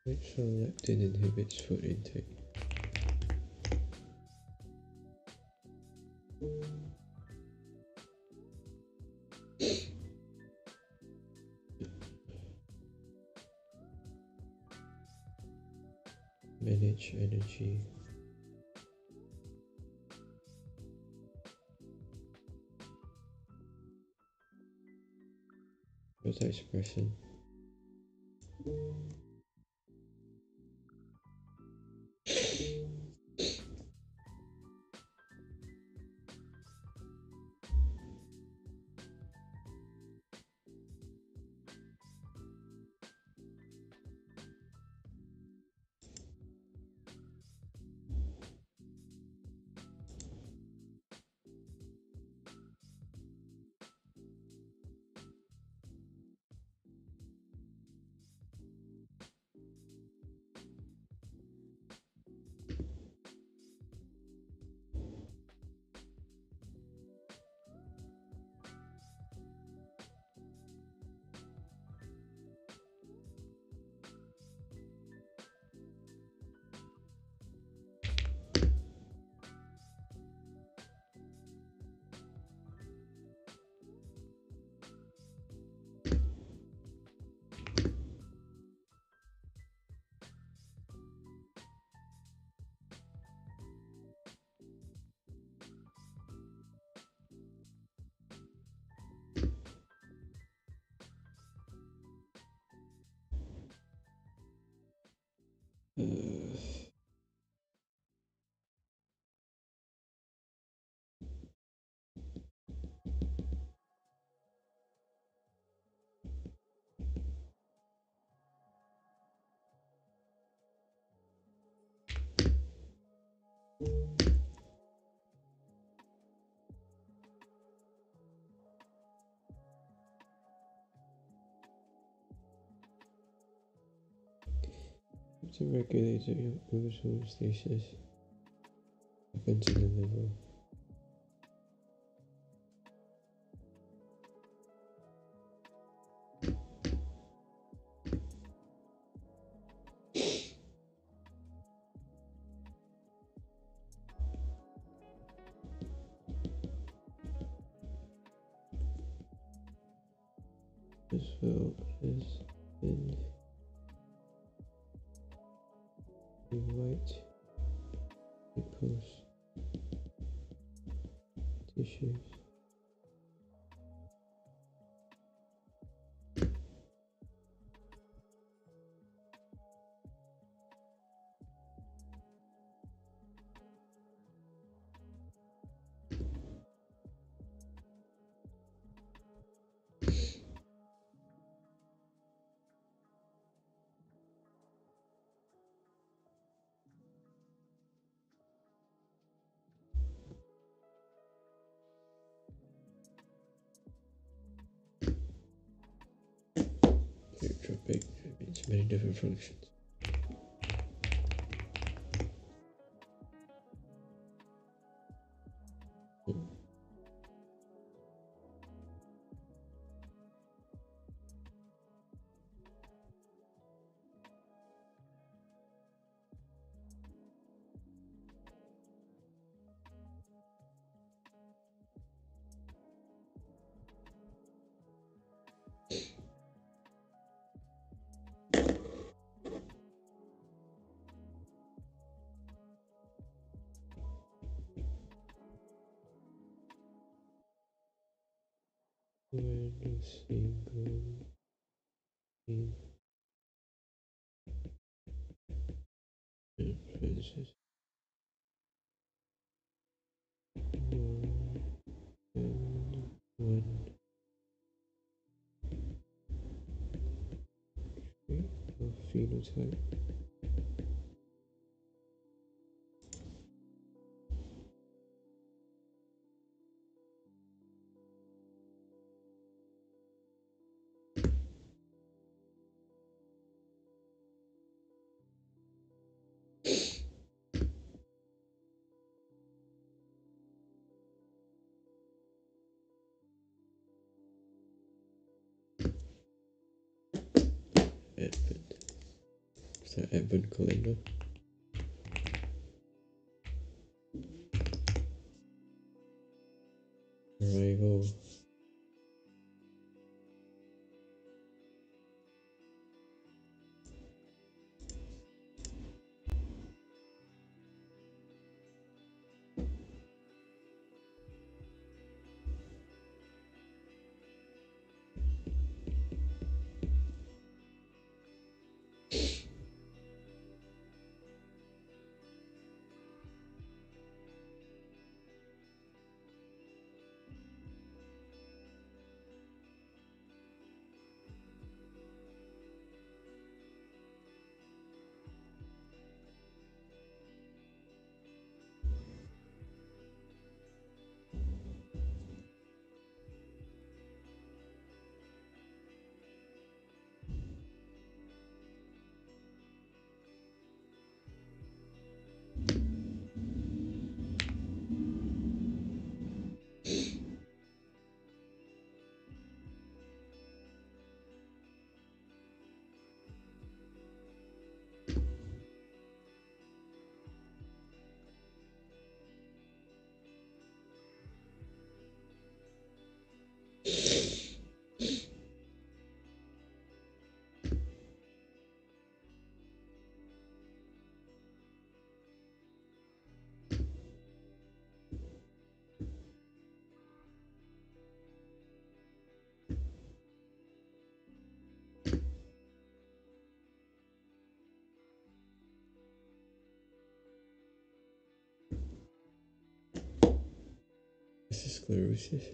Which lectin inhibits food intake? Manage energy. What's that expression? To regulate your homeostasis happens in the liver. As well as in the white adipose tissues. Pleiotropic means many different functions. When the single influences more than one trait or phenotype. It's an advent calendar. Arrival. This is sclerosis.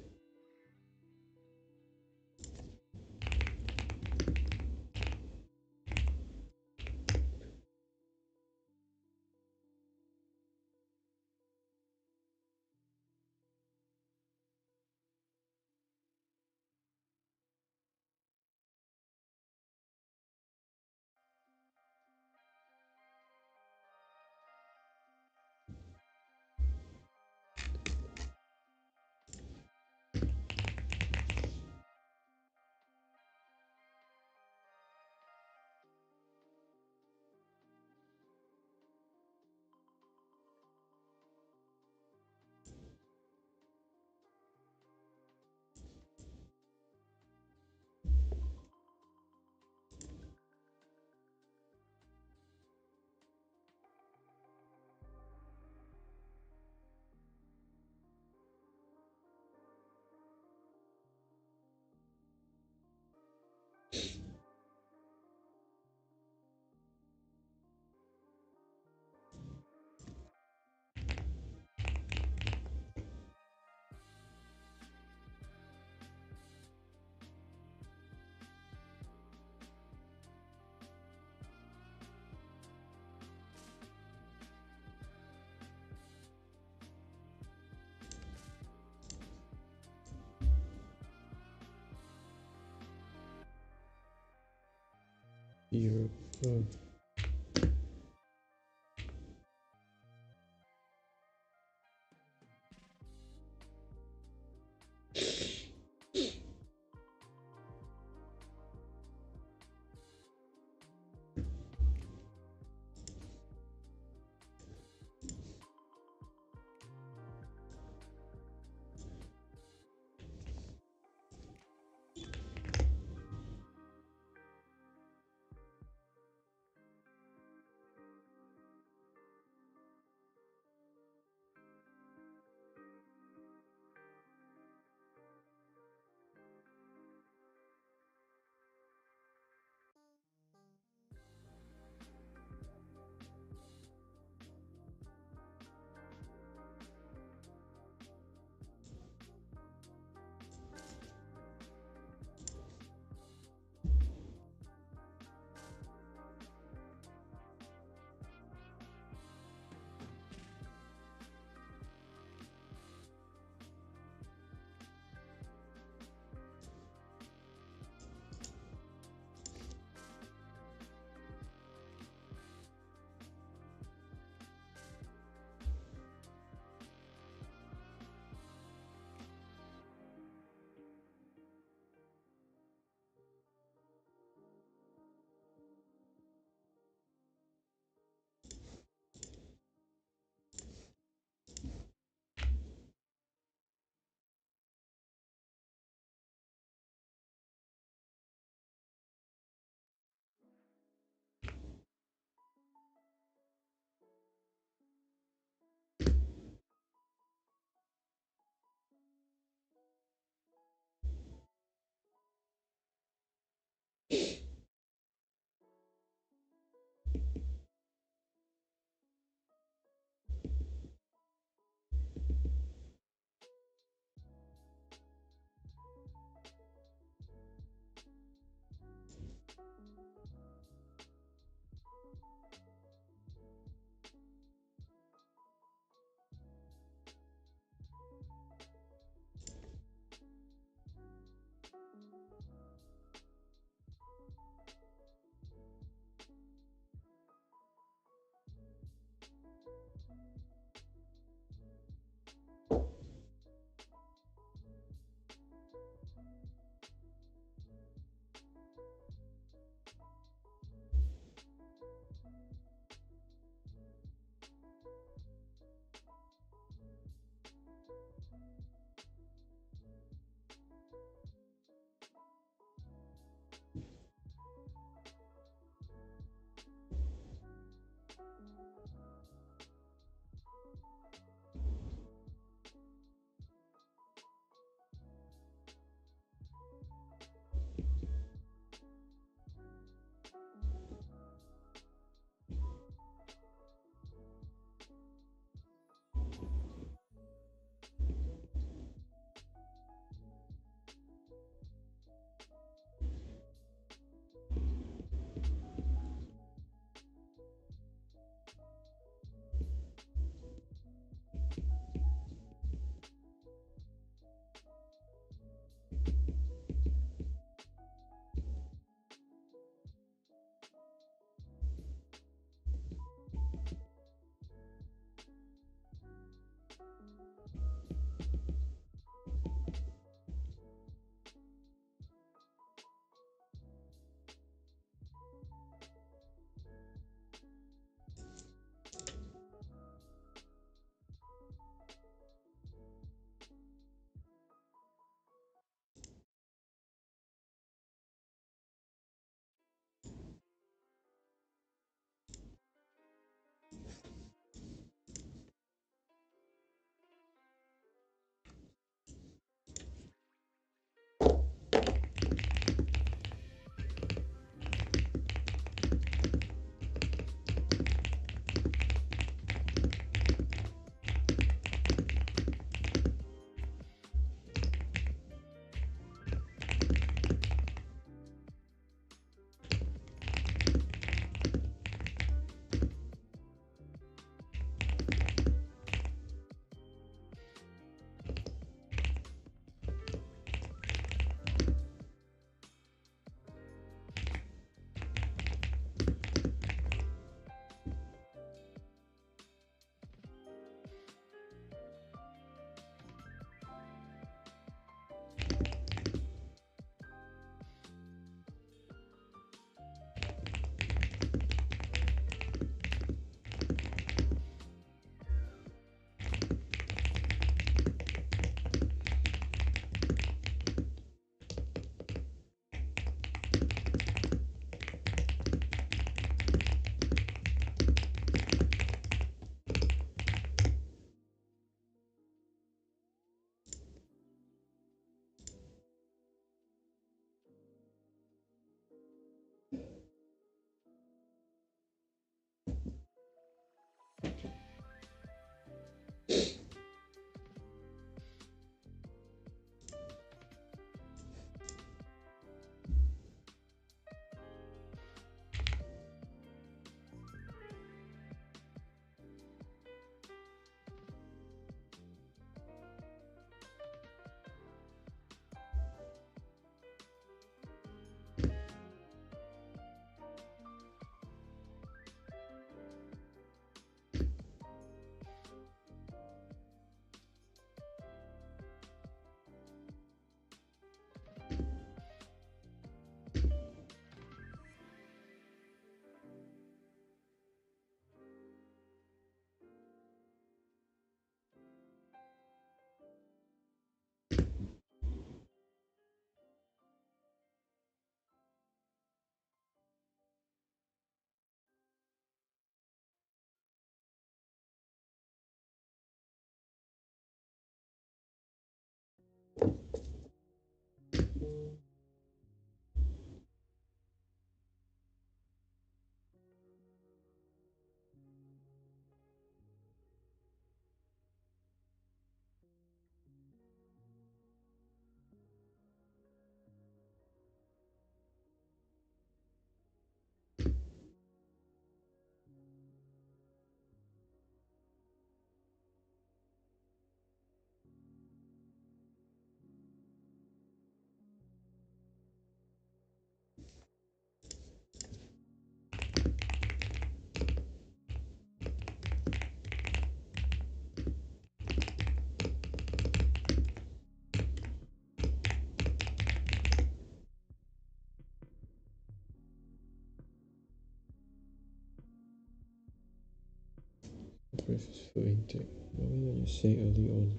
Europe. Oh. Breakfast food intake. Why don't you say early on?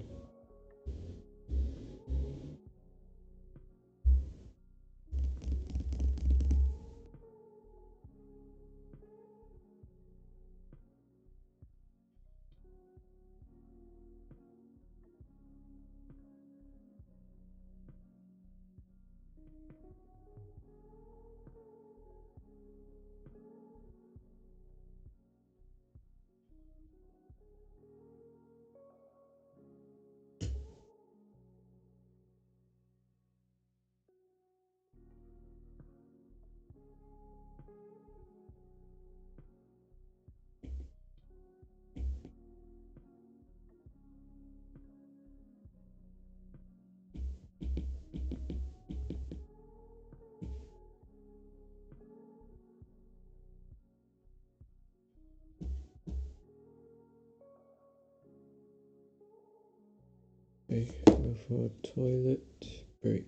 Okay, go for a toilet break.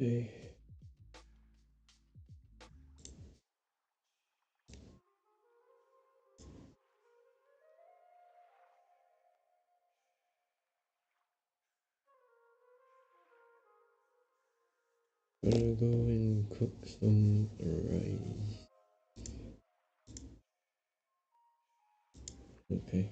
Okay. I'm gonna go and cook some rice. Okay.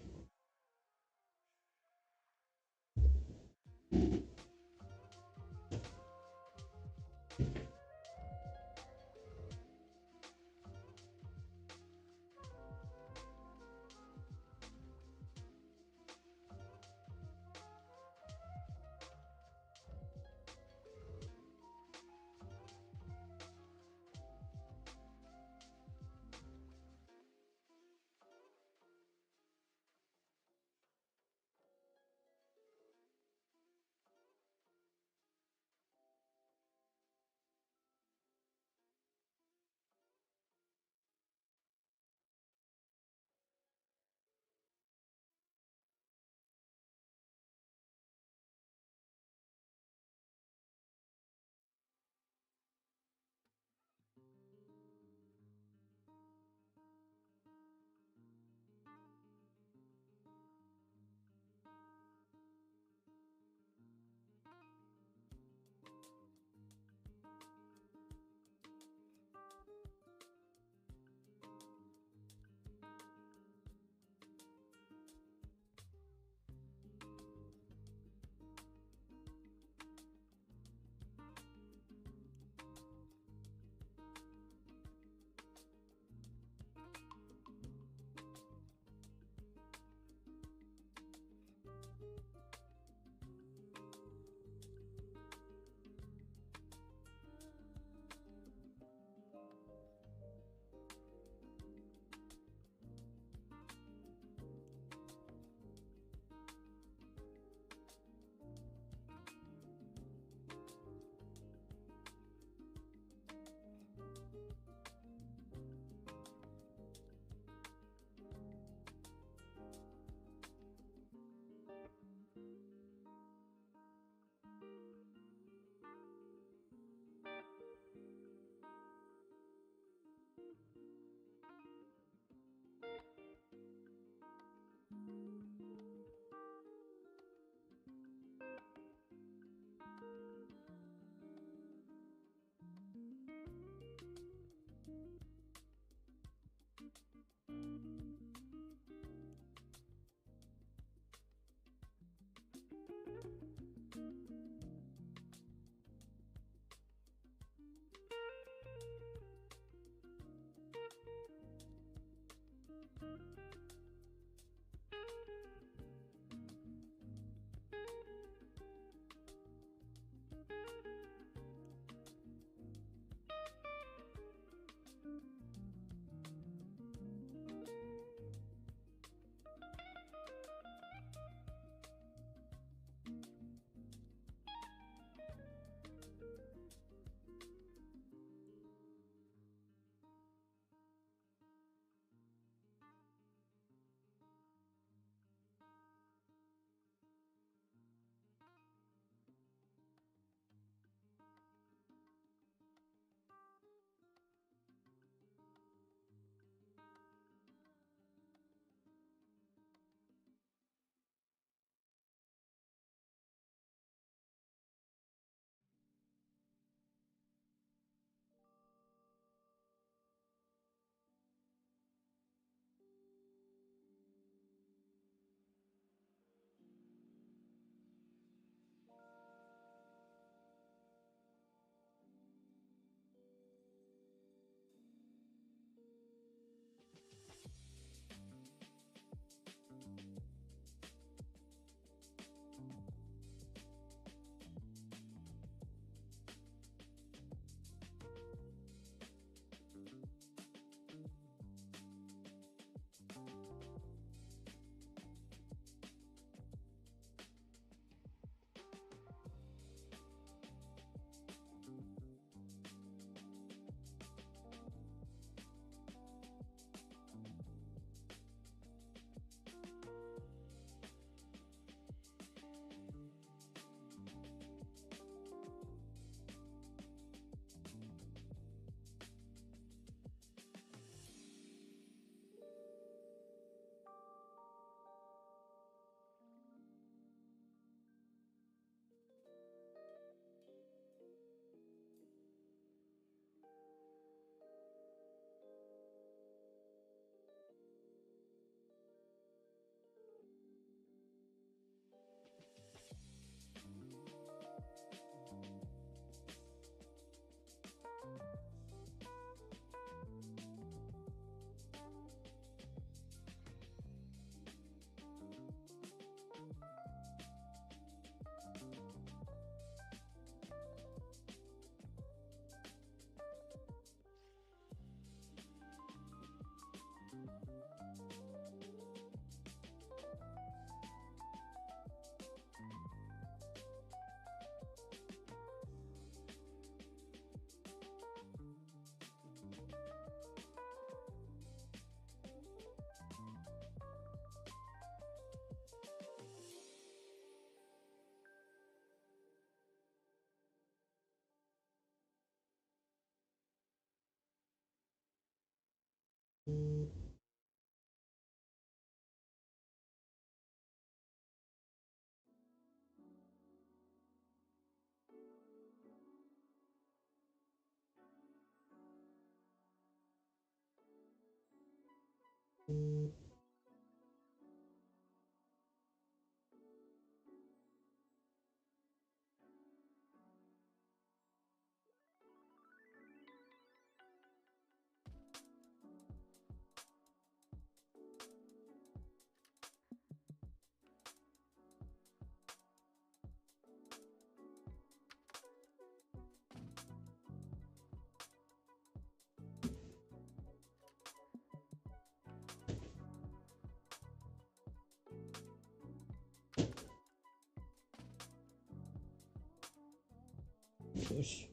Push.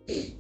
32.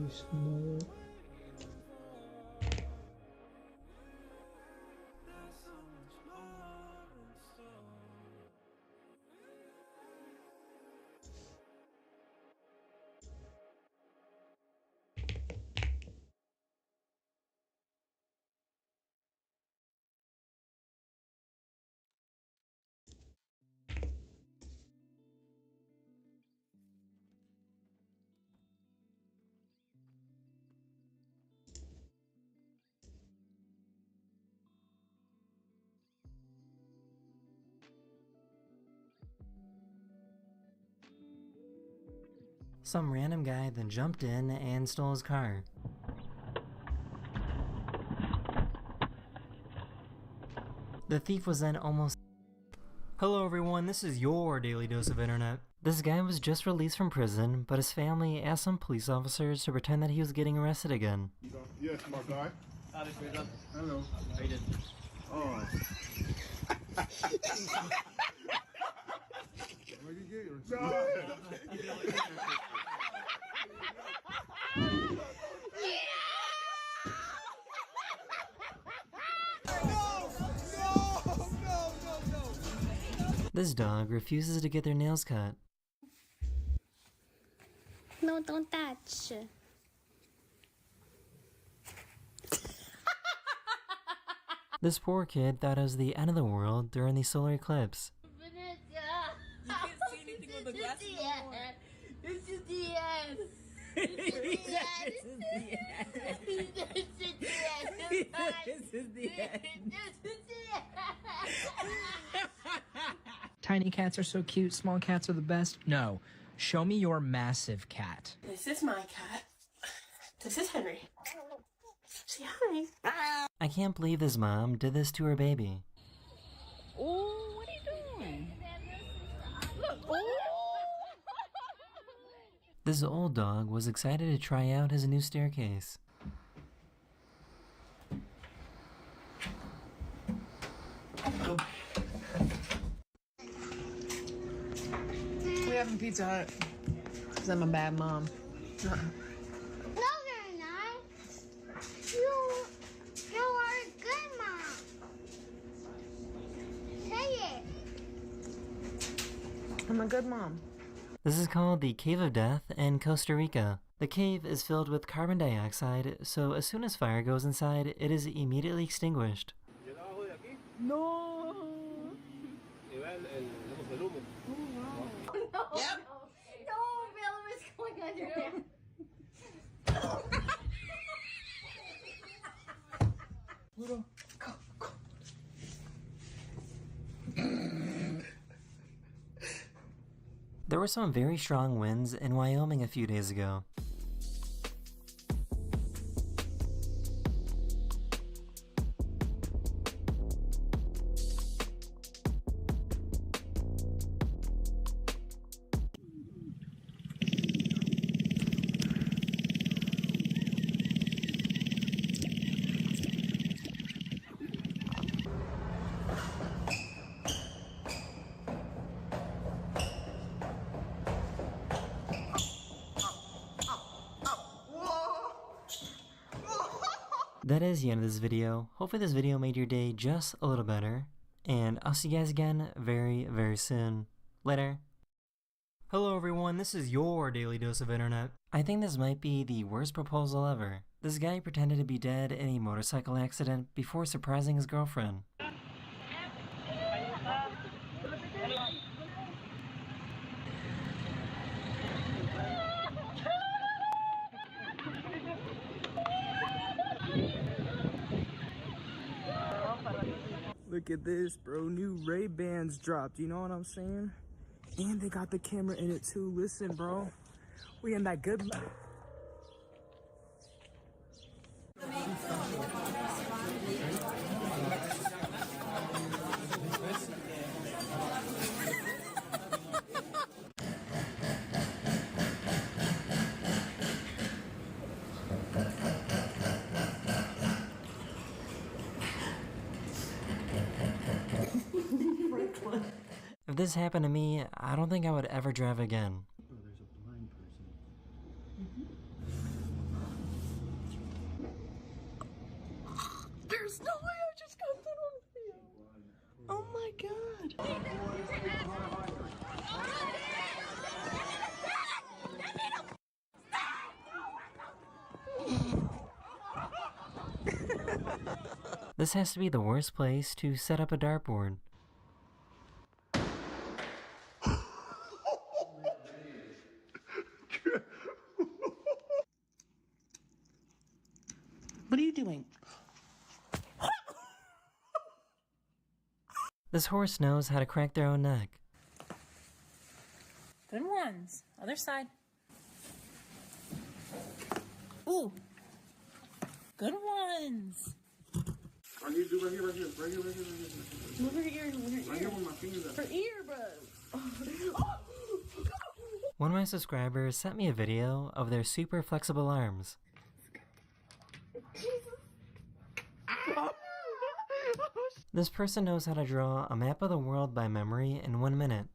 Small. Some random guy then jumped in and stole his car. The thief was then almost... Hello everyone, this is your daily dose of internet. This guy was just released from prison, but his family asked some police officers to pretend that he was getting arrested again. Yes, my guy. Hello. How you doing? Oh. This dog refuses to get their nails cut. No, don't touch. This poor kid thought it was the end of the world during the solar eclipse. You can't see anything with the glasses anymore. This is the end. This is the end. This is the end. Tiny cats are so cute, small cats are the best. No, show me your massive cat. This is my cat. This is Henry. Say hi. I can't believe this mom did this to her baby. Oh, what are you doing? Look. Oh. This old dog was excited to try out his new staircase. We having Pizza Hut. Because I'm a bad mom. No, you're not. You are a good mom. Say it. I'm a good mom. This is called the Cave of Death in Costa Rica. The cave is filled with carbon dioxide, so as soon as fire goes inside, it is immediately extinguished. No. Yep. No, Bella was going under there. Little. Go. There were some very strong winds in Wyoming a few days ago. That is the end of this video. Hopefully this video made your day just a little better. And I'll see you guys again very, very soon. Later. Hello everyone, this is your Daily Dose of Internet. I think this might be the worst proposal ever. This guy pretended to be dead in a motorcycle accident before surprising his girlfriend. Look at this, bro. New Ray-Bans dropped, you know what I'm saying? And they got the camera in it too. Listen, bro. We in that good life. If this happened to me, I don't think I would ever drive again. There's a blind person. There's no way I just got that on video. Oh my god. This has to be the worst place to set up a dartboard. What are you doing? This horse knows how to crack their own neck. Good ones. Other side. Ooh. Good ones. Right here, do right here, right here, right here, right here, right here. Move her ear, move her ear. Right here with my fingers up. Her ear, bro. One of my subscribers sent me a video of their super flexible arms. This person knows how to draw a map of the world by memory in 1 minute.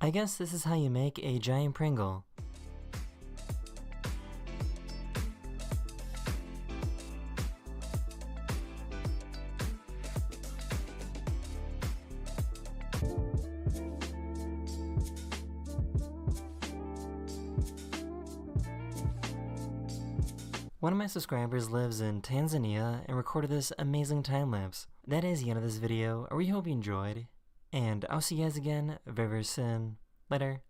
I guess this is how you make a giant Pringle. One of my subscribers lives in Tanzania and recorded this amazing time-lapse. That is the end of this video. I really hope you enjoyed, and I'll see you guys again very, very soon. Later.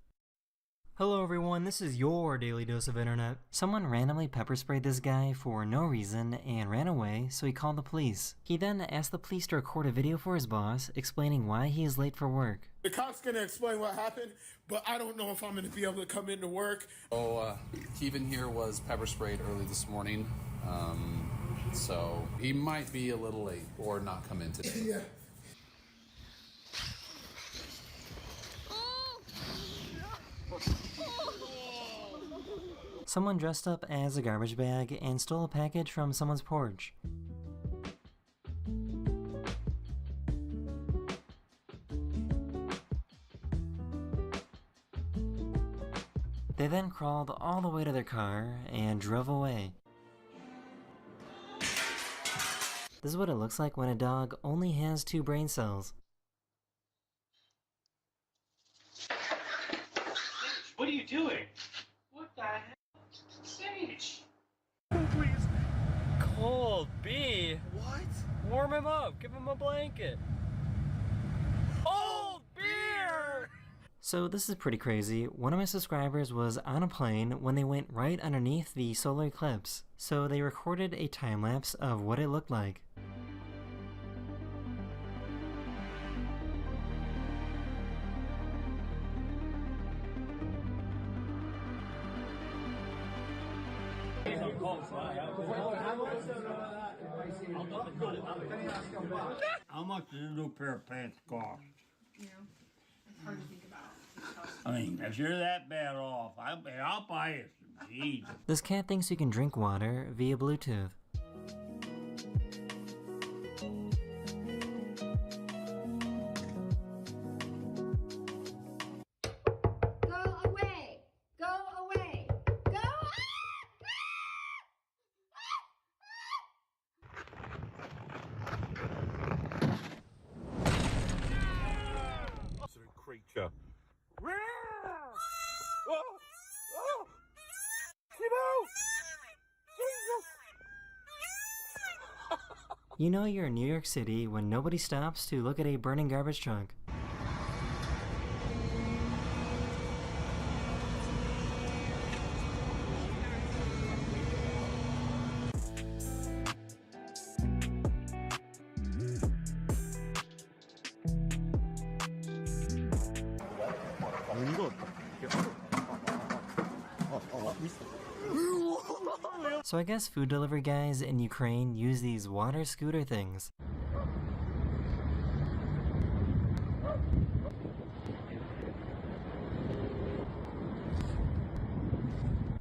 Hello everyone, this is your Daily Dose of Internet. Someone randomly pepper sprayed this guy for no reason and ran away, so he called the police. He then asked the police to record a video for his boss explaining why he is late for work. The cop's gonna explain what happened, but I don't know if I'm gonna be able to come into work. Kevin here was pepper sprayed early this morning, so he might be a little late or not come in today. Yeah. Someone dressed up as a garbage bag and stole a package from someone's porch. They then crawled all the way to their car and drove away. This is what it looks like when a dog only has 2 brain cells. What are you doing? What the hell? Sage! Oh, please. Cold B. What? Warm him up. Give him a blanket. Old beer! So this is pretty crazy. One of my subscribers was on a plane when they went right underneath the solar eclipse. So they recorded a time lapse of what it looked like. How much does a new pair of pants cost? You know, it's hard to think about. I mean, if you're that bad off, I'll buy it. Jesus. This cat thinks you can drink water via Bluetooth. Go away! Go away! Go! Creature. You know you're in New York City when nobody stops to look at a burning garbage truck. So I guess food delivery guys in Ukraine use these water scooter things.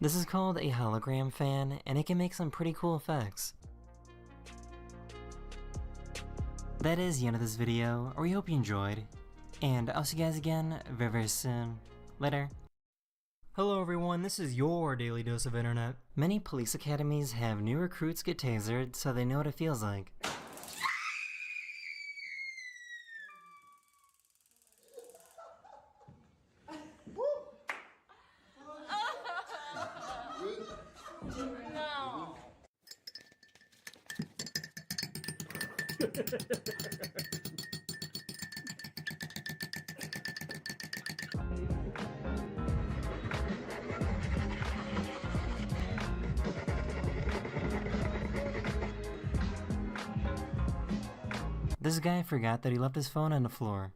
This is called a hologram fan, and it can make some pretty cool effects. That is the end of this video, or we hope you enjoyed, and I'll see you guys again very, very soon. Later. Hello everyone, this is your Daily Dose of Internet. Many police academies have new recruits get tasered so they know what it feels like. No. This guy forgot that he left his phone on the floor.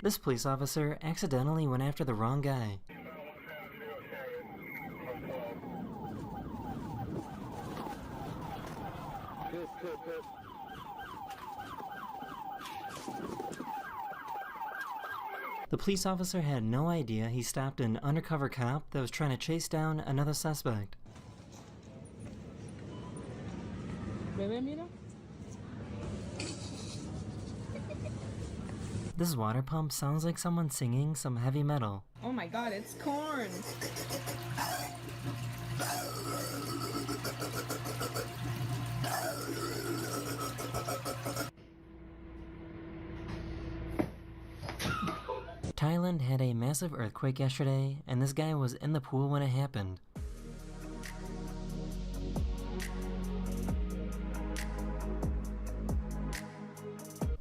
This police officer accidentally went after the wrong guy. The police officer had no idea he stopped an undercover cop that was trying to chase down another suspect. This water pump sounds like someone singing some heavy metal. Oh my god, it's corn! Thailand had a massive earthquake yesterday, and this guy was in the pool when it happened.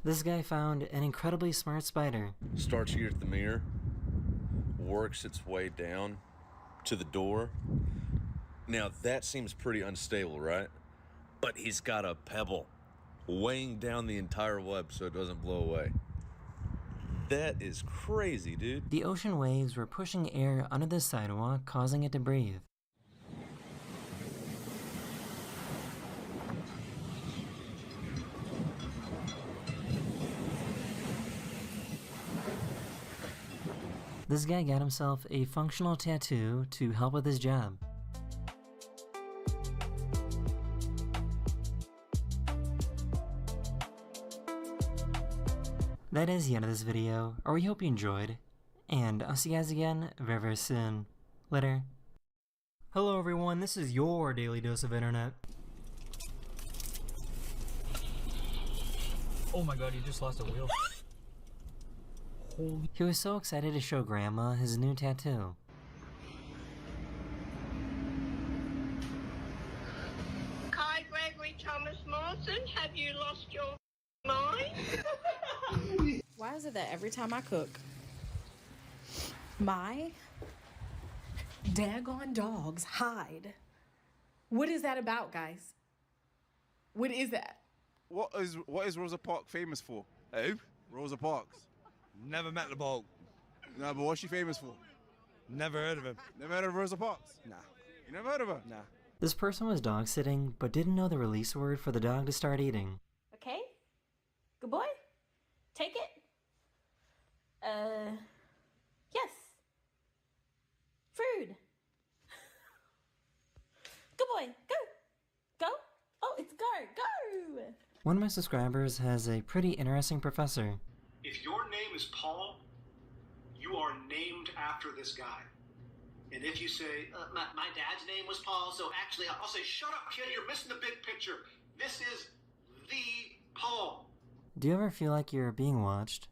This guy found an incredibly smart spider. Starts here at the mirror, works its way down to the door. Now that seems pretty unstable, right? But he's got a pebble weighing down the entire web so it doesn't blow away. That is crazy, dude. The ocean waves were pushing air under the sidewalk, causing it to breathe. This guy got himself a functional tattoo to help with his job. That is the end of this video, or we hope you enjoyed, and I'll see you guys again very, very soon. Later. Hello everyone, this is your Daily Dose of Internet. Oh my god, you just lost a wheel. He was so excited to show Grandma his new tattoo. Kai Gregory Thomas Morrison, have you lost your mind? Why is it that every time I cook, my Daggone dogs hide. What is that about, guys? What is that? What is Rosa Parks famous for? Who? Rosa Parks. Never met the bloke. No, but what's she famous for? Never heard of him. Never heard of Rosa Parks? Nah. You never heard of her? Nah. This person was dog sitting, but didn't know the release word for the dog to start eating. Okay? Good boy? Take it? Yes. Food. Good boy, go. Go. Oh, it's go. Go. One of my subscribers has a pretty interesting professor. If your name is Paul, you are named after this guy. And if you say, my dad's name was Paul, so actually I'll say, shut up, kid, you're missing the big picture. This is the Paul. Do you ever feel like you're being watched?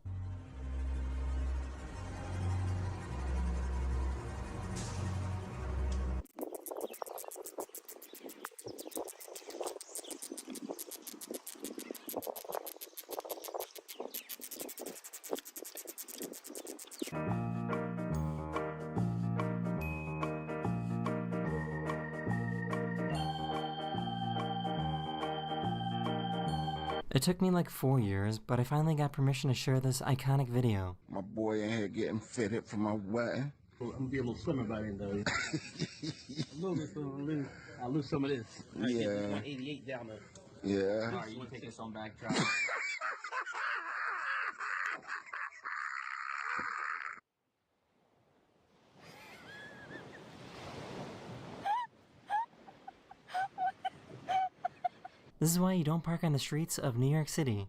It took me like 4 years, but I finally got permission to share this iconic video. My boy in here getting fitted for my wedding. I'm gonna be a little slimmer by then, though. A little bit, so I'll lose some of this. Yeah. Get this 188 down there. Yeah. Alright, you wanna take this on back, try. This is why you don't park on the streets of New York City.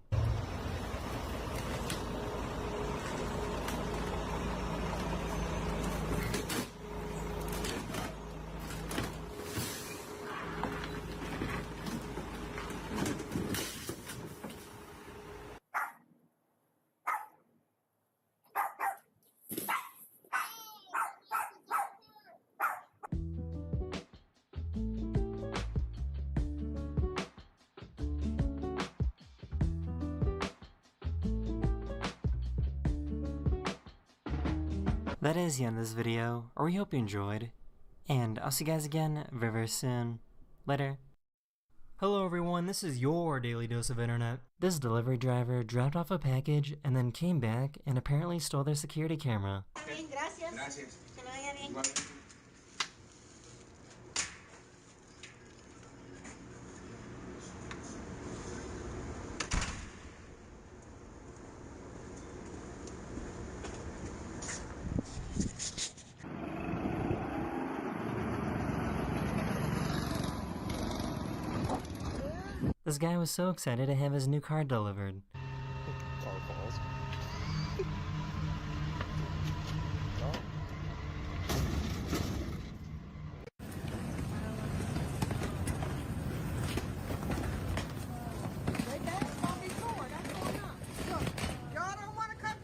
That is the end of this video, or we hope you enjoyed, and I'll see you guys again very, very soon. Later. Hello everyone, this is your Daily Dose of Internet. This delivery driver dropped off a package and then came back and apparently stole their security camera. Gracias. Que me vaya bien. This guy was so excited to have his new car delivered.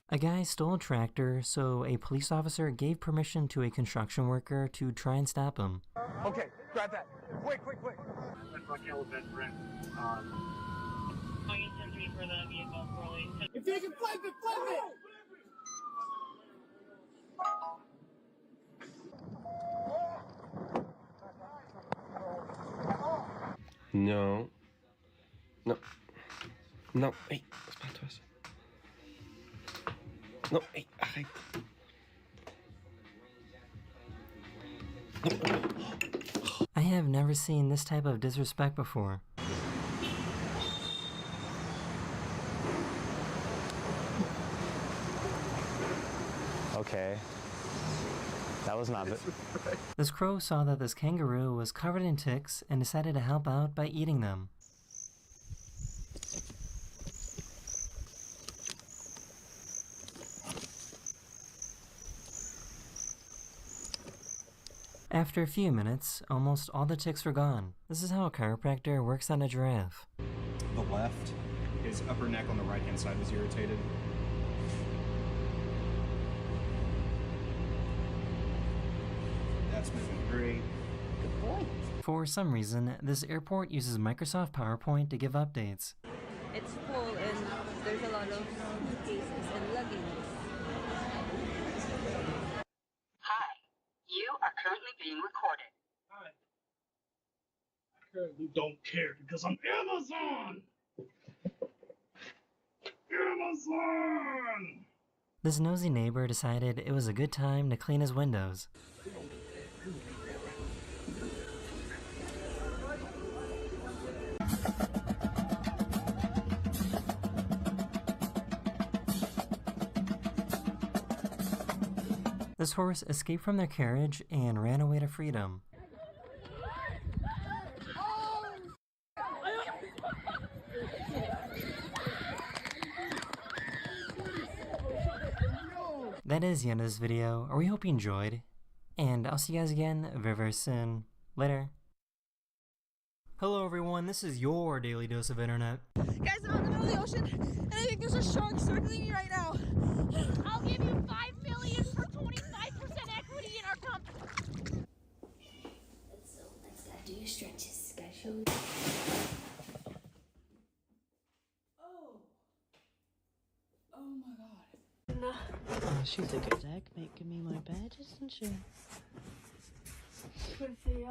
A guy stole a tractor, so a police officer gave permission to a construction worker to try and stop him. Okay, grab that. Quick. That's my best friend. For the vehicle, Crowley. If you can flip it, flip it! No. Hey, c'est pas toi ça. Non, hey, arrête. I have never seen this type of disrespect before. Okay. That was not it. This crow saw that this kangaroo was covered in ticks and decided to help out by eating them. After a few minutes, almost all the ticks were gone. This is how a chiropractor works on a giraffe. The left, his upper neck on the right-hand side was irritated. That's moving great. Good boy. For some reason, this airport uses Microsoft PowerPoint to give updates. It's full and there's a lot of cases and luggage. Hi, you are currently being recorded. I currently don't care because I'm Amazon! Amazon! This nosy neighbor decided it was a good time to clean his windows. This horse escaped from their carriage and ran away to freedom. That is the end of this video. We hope you enjoyed, and I'll see you guys again very, very soon. Later. Hello everyone, this is your daily dose of internet. Guys, I'm out in the middle of the ocean, and I think there's a shark circling me right now. I'll give you $5 million for 25% equity in our company. So next, gotta do your stretches. Gotta show you. Oh my god. Oh, she's a good egg making me my bed, isn't she? With the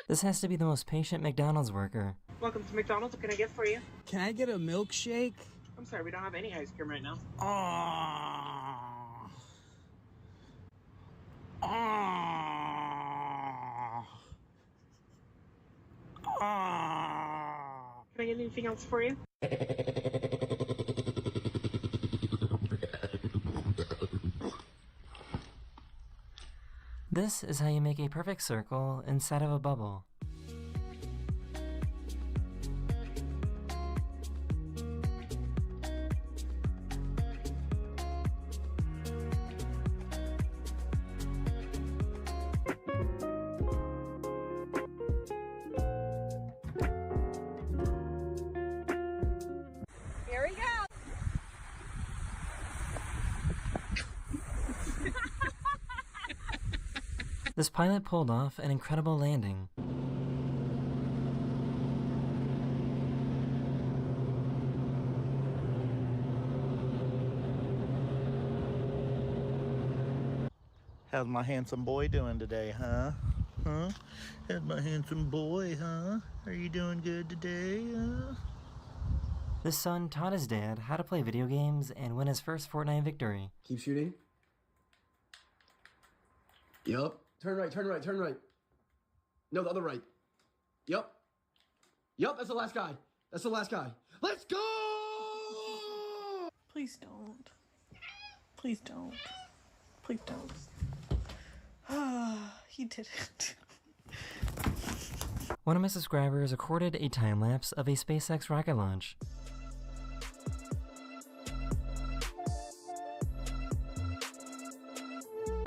This has to be the most patient McDonald's worker. Welcome to McDonald's. What can I get for you? Can I get a milkshake? I'm sorry, we don't have any ice cream right now. Can I get anything else for you? This is how you make a perfect circle inside of a bubble. Here we go. This pilot pulled off an incredible landing. How's my handsome boy doing today, huh? Huh? How's my handsome boy, huh? Are you doing good today, huh? This son taught his dad how to play video games and win his first Fortnite victory. Keep shooting. Yup. Turn right, turn right, turn right. No, the other right. Yup. Yup, that's the last guy. That's the last guy. Let's go! Please don't. Please don't. Please don't. He did it. One of my subscribers recorded a time lapse of a SpaceX rocket launch.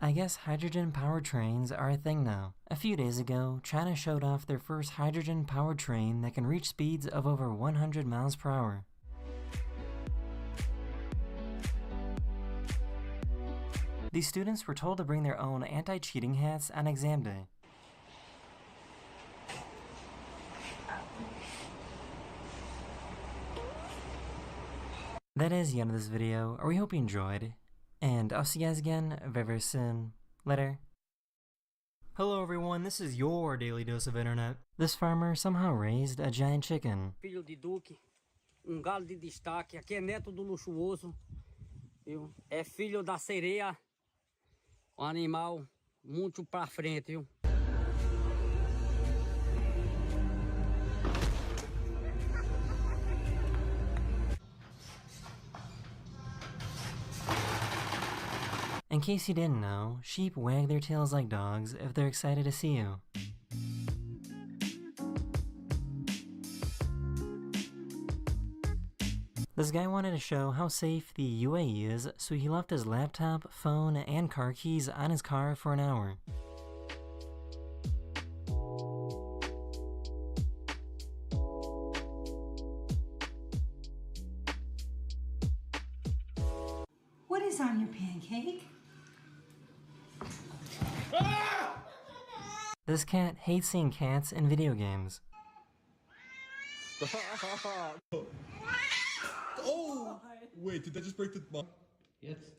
I guess hydrogen-powered trains are a thing now. A few days ago, China showed off their first hydrogen-powered train that can reach speeds of over 100 miles per hour. These students were told to bring their own anti-cheating hats on exam day. That is the end of this video. We hope you enjoyed. And I'll see you guys again very, very soon. Later. Hello everyone, this is your daily dose of internet. This farmer somehow raised a giant chicken. Filho de Duque, galo de destaque, aqui é neto do luxuoso, viu? É filho da sereia, animal muito pra frente, viu? In case you didn't know, sheep wag their tails like dogs if they're excited to see you. This guy wanted to show how safe the UAE is, so he left his laptop, phone, and car keys on his car for an hour. What is on your pancake? This cat hates seeing cats in video games. Oh! Wait, did I just break the... Jetzt.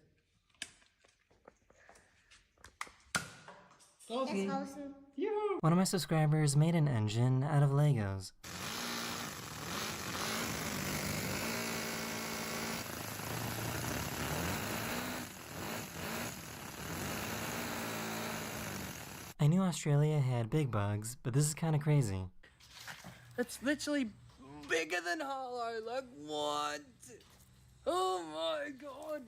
One of my subscribers made an engine out of Legos. I knew Australia had big bugs, but this is kind of crazy. It's literally bigger than Hollow. Like, what? Oh my god.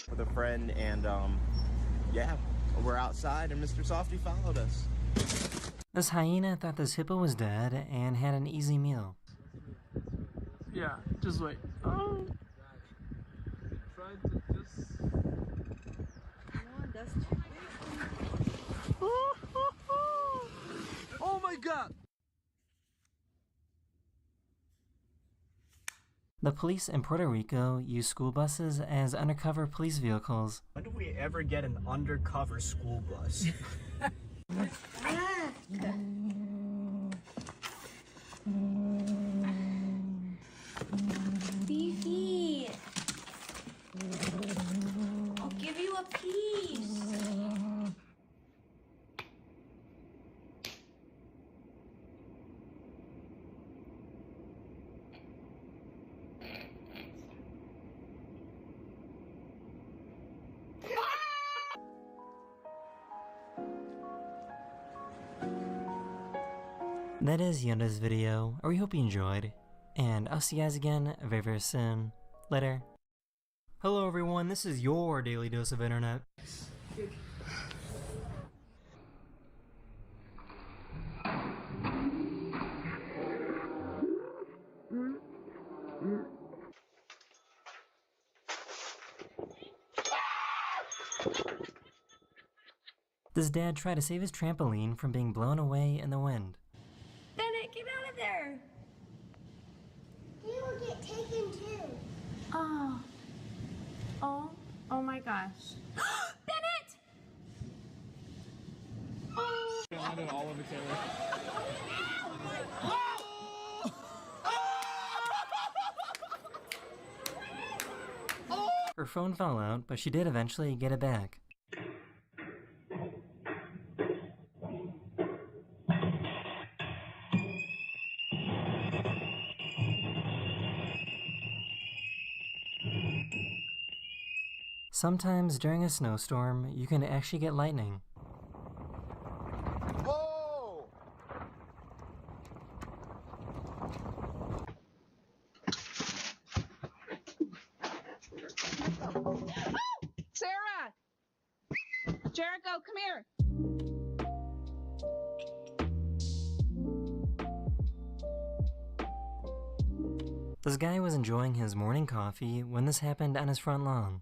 With a friend, and yeah, we're outside and Mr. Softy followed us. This hyena thought this hippo was dead and had an easy meal. Yeah, just wait. Oh. Trying to just. Come on, that's too big. Oh my god! The police in Puerto Rico use school buses as undercover police vehicles. When do we ever get an undercover school bus? Beefy, I'll give you a piece. That is the end of this video. I really hope you enjoyed, and I'll see you guys again very, very soon. Later. Hello everyone, this is your Daily Dose of Internet. This dad tried to save his trampoline from being blown away in the wind. Bennett, get out of there! He will get taken too. Oh. Oh my gosh. Bennett! Oh. Landed all over Taylor. Her phone fell out, but she did eventually get it back. Sometimes during a snowstorm, you can actually get lightning. Whoa! Sarah! Jericho, come here. This guy was enjoying his morning coffee when this happened on his front lawn.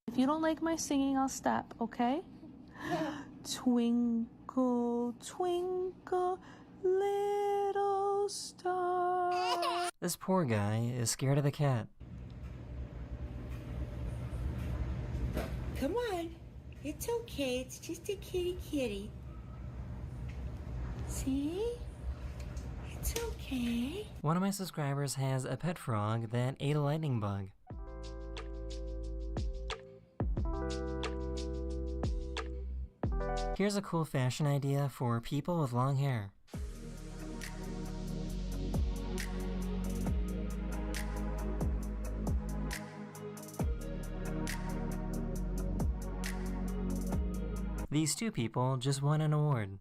If you don't like my singing, I'll stop, okay? Twinkle, twinkle, little star. This poor guy is scared of the cat. Come on. It's okay. It's just a kitty kitty. See? It's okay. One of my subscribers has a pet frog that ate a lightning bug. Here's a cool fashion idea for people with long hair. These two people just won an award.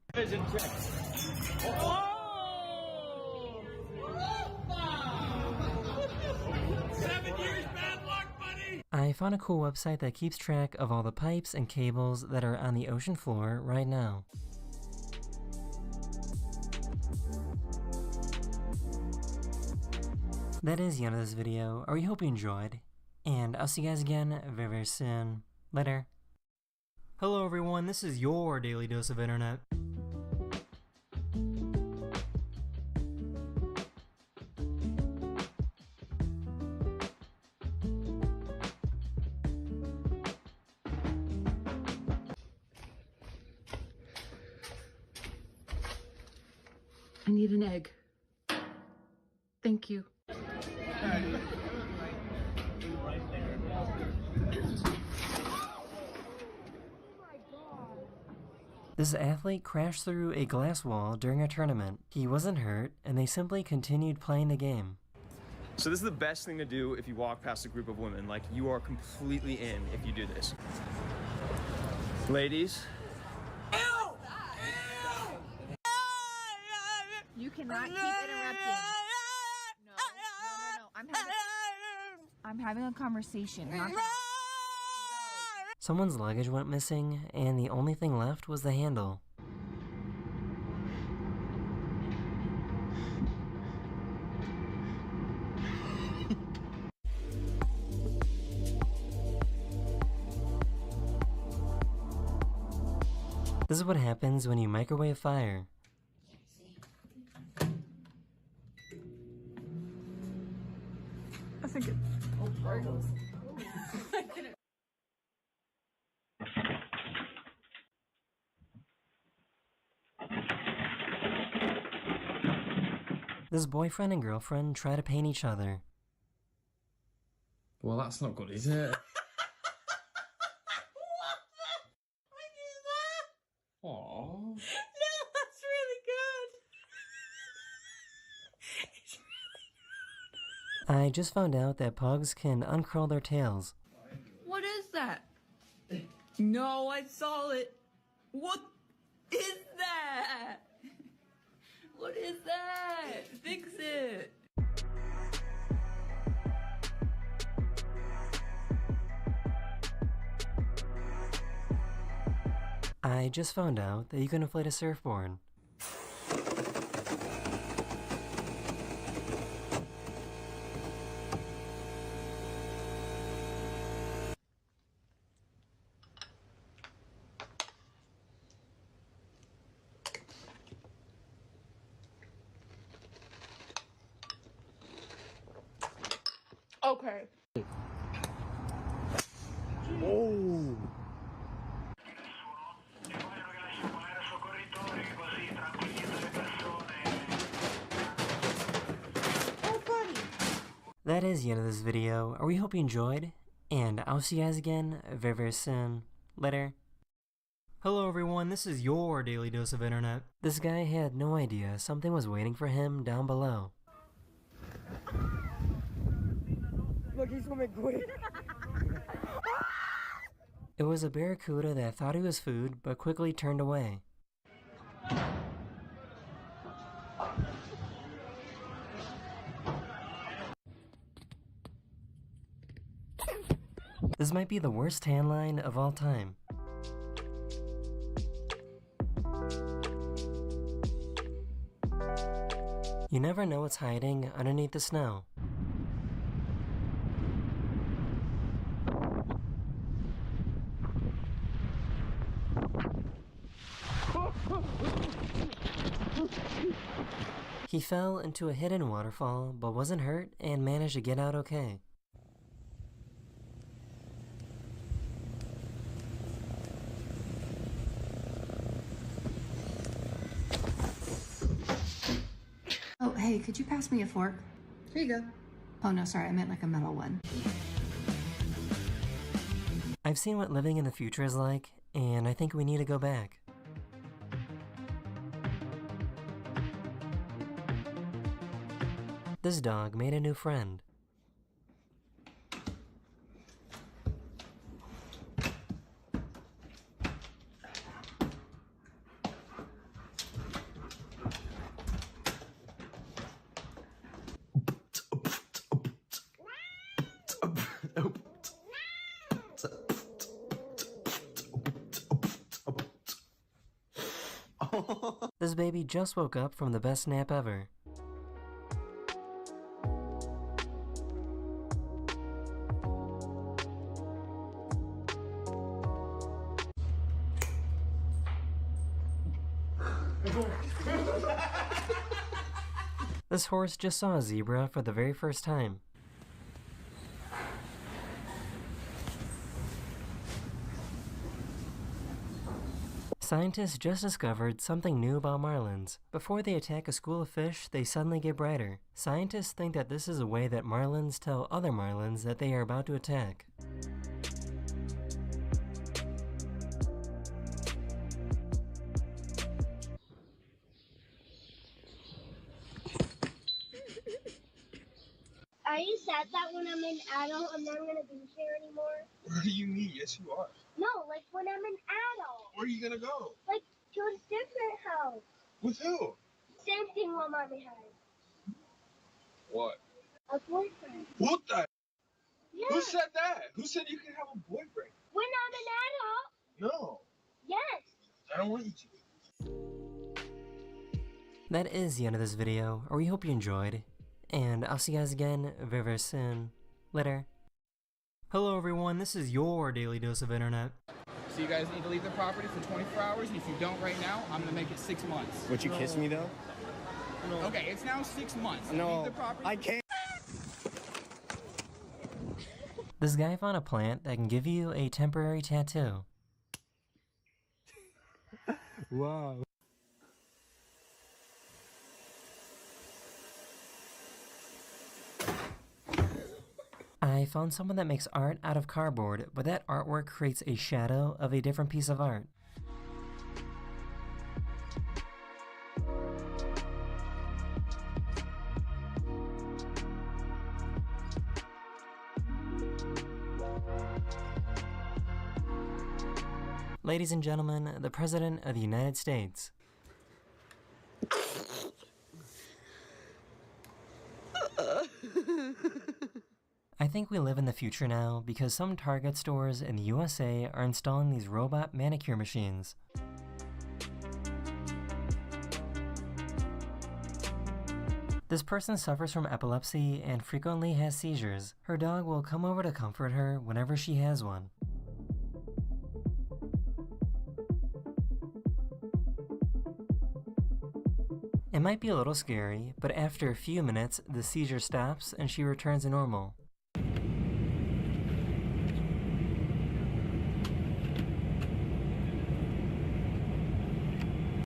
I found a cool website that keeps track of all the pipes and cables that are on the ocean floor right now. That is the end of this video. I really hope you enjoyed, and I'll see you guys again very, very soon. Later. Hello everyone, this is your Daily Dose of Internet. I need an egg. Thank you. This athlete crashed through a glass wall during a tournament. He wasn't hurt, and they simply continued playing the game. So this is the best thing to do if you walk past a group of women. Like, you are completely in if you do this. Ladies. You cannot keep interrupting. No. I'm having a conversation. Someone's luggage went missing, and the only thing left was the handle. This is what happens when you microwave fire. I think it. Oh, Virgos. This boyfriend and girlfriend try to paint each other. Well, that's not good, is it? Aww. No, that's really good. I just found out that pugs can uncurl their tails. What is that? No, I saw it. What is that? What is that? Fix it. I just found out that you can inflate a surfboard. Okay. Oh. That is the end of this video. We hope you enjoyed, and I'll see you guys again very, very soon. Later. Hello everyone, this is your Daily Dose of Internet. This guy had no idea something was waiting for him down below. Look, he's swimming quick. It was a barracuda that thought he was food, but quickly turned away. This might be the worst tan line of all time. You never know what's hiding underneath the snow. He fell into a hidden waterfall, but wasn't hurt and managed to get out okay. Oh, hey, could you pass me a fork? Here you go. Oh, no, sorry, I meant like a metal one. I've seen what living in the future is like, and I think we need to go back. This dog made a new friend. This baby just woke up from the best nap ever. This horse just saw a zebra for the very first time. Scientists just discovered something new about marlins. Before they attack a school of fish, they suddenly get brighter. Scientists think that this is a way that marlins tell other marlins that they are about to attack. Are you sad that when I'm an adult I'm not going to be here anymore? What do you mean? Yes, you are. No, like when I'm an adult. Where are you gonna go? Like to a different house. With who? Same thing what mommy has. What? A boyfriend. What the? Yeah. Who said that? Who said you can have a boyfriend? When I'm an adult? No. Yes. I don't want you to. That is the end of this video, or we hope you enjoyed. And I'll see you guys again very, very soon. Later. Hello everyone, this is your Daily Dose of Internet. So you guys need to leave the property for 24 hours, and if you don't right now, I'm gonna make it 6 months. Would you kiss me though? No. Okay, it's now 6 months. No, leave the property I can't. This guy found a plant that can give you a temporary tattoo. Wow. I found someone that makes art out of cardboard, but that artwork creates a shadow of a different piece of art. Ladies and gentlemen, the President of the United States. I think we live in the future now because some Target stores in the USA are installing these robot manicure machines. This person suffers from epilepsy and frequently has seizures. Her dog will come over to comfort her whenever she has one. It might be a little scary, but after a few minutes, the seizure stops and she returns to normal.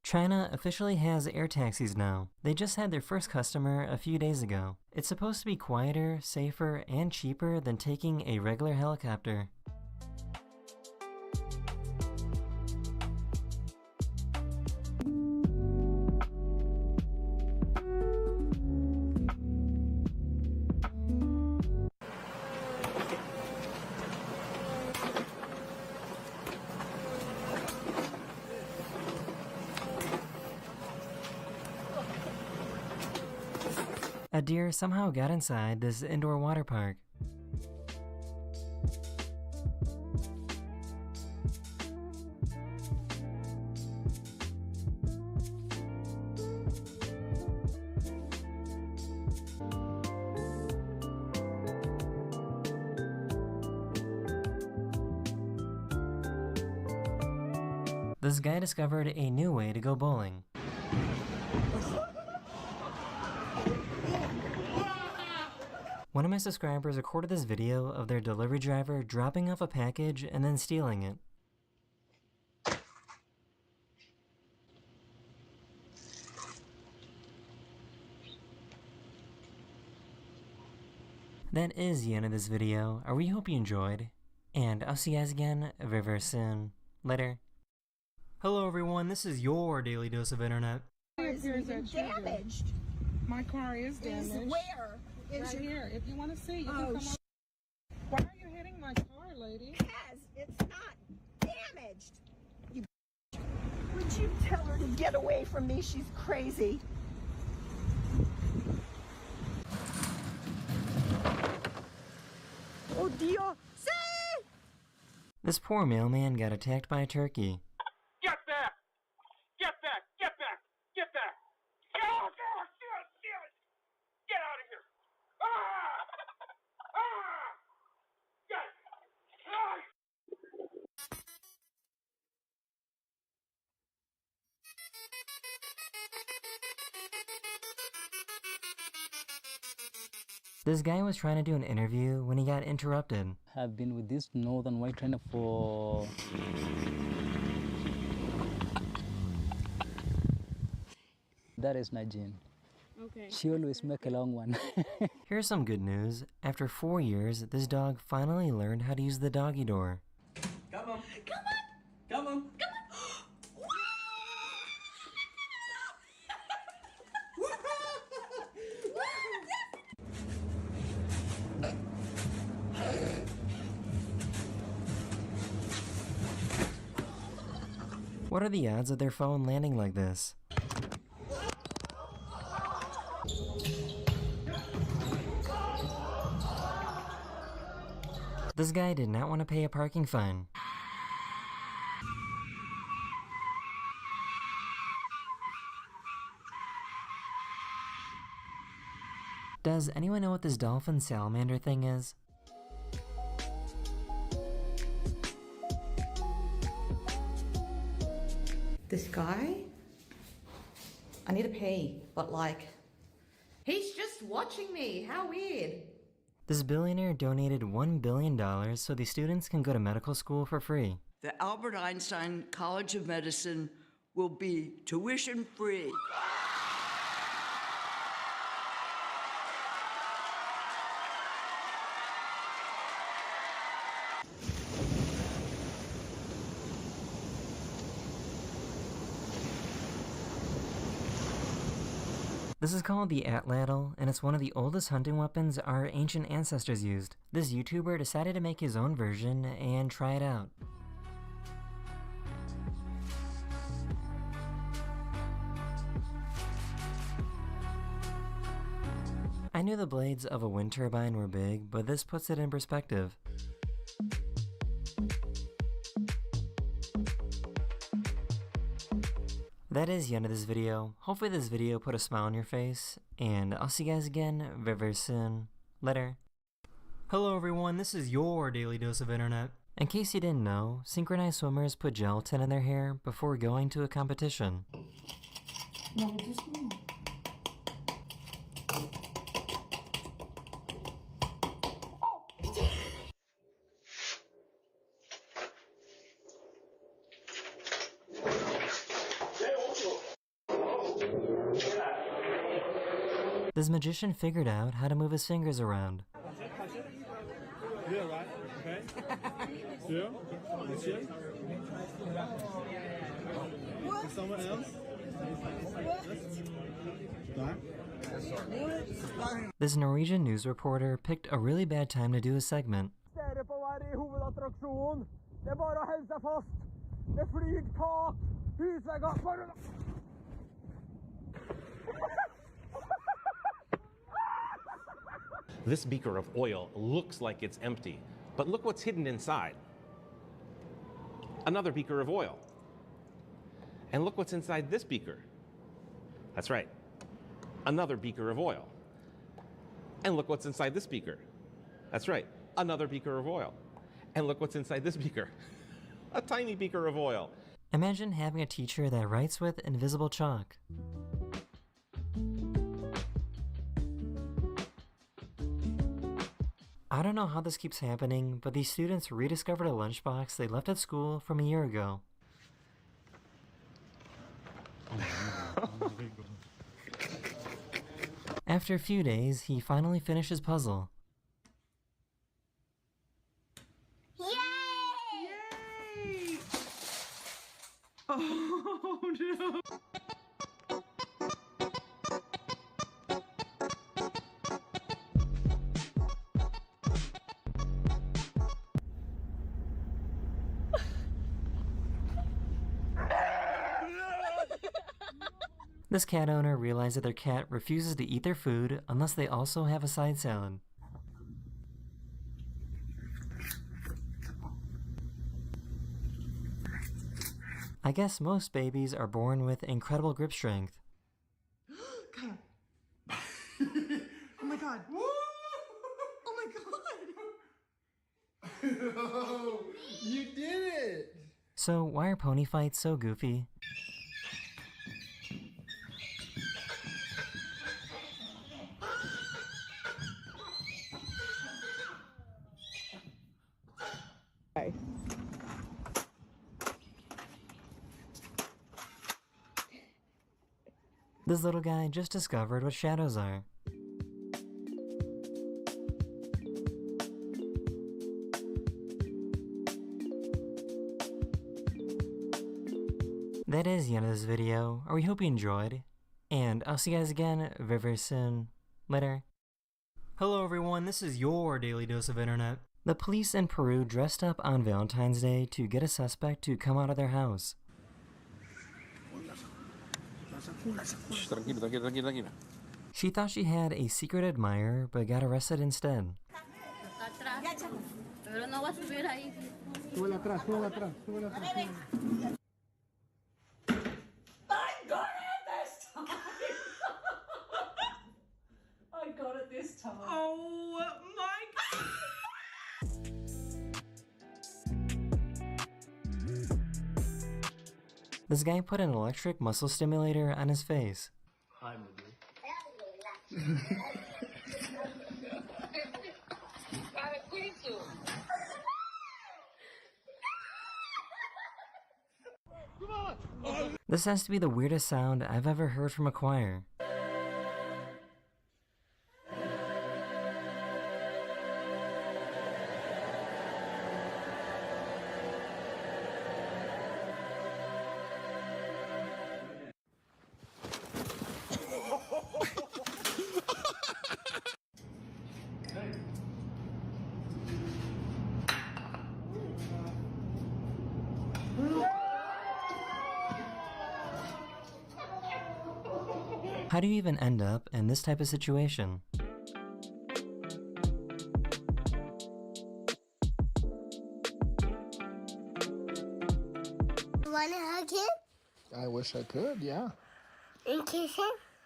China officially has air taxis now. They just had their first customer a few days ago. It's supposed to be quieter, safer, and cheaper than taking a regular helicopter. A deer somehow got inside this indoor water park. This guy discovered a new way to go bowling. One of my subscribers recorded this video of their delivery driver dropping off a package and then stealing it. That is the end of this video. I really hope you enjoyed, and I'll see you guys again very, very soon. Later. Hello everyone, this is your Daily Dose of Internet. Damaged. My car is damaged. Where? Right here. If you want to see, you can come on. Why are you hitting my car, lady? Because it's not damaged. You. Would you tell her to get away from me? She's crazy. Oh Dios! See? This poor mailman got attacked by a turkey. Get back! Get back! Get back! Get back! Oh, God! Get out of here! Ah! Ah! Get! Ah! This guy was trying to do an interview when he got interrupted. Have been with this northern white trainer for That is not Jean. Okay. She always make a long one. Here's some good news. After 4 years, this dog finally learned how to use the doggy door. Come on. Come on. What are the odds of their phone landing like this? This guy did not want to pay a parking fine. Does anyone know what this dolphin salamander thing is? This guy? I need to pee, but like... He's just watching me! How weird! This billionaire donated $1 billion so the students can go to medical school for free. The Albert Einstein College of Medicine will be tuition free. This is called the atlatl, and it's one of the oldest hunting weapons our ancient ancestors used. This YouTuber decided to make his own version and try it out. I knew the blades of a wind turbine were big, but this puts it in perspective. That is the end of this video. Hopefully this video put a smile on your face, and I'll see you guys again very, very soon. Later. Hello everyone, this is your Daily Dose of Internet. In case you didn't know, synchronized swimmers put gelatin in their hair before going to a competition. This magician figured out how to move his fingers around. Yeah, right? Okay. Yeah? That's it? Someone else? This Norwegian news reporter picked a really bad time to do a segment. This beaker of oil looks like it's empty, but look what's hidden inside. Another beaker of oil. And look what's inside this beaker. That's right, another beaker of oil. And look what's inside this beaker. That's right, another beaker of oil. And look what's inside this beaker. A tiny beaker of oil. Imagine having a teacher that writes with invisible chalk. I don't know how this keeps happening, but these students rediscovered a lunchbox they left at school from a year ago. After a few days, he finally finished his puzzle. Yay! Oh no! This cat owner realized that their cat refuses to eat their food unless they also have a side salad. I guess most babies are born with incredible grip strength. Kyle. Oh my god. Oh my god. Oh, you did it! So why are pony fights so goofy? This little guy just discovered what shadows are. That is the end of this video. We hope you enjoyed, and I'll see you guys again very, very soon. Later. Hello everyone, this is your Daily Dose of Internet. The police in Peru dressed up on Valentine's Day to get a suspect to come out of their house. She thought she had a secret admirer, but got arrested instead. I got it this time. Oh my God. This guy put an electric muscle stimulator on his face. I'm This has to be the weirdest sound I've ever heard from a choir. How do you even end up in this type of situation? You wanna hug him? I wish I could, yeah. And kiss him?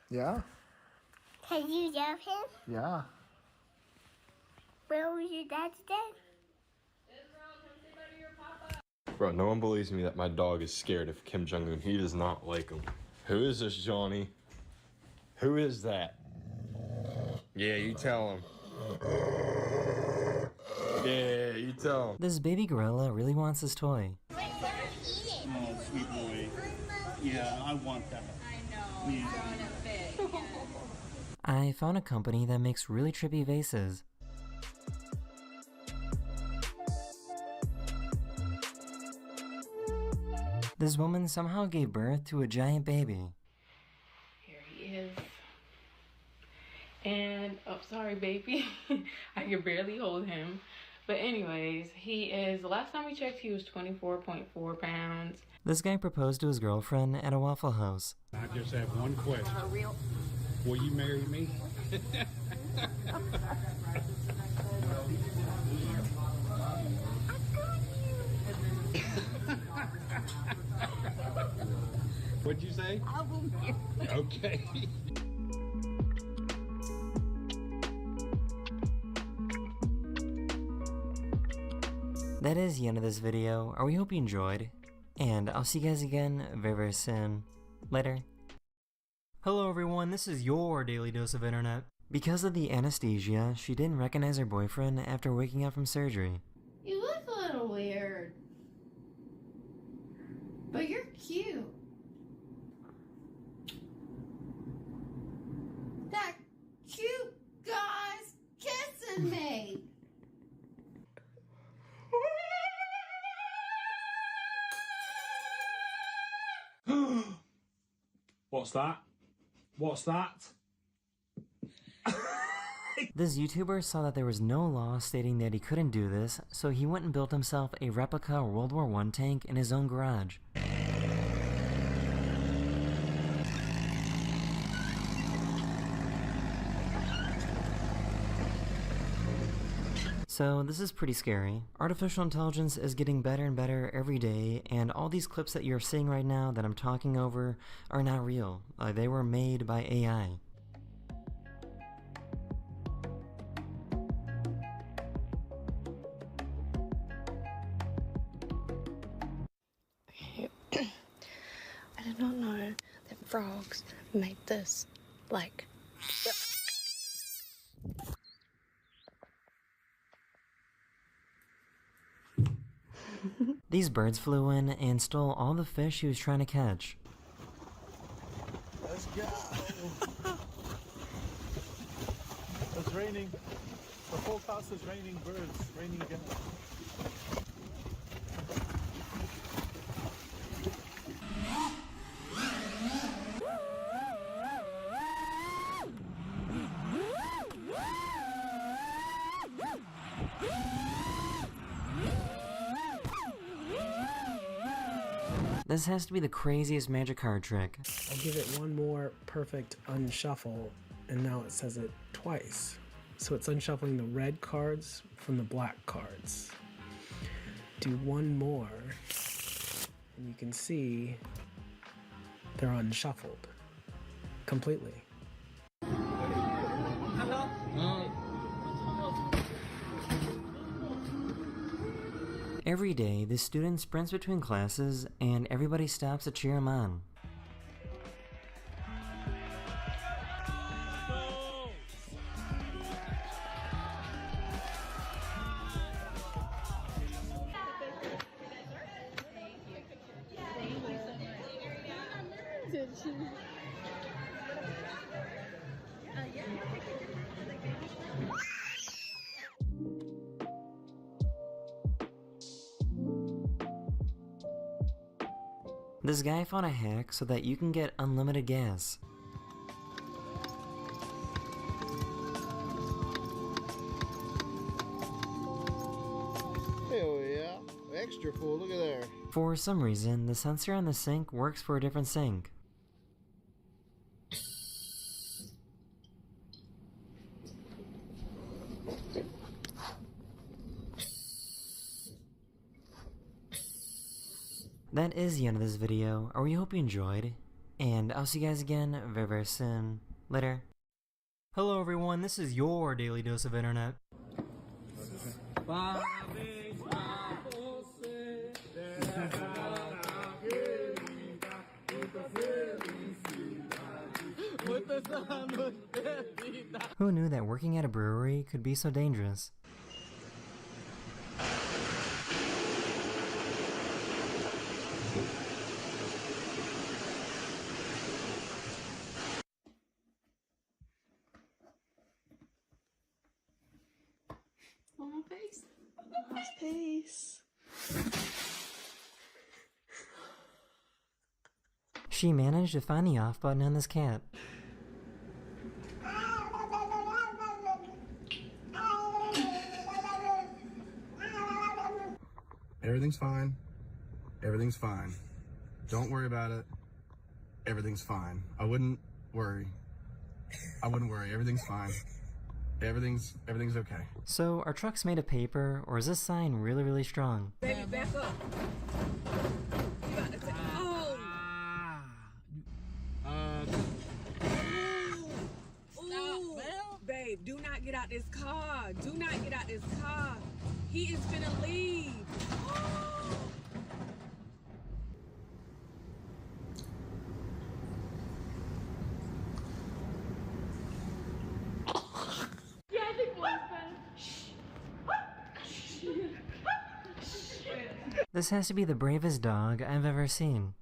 Yeah, Can you love him? yeah. Where was your dad today? Bro, no one believes me that my dog is scared of Kim Jong-un. He does not like him. Who is this, Johnny? Who is that? Yeah, you tell him. Yeah, you tell him. This baby gorilla really wants his toy. Oh, sweet boy. Yeah, I want that. I know. Yeah. I found a company that makes really trippy vases. This woman somehow gave birth to a giant baby. Here he is. And, oh, sorry, baby. I can barely hold him. But anyways, he is, the last time we checked, he was 24.4 pounds. This guy proposed to his girlfriend at a Waffle House. I just have one question. Will you marry me? What'd you say? I will marry you. Okay. That is the end of this video. We hope you enjoyed, and I'll see you guys again very, very soon. Later. Hello everyone, this is your Daily Dose of Internet. Because of the anesthesia, she didn't recognize her boyfriend after waking up from surgery. You look a little weird. But you're cute. That cute guy's kissing me. What's that? What's that? This YouTuber saw that there was no law stating that he couldn't do this, so he went and built himself a replica World War I tank in his own garage. So this is pretty scary. Artificial intelligence is getting better and better every day, and all these clips that you're seeing right now that I'm talking over are not real. They were made by AI. I did not know that frogs made this, like... These birds flew in and stole all the fish he was trying to catch. Let's go. It's raining. The forecast is raining birds, raining again. This has to be the craziest magic card trick. I'll give it one more perfect unshuffle, and now it says it twice. So it's unshuffling the red cards from the black cards. Do one more, and you can see they're unshuffled completely. Every day, the student sprints between classes and everybody stops to cheer him on. This guy found a hack so that you can get unlimited gas. Hell yeah, extra full, look at there. For some reason, the sensor on the sink works for a different sink. That is the end of this video. I really hope you enjoyed, and I'll see you guys again very, very soon. Later. Hello everyone, this is your Daily Dose of Internet. Who knew that working at a brewery could be so dangerous? Peace. She managed to find the off button on this cat. Everything's fine. Everything's fine. Don't worry about it. Everything's fine. I wouldn't worry. Everything's fine. Everything's okay. So, are trucks made of paper, or is this sign really, really strong? Baby, back up. You got to take. Oh! Ooh. Babe, do not get out this car. Do not get out this car. He is finna leave. This has to be the bravest dog I've ever seen.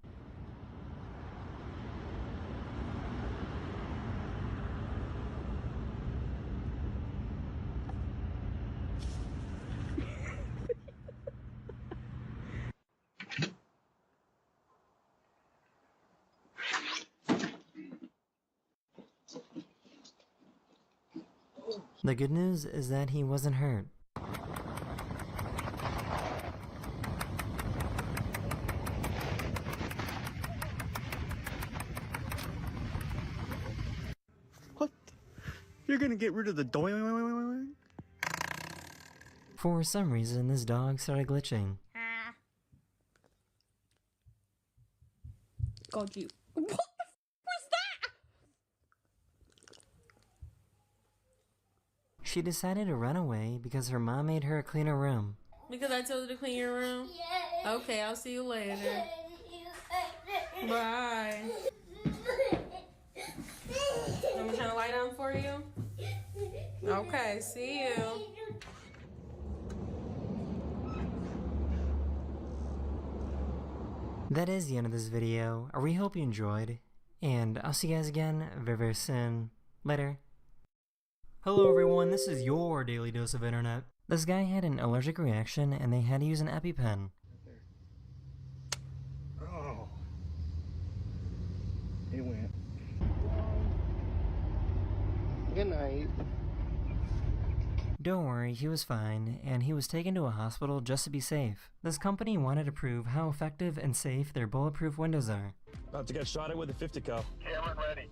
The good news is that he wasn't hurt. You're gonna get rid of the doing. For some reason, this dog started glitching. God, you. What the f was that? She decided to run away because her mom made her clean her room. Because I told her to clean your room? Okay, I'll see you later. Bye. Let me turn the light on for you? Okay, see you. That is the end of this video. I really hope you enjoyed, And I'll see you guys again very, very soon. Later. Hello everyone, this is your Daily Dose of Internet. This guy had an allergic reaction and they had to use an EpiPen. Oh. It went. Good night. Don't worry, he was fine, and he was taken to a hospital just to be safe. This company wanted to prove how effective and safe their bulletproof windows are. About to get shot at with a 50 cal. Cameron ready.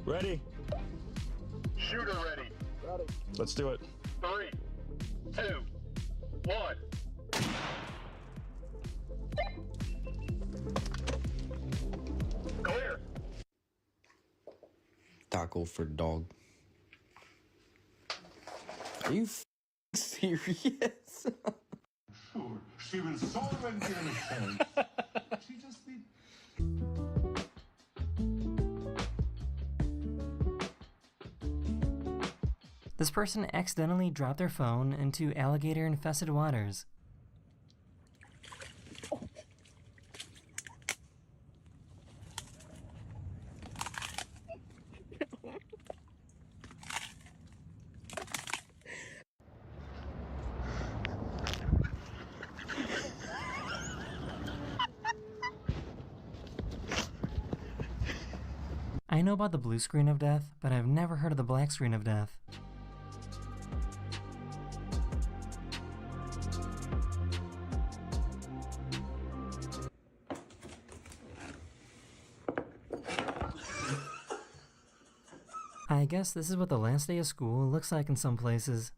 Ready? Shooter ready. Ready. Let's do it. 3, 2, 1. Clear. Taco for dog. Are you serious? Sure. She will solve and kill herself. She just need. This person accidentally dropped their phone into alligator-infested waters. I know about the blue screen of death, but I've never heard of the black screen of death. I guess this is what the last day of school looks like in some places.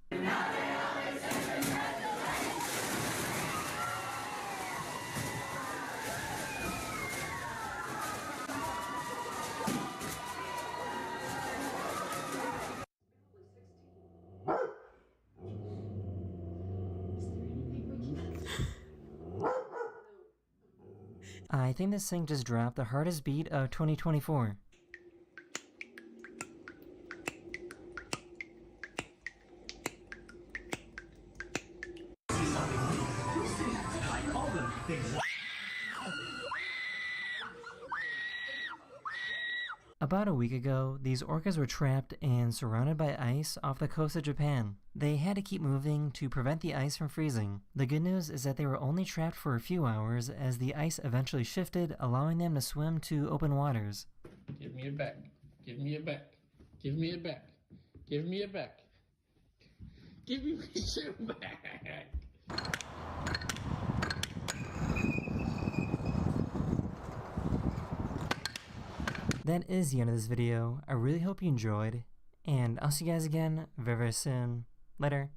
I think this thing just dropped the hardest beat of 2024. About a week ago, these orcas were trapped and surrounded by ice off the coast of Japan. They had to keep moving to prevent the ice from freezing. The good news is that they were only trapped for a few hours as the ice eventually shifted, allowing them to swim to open waters. Give me it back. Give me it back. Give me it back. Give me it back. Give me my shit back. That is the end of this video. I really hope you enjoyed, and I'll see you guys again very, very soon. Later.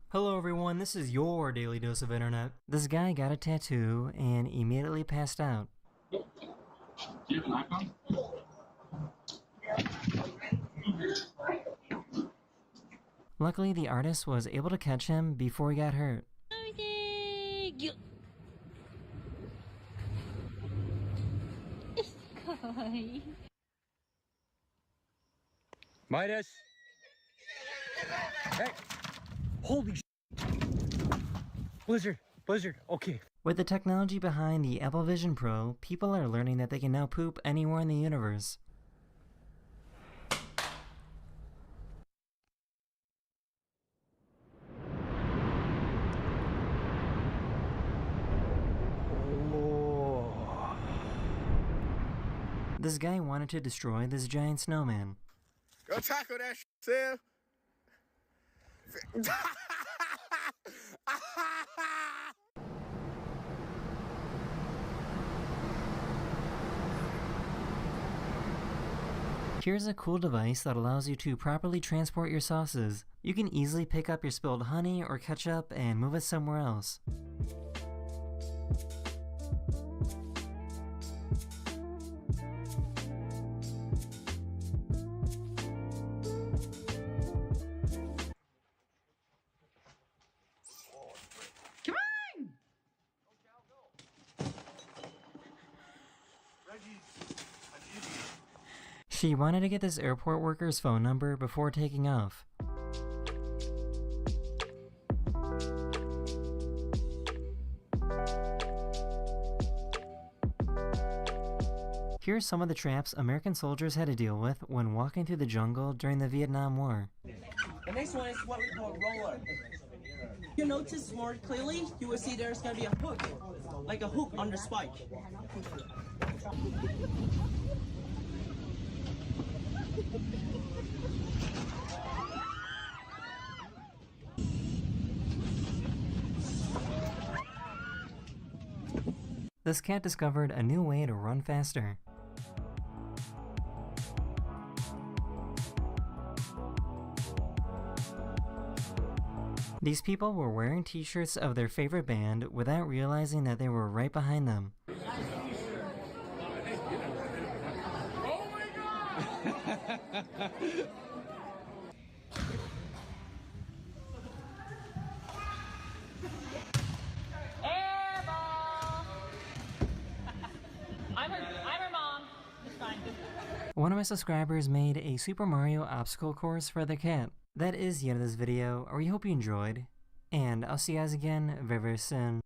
Hello everyone, this is your Daily Dose of Internet. This guy got a tattoo and immediately passed out. Do you have an iPhone? Luckily, the artist was able to catch him before he got hurt. Midas! Hey! Holy Blizzard! Blizzard! Okay. With the technology behind the Apple Vision Pro, people are learning that they can now poop anywhere in the universe. This guy wanted to destroy this giant snowman. Go tackle that Sam. Here's a cool device that allows you to properly transport your sauces. You can easily pick up your spilled honey or ketchup and move it somewhere else. Come on! She wanted to get this airport worker's phone number before taking off. Here are some of the traps American soldiers had to deal with when walking through the jungle during the Vietnam War. The next one is what we call roller. If you notice more clearly, you will see there's going to be a hook, like a hook on the spike. This cat discovered a new way to run faster. These people were wearing t-shirts of their favorite band without realizing that they were right behind them. I'm her mom. It's fine. One of my subscribers made a Super Mario obstacle course for their cat. That is the end of this video. We hope you enjoyed, and I'll see you guys again very, very soon.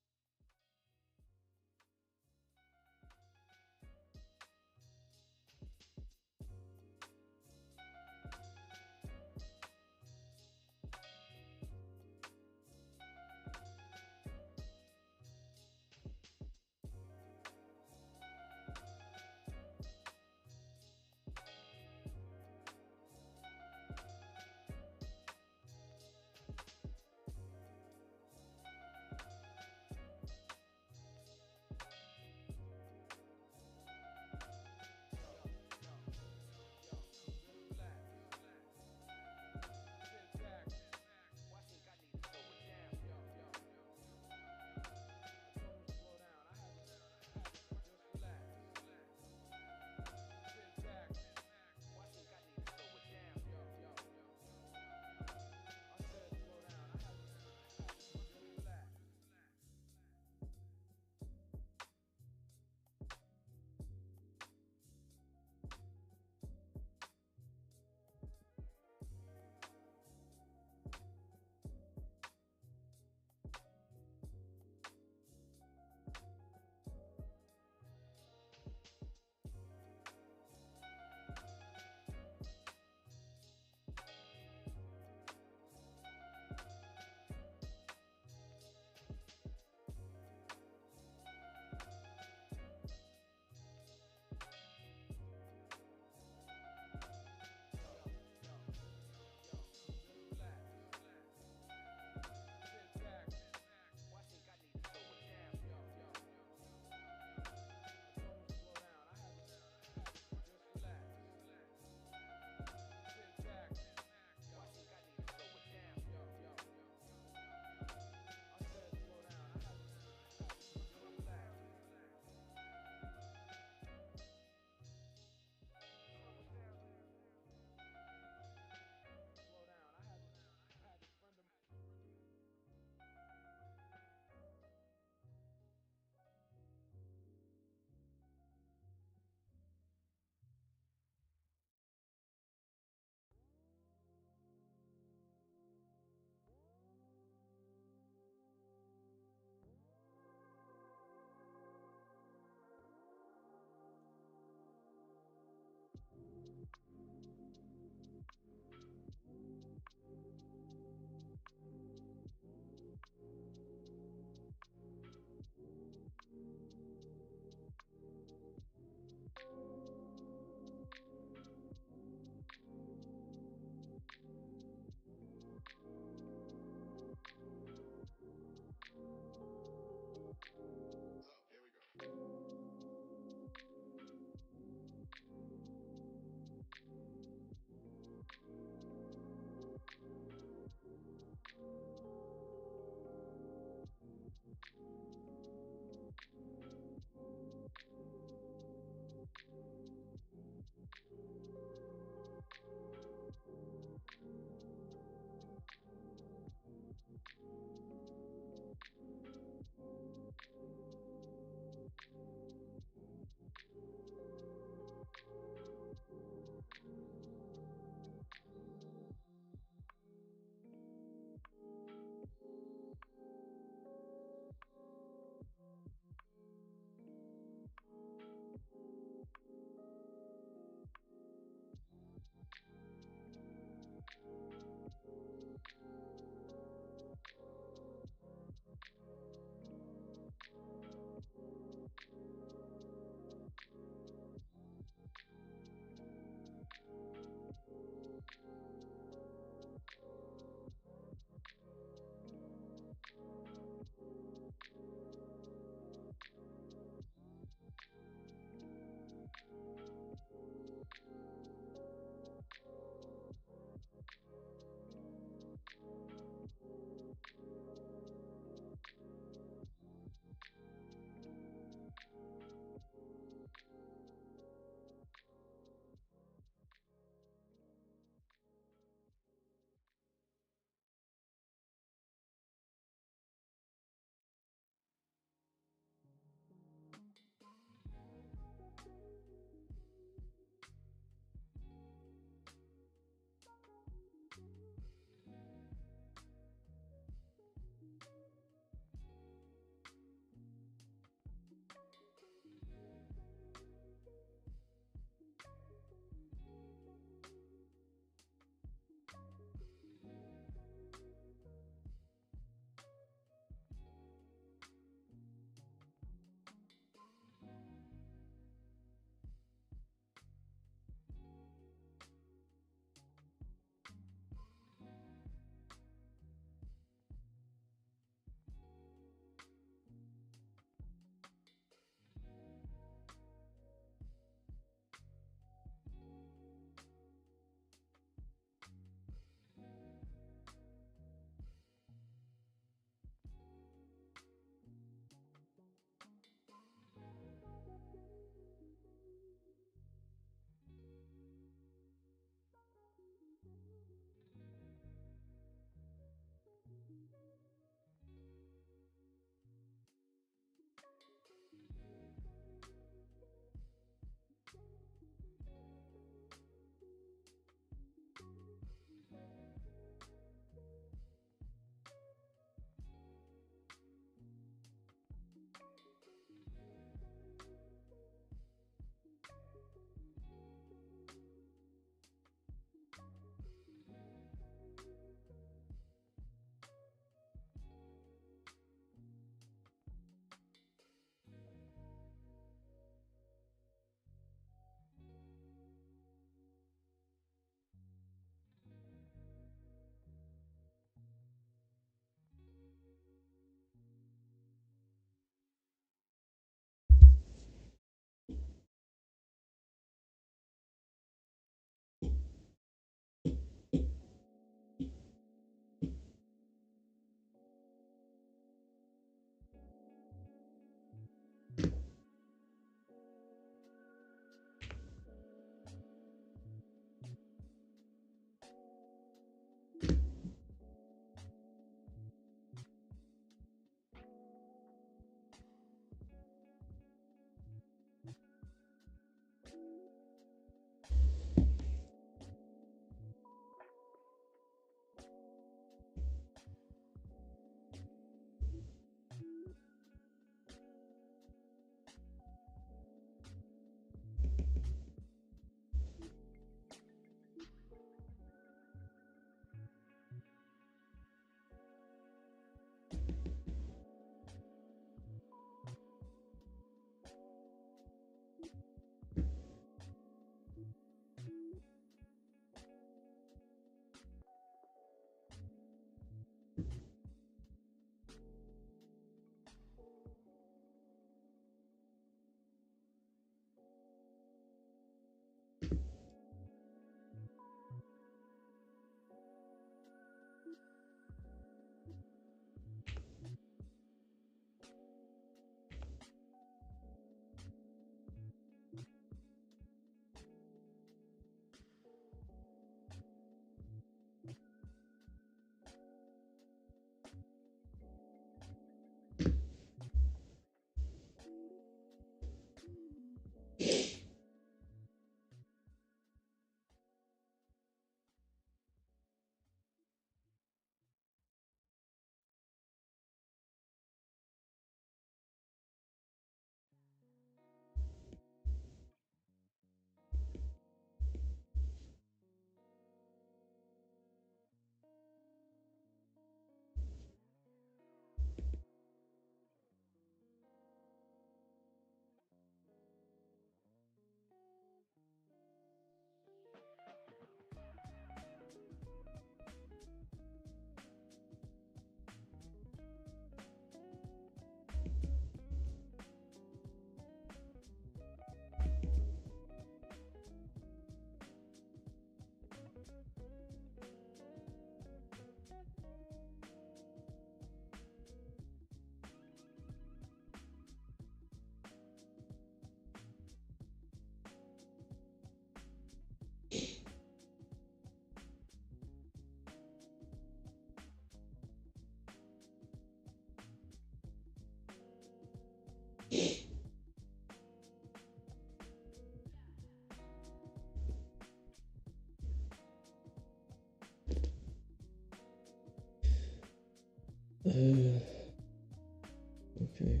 Okay.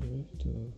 I have to.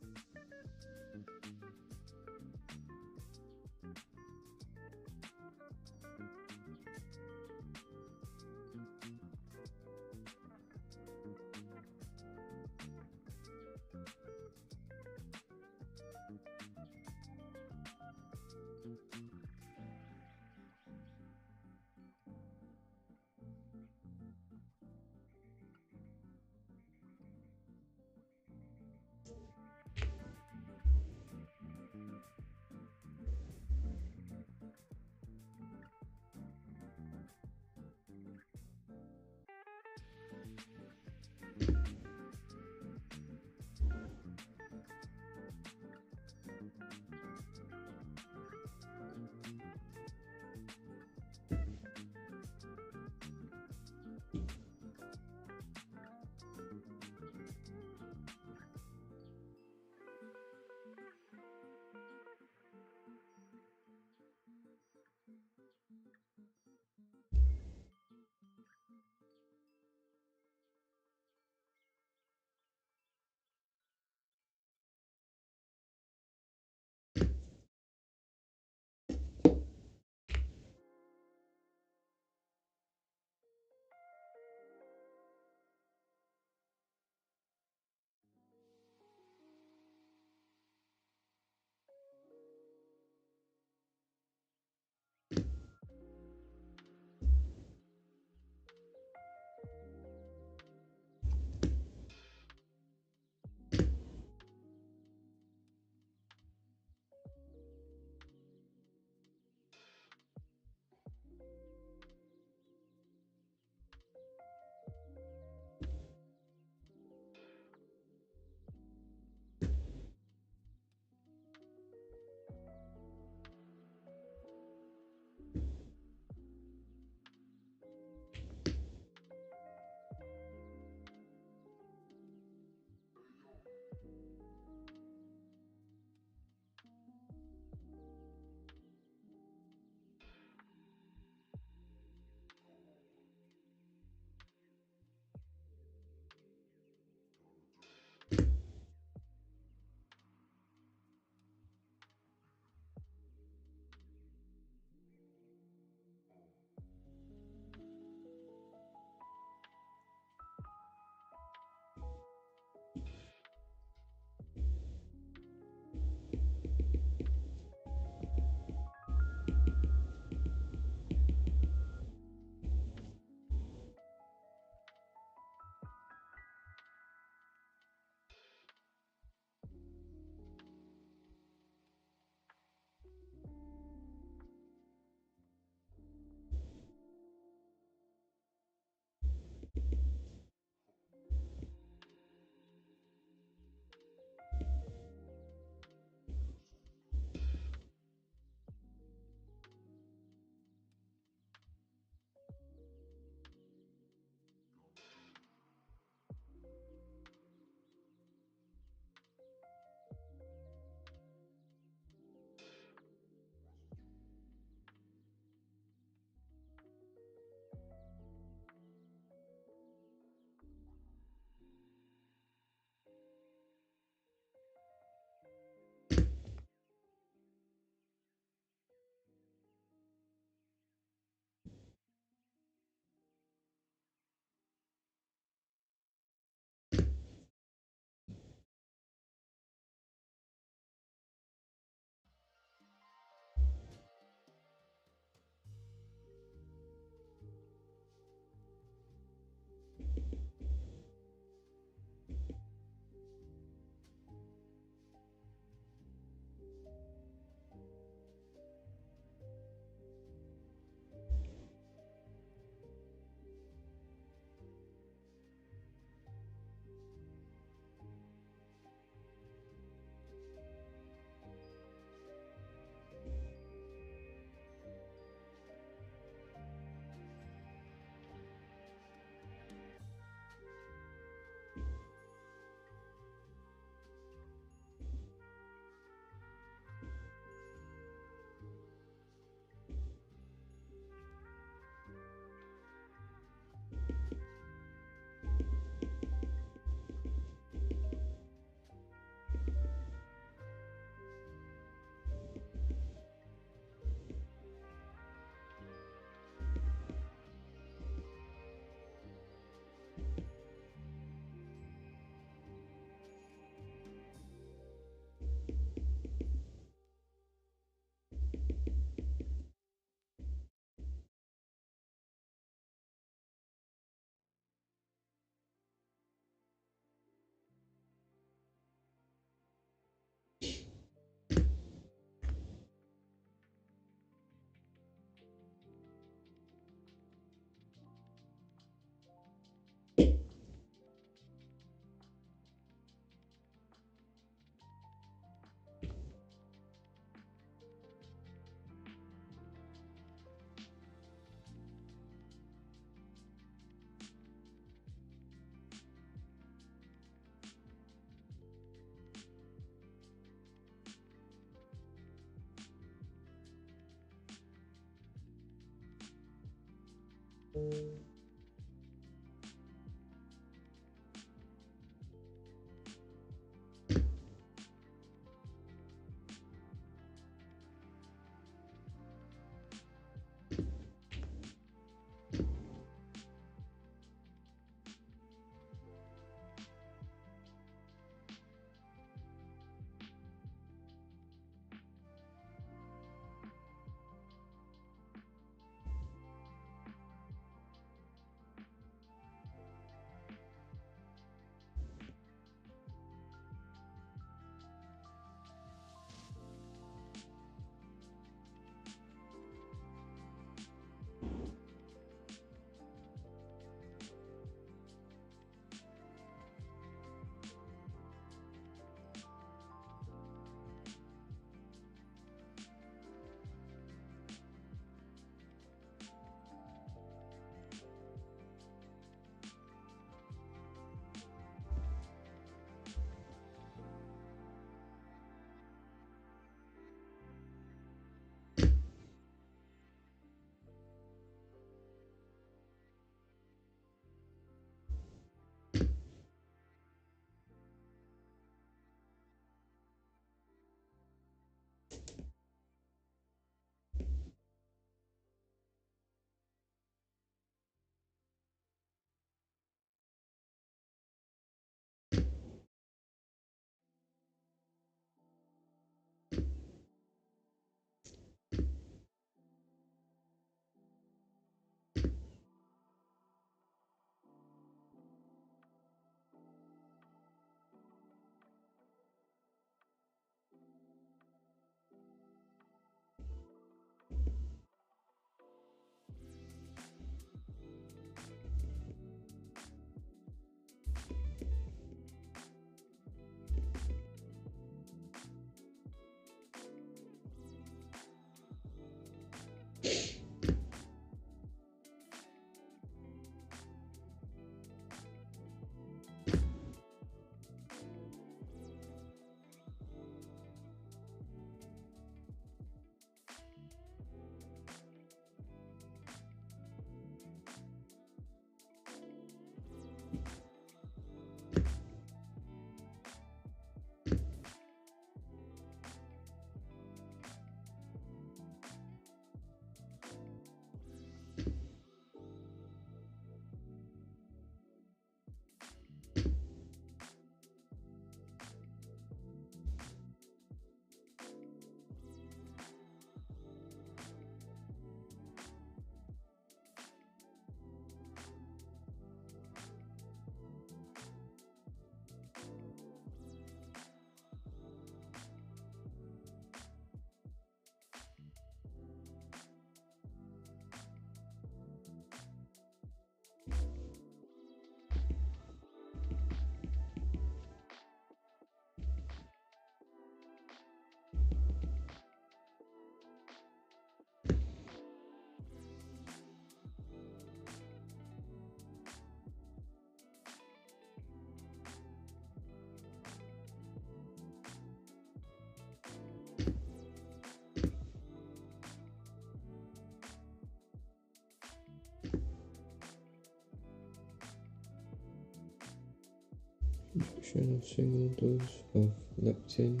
Production of single dose of lectin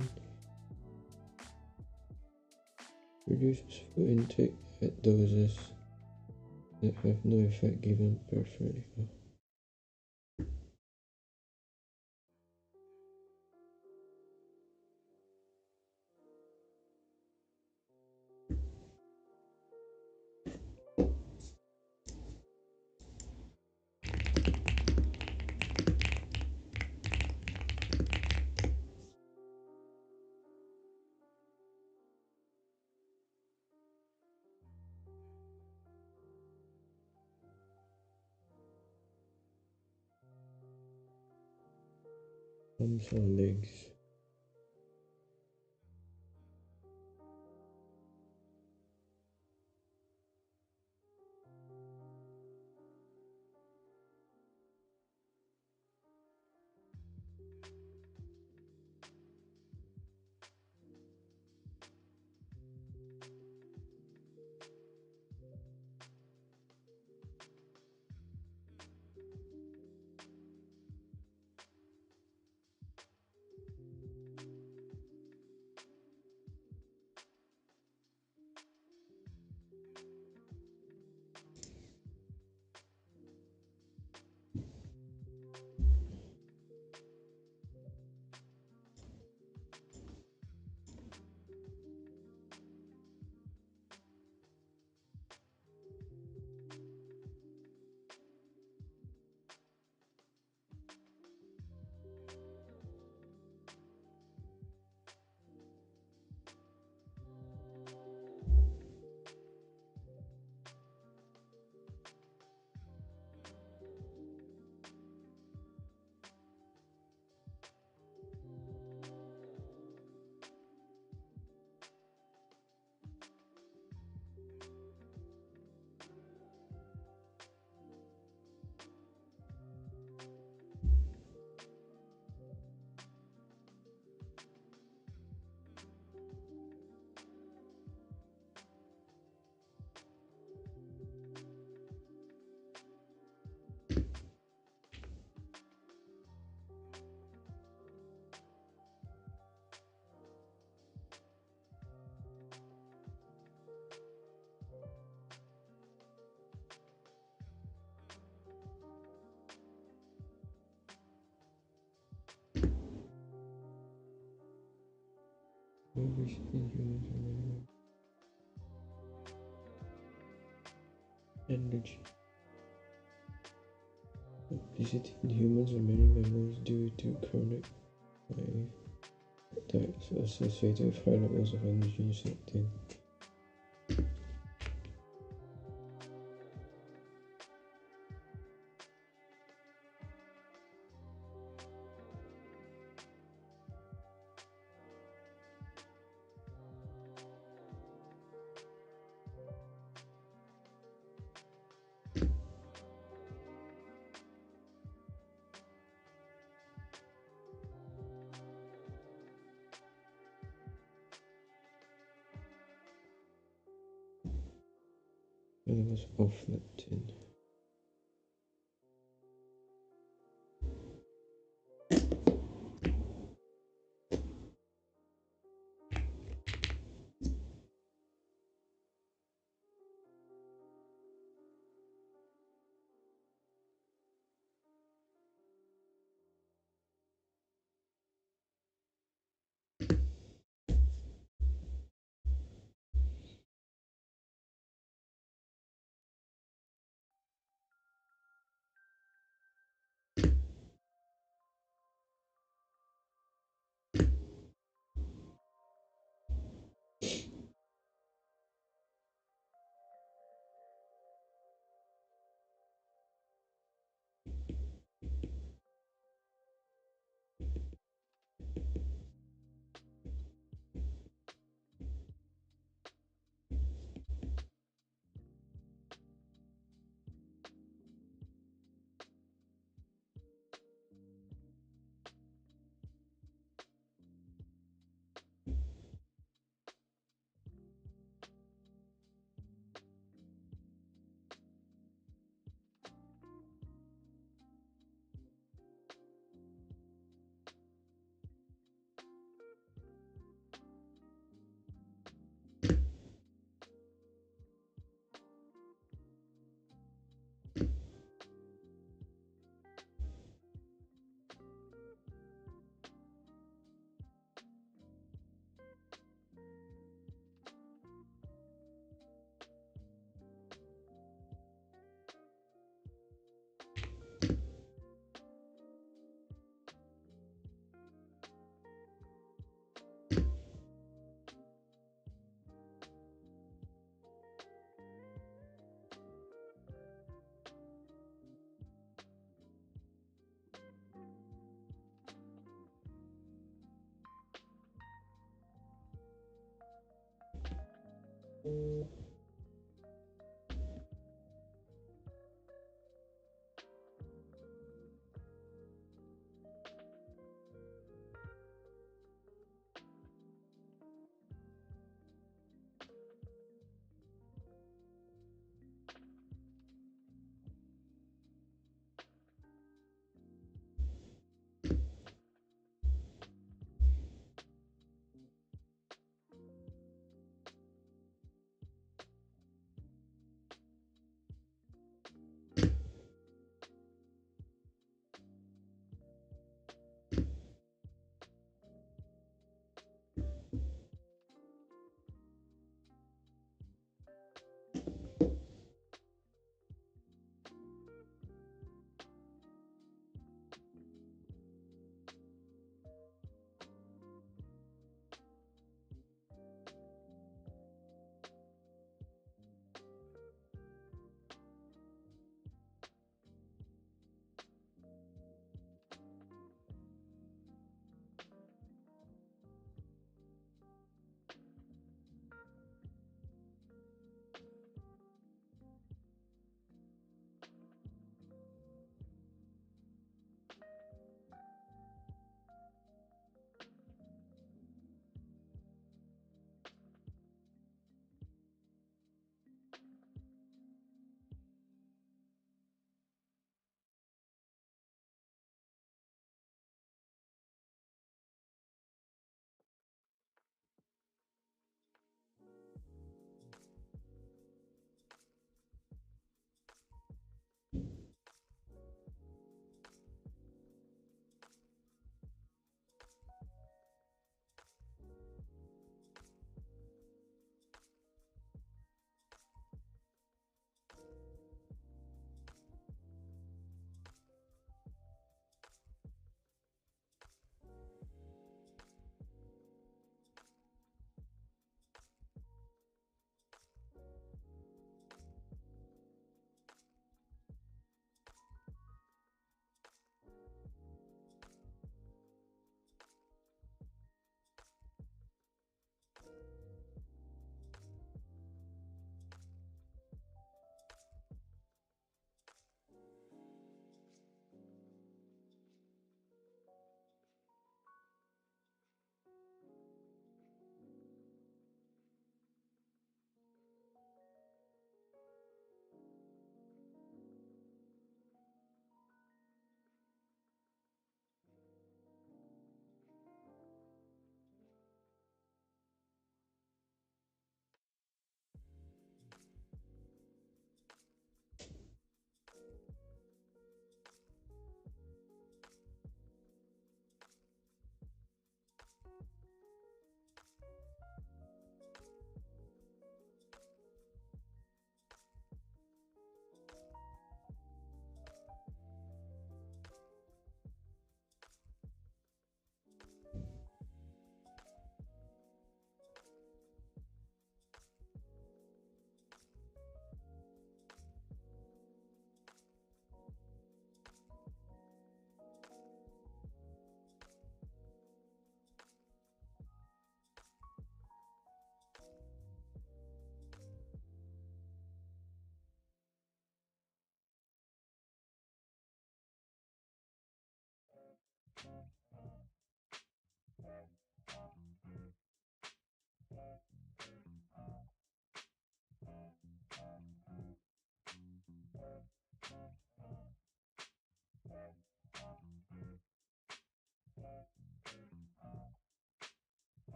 reduces food intake at doses that have no effect given peripherally. Arms or legs. Energy. Obesity in humans and many mammals due to chronic diets associated with high levels of androgen leptin. Levels of leptin.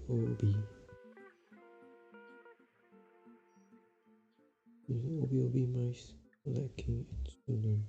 Obi. Obi mice lacking in student.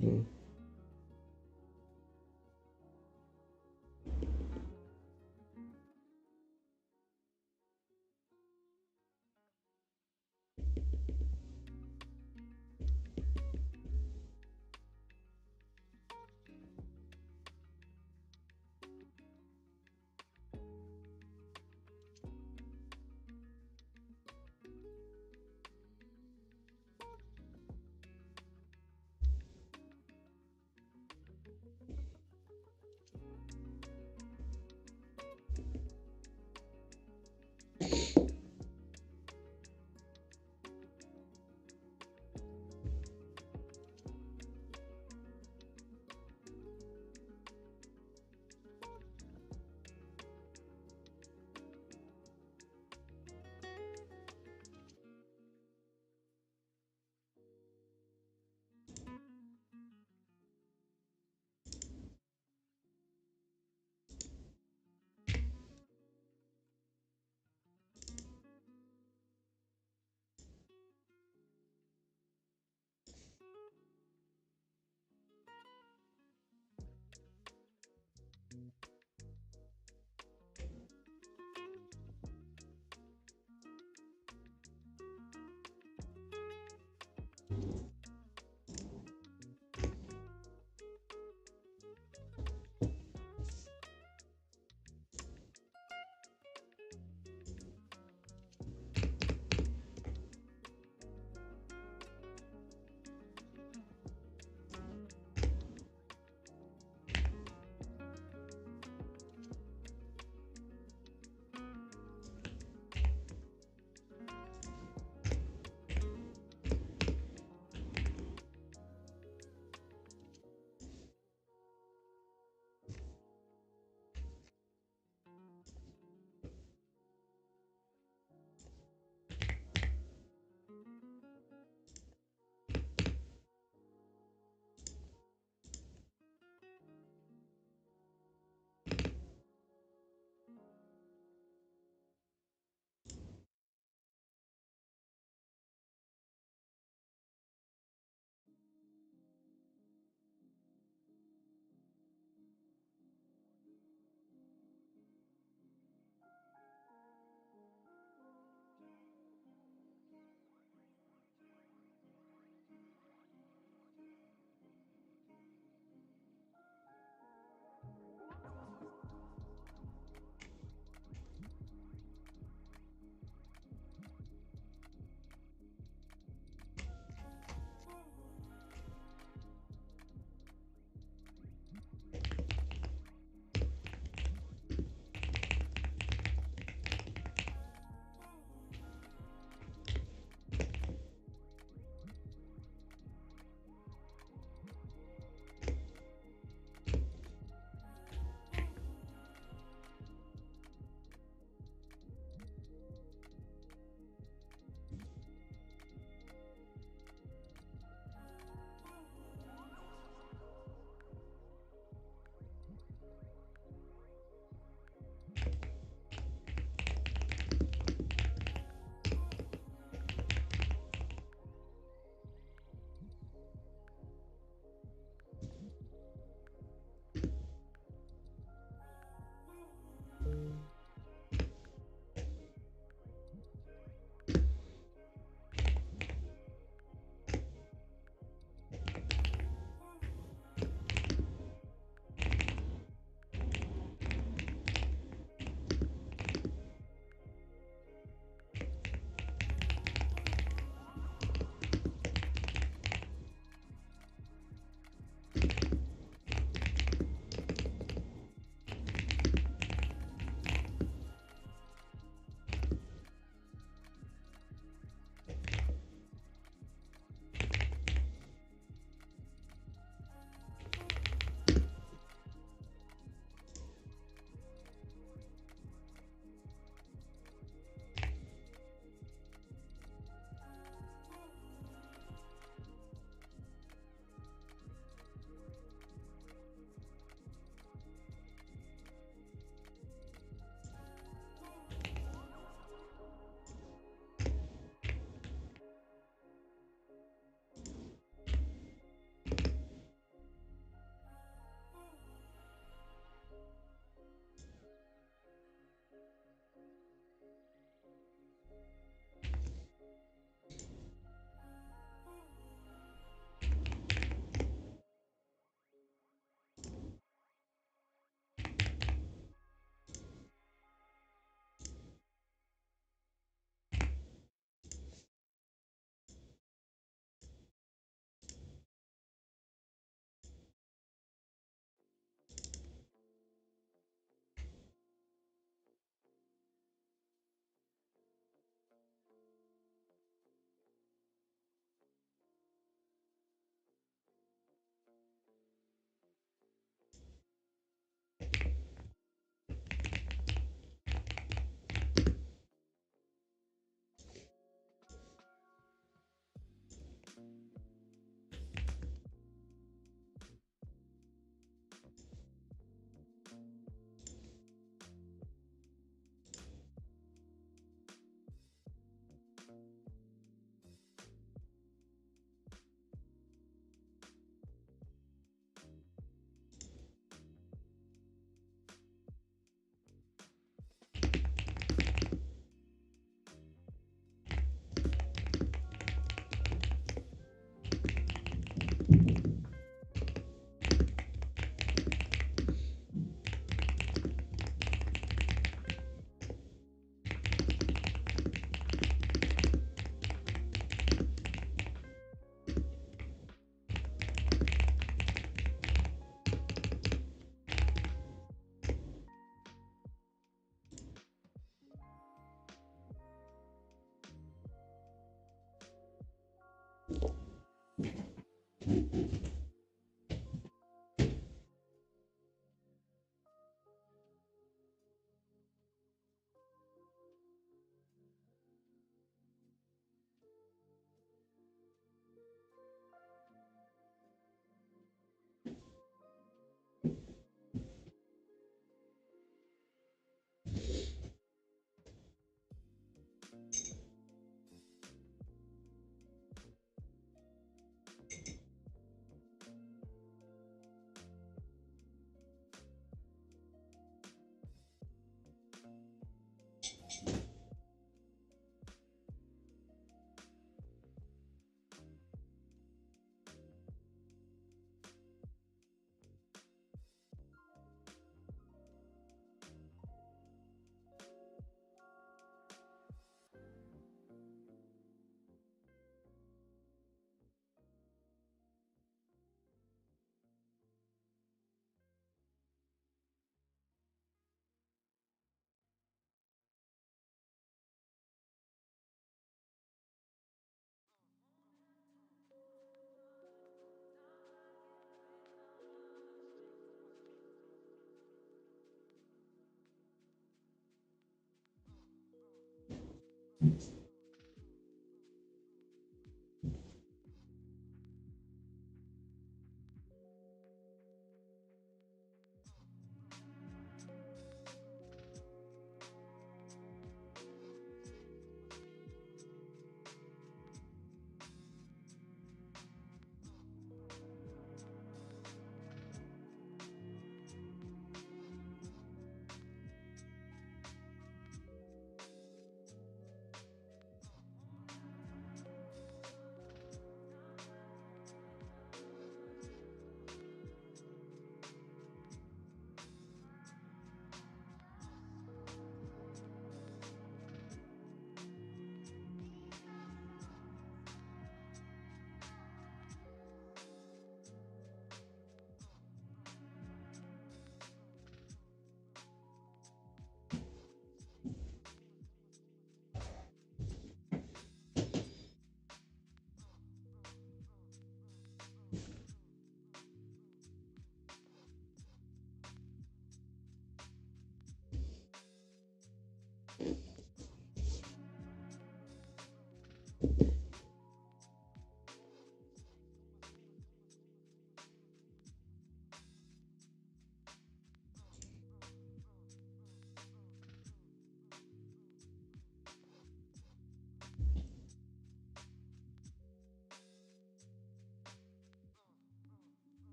No.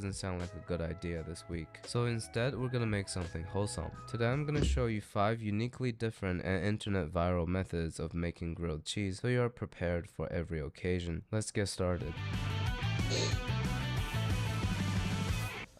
doesn't sound like a good idea this week. So instead, we're gonna make something wholesome. Today I'm gonna show you 5 uniquely different and internet viral methods of making grilled cheese so you are prepared for every occasion. Let's get started.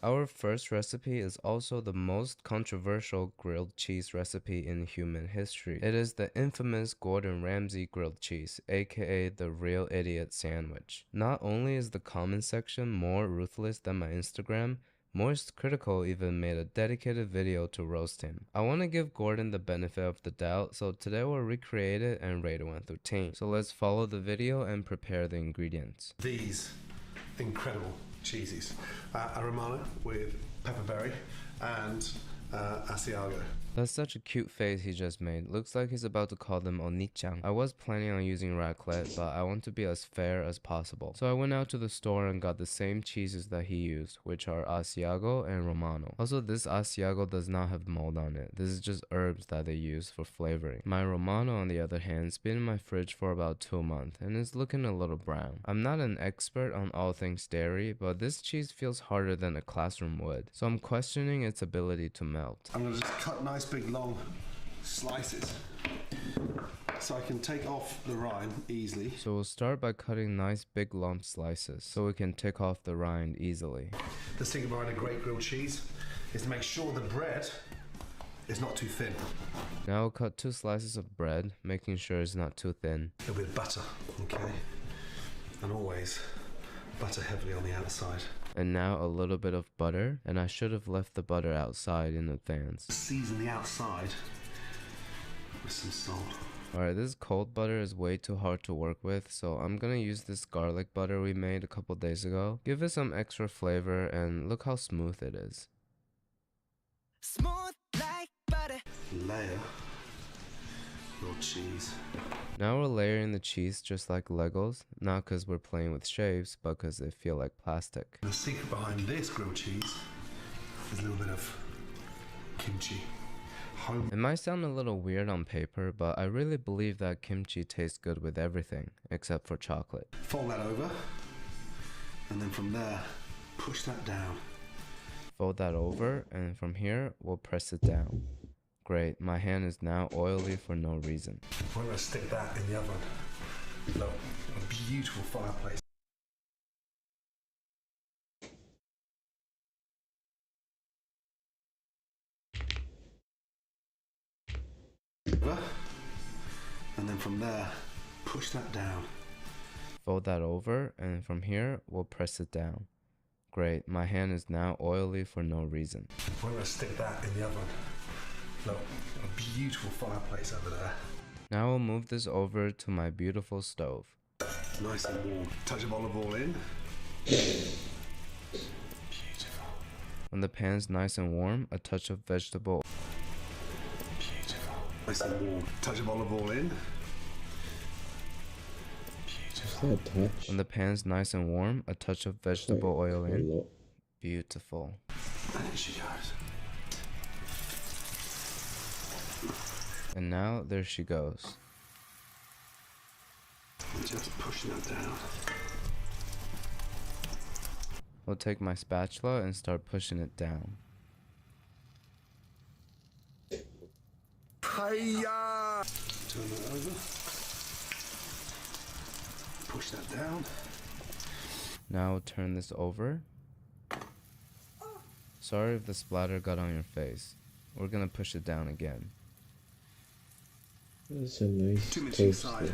Our first recipe is also the most controversial grilled cheese recipe in human history. It is the infamous Gordon Ramsay grilled cheese, aka the Real Idiot sandwich. Not only is the comment section more ruthless than my Instagram, Moist Critical even made a dedicated video to roast him. I want to give Gordon the benefit of the doubt, so today we'll recreate it and rate it 1 through 10. So let's follow the video and prepare the ingredients. These incredible cheeses. A Romano with pepperberry and Asiago. That's such a cute face he just made. Looks like he's about to call them Onichan. I was planning on using raclette, but I want to be as fair as possible. So I went out to the store and got the same cheeses that he used, which are Asiago and Romano. Also, this Asiago does not have mold on it. This is just herbs that they use for flavoring. My Romano, on the other hand, has been in my fridge for about 2 months and is looking a little brown. I'm not an expert on all things dairy, but this cheese feels harder than a classroom would. So I'm questioning its ability to melt. I'm going to just cut nice big long slices so I can take off the rind easily. So we'll start by cutting nice big lump slices so we can take off the rind easily. The secret behind a great grilled cheese is to make sure the bread is not too thin. Now we'll cut 2 slices of bread, making sure it's not too thin. A bit of butter, okay? And always butter heavily on the outside. And now a little bit of butter, and I should have left the butter outside in advance. Season the outside with some salt. Alright, this cold butter is way too hard to work with, so I'm gonna use this garlic butter we made a couple days ago. Give it some extra flavor, and look how smooth it is. Smooth like butter. Layer your cheese. Now we're layering the cheese just like Legos, not because we're playing with shapes, but because they feel like plastic. The secret behind this grilled cheese is a little bit of kimchi. It might sound a little weird on paper, but I really believe that kimchi tastes good with everything, except for chocolate. Fold that over, and then from there, push that down. Fold that over, and from here, we'll press it down. Great, my hand is now oily for no reason. We're going to stick that in the oven. Look, a beautiful fireplace. And then from there, push that down. Fold that over, and from here, we'll press it down. Great, my hand is now oily for no reason. We're going to stick that in the oven. Look, a beautiful fireplace over there. Now we'll move this over to my beautiful stove. Nice and warm. Touch of olive oil in. Beautiful. When the pan's nice and warm, a touch of vegetable. Beautiful. Nice and warm. Touch of olive oil in. Beautiful. When the pan's nice and warm, a touch of vegetable oil in. Beautiful. And there she goes. And now, there she goes. Just pushing that down. We'll take my spatula and start pushing it down. Hiya! Turn that over. Push that down. Now we'll turn this over. Sorry if the splatter got on your face. We're gonna push it down again. That's a nice 2 minutes inside,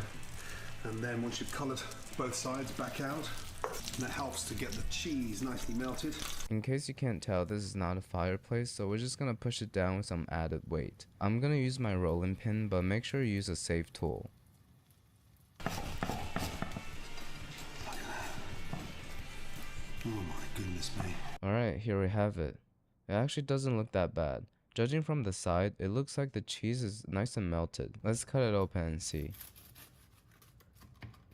and then once you've coloured both sides, back out, and that helps to get the cheese nicely melted. In case you can't tell, this is not a fireplace, so we're just gonna push it down with some added weight. I'm gonna use my rolling pin, but make sure you use a safe tool. Oh my goodness me. Alright, here we have it. It actually doesn't look that bad. Judging from the side, it looks like the cheese is nice and melted. Let's cut it open and see.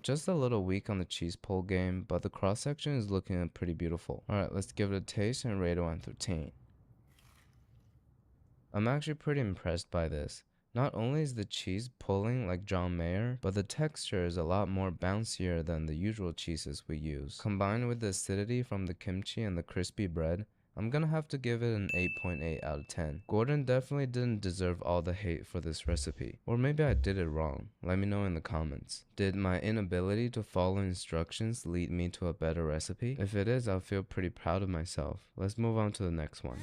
Just a little weak on the cheese pull game, but the cross section is looking pretty beautiful. Alright, let's give it a taste and rate it 1 through 10. I'm actually pretty impressed by this. Not only is the cheese pulling like John Mayer, but the texture is a lot more bouncier than the usual cheeses we use. Combined with the acidity from the kimchi and the crispy bread, I'm gonna have to give it an 8.8 out of 10. Gordon definitely didn't deserve all the hate for this recipe. Or maybe I did it wrong. Let me know in the comments. Did my inability to follow instructions lead me to a better recipe? If it is, I'll feel pretty proud of myself. Let's move on to the next one.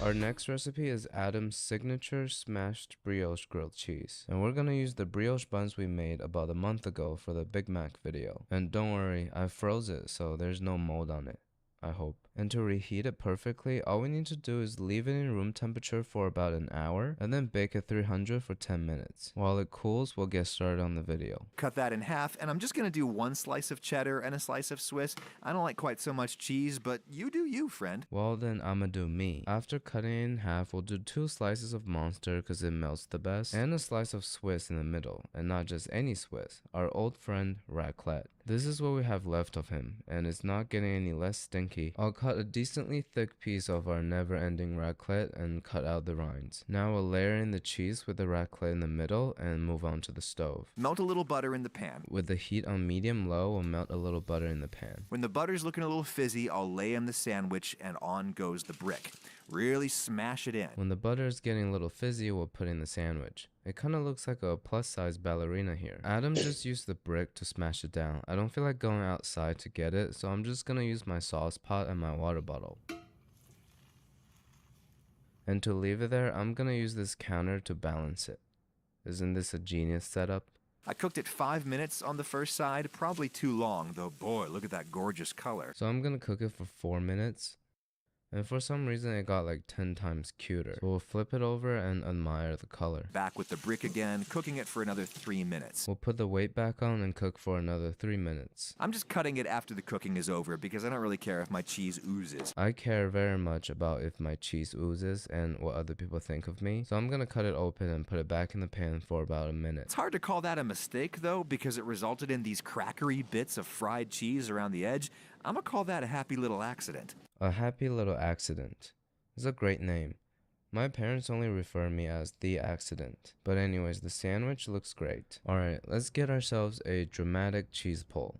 Our next recipe is Adam's signature smashed brioche grilled cheese. And we're gonna use the brioche buns we made about a month ago for the Big Mac video. And don't worry, I froze it so there's no mold on it, I hope. And to reheat it perfectly, all we need to do is leave it in room temperature for about an hour and then bake at 300 for 10 minutes. While it cools, we'll get started on the video. Cut that in half, and I'm just gonna do one slice of cheddar and a slice of Swiss. I don't like quite so much cheese, but you do you, friend. Well then, I'ma do me. After cutting it in half, we'll do 2 slices of Monster cause it melts the best, and a slice of Swiss in the middle, and not just any Swiss, our old friend Raclette. This is what we have left of him, and it's not getting any less stinky. I'll cut a decently thick piece of our never-ending raclette and cut out the rinds. Now we'll layer in the cheese with the raclette in the middle and move on to the stove. Melt a little butter in the pan. With the heat on medium-low, we'll melt a little butter in the pan. When the butter's looking a little fizzy, I'll lay in the sandwich and on goes the brick. Really smash it in. When the butter is getting a little fizzy, we'll put in the sandwich. It kinda looks like a plus-size ballerina here. Adam just used the brick to smash it down. I don't feel like going outside to get it, so I'm just gonna use my sauce pot and my water bottle. And to leave it there, I'm gonna use this counter to balance it. Isn't this a genius setup? I cooked it 5 minutes on the first side, probably too long, though boy, look at that gorgeous color. So I'm gonna cook it for 4 minutes. And for some reason it got like 10 times cuter. So we'll flip it over and admire the color. Back with the brick again, cooking it for another 3 minutes. We'll put the weight back on and cook for another 3 minutes. I'm just cutting it after the cooking is over because I don't really care if my cheese oozes. I care very much about if my cheese oozes and what other people think of me. So I'm gonna cut it open and put it back in the pan for about a minute. It's hard to call that a mistake though because it resulted in these crackery bits of fried cheese around the edge. I'm gonna call that a happy little accident. A happy little accident. It's a great name. My parents only refer me as The Accident. But anyways, the sandwich looks great. Alright, let's get ourselves a dramatic cheese pull.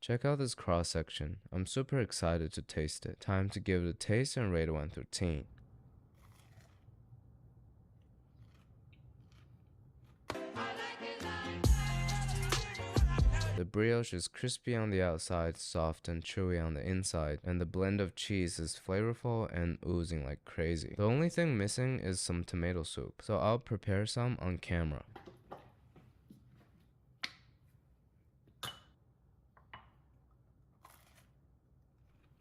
Check out this cross section. I'm super excited to taste it. Time to give it a taste and rate it 1 through 10. The brioche is crispy on the outside, soft and chewy on the inside, and the blend of cheese is flavorful and oozing like crazy. The only thing missing is some tomato soup, so I'll prepare some on camera.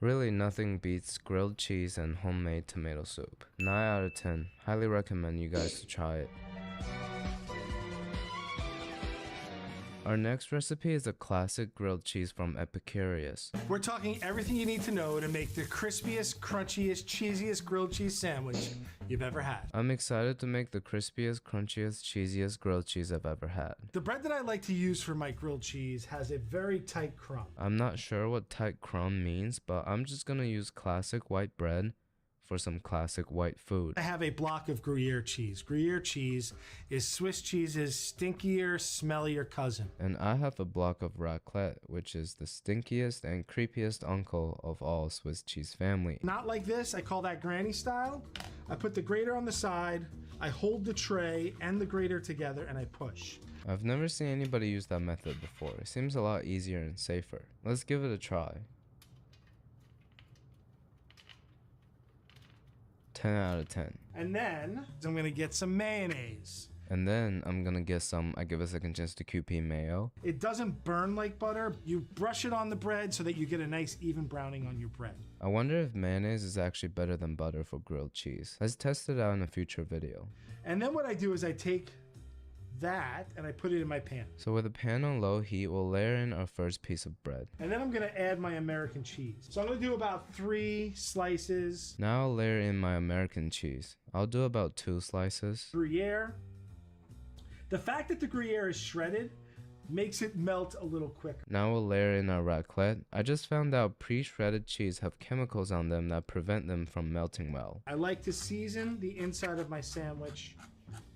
Really nothing beats grilled cheese and homemade tomato soup. 9 out of 10. Highly recommend you guys to try it. Our next recipe is a classic grilled cheese from Epicurious. We're talking everything you need to know to make the crispiest, crunchiest, cheesiest grilled cheese sandwich you've ever had. I'm excited to make the crispiest, crunchiest, cheesiest grilled cheese I've ever had. The bread that I like to use for my grilled cheese has a very tight crumb. I'm not sure what tight crumb means, but I'm just gonna use classic white bread for some classic white food. I have a block of Gruyere cheese. Gruyere cheese is Swiss cheese's stinkier, smellier cousin. And I have a block of raclette, which is the stinkiest and creepiest uncle of all Swiss cheese family. Not like this, I call that granny style. I put the grater on the side, I hold the tray and the grater together, and I push. I've never seen anybody use that method before. It seems a lot easier and safer. Let's give it a try. 10 out of 10. And then I'm gonna get some mayonnaise. And then I'm gonna get some I Give a Second Chance to QP mayo. It doesn't burn like butter. You brush it on the bread so that you get a nice even browning on your bread. I wonder if mayonnaise is actually better than butter for grilled cheese. Let's test it out in a future video. And then what I do is I take that and I put it in my pan. So with the pan on low heat, we'll layer in our first piece of bread. And then I'm gonna add my American cheese. So I'm gonna do about 3 slices. Now I'll layer in my American cheese. I'll do about 2 slices. Gruyere. The fact that the Gruyere is shredded makes it melt a little quicker. Now we'll layer in our raclette. I just found out pre-shredded cheese have chemicals on them that prevent them from melting well. I like to season the inside of my sandwich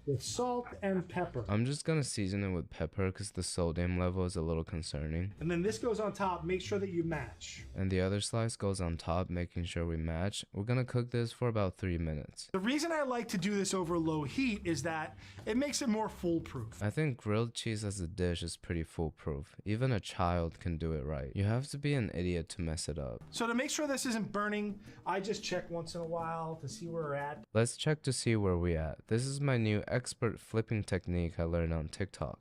with salt and pepper. I'm just gonna season it with pepper because the sodium level is a little concerning. And then this goes on top. Make sure that you match. And the other slice goes on top, making sure we match. We're gonna cook this for about 3 minutes. The reason I like to do this over low heat is that it makes it more foolproof. I think grilled cheese as a dish is pretty foolproof. Even a child can do it right. You have to be an idiot to mess it up. So to make sure this isn't burning, I just check once in a while to see where we're at. Let's check to see where we at. This is my new expert flipping technique I learned on TikTok.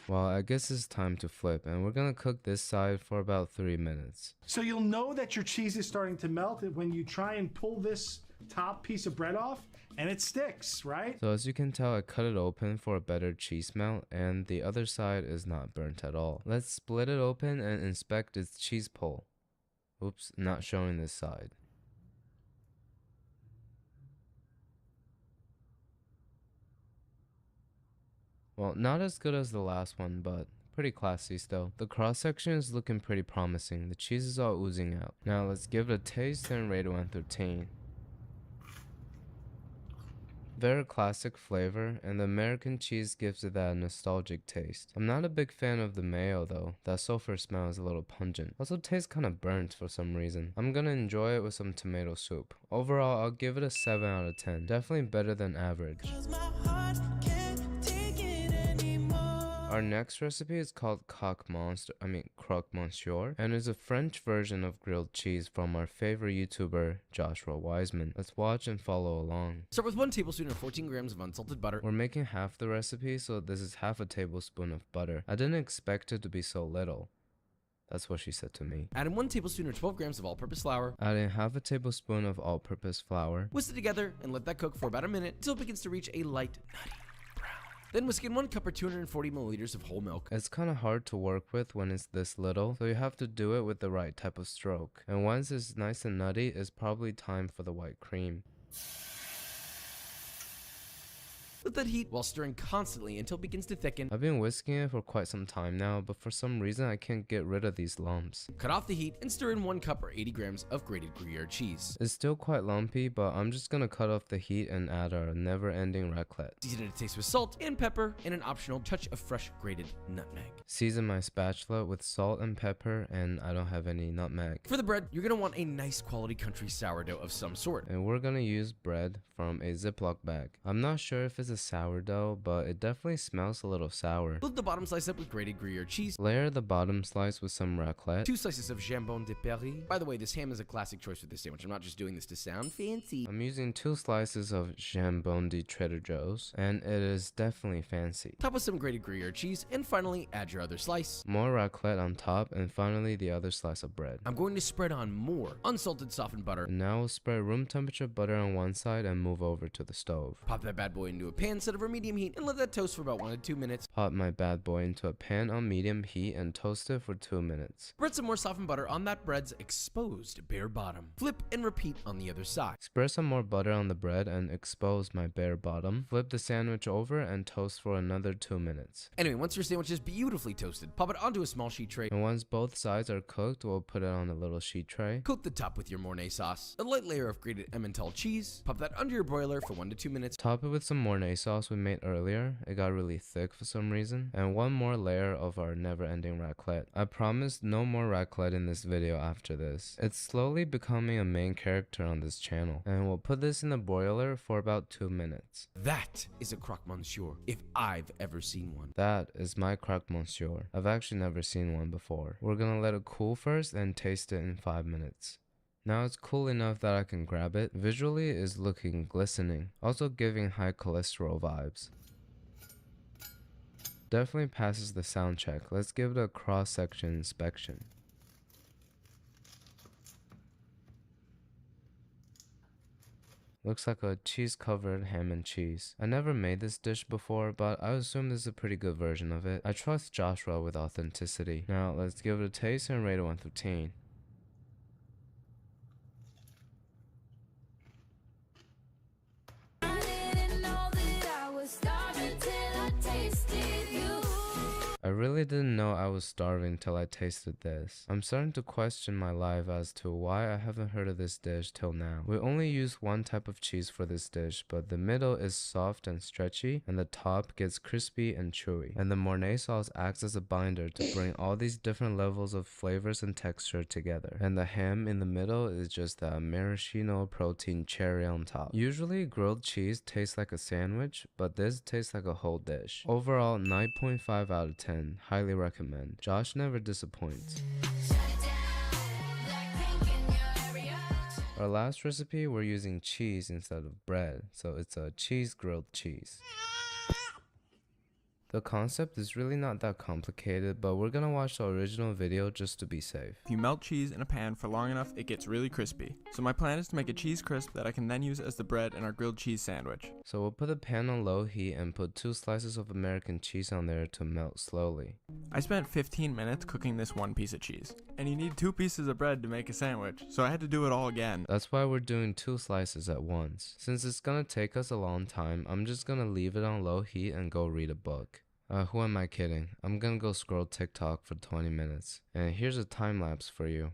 Well, I guess it's time to flip, and we're gonna cook this side for about 3 minutes. So you'll know that your cheese is starting to melt when you try and pull this top piece of bread off and it sticks, right? So as you can tell, I cut it open for a better cheese melt, and the other side is not burnt at all. Let's split it open and inspect its cheese pull. Oops, not showing this side. Well, not as good as the last one, but pretty classy still. The cross section is looking pretty promising. The cheese is all oozing out. Now let's give it a taste and rate it 1 through 10. Very classic flavor, and the American cheese gives it that nostalgic taste. I'm not a big fan of the mayo though. That sulfur smell is a little pungent. Also tastes kind of burnt for some reason. I'm gonna enjoy it with some tomato soup. Overall, I'll give it a 7 out of 10. Definitely better than average. Our next recipe is called croque monsieur, and is a French version of grilled cheese from our favorite YouTuber, Joshua Wiseman. Let's watch and follow along. Start with 1 tablespoon or 14 grams of unsalted butter. We're making half the recipe, so this is half a tablespoon of butter. I didn't expect it to be so little. That's what she said to me. Add in 1 tablespoon or 12 grams of all-purpose flour. Add in half a tablespoon of all-purpose flour. Whisk it together and let that cook for about a minute until it begins to reach a light, nutty brown. Then whisk in 1 cup or 240 milliliters of whole milk. It's kind of hard to work with when it's this little, so you have to do it with the right type of stroke. And once it's nice and nutty, it's probably time for the white cream. Let that heat while stirring constantly until it begins to thicken. I've been whisking it for quite some time now, but for some reason I can't get rid of these lumps. Cut off the heat and stir in 1 cup or 80 grams of grated Gruyere cheese. It's still quite lumpy, but I'm just gonna cut off the heat and add our never-ending raclette. Season it to taste with salt and pepper and an optional touch of fresh grated nutmeg. Season my spatula with salt and pepper, and I don't have any nutmeg. For the bread, you're gonna want a nice quality country sourdough of some sort. And we're gonna use bread from a Ziploc bag. I'm not sure if it's a sourdough, but it definitely smells a little sour. Fill the bottom slice up with grated Gruyere cheese. Layer the bottom slice with some raclette. 2 slices of jambon de Paris. By the way, this ham is a classic choice for this sandwich. I'm not just doing this to sound fancy. I'm using 2 slices of jambon de Trader Joe's, and it is definitely fancy. Top with some grated Gruyere cheese, and finally add your other slice. More raclette on top, and finally the other slice of bread. I'm going to spread on more unsalted softened butter. And now we'll spread room temperature butter on one side and move over to the stove. Pop that bad boy into a pan, set over medium heat, and let that toast for about 1 to 2 minutes. Pop my bad boy into a pan on medium heat and toast it for 2 minutes. Spread some more softened butter on that bread's exposed bare bottom. Flip and repeat on the other side. Spread some more butter on the bread and expose my bare bottom. Flip the sandwich over and toast for another 2 minutes. Anyway, once your sandwich is beautifully toasted, pop it onto a small sheet tray. And once both sides are cooked, we'll put it on a little sheet tray. Coat the top with your Mornay sauce. A light layer of grated Emmental cheese. Pop that under your broiler for 1 to 2 minutes. Top it with some Mornay sauce we made earlier. It got really thick for some reason. And 1 more layer of our never-ending raclette. I promise no more raclette in this video after this. It's slowly becoming a main character on this channel. And we'll put this in the broiler for about 2 minutes. That is a croque monsieur, if I've ever seen one. That is my croque monsieur. I've actually never seen one before. We're gonna let it cool first and taste it in 5 minutes. Now it's cool enough that I can grab it. Visually it is looking glistening, also giving high cholesterol vibes. Definitely passes the sound check. Let's give it a cross-section inspection. Looks like a cheese-covered ham and cheese. I never made this dish before, but I assume this is a pretty good version of it. I trust Joshua with authenticity. Now let's give it a taste and rate it 1 through 10. really didn't know I was starving till I tasted this. I'm starting to question my life as to why I haven't heard of this dish till now. We only use one type of cheese for this dish, but the middle is soft and stretchy, and the top gets crispy and chewy. And the Mornay sauce acts as a binder to bring all these different levels of flavors and texture together. And the ham in the middle is just a maraschino protein cherry on top. Usually grilled cheese tastes like a sandwich, but this tastes like a whole dish. Overall, 9.5 out of 10. Highly recommend. Josh never disappoints. Our last recipe, we're using cheese instead of bread, so it's a cheese grilled cheese. The concept is really not that complicated, but we're gonna watch the original video just to be safe. If you melt cheese in a pan for long enough, it gets really crispy. So my plan is to make a cheese crisp that I can then use as the bread in our grilled cheese sandwich. So we'll put the pan on low heat and put 2 slices of American cheese on there to melt slowly. I spent 15 minutes cooking this one piece of cheese. And you need 2 pieces of bread to make a sandwich, so I had to do it all again. That's why we're doing 2 slices at once. Since it's gonna take us a long time, I'm just gonna leave it on low heat and go read a book. Who am I kidding? I'm gonna go scroll TikTok for 20 minutes. And here's a time lapse for you.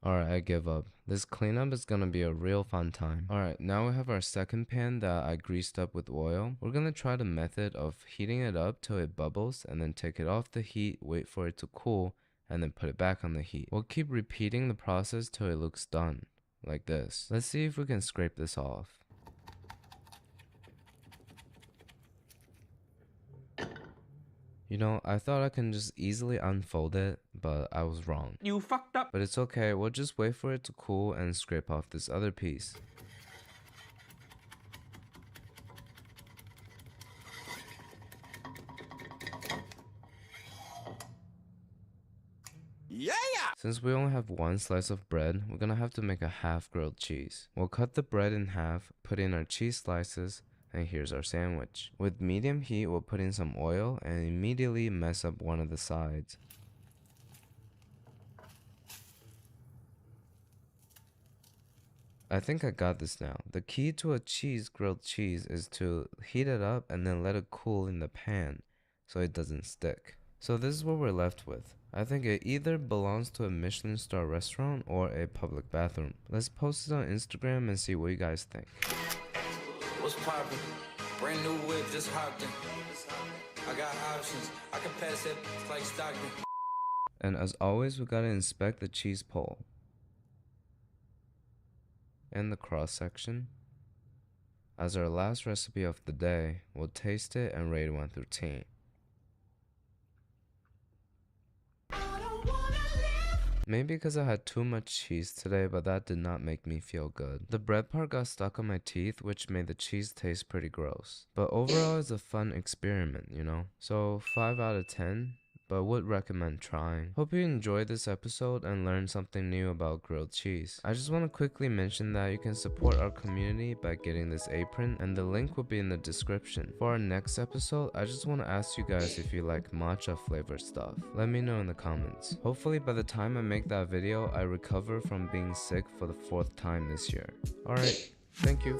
Alright, I give up. This cleanup is gonna be a real fun time. Alright, now we have our second pan that I greased up with oil. We're gonna try the method of heating it up till it bubbles and then take it off the heat, wait for it to cool, and then put it back on the heat. We'll keep repeating the process till it looks done, like this. Let's see if we can scrape this off. You know, I thought I can just easily unfold it, but I was wrong. You fucked up! But it's okay, we'll just wait for it to cool and scrape off this other piece. Yeah! Since we only have 1 slice of bread, we're gonna have to make a half grilled cheese. We'll cut the bread in half, put in our cheese slices, and here's our sandwich. With medium heat, we'll put in some oil and immediately mess up one of the sides. I think I got this now. The key to a grilled cheese is to heat it up and then let it cool in the pan so it doesn't stick. So this is what we're left with. I think it either belongs to a Michelin star restaurant or a public bathroom. Let's post it on Instagram and see what you guys think. What's poppin'? Brand new whip, just hopped in. I got options. I can pass it like Stockton. And as always, we gotta inspect the cheese pole and the cross section. As our last recipe of the day, we'll taste it and rate 1 through 10. Maybe because I had too much cheese today, but that did not make me feel good. The bread part got stuck on my teeth, which made the cheese taste pretty gross. But overall, it's a fun experiment, you know? So 5 out of 10, but would recommend trying. Hope you enjoyed this episode and learned something new about grilled cheese. I just want to quickly mention that you can support our community by getting this apron, and the link will be in the description. For our next episode, I just want to ask you guys if you like matcha flavored stuff. Let me know in the comments. Hopefully by the time I make that video, I recover from being sick for the 4th time this year. Alright, thank you.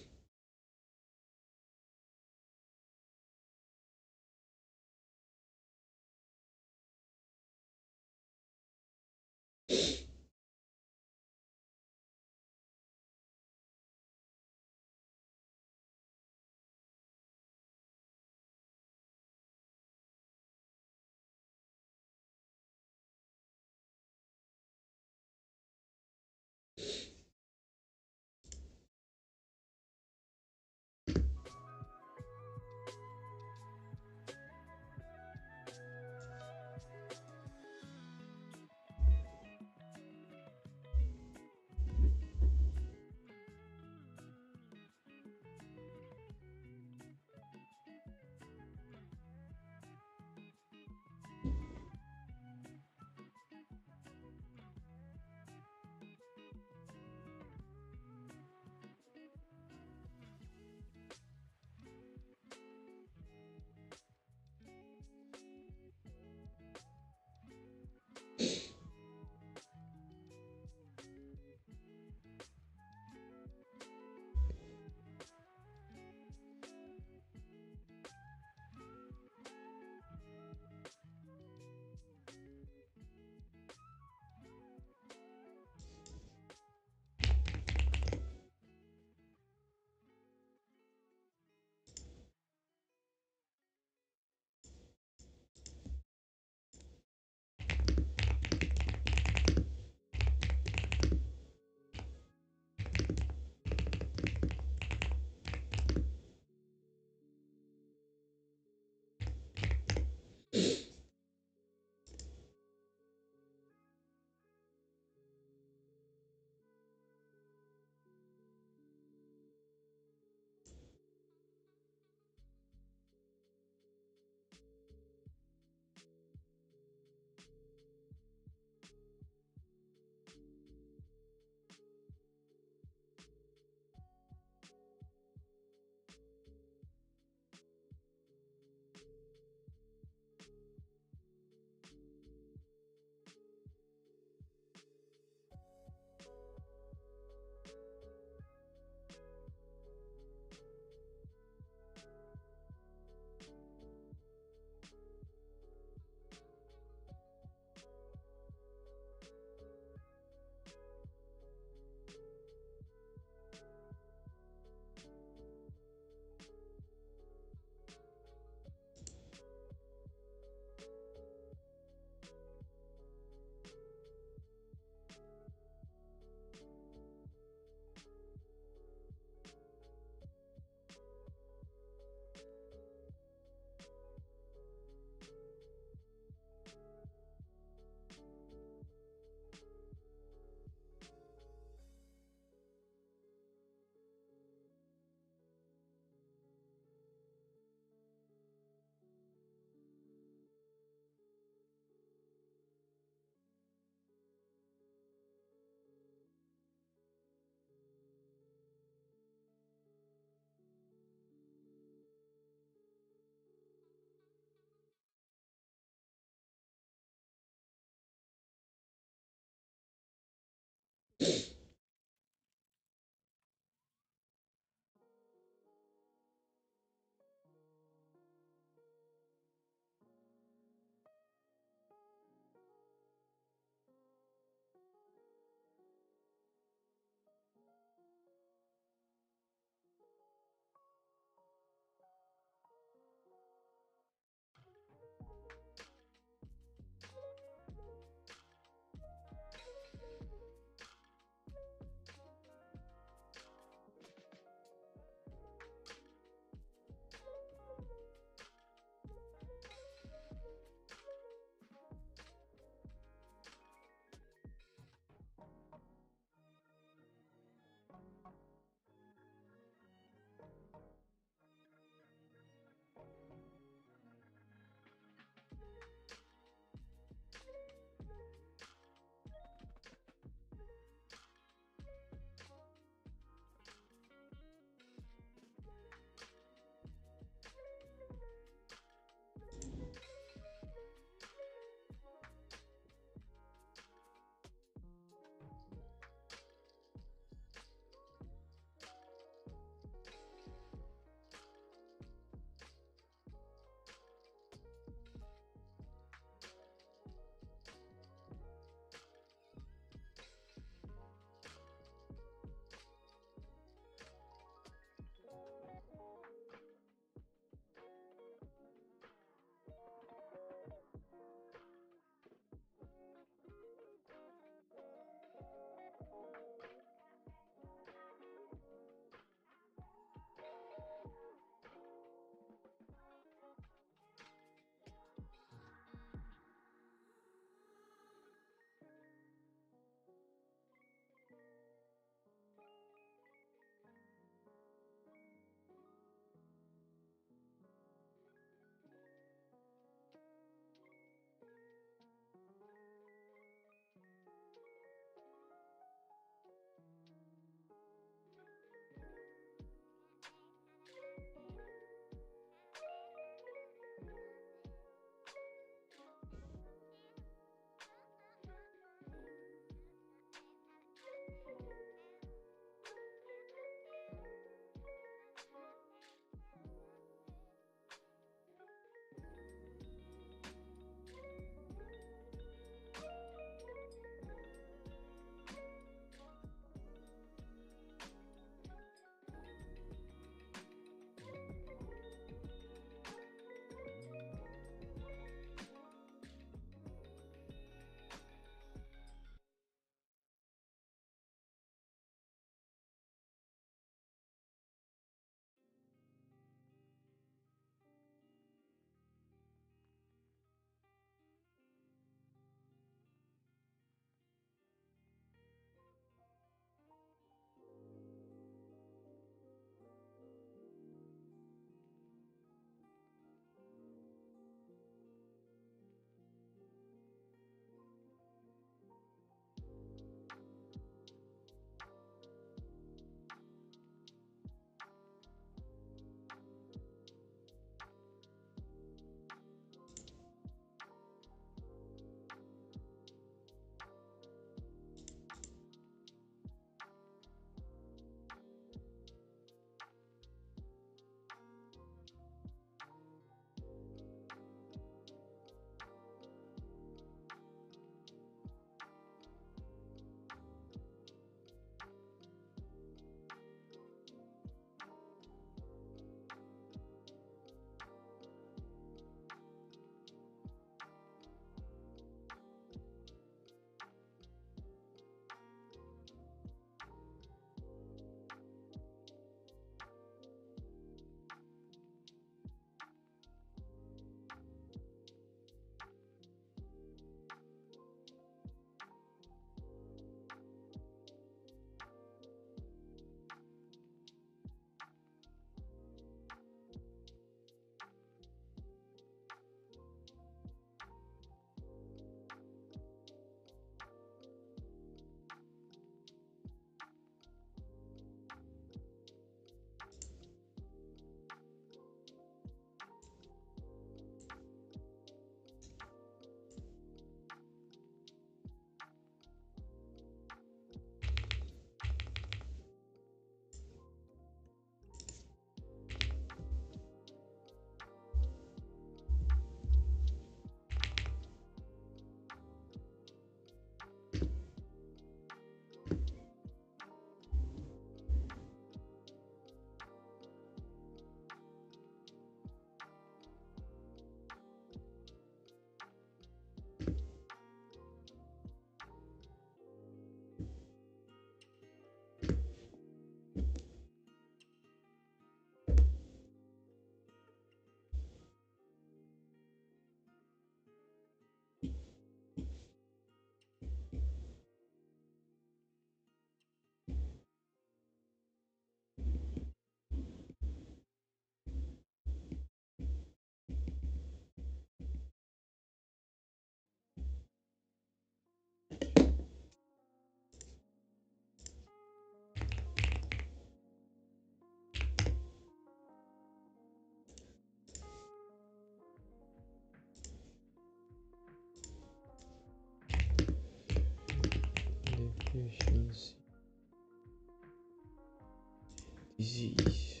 Disease.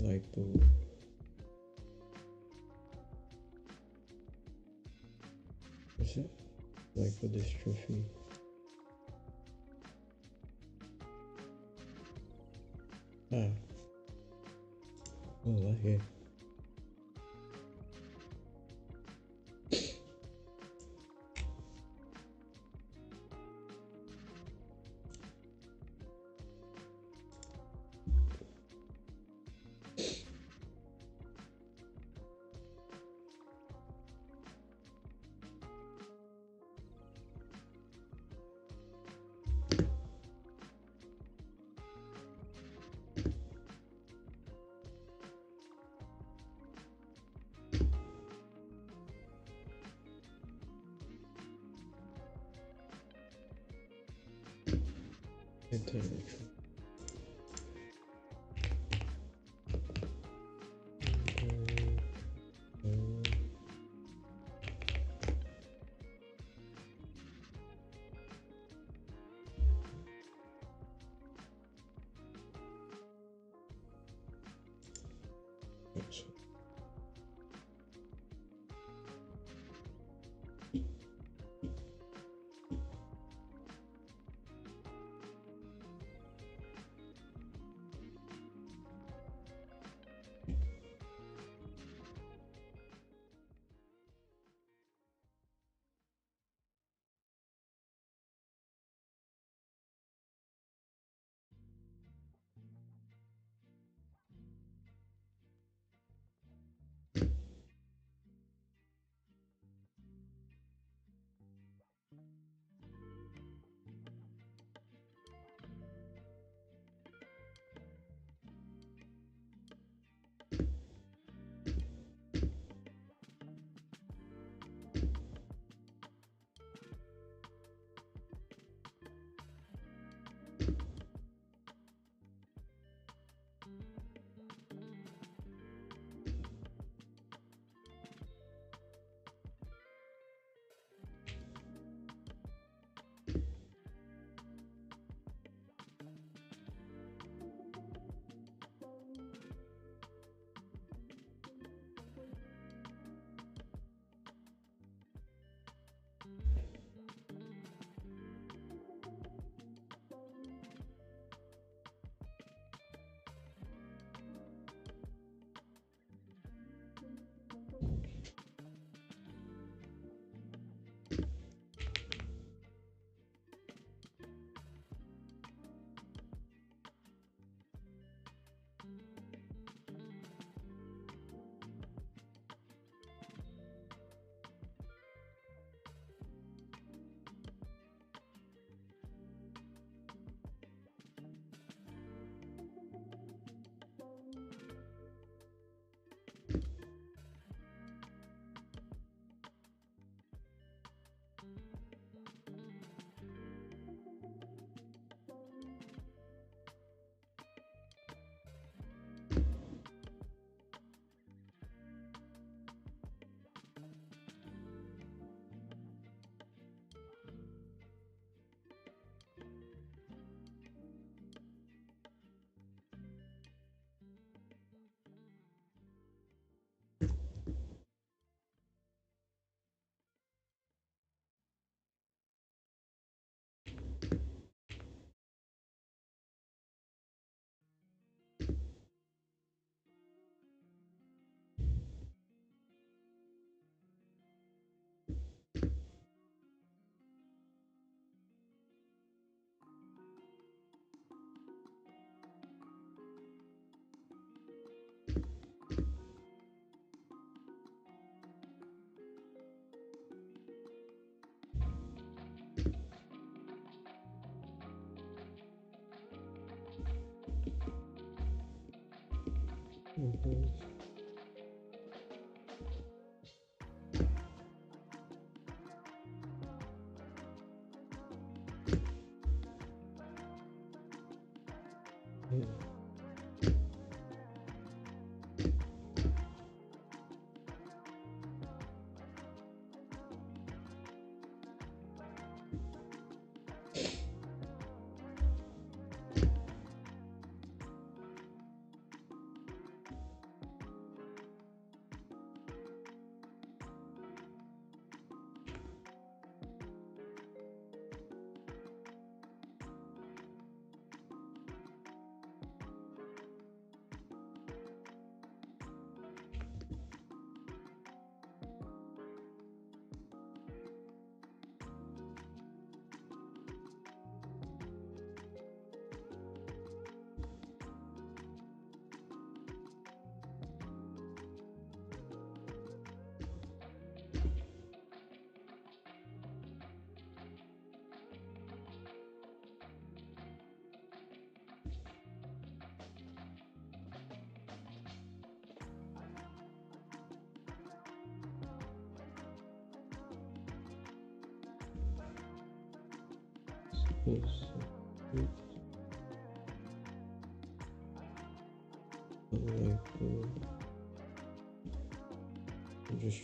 Lipo. What's it? Lipodystrophy. Ah. Oh, okay. Anti-retro.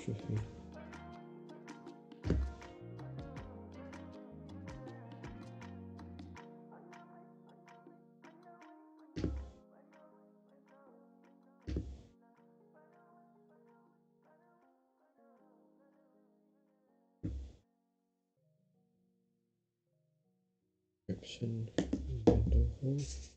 Trophy. Description, mental health.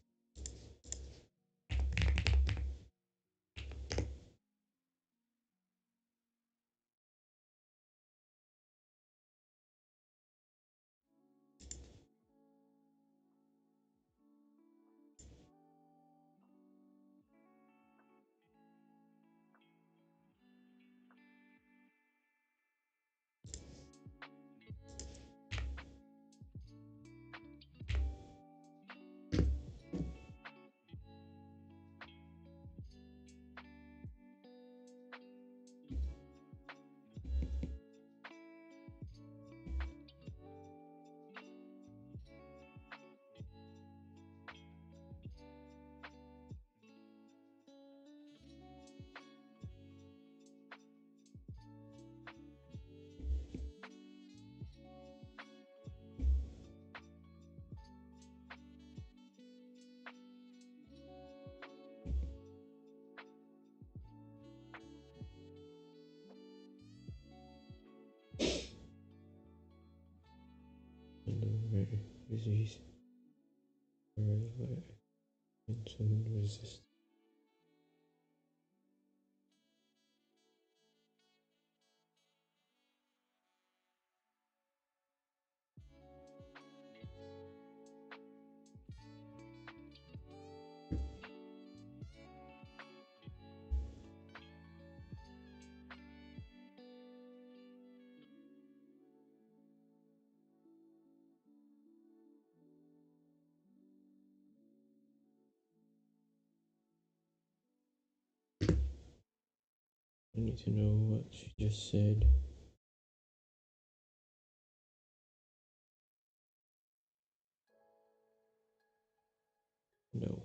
Disease, insulin resistance. I need to know what she just said. No.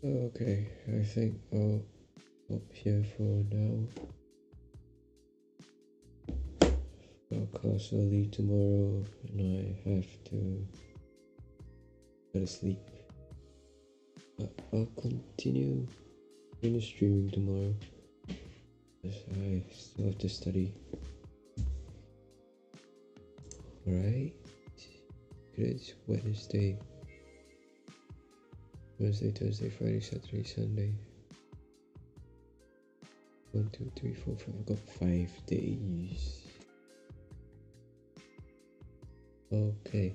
Okay, I think I'll stop here for now. I'll class early tomorrow and I have to go to sleep. But I'll continue doing streaming tomorrow because I still have to study. Alright, it's Wednesday, Thursday, Friday, Saturday, Sunday. 1, 2, 3, 4, 5. I've got 5 days. Okay.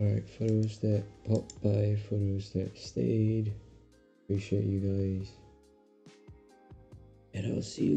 Alright, for those that popped by, for those that stayed, appreciate you guys. And I'll see you